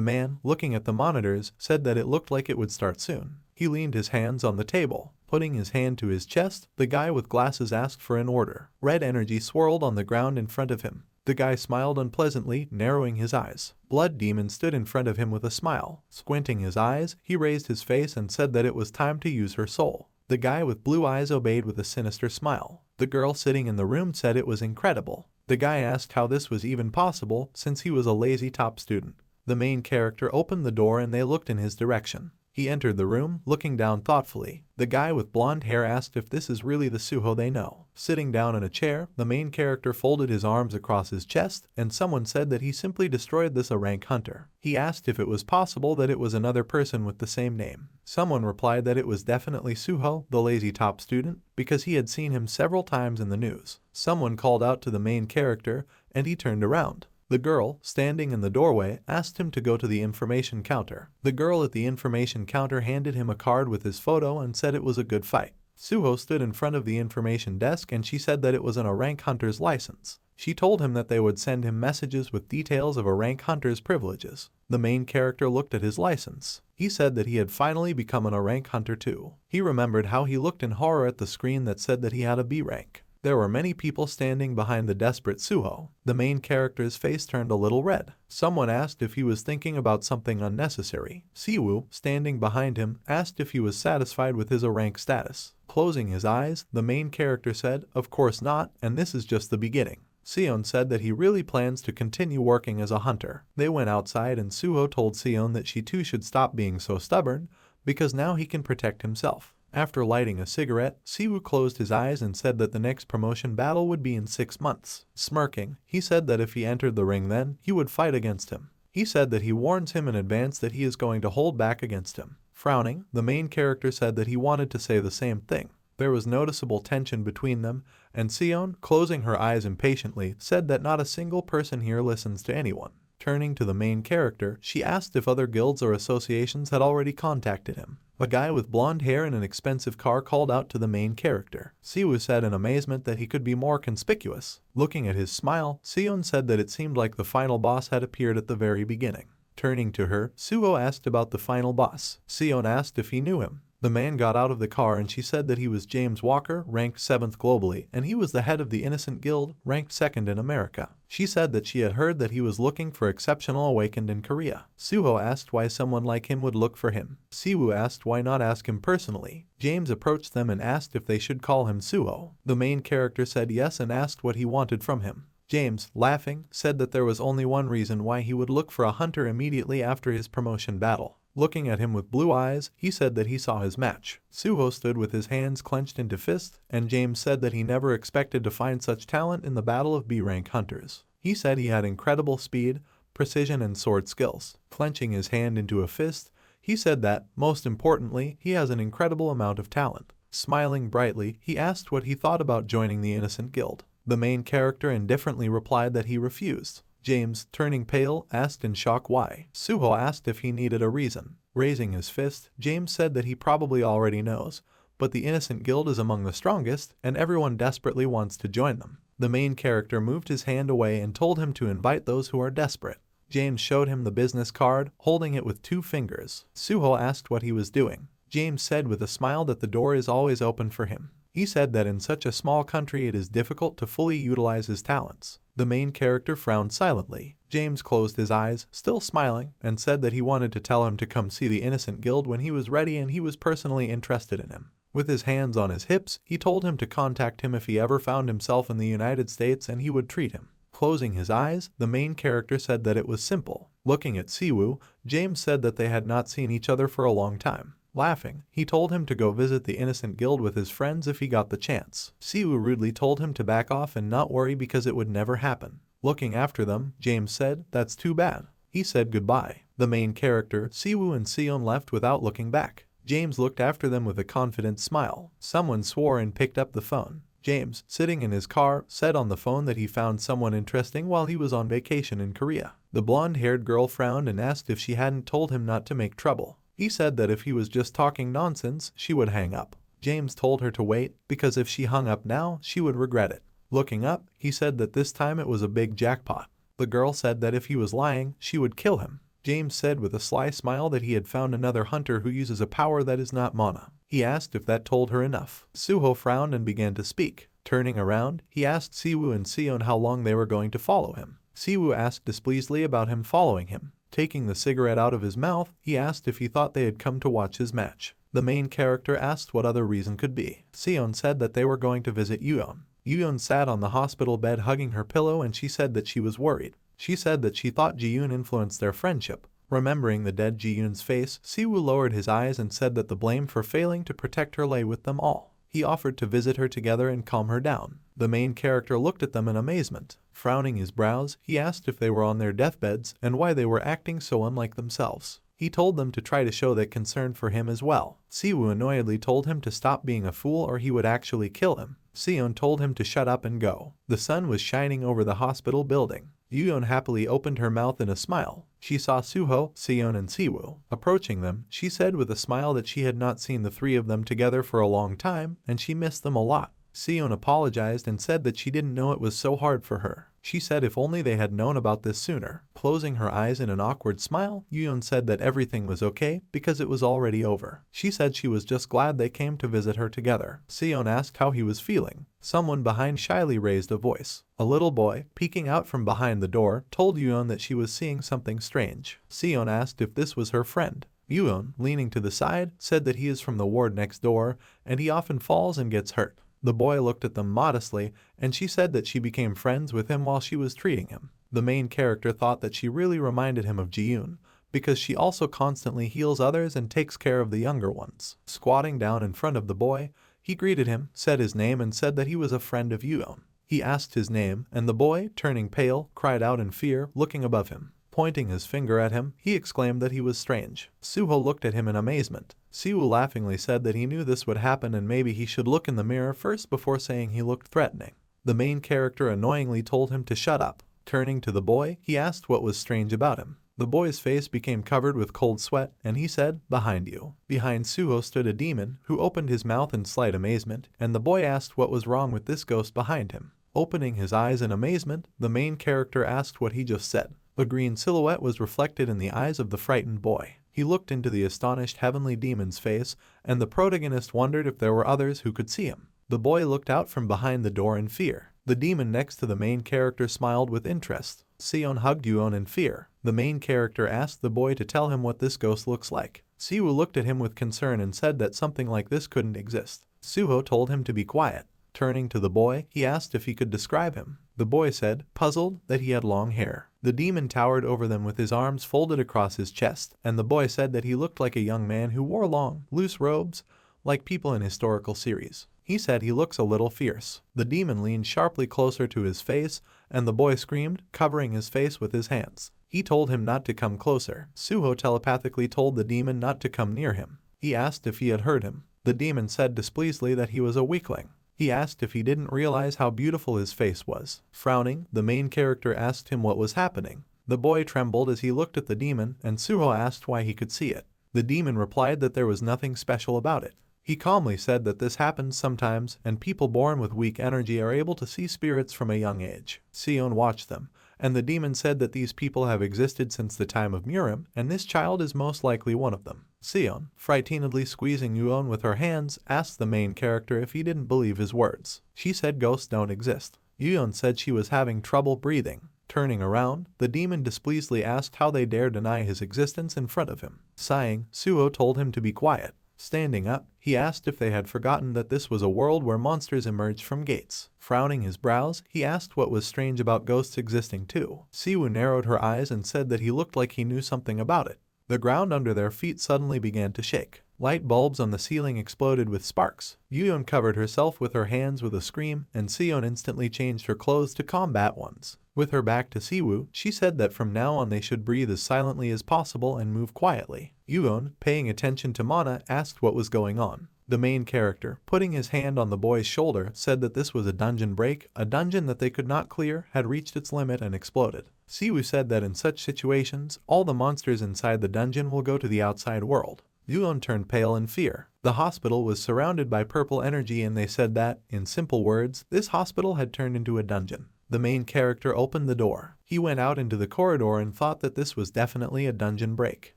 man, looking at the monitors, said that it looked like it would start soon. He leaned his hands on the table. Putting his hand to his chest, the guy with glasses asked for an order. Red energy swirled on the ground in front of him. The guy smiled unpleasantly, narrowing his eyes. Blood Demon stood in front of him with a smile. Squinting his eyes, he raised his face and said that it was time to use her soul. The guy with blue eyes obeyed with a sinister smile. The girl sitting in the room said it was incredible. The guy asked how this was even possible since he was a lazy top student. The main character opened the door and they looked in his direction. He entered the room, looking down thoughtfully. The guy with blonde hair asked if this is really the Suho they know. Sitting down in a chair, the main character folded his arms across his chest, and someone said that he simply destroyed this rank hunter. He asked if it was possible that it was another person with the same name. Someone replied that it was definitely Suho, the lazy top student, because he had seen him several times in the news. Someone called out to the main character, and he turned around. The girl, standing in the doorway, asked him to go to the information counter. The girl at the information counter handed him a card with his photo and said it was a good fight. Suho stood in front of the information desk and she said that it was a rank hunter's license. She told him that they would send him messages with details of a rank hunter's privileges. The main character looked at his license. He said that he had finally become a rank hunter too. He remembered how he looked in horror at the screen that said that he had a B rank. There were many people standing behind the desperate Suho. The main character's face turned a little red. Someone asked if he was thinking about something unnecessary. Siwoo, standing behind him, asked if he was satisfied with his rank status. Closing his eyes, the main character said, "Of course not, and this is just the beginning." Sion said that he really plans to continue working as a hunter. They went outside and Suho told Sion that she too should stop being so stubborn, because now he can protect himself. After lighting a cigarette, Siwoo closed his eyes and said that the next promotion battle would be in 6 months. Smirking, he said that if he entered the ring then, he would fight against him. He said that he warns him in advance that he is going to hold back against him. Frowning, the main character said that he wanted to say the same thing. There was noticeable tension between them, and Sion, closing her eyes impatiently, said that not a single person here listens to anyone. Turning to the main character, she asked if other guilds or associations had already contacted him. A guy with blonde hair and an expensive car called out to the main character. Siwoo said in amazement that he could be more conspicuous. Looking at his smile, Sion said that it seemed like the final boss had appeared at the very beginning. Turning to her, Suho asked about the final boss. Sion asked if he knew him. The man got out of the car and she said that he was James Walker, ranked 7th globally, and he was the head of the Innocent Guild, ranked 2nd in America. She said that she had heard that he was looking for Exceptional Awakened in Korea. Suho asked why someone like him would look for him. Siwoo asked why not ask him personally. James approached them and asked if they should call him Suho. The main character said yes and asked what he wanted from him. James, laughing, said that there was only one reason why he would look for a hunter immediately after his promotion battle. Looking at him with blue eyes, he said that he saw his match. Suho stood with his hands clenched into fists, and James said that he never expected to find such talent in the battle of B-rank hunters. He said he had incredible speed, precision and sword skills. Clenching his hand into a fist, he said that, most importantly, he has an incredible amount of talent. Smiling brightly, he asked what he thought about joining the Innocent Guild. The main character indifferently replied that he refused. James, turning pale, asked in shock why. Suho asked if he needed a reason. Raising his fist, James said that he probably already knows, but the Innocent Guild is among the strongest, and everyone desperately wants to join them. The main character moved his hand away and told him to invite those who are desperate. James showed him the business card, holding it with 2 fingers. Suho asked what he was doing. James said with a smile that the door is always open for him. He said that in such a small country it is difficult to fully utilize his talents. The main character frowned silently. James closed his eyes, still smiling, and said that he wanted to tell him to come see the Innocent Guild when he was ready and he was personally interested in him. With his hands on his hips, he told him to contact him if he ever found himself in the United States and he would treat him. Closing his eyes, the main character said that it was simple. Looking at Siwoo, James said that they had not seen each other for a long time. Laughing, he told him to go visit the Innocent Guild with his friends if he got the chance. Siwoo rudely told him to back off and not worry because it would never happen. Looking after them, James said, "That's too bad." He said goodbye. The main character, Siwoo and Sion left without looking back. James looked after them with a confident smile. Someone swore and picked up the phone. James, sitting in his car, said on the phone that he found someone interesting while he was on vacation in Korea. The blonde-haired girl frowned and asked if she hadn't told him not to make trouble. He said that if he was just talking nonsense, she would hang up. James told her to wait, because if she hung up now, she would regret it. Looking up, he said that this time it was a big jackpot. The girl said that if he was lying, she would kill him. James said with a sly smile that he had found another hunter who uses a power that is not mana. He asked if that told her enough. Suho frowned and began to speak. Turning around, he asked Siwoo and Sion how long they were going to follow him. Siwoo asked displeasedly about him following him. Taking the cigarette out of his mouth, he asked if he thought they had come to watch his match. The main character asked what other reason could be. Sion said that they were going to visit Yuon. Yuon sat on the hospital bed hugging her pillow and she said that she was worried. She said that she thought Ji-yoon influenced their friendship. Remembering the dead Ji-yoon's face, Siwoo lowered his eyes and said that the blame for failing to protect her lay with them all. He offered to visit her together and calm her down. The main character looked at them in amazement. Frowning his brows, he asked if they were on their deathbeds and why they were acting so unlike themselves. He told them to try to show that concern for him as well. Siwoo annoyedly told him to stop being a fool or he would actually kill him. Sion told him to shut up and go. The sun was shining over the hospital building. Yuon happily opened her mouth in a smile. She saw Suho, Sion and Siwoo. Approaching them, she said with a smile that she had not seen the 3 of them together for a long time and she missed them a lot. Sion apologized and said that she didn't know it was so hard for her. She said if only they had known about this sooner. Closing her eyes in an awkward smile, Yuon said that everything was okay because it was already over. She said she was just glad they came to visit her together. Sion asked how he was feeling. Someone behind shyly raised a voice. A little boy, peeking out from behind the door, told Yuon that she was seeing something strange. Sion asked if this was her friend. Yuon, leaning to the side, said that he is from the ward next door and he often falls and gets hurt. The boy looked at them modestly, and she said that she became friends with him while she was treating him. The main character thought that she really reminded him of Ji-yoon, because she also constantly heals others and takes care of the younger ones. Squatting down in front of the boy, he greeted him, said his name and said that he was a friend of Yuon. He asked his name, and the boy, turning pale, cried out in fear, looking above him. Pointing his finger at him, he exclaimed that he was strange. Suho looked at him in amazement. Siwoo laughingly said that he knew this would happen and maybe he should look in the mirror first before saying he looked threatening. The main character annoyingly told him to shut up. Turning to the boy, he asked what was strange about him. The boy's face became covered with cold sweat, and he said, "Behind you." Behind Suho stood a demon, who opened his mouth in slight amazement, and the boy asked what was wrong with this ghost behind him. Opening his eyes in amazement, the main character asked what he just said. The green silhouette was reflected in the eyes of the frightened boy. He looked into the astonished heavenly demon's face, and the protagonist wondered if there were others who could see him. The boy looked out from behind the door in fear. The demon next to the main character smiled with interest. Seon hugged Yuon in fear. The main character asked the boy to tell him what this ghost looks like. Siwoo looked at him with concern and said that something like this couldn't exist. Suho told him to be quiet. Turning to the boy, he asked if he could describe him. The boy said, puzzled, that he had long hair. The demon towered over them with his arms folded across his chest, and the boy said that he looked like a young man who wore long, loose robes, like people in historical series. He said he looks a little fierce. The demon leaned sharply closer to his face, and the boy screamed, covering his face with his hands. He told him not to come closer. Suho telepathically told the demon not to come near him. He asked if he had heard him. The demon said displeasedly that he was a weakling. He asked if he didn't realize how beautiful his face was. Frowning, the main character asked him what was happening. The boy trembled as he looked at the demon, and Suho asked why he could see it. The demon replied that there was nothing special about it. He calmly said that this happens sometimes, and people born with weak energy are able to see spirits from a young age. Seon watched them, and the demon said that these people have existed since the time of Murim, and this child is most likely one of them. Seon, frightenedly squeezing Yuon with her hands, asked the main character if he didn't believe his words. She said ghosts don't exist. Yuon said she was having trouble breathing. Turning around, the demon displeasedly asked how they dare deny his existence in front of him. Sighing, Suho told him to be quiet. Standing up, he asked if they had forgotten that this was a world where monsters emerged from gates. Frowning his brows, he asked what was strange about ghosts existing too. Siwoo narrowed her eyes and said that he looked like he knew something about it. The ground under their feet suddenly began to shake. Light bulbs on the ceiling exploded with sparks. Yuon covered herself with her hands with a scream, and Seon instantly changed her clothes to combat ones. With her back to Siwoo, she said that from now on they should breathe as silently as possible and move quietly. Yuon, paying attention to Mana, asked what was going on. The main character, putting his hand on the boy's shoulder, said that this was a dungeon break. A dungeon that they could not clear had reached its limit and exploded. Siwoo said that in such situations, all the monsters inside the dungeon will go to the outside world. Yuon turned pale in fear. The hospital was surrounded by purple energy, and they said that, in simple words, this hospital had turned into a dungeon. The main character opened the door. He went out into the corridor and thought that this was definitely a dungeon break.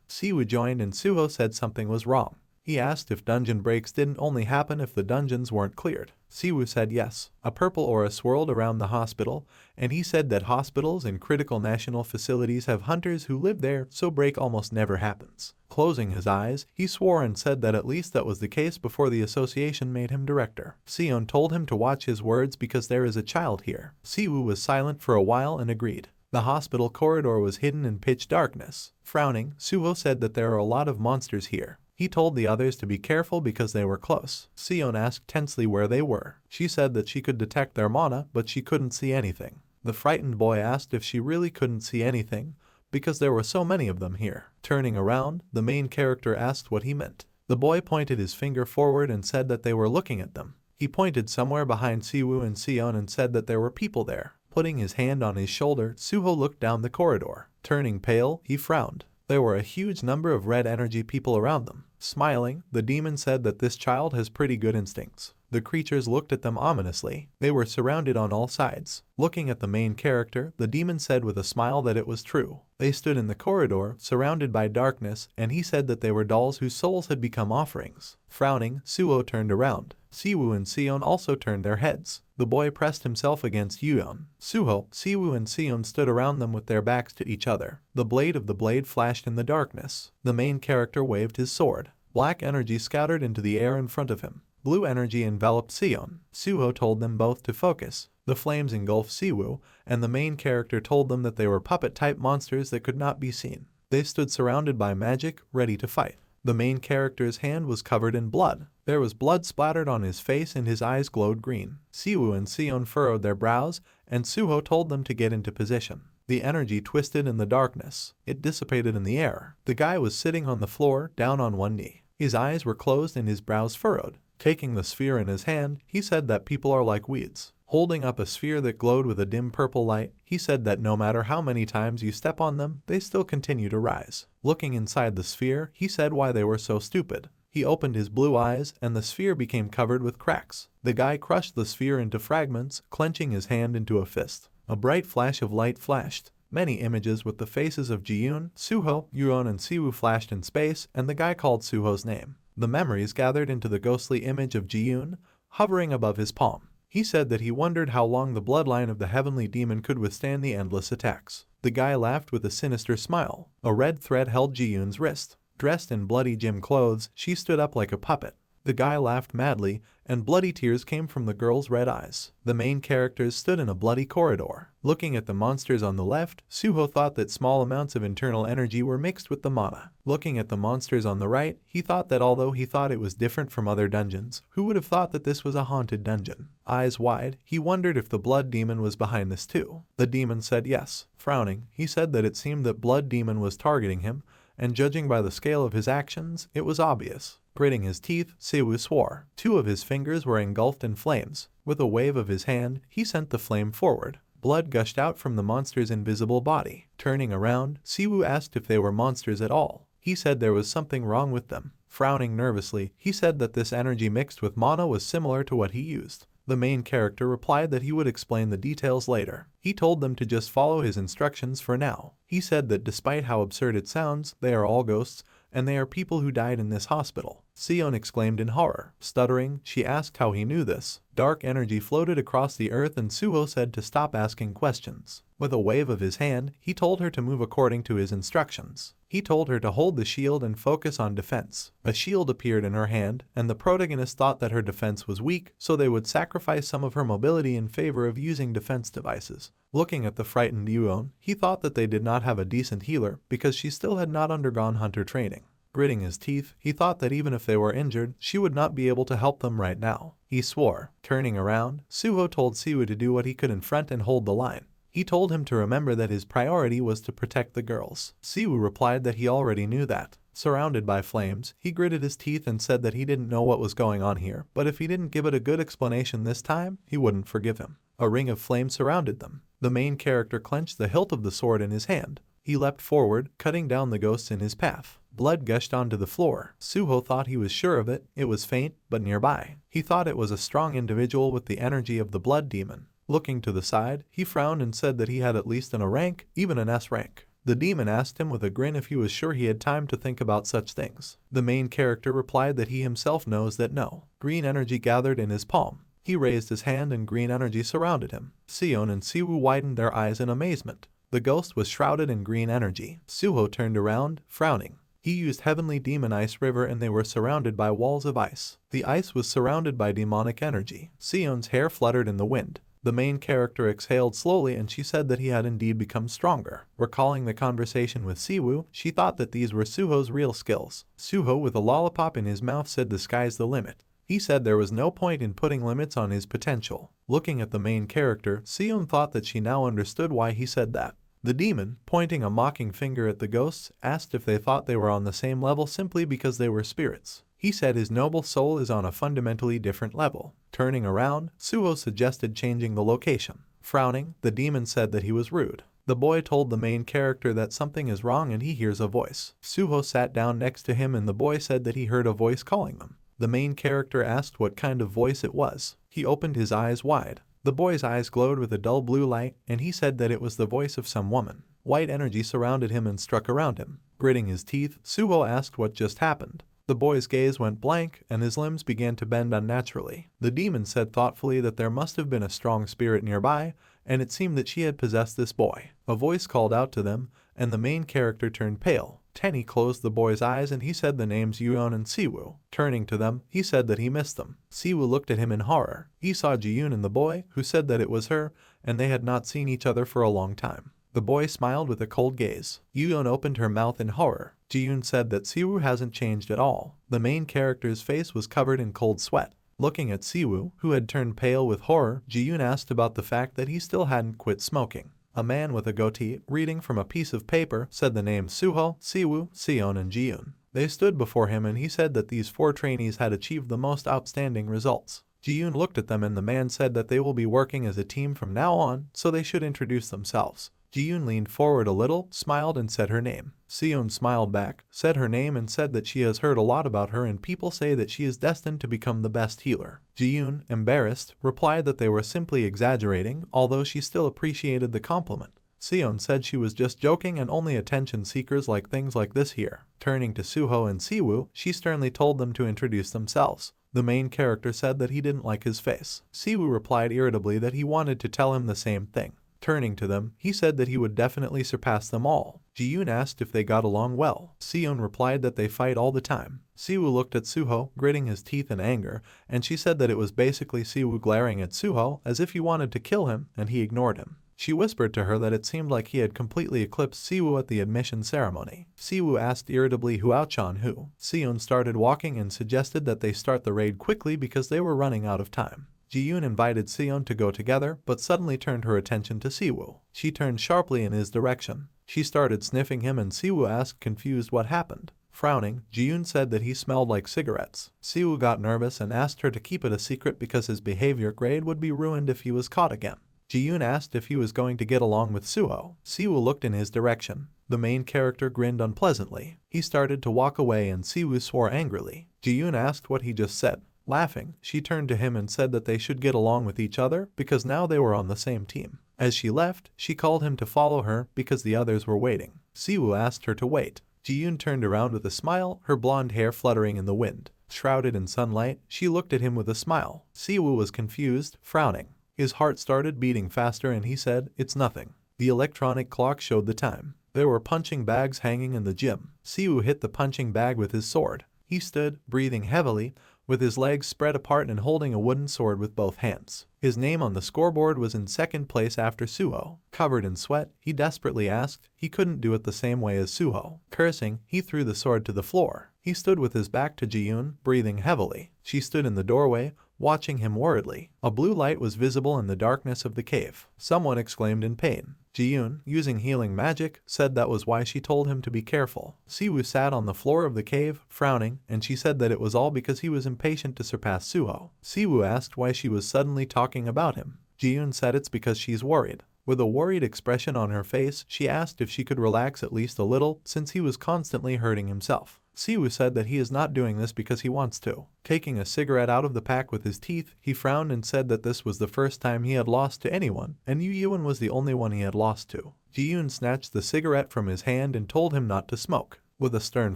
Siwoo joined and Suho said something was wrong. He asked if dungeon breaks didn't only happen if the dungeons weren't cleared. Siwoo said yes. A purple aura swirled around the hospital, and he said that hospitals and critical national facilities have hunters who live there, so break almost never happens. Closing his eyes, he swore and said that at least that was the case before the association made him director. Seon told him to watch his words because there is a child here. Siwoo was silent for a while and agreed. The hospital corridor was hidden in pitch darkness. Frowning, Suho said that there are a lot of monsters here. He told the others to be careful because they were close. Seon asked tensely where they were. She said that she could detect their mana, but she couldn't see anything. The frightened boy asked if she really couldn't see anything, because there were so many of them here. Turning around, the main character asked what he meant. The boy pointed his finger forward and said that they were looking at them. He pointed somewhere behind Siwoo and Seon and said that there were people there. Putting his hand on his shoulder, Suho looked down the corridor. Turning pale, he frowned. There were a huge number of red energy people around them. Smiling, the demon said that this child has pretty good instincts. The creatures looked at them ominously. They were surrounded on all sides. Looking at the main character, the demon said with a smile that it was true. They stood in the corridor, surrounded by darkness, and he said that they were dolls whose souls had become offerings. Frowning, Suho turned around. Siwoo and Seon also turned their heads. The boy pressed himself against Yuon. Suho, Siwoo and Seon stood around them with their backs to each other. The blade of the blade flashed in the darkness. The main character waved his sword. Black energy scattered into the air in front of him. Blue energy enveloped Seon. Suho told them both to focus. The flames engulfed Siwoo, and the main character told them that they were puppet-type monsters that could not be seen. They stood surrounded by magic, ready to fight. The main character's hand was covered in blood. There was blood splattered on his face and his eyes glowed green. Siwoo and Seon furrowed their brows, and Suho told them to get into position. The energy twisted in the darkness. It dissipated in the air. The guy was sitting on the floor, down on one knee. His eyes were closed and his brows furrowed. Taking the sphere in his hand, he said that people are like weeds. Holding up a sphere that glowed with a dim purple light, he said that no matter how many times you step on them, they still continue to rise. Looking inside the sphere, he said why they were so stupid. He opened his blue eyes, and the sphere became covered with cracks. The guy crushed the sphere into fragments, clenching his hand into a fist. A bright flash of light flashed. Many images with the faces of Ji-yoon, Suho, Yuon and Siwoo flashed in space, and the guy called Suho's name. The memories gathered into the ghostly image of Ji-yoon, hovering above his palm. He said that he wondered how long the bloodline of the heavenly demon could withstand the endless attacks. The guy laughed with a sinister smile. A red thread held Ji-yoon's wrist. Dressed in bloody gym clothes, she stood up like a puppet. The guy laughed madly, and bloody tears came from the girl's red eyes. The main characters stood in a bloody corridor. Looking at the monsters on the left, Suho thought that small amounts of internal energy were mixed with the mana. Looking at the monsters on the right, he thought that although he thought it was different from other dungeons, who would have thought that this was a haunted dungeon? Eyes wide, he wondered if the blood demon was behind this too. The demon said yes. Frowning, he said that it seemed that blood demon was targeting him, and judging by the scale of his actions, it was obvious. Gritting his teeth, Siwoo swore. 2 of his fingers were engulfed in flames. With a wave of his hand, he sent the flame forward. Blood gushed out from the monster's invisible body. Turning around, Siwoo asked if they were monsters at all. He said there was something wrong with them. Frowning nervously, he said that this energy mixed with mana was similar to what he used. The main character replied that he would explain the details later. He told them to just follow his instructions for now. He said that despite how absurd it sounds, they are all ghosts, and they are people who died in this hospital. Sion exclaimed in horror. Stuttering, she asked how he knew this. Dark energy floated across the earth and Suho said to stop asking questions. With a wave of his hand, he told her to move according to his instructions. He told her to hold the shield and focus on defense. A shield appeared in her hand, and the protagonist thought that her defense was weak, so they would sacrifice some of her mobility in favor of using defense devices. Looking at the frightened Yuon, he thought that they did not have a decent healer because she still had not undergone hunter training. Gritting his teeth, he thought that even if they were injured, she would not be able to help them right now. He swore. Turning around, Suho told Siwoo to do what he could in front and hold the line. He told him to remember that his priority was to protect the girls. Siwoo replied that he already knew that. Surrounded by flames, he gritted his teeth and said that he didn't know what was going on here, but if he didn't give it a good explanation this time, he wouldn't forgive him. A ring of flame surrounded them. The main character clenched the hilt of the sword in his hand. He leapt forward, cutting down the ghosts in his path. Blood gushed onto the floor. Suho thought he was sure of it. It was faint, but nearby. He thought it was a strong individual with the energy of the blood demon. Looking to the side, he frowned and said that he had at least a rank, even an S rank. The demon asked him with a grin if he was sure he had time to think about such things. The main character replied that he himself knows that no. Green energy gathered in his palm. He raised his hand and green energy surrounded him. Sion and Siwoo widened their eyes in amazement. The ghost was shrouded in green energy. Suho turned around, frowning. He used Heavenly Demon Ice River and they were surrounded by walls of ice. The ice was surrounded by demonic energy. Sion's hair fluttered in the wind. The main character exhaled slowly and she said that he had indeed become stronger. Recalling the conversation with Siwoo, she thought that these were Suho's real skills. Suho with a lollipop in his mouth said the sky's the limit. He said there was no point in putting limits on his potential. Looking at the main character, Sion thought that she now understood why he said that. The demon, pointing a mocking finger at the ghosts, asked if they thought they were on the same level simply because they were spirits. He said his noble soul is on a fundamentally different level. Turning around, Suho suggested changing the location. Frowning, the demon said that he was rude. The boy told the main character that something is wrong and he hears a voice. Suho sat down next to him and the boy said that he heard a voice calling them. The main character asked what kind of voice it was. He opened his eyes wide. The boy's eyes glowed with a dull blue light, and he said that it was the voice of some woman. White energy surrounded him and struck around him. Gritting his teeth, Suho asked what just happened. The boy's gaze went blank, and his limbs began to bend unnaturally. The demon said thoughtfully that there must have been a strong spirit nearby, and it seemed that she had possessed this boy. A voice called out to them, and the main character turned pale. Tenny closed the boy's eyes and he said the names Yuon and Siwoo. Turning to them, he said that he missed them. Siwoo looked at him in horror. He saw Ji-yoon and the boy, who said that it was her, and they had not seen each other for a long time. The boy smiled with a cold gaze. Yuon opened her mouth in horror. Ji-yoon said that Siwoo hasn't changed at all. The main character's face was covered in cold sweat. Looking at Siwoo, who had turned pale with horror, Ji-yoon asked about the fact that he still hadn't quit smoking. A man with a goatee, reading from a piece of paper, said the names Suho, Siwoo, Sion and Ji-yoon. They stood before him and he said that these 4 trainees had achieved the most outstanding results. Ji-yoon looked at them and the man said that they will be working as a team from now on, so they should introduce themselves. Ji-yoon leaned forward a little, smiled and said her name. Sion smiled back, said her name and said that she has heard a lot about her and people say that she is destined to become the best healer. Ji-yoon, embarrassed, replied that they were simply exaggerating, although she still appreciated the compliment. Sion said she was just joking and only attention seekers like things like this here. Turning to Suho and Siwoo, she sternly told them to introduce themselves. The main character said that he didn't like his face. Siwoo replied irritably that he wanted to tell him the same thing. Turning to them, he said that he would definitely surpass them all. Ji-yoon asked if they got along well. Sion replied that they fight all the time. Siwoo looked at Suho, gritting his teeth in anger, and she said that it was basically Siwoo glaring at Suho as if he wanted to kill him, and he ignored him. She whispered to her that it seemed like he had completely eclipsed Siwoo at the admission ceremony. Siwoo asked irritably who outshone who. Sion started walking and suggested that they start the raid quickly because they were running out of time. Ji-yoon invited Sion to go together, but suddenly turned her attention to Siwoo. She turned sharply in his direction. She started sniffing him and Siwoo asked confused what happened. Frowning, Ji-yoon said that he smelled like cigarettes. Siwoo got nervous and asked her to keep it a secret because his behavior grade would be ruined if he was caught again. Ji-yoon asked if he was going to get along with Suho. Siwoo looked in his direction. The main character grinned unpleasantly. He started to walk away and Siwoo swore angrily. Ji-yoon asked what he just said. Laughing, she turned to him and said that they should get along with each other because now they were on the same team. As she left, she called him to follow her because the others were waiting. Siwoo asked her to wait. Ji-yoon turned around with a smile, her blonde hair fluttering in the wind. Shrouded in sunlight, she looked at him with a smile. Siwoo was confused, frowning. His heart started beating faster and he said, "It's nothing." The electronic clock showed the time. There were punching bags hanging in the gym. Siwoo hit the punching bag with his sword. He stood, breathing heavily, with his legs spread apart and holding a wooden sword with both hands. His name on the scoreboard was in second place after Suho. Covered in sweat, he desperately asked. He couldn't do it the same way as Suho. Cursing, he threw the sword to the floor. He stood with his back to Ji-yoon, breathing heavily. She stood in the doorway, watching him worriedly. A blue light was visible in the darkness of the cave. Someone exclaimed in pain. Ji-yoon, using healing magic, said that was why she told him to be careful. Siwoo sat on the floor of the cave, frowning, and she said that it was all because he was impatient to surpass Suho. Siwoo asked why she was suddenly talking about him. Ji-yoon said it's because she's worried. With a worried expression on her face, she asked if she could relax at least a little since he was constantly hurting himself. Siwoo said that he is not doing this because he wants to. Taking a cigarette out of the pack with his teeth, he frowned and said that this was the first time he had lost to anyone, and Yu-Yuan was the only one he had lost to. Ji-yoon snatched the cigarette from his hand and told him not to smoke. With a stern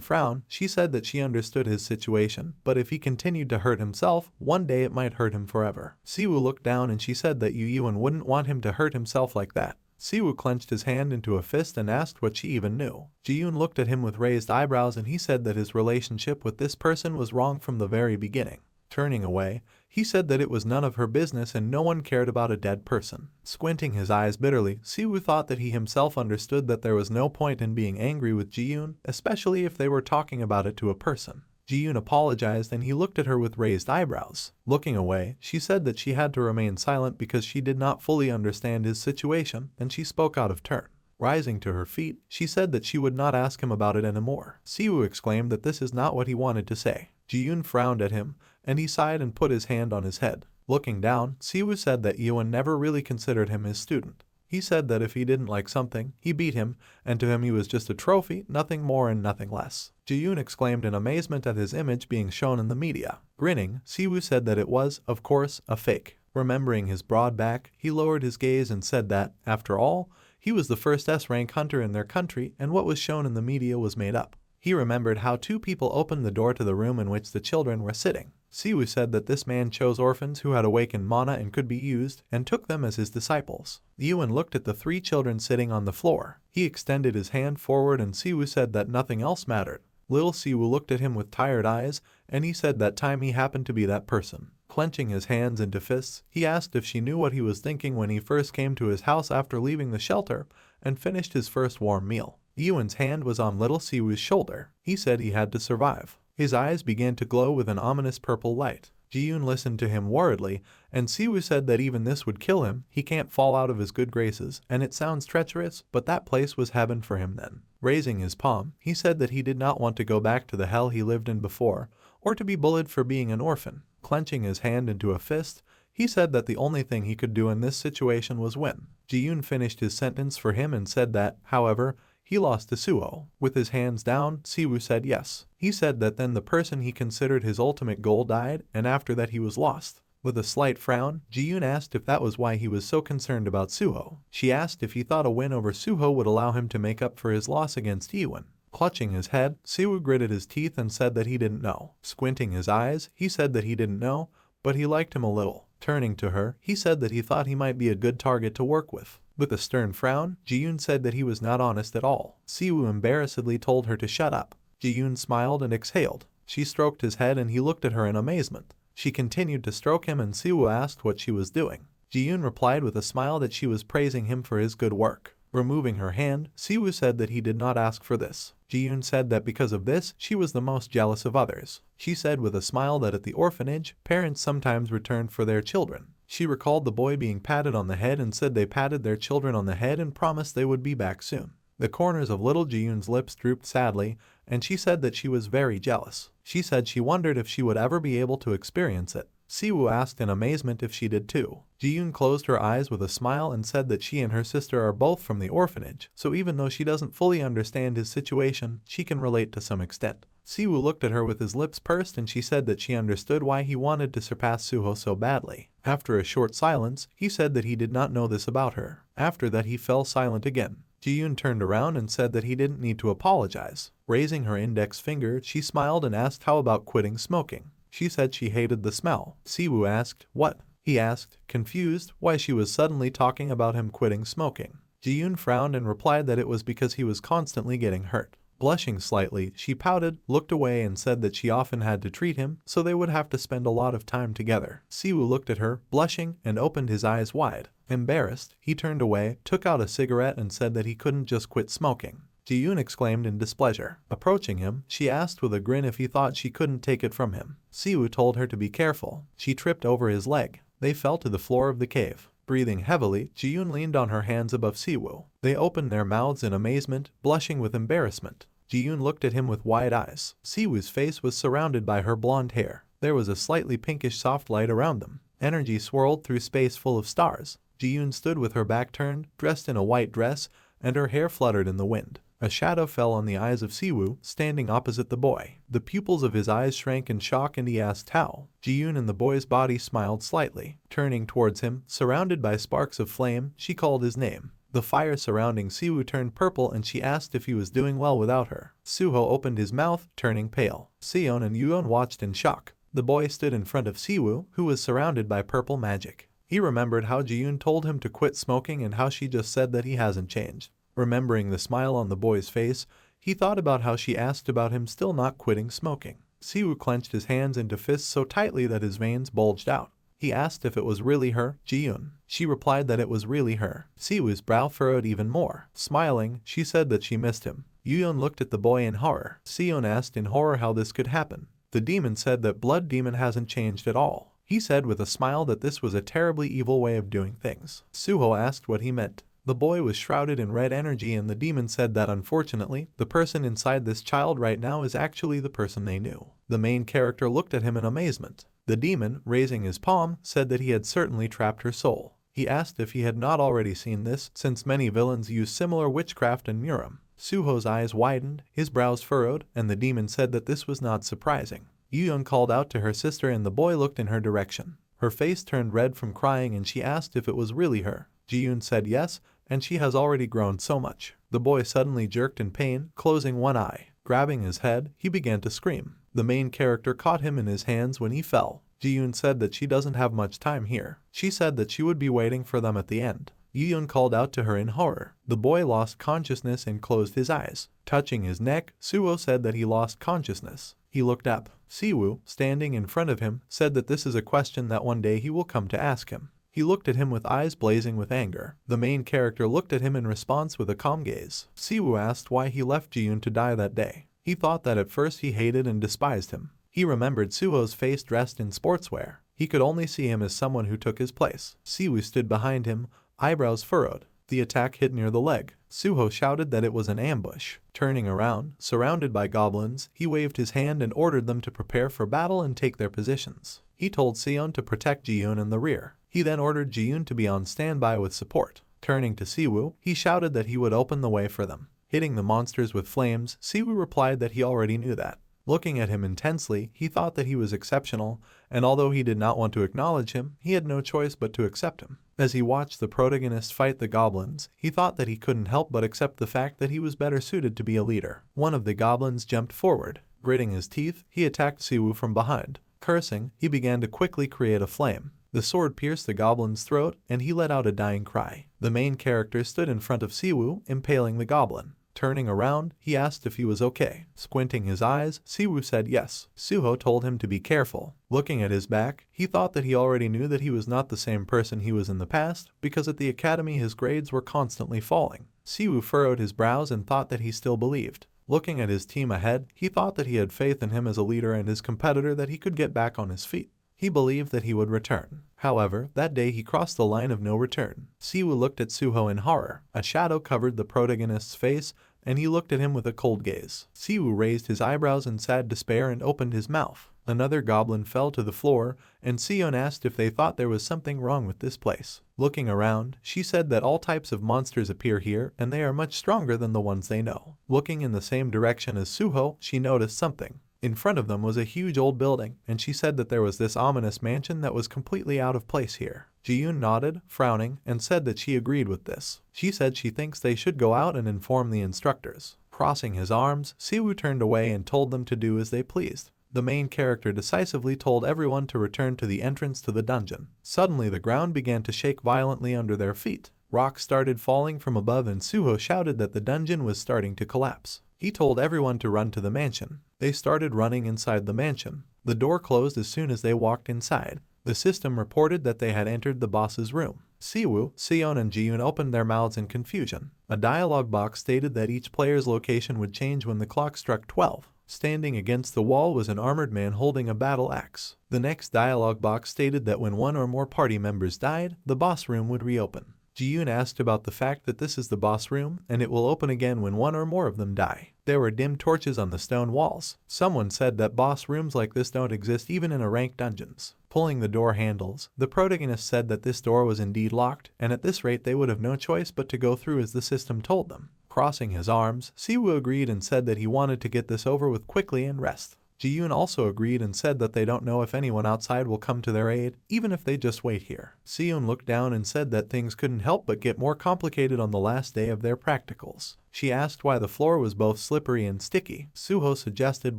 frown, she said that she understood his situation, but if he continued to hurt himself, one day it might hurt him forever. Siwoo looked down and she said that Yu-Yuan wouldn't want him to hurt himself like that. Siwoo clenched his hand into a fist and asked what she even knew. Ji-yoon looked at him with raised eyebrows and he said that his relationship with this person was wrong from the very beginning. Turning away, he said that it was none of her business and no one cared about a dead person. Squinting his eyes bitterly, Siwoo thought that he himself understood that there was no point in being angry with Ji-yoon, especially if they were talking about it to a person. Ji-yoon apologized and he looked at her with raised eyebrows. Looking away, she said that she had to remain silent because she did not fully understand his situation, and she spoke out of turn. Rising to her feet, she said that she would not ask him about it anymore. Siwoo exclaimed that this is not what he wanted to say. Ji-yoon frowned at him, and he sighed and put his hand on his head. Looking down, Siwoo said that Yuan never really considered him his student. He said that if he didn't like something, he beat him, and to him he was just a trophy, nothing more and nothing less. Ji-yoon exclaimed in amazement at his image being shown in the media. Grinning, Siwoo said that it was, of course, a fake. Remembering his broad back, he lowered his gaze and said that, after all, he was the first S-rank hunter in their country and what was shown in the media was made up. He remembered how 2 people opened the door to the room in which the children were sitting. Siwoo said that this man chose orphans who had awakened mana and could be used, and took them as his disciples. Yuan looked at the 3 children sitting on the floor. He extended his hand forward and Siwoo said that nothing else mattered. Little Siwoo looked at him with tired eyes, and he said that time he happened to be that person. Clenching his hands into fists, he asked if she knew what he was thinking when he first came to his house after leaving the shelter, and finished his first warm meal. Yuan's hand was on little Siwoo's shoulder. He said he had to survive. His eyes began to glow with an ominous purple light. Ji-yoon listened to him worriedly, and Siwoo said that even this would kill him. He can't fall out of his good graces, and it sounds treacherous, but that place was heaven for him then. Raising his palm, he said that he did not want to go back to the hell he lived in before, or to be bullied for being an orphan. Clenching his hand into a fist, he said that the only thing he could do in this situation was win. Ji-yoon finished his sentence for him and said that, however, he lost to Suho. With his hands down, Siwoo said yes. He said that then the person he considered his ultimate goal died, and after that he was lost. With a slight frown, Ji-yoon asked if that was why he was so concerned about Suho. She asked if he thought a win over Suho would allow him to make up for his loss against Iwin. Clutching his head, Siwoo gritted his teeth and said that he didn't know. Squinting his eyes, he said that he didn't know, but he liked him a little. Turning to her, he said that he thought he might be a good target to work with. With a stern frown, Ji-yoon said that he was not honest at all. Siwoo embarrassedly told her to shut up. Ji-yoon smiled and exhaled. She stroked his head and he looked at her in amazement. She continued to stroke him and Siwoo asked what she was doing. Ji-yoon replied with a smile that she was praising him for his good work. Removing her hand, Siwoo said that he did not ask for this. Ji-yoon said that because of this, she was the most jealous of others. She said with a smile that at the orphanage, parents sometimes returned for their children. She recalled the boy being patted on the head and said they patted their children on the head and promised they would be back soon. The corners of little Ji-yoon's lips drooped sadly, and she said that she was very jealous. She said she wondered if she would ever be able to experience it. Siwoo asked in amazement if she did too. Ji-yoon closed her eyes with a smile and said that she and her sister are both from the orphanage, so even though she doesn't fully understand his situation, she can relate to some extent. Siwoo looked at her with his lips pursed and she said that she understood why he wanted to surpass Suho so badly. After a short silence, he said that he did not know this about her. After that he fell silent again. Ji-yoon turned around and said that he didn't need to apologize. Raising her index finger, she smiled and asked how about quitting smoking. She said she hated the smell. Siwoo asked, what? He asked, confused, why she was suddenly talking about him quitting smoking. Ji-yoon frowned and replied that it was because he was constantly getting hurt. Blushing slightly, she pouted, looked away and said that she often had to treat him, so they would have to spend a lot of time together. Siwoo looked at her, blushing, and opened his eyes wide. Embarrassed, he turned away, took out a cigarette and said that he couldn't just quit smoking. Ji-yoon exclaimed in displeasure. Approaching him, she asked with a grin if he thought she couldn't take it from him. Siwoo told her to be careful. She tripped over his leg. They fell to the floor of the cave. Breathing heavily, Ji-yoon leaned on her hands above Siwoo. They opened their mouths in amazement, blushing with embarrassment. Ji-yoon looked at him with wide eyes. Siwoo's face was surrounded by her blonde hair. There was a slightly pinkish soft light around them. Energy swirled through space full of stars. Ji-yoon stood with her back turned, dressed in a white dress, and her hair fluttered in the wind. A shadow fell on the eyes of Siwoo, standing opposite the boy. The pupils of his eyes shrank in shock and he asked how. Ji-yoon and the boy's body smiled slightly. Turning towards him, surrounded by sparks of flame, she called his name. The fire surrounding Siwoo turned purple and she asked if he was doing well without her. Suho opened his mouth, turning pale. Seon and Yuon watched in shock. The boy stood in front of Siwoo, who was surrounded by purple magic. He remembered how Ji-yoon told him to quit smoking and how she just said that he hasn't changed. Remembering the smile on the boy's face, he thought about how she asked about him still not quitting smoking. Siwoo clenched his hands into fists so tightly that his veins bulged out. He asked if it was really her, Ji-yoon. She replied that it was really her. Siwoo's brow furrowed even more. Smiling, she said that she missed him. Yuyeon looked at the boy in horror. Seon asked in horror how this could happen. The demon said that Blood Demon hasn't changed at all. He said with a smile that this was a terribly evil way of doing things. Suho asked what he meant. The boy was shrouded in red energy and the demon said that unfortunately, the person inside this child right now is actually the person they knew. The main character looked at him in amazement. The demon, raising his palm, said that he had certainly trapped her soul. He asked if he had not already seen this, since many villains use similar witchcraft in Muram. Suho's eyes widened, his brows furrowed, and the demon said that this was not surprising. Yuyeon called out to her sister and the boy looked in her direction. Her face turned red from crying and she asked if it was really her. Ji-yoon said yes, and she has already grown so much. The boy suddenly jerked in pain, closing one eye. Grabbing his head, he began to scream. The main character caught him in his hands when he fell. Ji-yoon said that she doesn't have much time here. She said that she would be waiting for them at the end. Yuyeon called out to her in horror. The boy lost consciousness and closed his eyes. Touching his neck, Suho said that he lost consciousness. He looked up. Siwoo, standing in front of him, said that this is a question that one day he will come to ask him. He looked at him with eyes blazing with anger. The main character looked at him in response with a calm gaze. Siwoo asked why he left Ji-yoon to die that day. He thought that at first he hated and despised him. He remembered Suho's face dressed in sportswear. He could only see him as someone who took his place. Siwoo stood behind him, eyebrows furrowed. The attack hit near the leg. Suho shouted that it was an ambush. Turning around, surrounded by goblins, he waved his hand and ordered them to prepare for battle and take their positions. He told Seon to protect Ji-yoon in the rear. He then ordered Ji-yoon to be on standby with support. Turning to Siwoo, he shouted that he would open the way for them. Hitting the monsters with flames, Siwoo replied that he already knew that. Looking at him intensely, he thought that he was exceptional, and although he did not want to acknowledge him, he had no choice but to accept him. As he watched the protagonist fight the goblins, he thought that he couldn't help but accept the fact that he was better suited to be a leader. One of the goblins jumped forward. Gritting his teeth, he attacked Siwoo from behind. Cursing, he began to quickly create a flame. The sword pierced the goblin's throat, and he let out a dying cry. The main character stood in front of Siwoo, impaling the goblin. Turning around, he asked if he was okay. Squinting his eyes, Siwoo said yes. Suho told him to be careful. Looking at his back, he thought that he already knew that he was not the same person he was in the past, because at the academy his grades were constantly falling. Siwoo furrowed his brows and thought that he still believed. Looking at his team ahead, he thought that he had faith in him as a leader and his competitor that he could get back on his feet. He believed that he would return. However, that day he crossed the line of no return. Siwoo looked at Suho in horror. A shadow covered the protagonist's face, and he looked at him with a cold gaze. Siwoo raised his eyebrows in sad despair and opened his mouth. Another goblin fell to the floor, and Seon asked if they thought there was something wrong with this place. Looking around, she said that all types of monsters appear here, and they are much stronger than the ones they know. Looking in the same direction as Suho, she noticed something. In front of them was a huge old building, and she said that there was this ominous mansion that was completely out of place here. Ji-yoon nodded, frowning, and said that she agreed with this. She said she thinks they should go out and inform the instructors. Crossing his arms, Siwoo turned away and told them to do as they pleased. The main character decisively told everyone to return to the entrance to the dungeon. Suddenly the ground began to shake violently under their feet. Rocks started falling from above and Suho shouted that the dungeon was starting to collapse. He told everyone to run to the mansion. They started running inside the mansion. The door closed as soon as they walked inside. The system reported that they had entered the boss's room. Siwoo, Seon and Ji-yoon opened their mouths in confusion. A dialogue box stated that each player's location would change when the clock struck 12. Standing against the wall was an armored man holding a battle axe. The next dialogue box stated that when one or more party members died, the boss room would reopen. Ji-yoon asked about the fact that this is the boss room, and it will open again when one or more of them die. There were dim torches on the stone walls. Someone said that boss rooms like this don't exist even in ranked dungeons. Pulling the door handles, the protagonist said that this door was indeed locked, and at this rate they would have no choice but to go through as the system told them. Crossing his arms, Siwoo agreed and said that he wanted to get this over with quickly and rest. Ji-yoon also agreed and said that they don't know if anyone outside will come to their aid, even if they just wait here. Seon looked down and said that things couldn't help but get more complicated on the last day of their practicals. She asked why the floor was both slippery and sticky. Suho suggested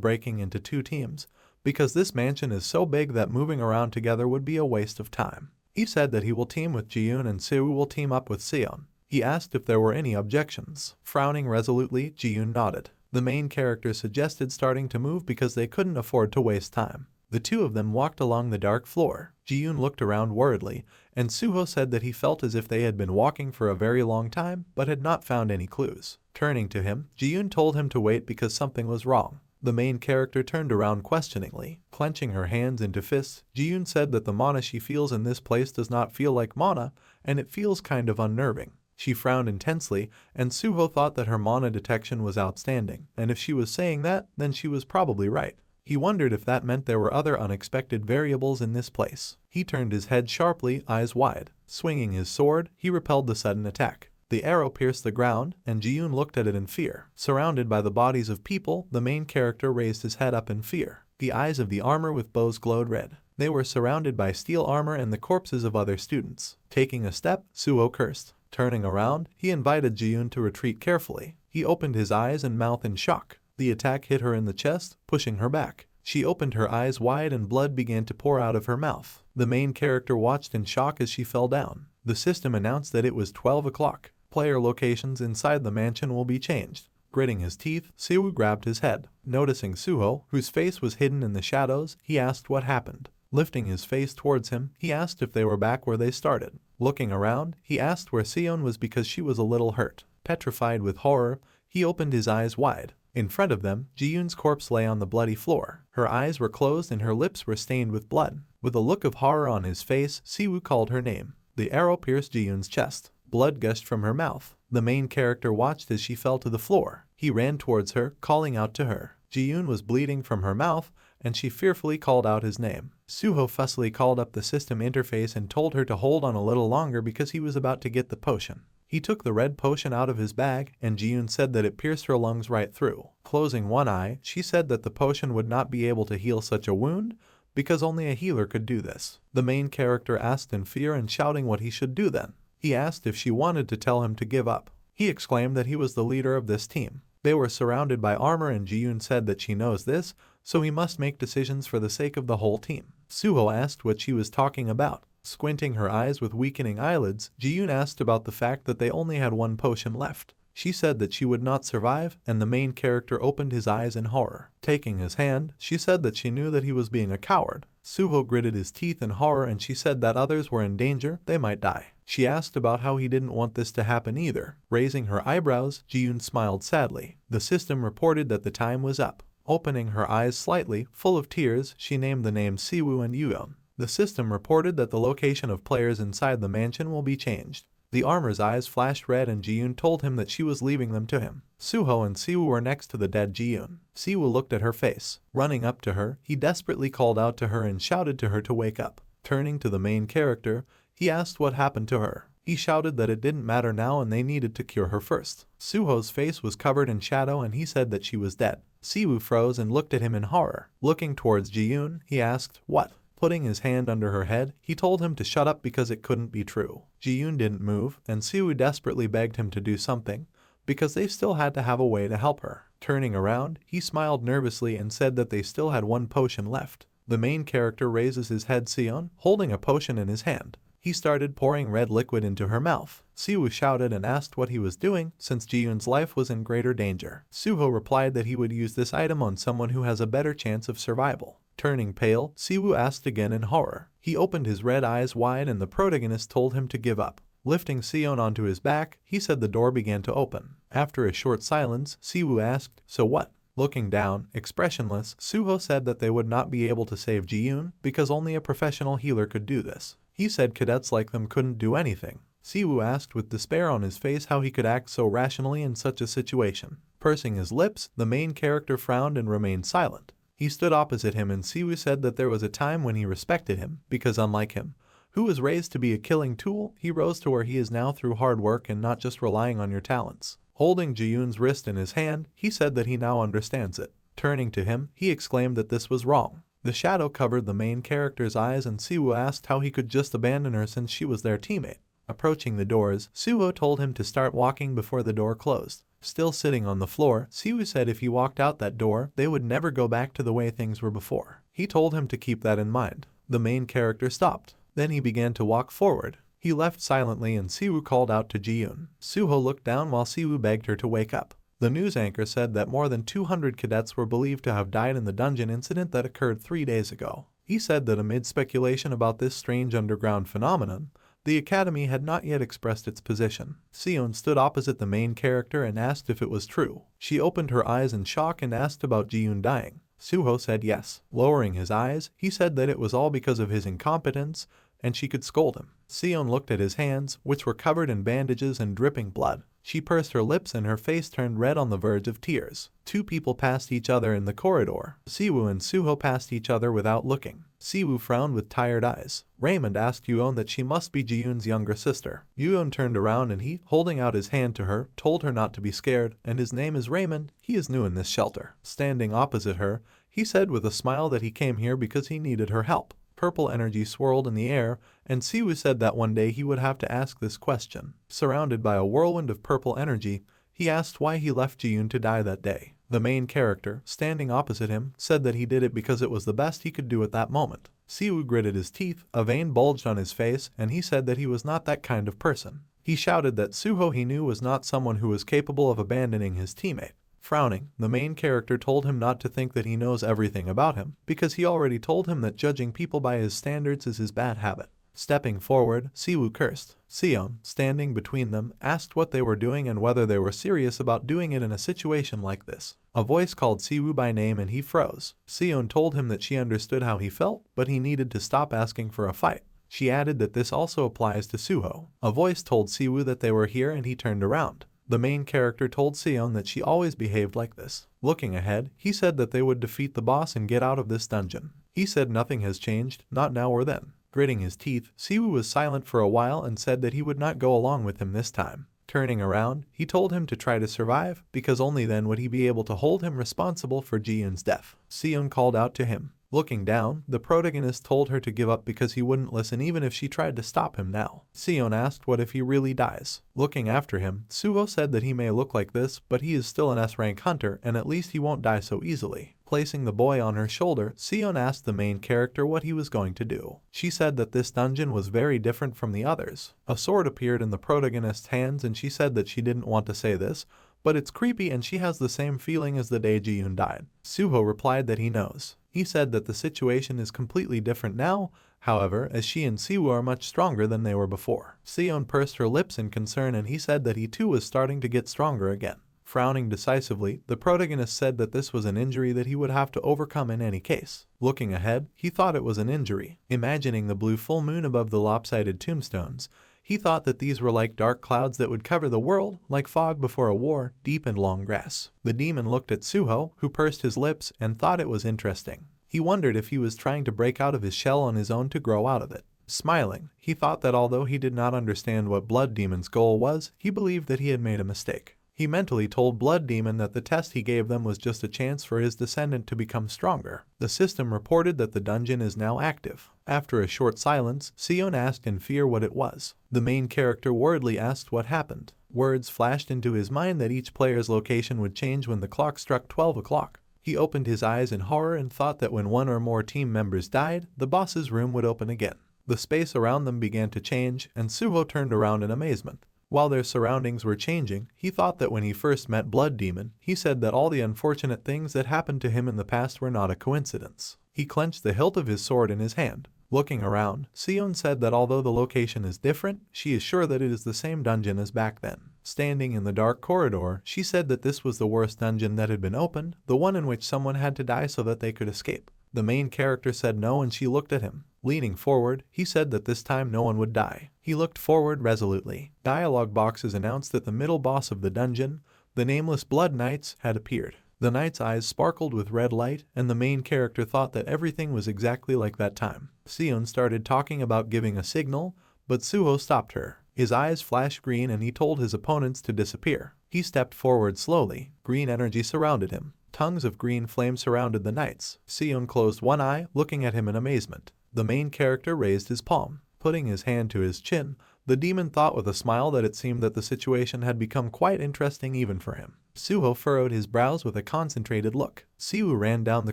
breaking into 2 teams, because this mansion is so big that moving around together would be a waste of time. He said that he will team with Ji-yoon and Siwoo will team up with Seon. He asked if there were any objections. Frowning resolutely, Ji-yoon nodded. The main character suggested starting to move because they couldn't afford to waste time. The two of them walked along the dark floor. Ji-yoon looked around worriedly, and Suho said that he felt as if they had been walking for a very long time but had not found any clues. Turning to him, Ji-yoon told him to wait because something was wrong. The main character turned around questioningly. Clenching her hands into fists, Ji-yoon said that the mana she feels in this place does not feel like mana, and it feels kind of unnerving. She frowned intensely, and Suho thought that her mana detection was outstanding, and if she was saying that, then she was probably right. He wondered if that meant there were other unexpected variables in this place. He turned his head sharply, eyes wide. Swinging his sword, he repelled the sudden attack. The arrow pierced the ground, and Ji-yoon looked at it in fear. Surrounded by the bodies of people, the main character raised his head up in fear. The eyes of the armor with bows glowed red. They were surrounded by steel armor and the corpses of other students. Taking a step, Suho cursed. Turning around, he invited Ji-yoon to retreat carefully. He opened his eyes and mouth in shock. The attack hit her in the chest, pushing her back. She opened her eyes wide and blood began to pour out of her mouth. The main character watched in shock as she fell down. The system announced that it was 12 o'clock. Player locations inside the mansion will be changed. Gritting his teeth, Siwoo grabbed his head. Noticing Suho, whose face was hidden in the shadows, he asked what happened. Lifting his face towards him, he asked if they were back where they started. Looking around, he asked where Seon was because she was a little hurt. Petrified with horror, he opened his eyes wide. In front of them, Ji-yoon's corpse lay on the bloody floor. Her eyes were closed and her lips were stained with blood. With a look of horror on his face, Siwoo called her name. The arrow pierced Ji-yoon's chest. Blood gushed from her mouth. The main character watched as she fell to the floor. He ran towards her, calling out to her. Ji-yoon was bleeding from her mouth, and she fearfully called out his name. Suho fussily called up the system interface and told her to hold on a little longer because he was about to get the potion. He took the red potion out of his bag, and Ji-yoon said that it pierced her lungs right through. Closing one eye, she said that the potion would not be able to heal such a wound, because only a healer could do this. The main character asked in fear and shouting what he should do then. He asked if she wanted to tell him to give up. He exclaimed that he was the leader of this team. They were surrounded by armor and Ji-yoon said that she knows this, so he must make decisions for the sake of the whole team. Suho asked what she was talking about. Squinting her eyes with weakening eyelids, Ji-yoon asked about the fact that they only had one potion left. She said that she would not survive, and the main character opened his eyes in horror. Taking his hand, she said that she knew that he was being a coward. Suho gritted his teeth in horror and she said that others were in danger, they might die. She asked about how he didn't want this to happen either. Raising her eyebrows, Ji-yoon smiled sadly. The system reported that the time was up. Opening her eyes slightly, full of tears, she named the names Siwoo and Yuyeon. The system reported that the location of players inside the mansion will be changed. The armor's eyes flashed red and Ji-yoon told him that she was leaving them to him. Suho and Siwoo were next to the dead Ji-yoon. Siwoo looked at her face. Running up to her, he desperately called out to her and shouted to her to wake up. Turning to the main character, he asked what happened to her. He shouted that it didn't matter now and they needed to cure her first. Suho's face was covered in shadow and he said that she was dead. Siwoo froze and looked at him in horror. Looking towards Ji-yoon, he asked, "What?" Putting his hand under her head, he told him to shut up because it couldn't be true. Ji-yoon didn't move, and Siwoo desperately begged him to do something, because they still had to have a way to help her. Turning around, he smiled nervously and said that they still had one potion left. The main character raises his head Sion, holding a potion in his hand. He started pouring red liquid into her mouth. Siwoo shouted and asked what he was doing, since Ji-yoon's life was in greater danger. Suho replied that he would use this item on someone who has a better chance of survival. Turning pale, Siwoo asked again in horror. He opened his red eyes wide and the protagonist told him to give up. Lifting Sion onto his back, he said the door began to open. After a short silence, Siwoo asked, "So what?" Looking down, expressionless, Suho said that they would not be able to save Ji-yoon because only a professional healer could do this. He said cadets like them couldn't do anything. Siwoo asked with despair on his face how he could act so rationally in such a situation. Pursing his lips, the main character frowned and remained silent. He stood opposite him and Siwoo said that there was a time when he respected him, because unlike him, who was raised to be a killing tool, he rose to where he is now through hard work and not just relying on your talents. Holding Ji-yoon's wrist in his hand, he said that he now understands it. Turning to him, he exclaimed that this was wrong. The shadow covered the main character's eyes and Siwoo asked how he could just abandon her since she was their teammate. Approaching the doors, Suho told him to start walking before the door closed. Still sitting on the floor, Siwoo said if he walked out that door, they would never go back to the way things were before. He told him to keep that in mind. The main character stopped. Then he began to walk forward. He left silently and Siwoo called out to Ji-yoon. Suho looked down while Siwoo begged her to wake up. The news anchor said that more than 200 cadets were believed to have died in the dungeon incident that occurred 3 days ago. He said that amid speculation about this strange underground phenomenon, the academy had not yet expressed its position. Sion stood opposite the main character and asked if it was true. She opened her eyes in shock and asked about Ji-yoon dying. Suho said yes. Lowering his eyes, he said that it was all because of his incompetence, and she could scold him. Sion looked at his hands, which were covered in bandages and dripping blood. She pursed her lips and her face turned red on the verge of tears. 2 people passed each other in the corridor. Siwoo and Suho passed each other without looking. Siwoo frowned with tired eyes. Raymond asked Yuyeon that she must be Ji-yoon's younger sister. Yuyeon turned around and he, holding out his hand to her, told her not to be scared, and his name is Raymond, he is new in this shelter. Standing opposite her, he said with a smile that he came here because he needed her help. Purple energy swirled in the air, and Siwoo said that one day he would have to ask this question. Surrounded by a whirlwind of purple energy, he asked why he left Ji-yoon to die that day. The main character, standing opposite him, said that he did it because it was the best he could do at that moment. Siwoo gritted his teeth, a vein bulged on his face, and he said that he was not that kind of person. He shouted that Suho he knew was not someone who was capable of abandoning his teammate. Frowning, the main character told him not to think that he knows everything about him, because he already told him that judging people by his standards is his bad habit. Stepping forward, Siwoo cursed. Sion, standing between them, asked what they were doing and whether they were serious about doing it in a situation like this. A voice called Siwoo by name and he froze. Sion told him that she understood how he felt, but he needed to stop asking for a fight. She added that this also applies to Suho. A voice told Siwoo that they were here and he turned around. The main character told Sion that she always behaved like this. Looking ahead, he said that they would defeat the boss and get out of this dungeon. He said nothing has changed, not now or then. Gritting his teeth, Siwoo was silent for a while and said that he would not go along with him this time. Turning around, he told him to try to survive, because only then would he be able to hold him responsible for Ji-Yoon's death. Sion called out to him. Looking down, the protagonist told her to give up because he wouldn't listen even if she tried to stop him now. Sion asked what if he really dies. Looking after him, Suho said that he may look like this, but he is still an S-rank hunter and at least he won't die so easily. Placing the boy on her shoulder, Sion asked the main character what he was going to do. She said that this dungeon was very different from the others. A sword appeared in the protagonist's hands and she said that she didn't want to say this, but it's creepy and she has the same feeling as the day Ji-Yoon died. Suho replied that he knows. He said that the situation is completely different now, however, as she and Siwoo are much stronger than they were before. Sion pursed her lips in concern and he said that he too was starting to get stronger again. Frowning decisively, the protagonist said that this was an injury that he would have to overcome in any case. Looking ahead, he thought it was an injury. Imagining the blue full moon above the lopsided tombstones, he thought that these were like dark clouds that would cover the world, like fog before a war, deep and long grass. The demon looked at Suho, who pursed his lips, and thought it was interesting. He wondered if he was trying to break out of his shell on his own to grow out of it. Smiling, he thought that although he did not understand what Blood Demon's goal was, he believed that he had made a mistake. He mentally told Blood Demon that the test he gave them was just a chance for his descendant to become stronger. The system reported that the dungeon is now active. After a short silence, Sion asked in fear what it was. The main character worriedly asked what happened. Words flashed into his mind that each player's location would change when the clock struck 12 o'clock. He opened his eyes in horror and thought that when one or more team members died, the boss's room would open again. The space around them began to change, and Suho turned around in amazement. While their surroundings were changing, he thought that when he first met Blood Demon, he said that all the unfortunate things that happened to him in the past were not a coincidence. He clenched the hilt of his sword in his hand. Looking around, Sion said that although the location is different, she is sure that it is the same dungeon as back then. Standing in the dark corridor, she said that this was the worst dungeon that had been opened, the one in which someone had to die so that they could escape. The main character said no and she looked at him. Leaning forward, he said that this time no one would die. He looked forward resolutely. Dialogue boxes announced that the middle boss of the dungeon, the nameless Blood Knights, had appeared. The knight's eyes sparkled with red light, and the main character thought that everything was exactly like that time. Sion started talking about giving a signal, but Suho stopped her. His eyes flashed green and he told his opponents to disappear. He stepped forward slowly. Green energy surrounded him. Tongues of green flame surrounded the knights. Sion closed one eye, looking at him in amazement. The main character raised his palm. Putting his hand to his chin, the demon thought with a smile that it seemed that the situation had become quite interesting even for him. Suho furrowed his brows with a concentrated look. Siwoo ran down the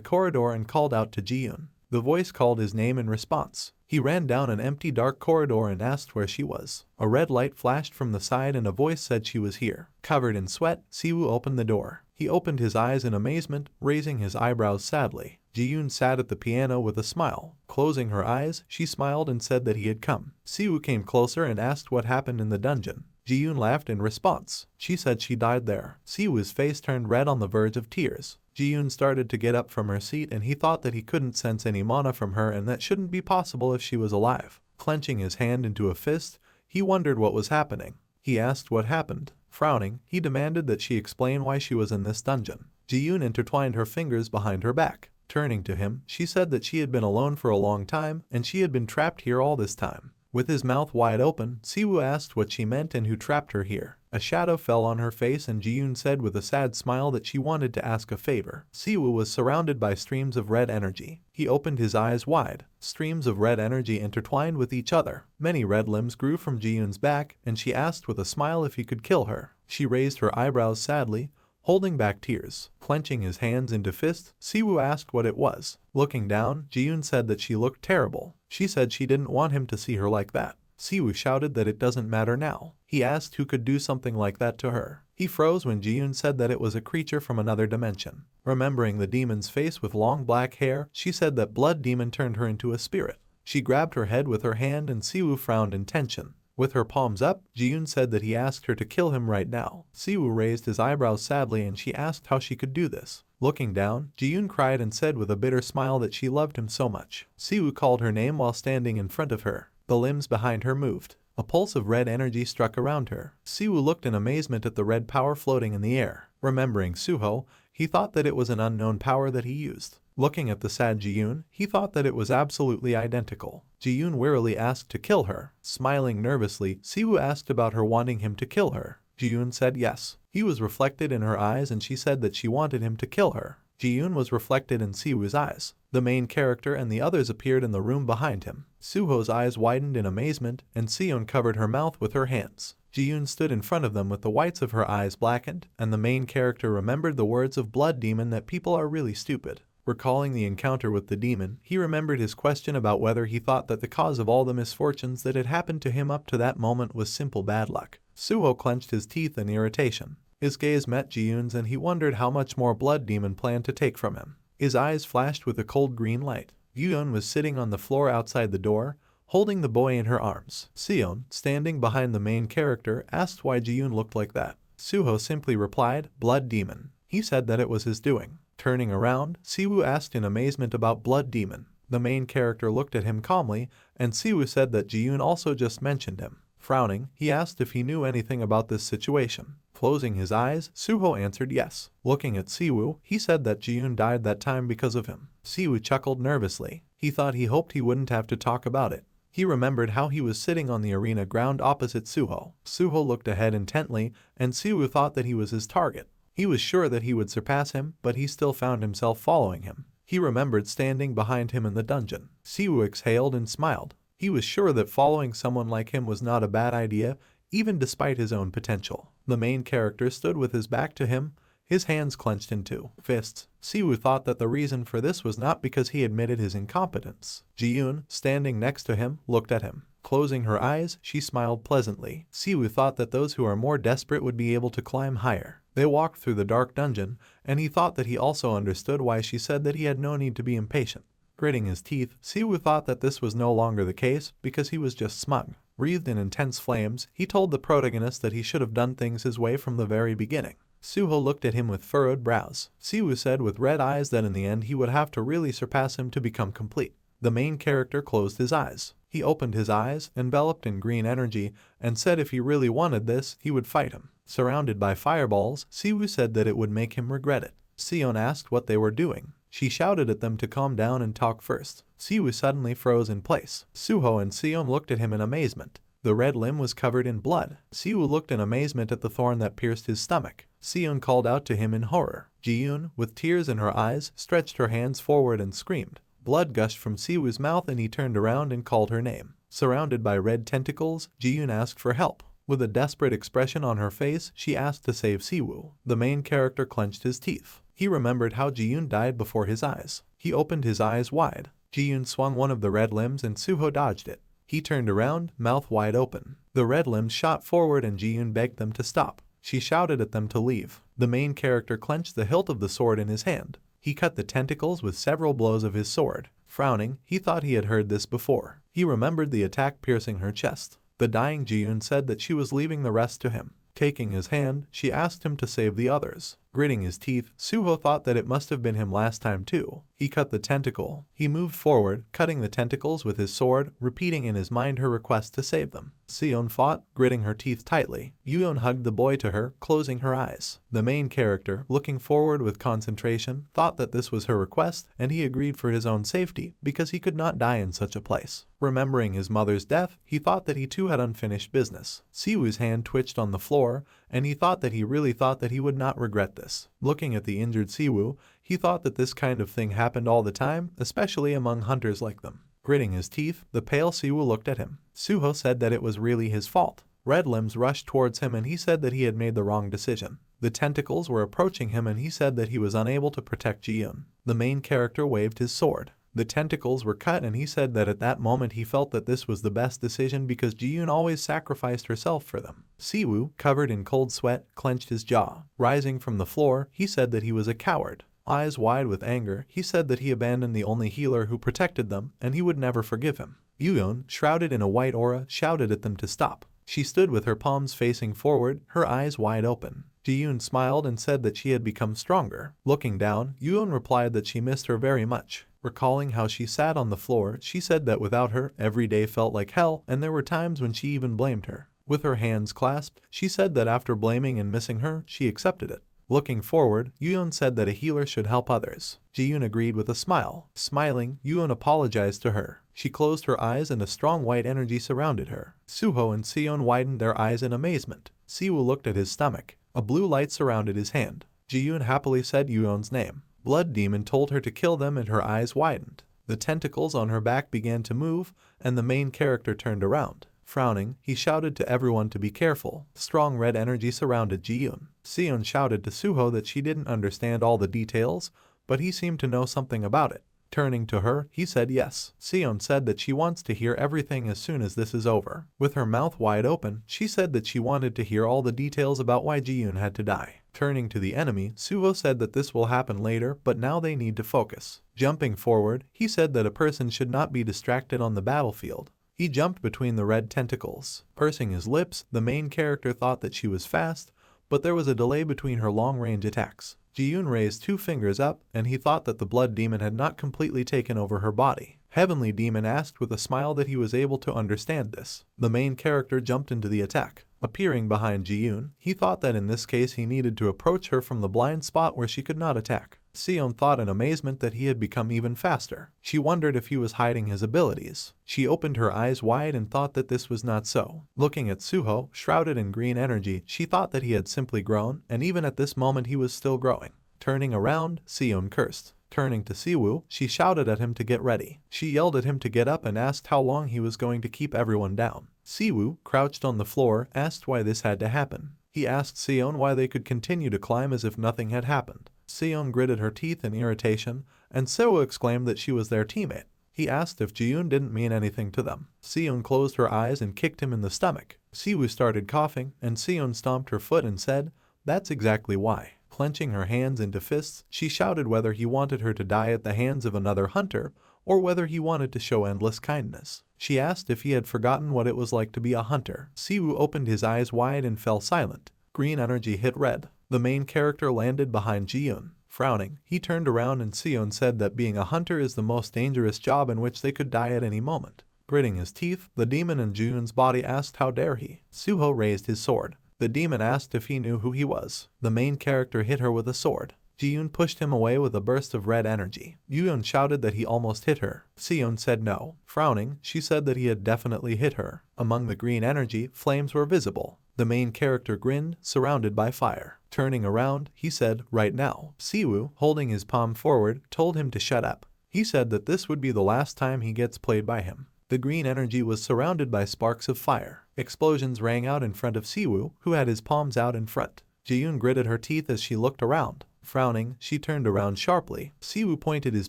corridor and called out to Ji-Yoon. The voice called his name in response. He ran down an empty dark corridor and asked where she was. A red light flashed from the side and a voice said she was here. Covered in sweat, Siwoo opened the door. He opened his eyes in amazement, raising his eyebrows sadly. Ji-Yoon sat at the piano with a smile. Closing her eyes, she smiled and said that he had come. Siwoo came closer and asked what happened in the dungeon. Ji-Yoon laughed in response. She said she died there. Siwoo's face turned red on the verge of tears. Ji-Yoon started to get up from her seat and he thought that he couldn't sense any mana from her and that shouldn't be possible if she was alive. Clenching his hand into a fist, he wondered what was happening. He asked what happened. Frowning, he demanded that she explain why she was in this dungeon. Ji-Yoon intertwined her fingers behind her back. Turning to him, she said that she had been alone for a long time and she had been trapped here all this time. With his mouth wide open, Siwoo asked what she meant and who trapped her here. A shadow fell on her face and Ji-Yoon said with a sad smile that she wanted to ask a favor. Siwoo was surrounded by streams of red energy. He opened his eyes wide. Streams of red energy intertwined with each other. Many red limbs grew from Ji-Yoon's back and she asked with a smile if he could kill her. She raised her eyebrows sadly, holding back tears. Clenching his hands into fists, Siwoo asked what it was. Looking down, Ji-Yoon said that she looked terrible. She said she didn't want him to see her like that. Siwoo shouted that it doesn't matter now. He asked who could do something like that to her. He froze when Ji-Yoon said that it was a creature from another dimension. Remembering the demon's face with long black hair, she said that Blood Demon turned her into a spirit. She grabbed her head with her hand and Siwoo frowned in tension. With her palms up, Ji-yoon said that he asked her to kill him right now. Siwoo raised his eyebrows sadly and she asked how she could do this. Looking down, Ji-yoon cried and said with a bitter smile that she loved him so much. Siwoo called her name while standing in front of her. The limbs behind her moved. A pulse of red energy struck around her. Siwoo looked in amazement at the red power floating in the air. Remembering Suho, he thought that it was an unknown power that he used. Looking at the sad Ji-yoon, he thought that it was absolutely identical. Ji-yoon wearily asked to kill her. Smiling nervously, Siwoo asked about her wanting him to kill her. Ji-yoon said yes. He was reflected in her eyes and she said that she wanted him to kill her. Ji-yoon was reflected in Siwoo's eyes. The main character and the others appeared in the room behind him. Suho's eyes widened in amazement and Seon covered her mouth with her hands. Ji-yoon stood in front of them with the whites of her eyes blackened, and the main character remembered the words of Blood Demon that people are really stupid. Recalling the encounter with the demon, he remembered his question about whether he thought that the cause of all the misfortunes that had happened to him up to that moment was simple bad luck. Suho clenched his teeth in irritation. His gaze met Ji-yoon's and he wondered how much more Blood Demon planned to take from him. His eyes flashed with a cold green light. Ji-yoon was sitting on the floor outside the door, holding the boy in her arms. Seon, standing behind the main character, asked why Ji-yoon looked like that. Suho simply replied, "Blood Demon." He said that it was his doing. Turning around, Siwoo asked in amazement about Blood Demon. The main character looked at him calmly, and Siwoo said that Ji-yoon also just mentioned him. Frowning, he asked if he knew anything about this situation. Closing his eyes, Suho answered yes. Looking at Siwoo, he said that Ji-yoon died that time because of him. Siwoo chuckled nervously. He thought he hoped he wouldn't have to talk about it. He remembered how he was sitting on the arena ground opposite Suho. Suho looked ahead intently, and Siwoo thought that he was his target. He was sure that he would surpass him, but he still found himself following him. He remembered standing behind him in the dungeon. Siwoo exhaled and smiled. He was sure that following someone like him was not a bad idea, even despite his own potential. The main character stood with his back to him, his hands clenched into fists. Siwoo thought that the reason for this was not because he admitted his incompetence. Ji-yoon, standing next to him, looked at him. Closing her eyes, she smiled pleasantly. Siwoo thought that those who are more desperate would be able to climb higher. They walked through the dark dungeon, and he thought that he also understood why she said that he had no need to be impatient. Gritting his teeth, Siwoo thought that this was no longer the case because he was just smug. Wreathed in intense flames, he told the protagonist that he should have done things his way from the very beginning. Suho looked at him with furrowed brows. Siwoo said with red eyes that in the end he would have to really surpass him to become complete. The main character closed his eyes. He opened his eyes, enveloped in green energy, and said if he really wanted this, he would fight him. Surrounded by fireballs, Siwoo said that it would make him regret it. Seon asked what they were doing. She shouted at them to calm down and talk first. Siwoo suddenly froze in place. Suho and Seon looked at him in amazement. The red limb was covered in blood. Siwoo looked in amazement at the thorn that pierced his stomach. Seon called out to him in horror. Ji-yoon, with tears in her eyes, stretched her hands forward and screamed. Blood gushed from Siwoo's mouth and he turned around and called her name. Surrounded by red tentacles, Ji-yoon asked for help. With a desperate expression on her face, she asked to save Siwoo. The main character clenched his teeth. He remembered how Ji-yoon died before his eyes. He opened his eyes wide. Ji-yoon swung one of the red limbs and Suho dodged it. He turned around, mouth wide open. The red limbs shot forward and Ji-yoon begged them to stop. She shouted at them to leave. The main character clenched the hilt of the sword in his hand. He cut the tentacles with several blows of his sword. Frowning, he thought he had heard this before. He remembered the attack piercing her chest. The dying Ji-yoon said that she was leaving the rest to him. Taking his hand, she asked him to save the others. Gritting his teeth, Suho thought that it must have been him last time too. He cut the tentacle. He moved forward, cutting the tentacles with his sword, repeating in his mind her request to save them. Seon fought, gritting her teeth tightly. Yuyeon hugged the boy to her, closing her eyes. The main character, looking forward with concentration, thought that this was her request, and he agreed for his own safety, because he could not die in such a place. Remembering his mother's death, he thought that he too had unfinished business. Siwoo's hand twitched on the floor, and he thought that he really thought that he would not regret this. Looking at the injured Siwoo, he thought that this kind of thing happened all the time, especially among hunters like them. Gritting his teeth, the pale Siwoo looked at him. Suho said that it was really his fault. Red limbs rushed towards him and he said that he had made the wrong decision. The tentacles were approaching him and he said that he was unable to protect Ji-yoon. The main character waved his sword. The tentacles were cut and he said that at that moment he felt that this was the best decision because Ji-yoon always sacrificed herself for them. Siwoo, covered in cold sweat, clenched his jaw. Rising from the floor, he said that he was a coward. Eyes wide with anger, he said that he abandoned the only healer who protected them and he would never forgive him. Yuyeon, shrouded in a white aura, shouted at them to stop. She stood with her palms facing forward, her eyes wide open. Jiyoon smiled and said that she had become stronger. Looking down, Yuyeon replied that she missed her very much. Recalling how she sat on the floor, she said that without her, every day felt like hell and there were times when she even blamed her. With her hands clasped, she said that after blaming and missing her, she accepted it. Looking forward, Yuyeon said that a healer should help others. Jiyoon agreed with a smile. Smiling, Yuyeon apologized to her. She closed her eyes and a strong white energy surrounded her. Suho and Seon widened their eyes in amazement. Siwoo looked at his stomach. A blue light surrounded his hand. Jiyoon happily said Yuyeon's name. Blood Demon told her to kill them and her eyes widened. The tentacles on her back began to move, and the main character turned around. Frowning, he shouted to everyone to be careful. Strong red energy surrounded Jiyoon. Seon shouted to Suho that she didn't understand all the details, but he seemed to know something about it. Turning to her, he said yes. Seon said that she wants to hear everything as soon as this is over. With her mouth wide open, she said that she wanted to hear all the details about why Jiyoon had to die. Turning to the enemy, Suho said that this will happen later, but now they need to focus. Jumping forward, he said that a person should not be distracted on the battlefield. He jumped between the red tentacles. Pursing his lips, the main character thought that she was fast, but there was a delay between her long-range attacks. Jiyoon raised 2 fingers up, and he thought that the blood demon had not completely taken over her body. Heavenly Demon asked with a smile that he was able to understand this. The main character jumped into the attack. Appearing behind Jiyoon, he thought that in this case he needed to approach her from the blind spot where she could not attack. Seon thought in amazement that he had become even faster. She wondered if he was hiding his abilities. She opened her eyes wide and thought that this was not so. Looking at Suho, shrouded in green energy, she thought that he had simply grown, and even at this moment he was still growing. Turning around, Seon cursed. Turning to Siwoo, she shouted at him to get ready. She yelled at him to get up and asked how long he was going to keep everyone down. Siwoo, crouched on the floor, asked why this had to happen. He asked Seon why they could continue to climb as if nothing had happened. Seon gritted her teeth in irritation, and Siwoo exclaimed that she was their teammate. He asked if Jiyoon didn't mean anything to them. Seon closed her eyes and kicked him in the stomach. Siwoo started coughing, and Seon stomped her foot and said, "That's exactly why." Clenching her hands into fists, she shouted whether he wanted her to die at the hands of another hunter, or whether he wanted to show endless kindness. She asked if he had forgotten what it was like to be a hunter. Siwoo opened his eyes wide and fell silent. Green energy hit red. The main character landed behind Jiyoon. Frowning, he turned around and Seon said that being a hunter is the most dangerous job in which they could die at any moment. Gritting his teeth, the demon in Jiyoon's body asked how dare he. Suho raised his sword. The demon asked if he knew who he was. The main character hit her with a sword. Jiyoon pushed him away with a burst of red energy. Yuyeon shouted that he almost hit her. Seon said no. Frowning, she said that he had definitely hit her. Among the green energy, flames were visible. The main character grinned, surrounded by fire. Turning around, he said, "Right now." Siwoo, holding his palm forward, told him to shut up. He said that this would be the last time he gets played by him. The green energy was surrounded by sparks of fire. Explosions rang out in front of Siwoo, who had his palms out in front. Jiyoon gritted her teeth as she looked around. Frowning, she turned around sharply. Siwoo pointed his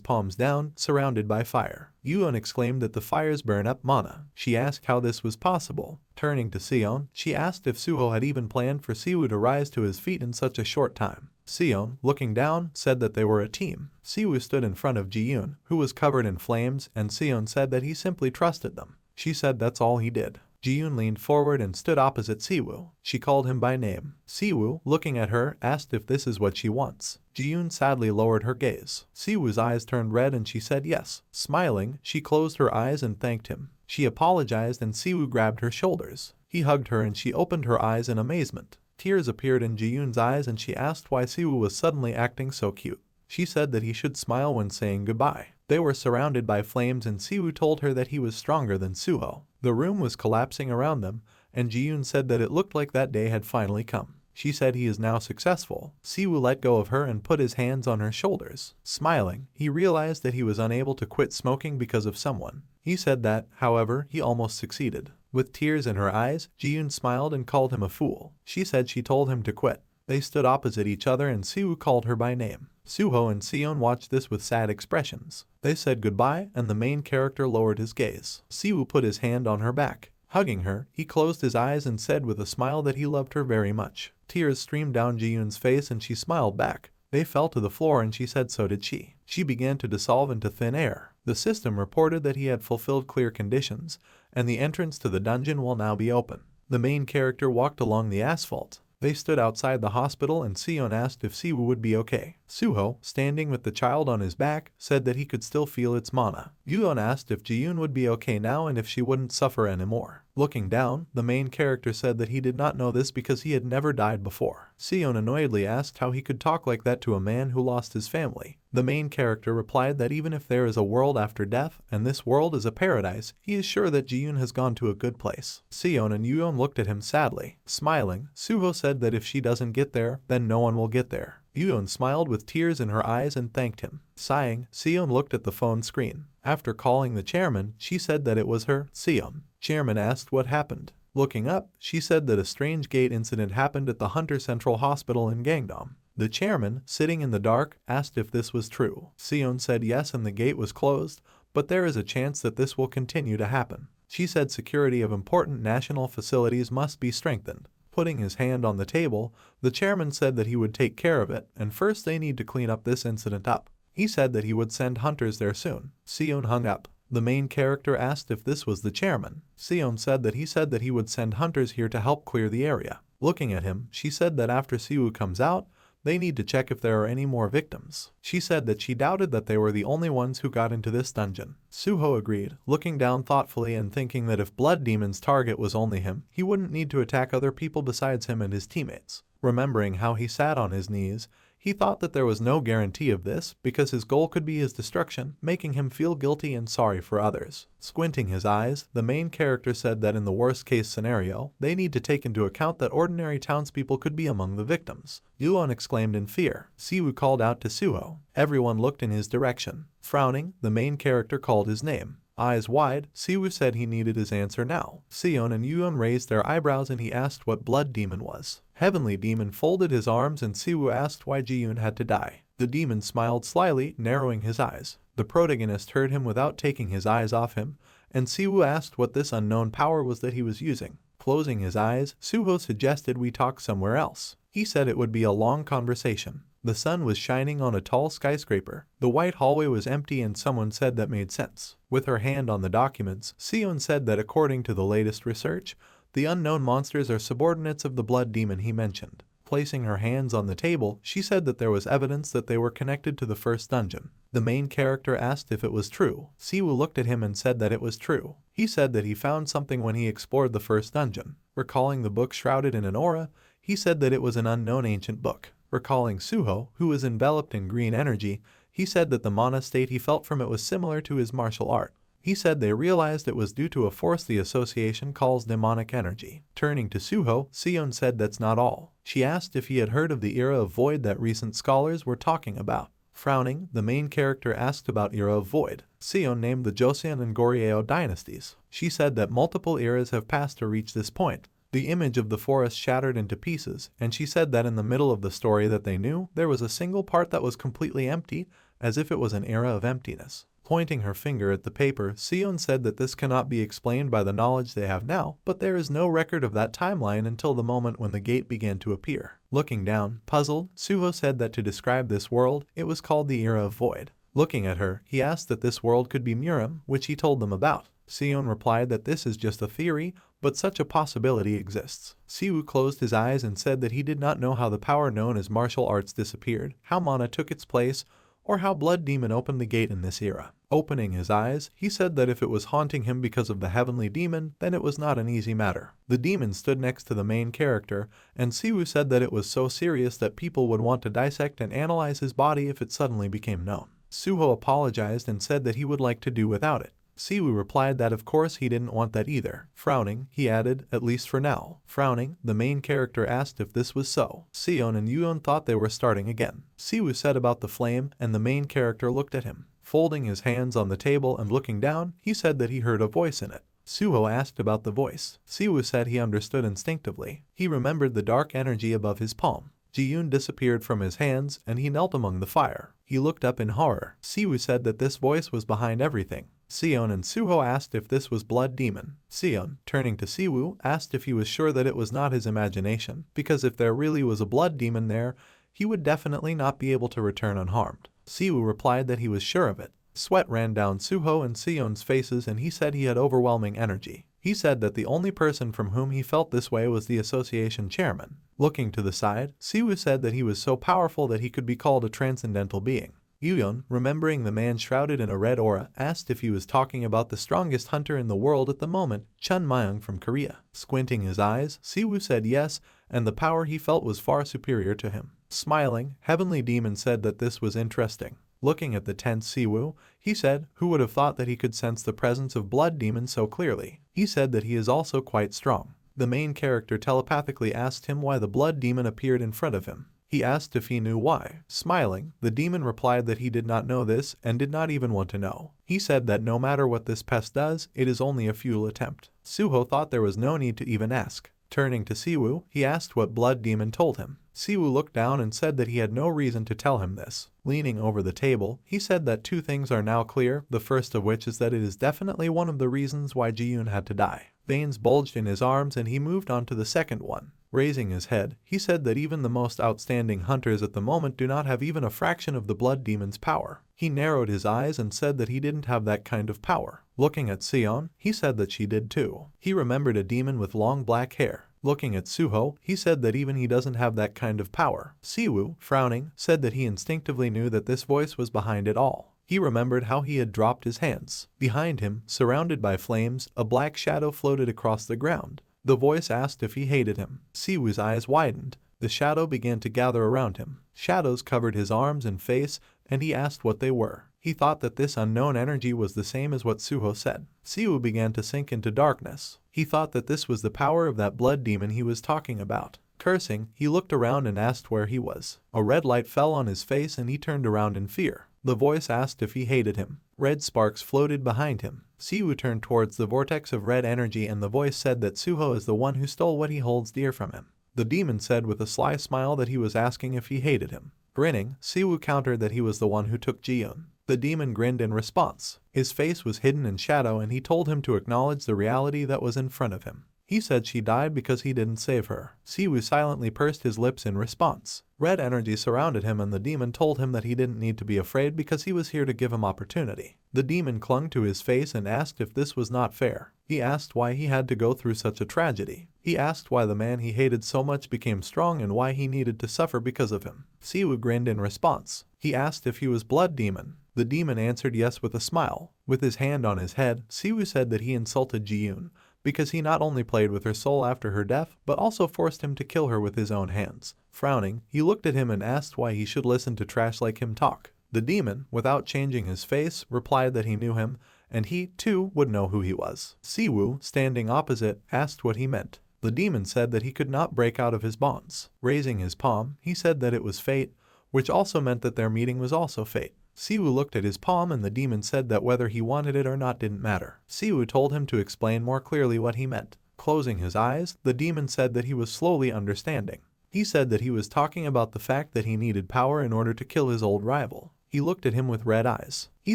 palms down, surrounded by fire. Yuyeon exclaimed that the fires burn up mana. She asked how this was possible. Turning to Seon, she asked if Suho had even planned for Siwoo to rise to his feet in such a short time. Seon, looking down, said that they were a team. Siwoo stood in front of Jiyoon, who was covered in flames, and Seon said that he simply trusted them. She said that's all he did. Jiyoon leaned forward and stood opposite Siwoo. She called him by name. Siwoo, looking at her, asked if this is what she wants. Jiyoon sadly lowered her gaze. Siwoo's eyes turned red and she said yes. Smiling, she closed her eyes and thanked him. She apologized and Siwoo grabbed her shoulders. He hugged her and she opened her eyes in amazement. Tears appeared in Jiyoon's eyes and she asked why Siwoo was suddenly acting so cute. She said that he should smile when saying goodbye. They were surrounded by flames and Siwoo told her that he was stronger than Suho. The room was collapsing around them, and Jiyoon said that it looked like that day had finally come. She said he is now successful. Siwoo let go of her and put his hands on her shoulders. Smiling, he realized that he was unable to quit smoking because of someone. He said that, however, he almost succeeded. With tears in her eyes, Jiyoon smiled and called him a fool. She said she told him to quit. They stood opposite each other and Siwoo called her by name. Suho and Seon watched this with sad expressions. They said goodbye and the main character lowered his gaze. Siwoo put his hand on her back. Hugging her, he closed his eyes and said with a smile that he loved her very much. Tears streamed down Jiyoon's face and she smiled back. They fell to the floor and she said so did she. She began to dissolve into thin air. The system reported that he had fulfilled clear conditions, and the entrance to the dungeon will now be open. The main character walked along the asphalt. They stood outside the hospital and Sion asked if Siwoo would be okay. Suho, standing with the child on his back, said that he could still feel its mana. Yuon asked if Ji-yoon would be okay now and if she wouldn't suffer anymore. Looking down, the main character said that he did not know this because he had never died before. Sion annoyedly asked how he could talk like that to a man who lost his family. The main character replied that even if there is a world after death, and this world is a paradise, he is sure that Ji-yoon has gone to a good place. Sion and Yuon looked at him sadly. Smiling, Suho said that if she doesn't get there, then no one will get there. Yuon smiled with tears in her eyes and thanked him. Sighing, Sion looked at the phone screen. After calling the chairman, she said that it was her. Sion. Chairman asked what happened. Looking up, she said that a strange gate incident happened at the Hunter Central Hospital in Gangnam. The chairman, sitting in the dark, asked if this was true. Sion said yes and the gate was closed, but there is a chance that this will continue to happen. She said security of important national facilities must be strengthened. Putting his hand on the table, the chairman said that he would take care of it, and first they need to clean up this incident up. He said that he would send hunters there soon. Sion hung up. The main character asked if this was the chairman. Sion said that he would send hunters here to help clear the area. Looking at him, she said that after Siwoo comes out, they need to check if there are any more victims. She said that she doubted that they were the only ones who got into this dungeon. Suho agreed, looking down thoughtfully and thinking that if Blood Demon's target was only him, he wouldn't need to attack other people besides him and his teammates. Remembering how he sat on his knees, he thought that there was no guarantee of this because his goal could be his destruction, making him feel guilty and sorry for others. Squinting his eyes, the main character said that in the worst-case scenario, they need to take into account that ordinary townspeople could be among the victims. Yuon exclaimed in fear. Siwoo called out to Suho. Everyone looked in his direction. Frowning, the main character called his name. Eyes wide, Siwoo said he needed his answer now. Sion and Yuon raised their eyebrows and he asked what Blood Demon was. Heavenly Demon folded his arms and Siwoo asked why Ji-yoon had to die. The demon smiled slyly, narrowing his eyes. The protagonist heard him without taking his eyes off him, and Siwoo asked what this unknown power was that he was using. Closing his eyes, Suho suggested we talk somewhere else. He said it would be a long conversation. The sun was shining on a tall skyscraper. The white hallway was empty and someone said that made sense. With her hand on the documents, Sion said that according to the latest research, the unknown monsters are subordinates of the blood demon he mentioned. Placing her hands on the table, she said that there was evidence that they were connected to the first dungeon. The main character asked if it was true. Siwoo looked at him and said that it was true. He said that he found something when he explored the first dungeon. Recalling the book shrouded in an aura, he said that it was an unknown ancient book. Recalling Suho, who was enveloped in green energy, he said that the mana state he felt from it was similar to his martial art. He said they realized it was due to a force the association calls demonic energy. Turning to Suho, Sion said that's not all. She asked if he had heard of the era of void that recent scholars were talking about. Frowning, the main character asked about era of void. Sion named the Joseon and Goryeo dynasties. She said that multiple eras have passed to reach this point. The image of the forest shattered into pieces, and she said that in the middle of the story that they knew, there was a single part that was completely empty, as if it was an era of emptiness. Pointing her finger at the paper, Sion said that this cannot be explained by the knowledge they have now, but there is no record of that timeline until the moment when the gate began to appear. Looking down, puzzled, Suho said that to describe this world, it was called the Era of Void. Looking at her, he asked that this world could be Murim, which he told them about. Sion replied that this is just a theory, but such a possibility exists. Siwoo closed his eyes and said that he did not know how the power known as martial arts disappeared, how mana took its place, or how Blood Demon opened the gate in this era. Opening his eyes, he said that if it was haunting him because of the Heavenly Demon, then it was not an easy matter. The demon stood next to the main character, and Siwoo said that it was so serious that people would want to dissect and analyze his body if it suddenly became known. Suho apologized and said that he would like to do without it. Siwoo replied that of course he didn't want that either. Frowning, he added, at least for now. Frowning, the main character asked if this was so. Sion and Yuon thought they were starting again. Siwoo said about the flame, and the main character looked at him. Folding his hands on the table and looking down, he said that he heard a voice in it. Suho asked about the voice. Siwoo said he understood instinctively. He remembered the dark energy above his palm. Ji-yoon disappeared from his hands, and he knelt among the fire. He looked up in horror. Siwoo said that this voice was behind everything. Sion and Suho asked if this was Blood Demon. Sion, turning to Siwoo, asked if he was sure that it was not his imagination, because if there really was a Blood Demon there, he would definitely not be able to return unharmed. Siwoo replied that he was sure of it. Sweat ran down Suho and Seon's faces and he said he had overwhelming energy. He said that the only person from whom he felt this way was the association chairman. Looking to the side, Siwoo said that he was so powerful that he could be called a transcendental being. Yuyeon, remembering the man shrouded in a red aura, asked if he was talking about the strongest hunter in the world at the moment, Chun Myung from Korea. Squinting his eyes, Siwoo said yes, and the power he felt was far superior to him. Smiling, Heavenly Demon said that this was interesting. Looking at the tense Siwoo, he said, who would have thought that he could sense the presence of Blood Demon so clearly? He said that he is also quite strong. The main character telepathically asked him why the Blood Demon appeared in front of him. He asked if he knew why. Smiling, the demon replied that he did not know this and did not even want to know. He said that no matter what this pest does, it is only a futile attempt. Suho thought there was no need to even ask. Turning to Siwoo, he asked what Blood Demon told him. Siwoo looked down and said that he had no reason to tell him this. Leaning over the table, he said that two things are now clear, the first of which is that it is definitely one of the reasons why Ji-yoon had to die. Veins bulged in his arms and he moved on to the second one. Raising his head, he said that even the most outstanding hunters at the moment do not have even a fraction of the Blood Demon's power. He narrowed his eyes and said that he didn't have that kind of power. Looking at Seon, he said that she did too. He remembered a demon with long black hair. Looking at Suho, he said that even he doesn't have that kind of power. Siwoo, frowning, said that he instinctively knew that this voice was behind it all. He remembered how he had dropped his hands. Behind him, surrounded by flames, a black shadow floated across the ground. The voice asked if he hated him. Siwoo's eyes widened. The shadow began to gather around him. Shadows covered his arms and face, and he asked what they were. He thought that this unknown energy was the same as what Suho said. Siwoo began to sink into darkness. He thought that this was the power of that blood demon he was talking about. Cursing, he looked around and asked where he was. A red light fell on his face and he turned around in fear. The voice asked if he hated him. Red sparks floated behind him. Siwoo turned towards the vortex of red energy and the voice said that Suho is the one who stole what he holds dear from him. The demon said with a sly smile that he was asking if he hated him. Grinning, Siwoo countered that he was the one who took Ji-yoon. The demon grinned in response. His face was hidden in shadow and he told him to acknowledge the reality that was in front of him. He said she died because he didn't save her. Siwoo silently pursed his lips in response. Red energy surrounded him and the demon told him that he didn't need to be afraid because he was here to give him opportunity. The demon clung to his face and asked if this was not fair. He asked why he had to go through such a tragedy. He asked why the man he hated so much became strong and why he needed to suffer because of him. Siwoo grinned in response. He asked if he was Blood Demon. The demon answered yes with a smile. With his hand on his head, Siwoo said that he insulted Ji-yoon because he not only played with her soul after her death, but also forced him to kill her with his own hands. Frowning, he looked at him and asked why he should listen to trash like him talk. The demon, without changing his face, replied that he knew him, and he, too, would know who he was. Siwoo, standing opposite, asked what he meant. The demon said that he could not break out of his bonds. Raising his palm, he said that it was fate, which also meant that their meeting was also fate. Siwoo looked at his palm and the demon said that whether he wanted it or not didn't matter. Siwoo told him to explain more clearly what he meant. Closing his eyes, the demon said that he was slowly understanding. He said that he was talking about the fact that he needed power in order to kill his old rival. He looked at him with red eyes. He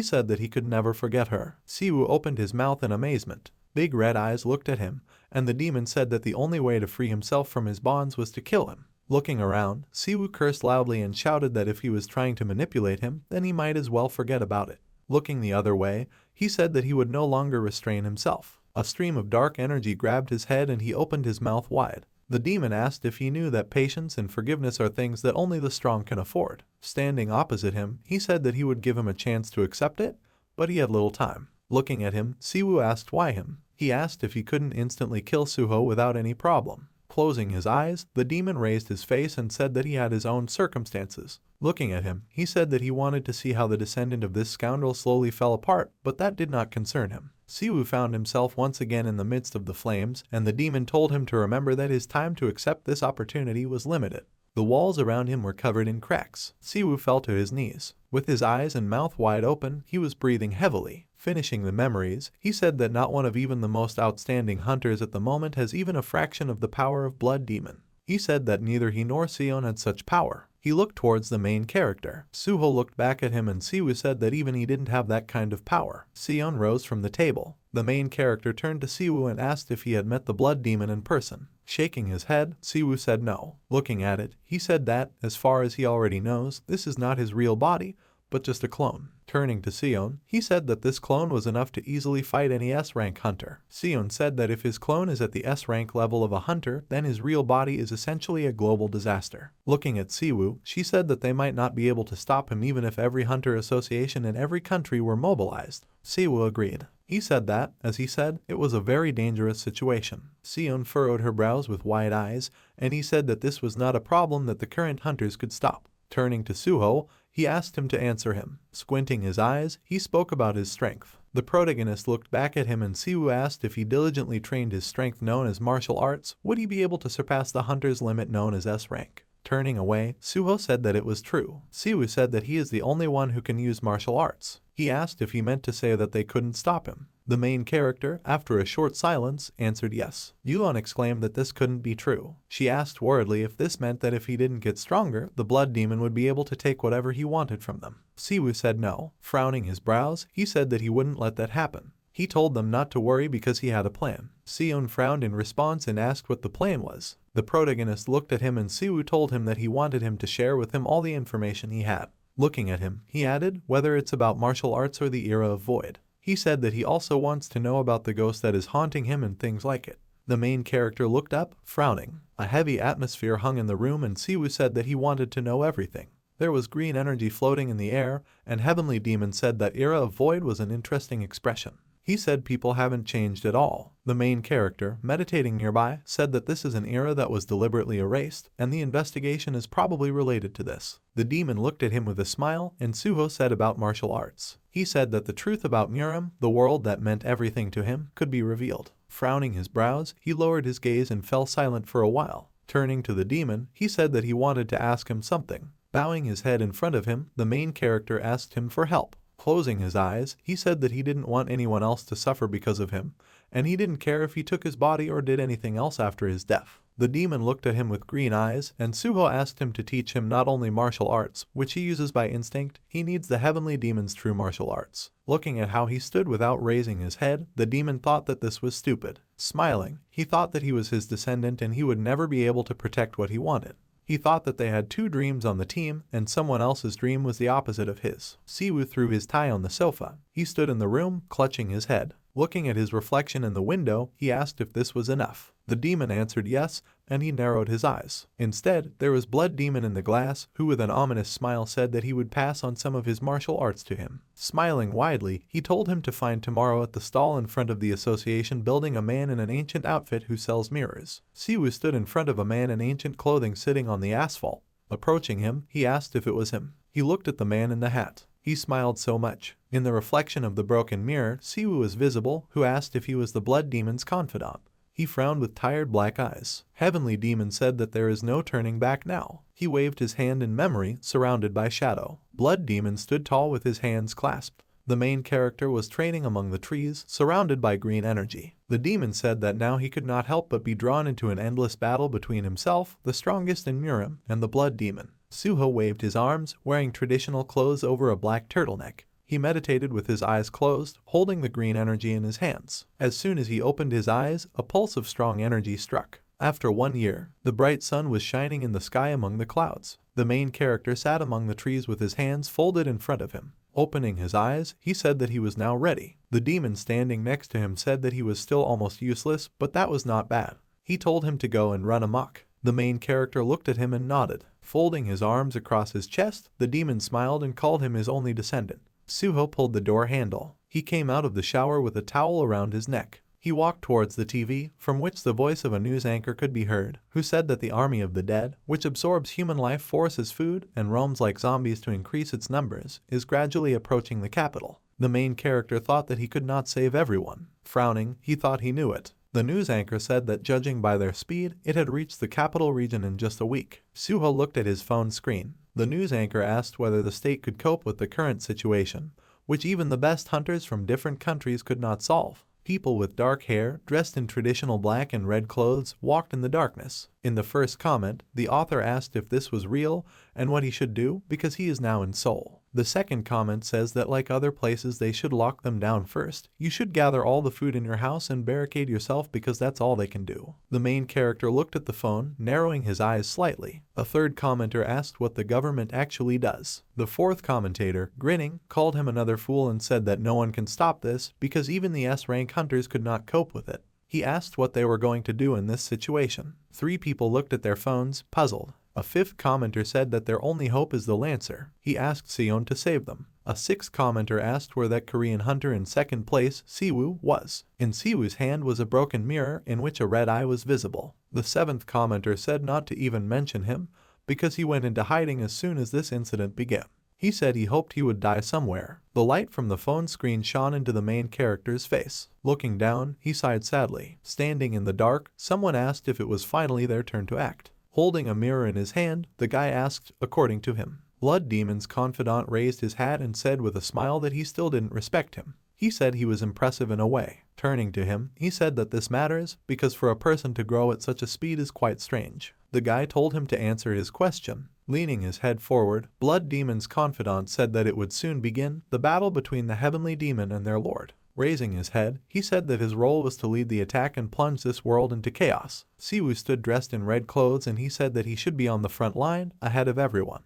said that he could never forget her. Siwoo opened his mouth in amazement. Big red eyes looked at him, and the demon said that the only way to free himself from his bonds was to kill him. Looking around, Siwoo cursed loudly and shouted that if he was trying to manipulate him, then he might as well forget about it. Looking the other way, he said that he would no longer restrain himself. A stream of dark energy grabbed his head and he opened his mouth wide. The demon asked if he knew that patience and forgiveness are things that only the strong can afford. Standing opposite him, he said that he would give him a chance to accept it, but he had little time. Looking at him, Siwoo asked why him. He asked if he couldn't instantly kill Suho without any problem. Closing his eyes, the demon raised his face and said that he had his own circumstances. Looking at him, he said that he wanted to see how the descendant of this scoundrel slowly fell apart, but that did not concern him. Siwoo found himself once again in the midst of the flames, and the demon told him to remember that his time to accept this opportunity was limited. The walls around him were covered in cracks. Siwoo fell to his knees. With his eyes and mouth wide open, he was breathing heavily. Finishing the memories, he said that not one of even the most outstanding hunters at the moment has even a fraction of the power of Blood Demon. He said that neither he nor Sion had such power. He looked towards the main character. Suho looked back at him and Siwoo said that even he didn't have that kind of power. Sion rose from the table. The main character turned to Siwoo and asked if he had met the blood demon in person. Shaking his head, Siwoo said no. Looking at it, he said that, as far as he already knows, this is not his real body, but just a clone. Turning to Sion, he said that this clone was enough to easily fight any S-rank hunter. Sion said that if his clone is at the S-rank level of a hunter, then his real body is essentially a global disaster. Looking at Siwoo, she said that they might not be able to stop him even if every hunter association in every country were mobilized. Siwoo agreed. He said that, as he said, it was a very dangerous situation. Sion furrowed her brows with wide eyes, and he said that this was not a problem that the current hunters could stop. Turning to Suho, he asked him to answer him. Squinting his eyes, he spoke about his strength. The protagonist looked back at him and Siwoo asked if he diligently trained his strength known as martial arts, would he be able to surpass the hunter's limit known as S-rank? Turning away, Suho said that it was true. Siwoo said that he is the only one who can use martial arts. He asked if he meant to say that they couldn't stop him. The main character, after a short silence, answered yes. Yulon exclaimed that this couldn't be true. She asked worriedly if this meant that if he didn't get stronger, the blood demon would be able to take whatever he wanted from them. Siwoo said no. Frowning his brows, he said that he wouldn't let that happen. He told them not to worry because he had a plan. Sion frowned in response and asked what the plan was. The protagonist looked at him and Siwoo told him that he wanted him to share with him all the information he had. Looking at him, he added, whether it's about martial arts or the era of Void. He said that he also wants to know about the ghost that is haunting him and things like it. The main character looked up, frowning. A heavy atmosphere hung in the room and Siwoo said that he wanted to know everything. There was green energy floating in the air, and Heavenly Demon said that era of Void was an interesting expression. He said people haven't changed at all. The main character, meditating nearby, said that this is an era that was deliberately erased, and the investigation is probably related to this. The demon looked at him with a smile, and Suho said about martial arts. He said that the truth about Muram, the world that meant everything to him, could be revealed. Frowning his brows, he lowered his gaze and fell silent for a while. Turning to the demon, he said that he wanted to ask him something. Bowing his head in front of him, the main character asked him for help. Closing his eyes, he said that he didn't want anyone else to suffer because of him, and he didn't care if he took his body or did anything else after his death. The demon looked at him with green eyes, and Suho asked him to teach him not only martial arts, which he uses by instinct, he needs the heavenly demon's true martial arts. Looking at how he stood without raising his head, the demon thought that this was stupid. Smiling, he thought that he was his descendant and he would never be able to protect what he wanted. He thought that they had two dreams on the team, and someone else's dream was the opposite of his. Siwoo threw his tie on the sofa. He stood in the room, clutching his head. Looking at his reflection in the window, he asked if this was enough. The demon answered yes, and he narrowed his eyes. Instead, there was Blood Demon in the glass, who with an ominous smile said that he would pass on some of his martial arts to him. Smiling widely, he told him to find tomorrow at the stall in front of the association building a man in an ancient outfit who sells mirrors. Siwoo stood in front of a man in ancient clothing sitting on the asphalt. Approaching him, he asked if it was him. He looked at the man in the hat. He smiled so much. In the reflection of the broken mirror, Siwoo was visible, who asked if he was the Blood Demon's confidant. He frowned with tired black eyes. Heavenly Demon said that there is no turning back now. He waved his hand in memory, surrounded by shadow. Blood Demon stood tall with his hands clasped. The main character was training among the trees, surrounded by green energy. The demon said that now he could not help but be drawn into an endless battle between himself, the strongest in Muram, and the Blood Demon. Suho waved his arms, wearing traditional clothes over a black turtleneck. He meditated with his eyes closed, holding the green energy in his hands. As soon as he opened his eyes, a pulse of strong energy struck. After 1 year, the bright sun was shining in the sky among the clouds. The main character sat among the trees with his hands folded in front of him. Opening his eyes, he said that he was now ready. The demon standing next to him said that he was still almost useless, but that was not bad. He told him to go and run amok. The main character looked at him and nodded. Folding his arms across his chest, the demon smiled and called him his only descendant. Suho pulled the door handle. He came out of the shower with a towel around his neck. He walked towards the TV, from which the voice of a news anchor could be heard, who said that the army of the dead, which absorbs human life force as food and roams like zombies to increase its numbers, is gradually approaching the capital. The main character thought that he could not save everyone. Frowning, he thought he knew it. The news anchor said that judging by their speed, it had reached the capital region in just a week. Suho looked at his phone screen. The news anchor asked whether the state could cope with the current situation, which even the best hunters from different countries could not solve. People with dark hair, dressed in traditional black and red clothes, walked in the darkness. In the first comment, the author asked if this was real and what he should do because he is now in Seoul. The second comment says that like other places they should lock them down first. You should gather all the food in your house and barricade yourself because that's all they can do. The main character looked at the phone, narrowing his eyes slightly. A third commenter asked what the government actually does. The fourth commentator, grinning, called him another fool and said that no one can stop this because even the S-rank hunters could not cope with it. He asked what they were going to do in this situation. 3 people looked at their phones, puzzled. A fifth commenter said that their only hope is the Lancer. He asked Seon to save them. A sixth commenter asked where that Korean hunter in second place, Siwoo, was. In Siwoo's hand was a broken mirror in which a red eye was visible. The seventh commenter said not to even mention him because he went into hiding as soon as this incident began. He said he hoped he would die somewhere. The light from the phone screen shone into the main character's face. Looking down, he sighed sadly. Standing in the dark, someone asked if it was finally their turn to act. Holding a mirror in his hand, the guy asked, according to him. Blood Demon's confidant raised his hat and said with a smile that he still didn't respect him. He said he was impressive in a way. Turning to him, he said that this matters because for a person to grow at such a speed is quite strange. The guy told him to answer his question. Leaning his head forward, Blood Demon's confidant said that it would soon begin, the battle between the heavenly demon and their lord. Raising his head, he said that his role was to lead the attack and plunge this world into chaos. Siwoo stood dressed in red clothes and he said that he should be on the front line, ahead of everyone.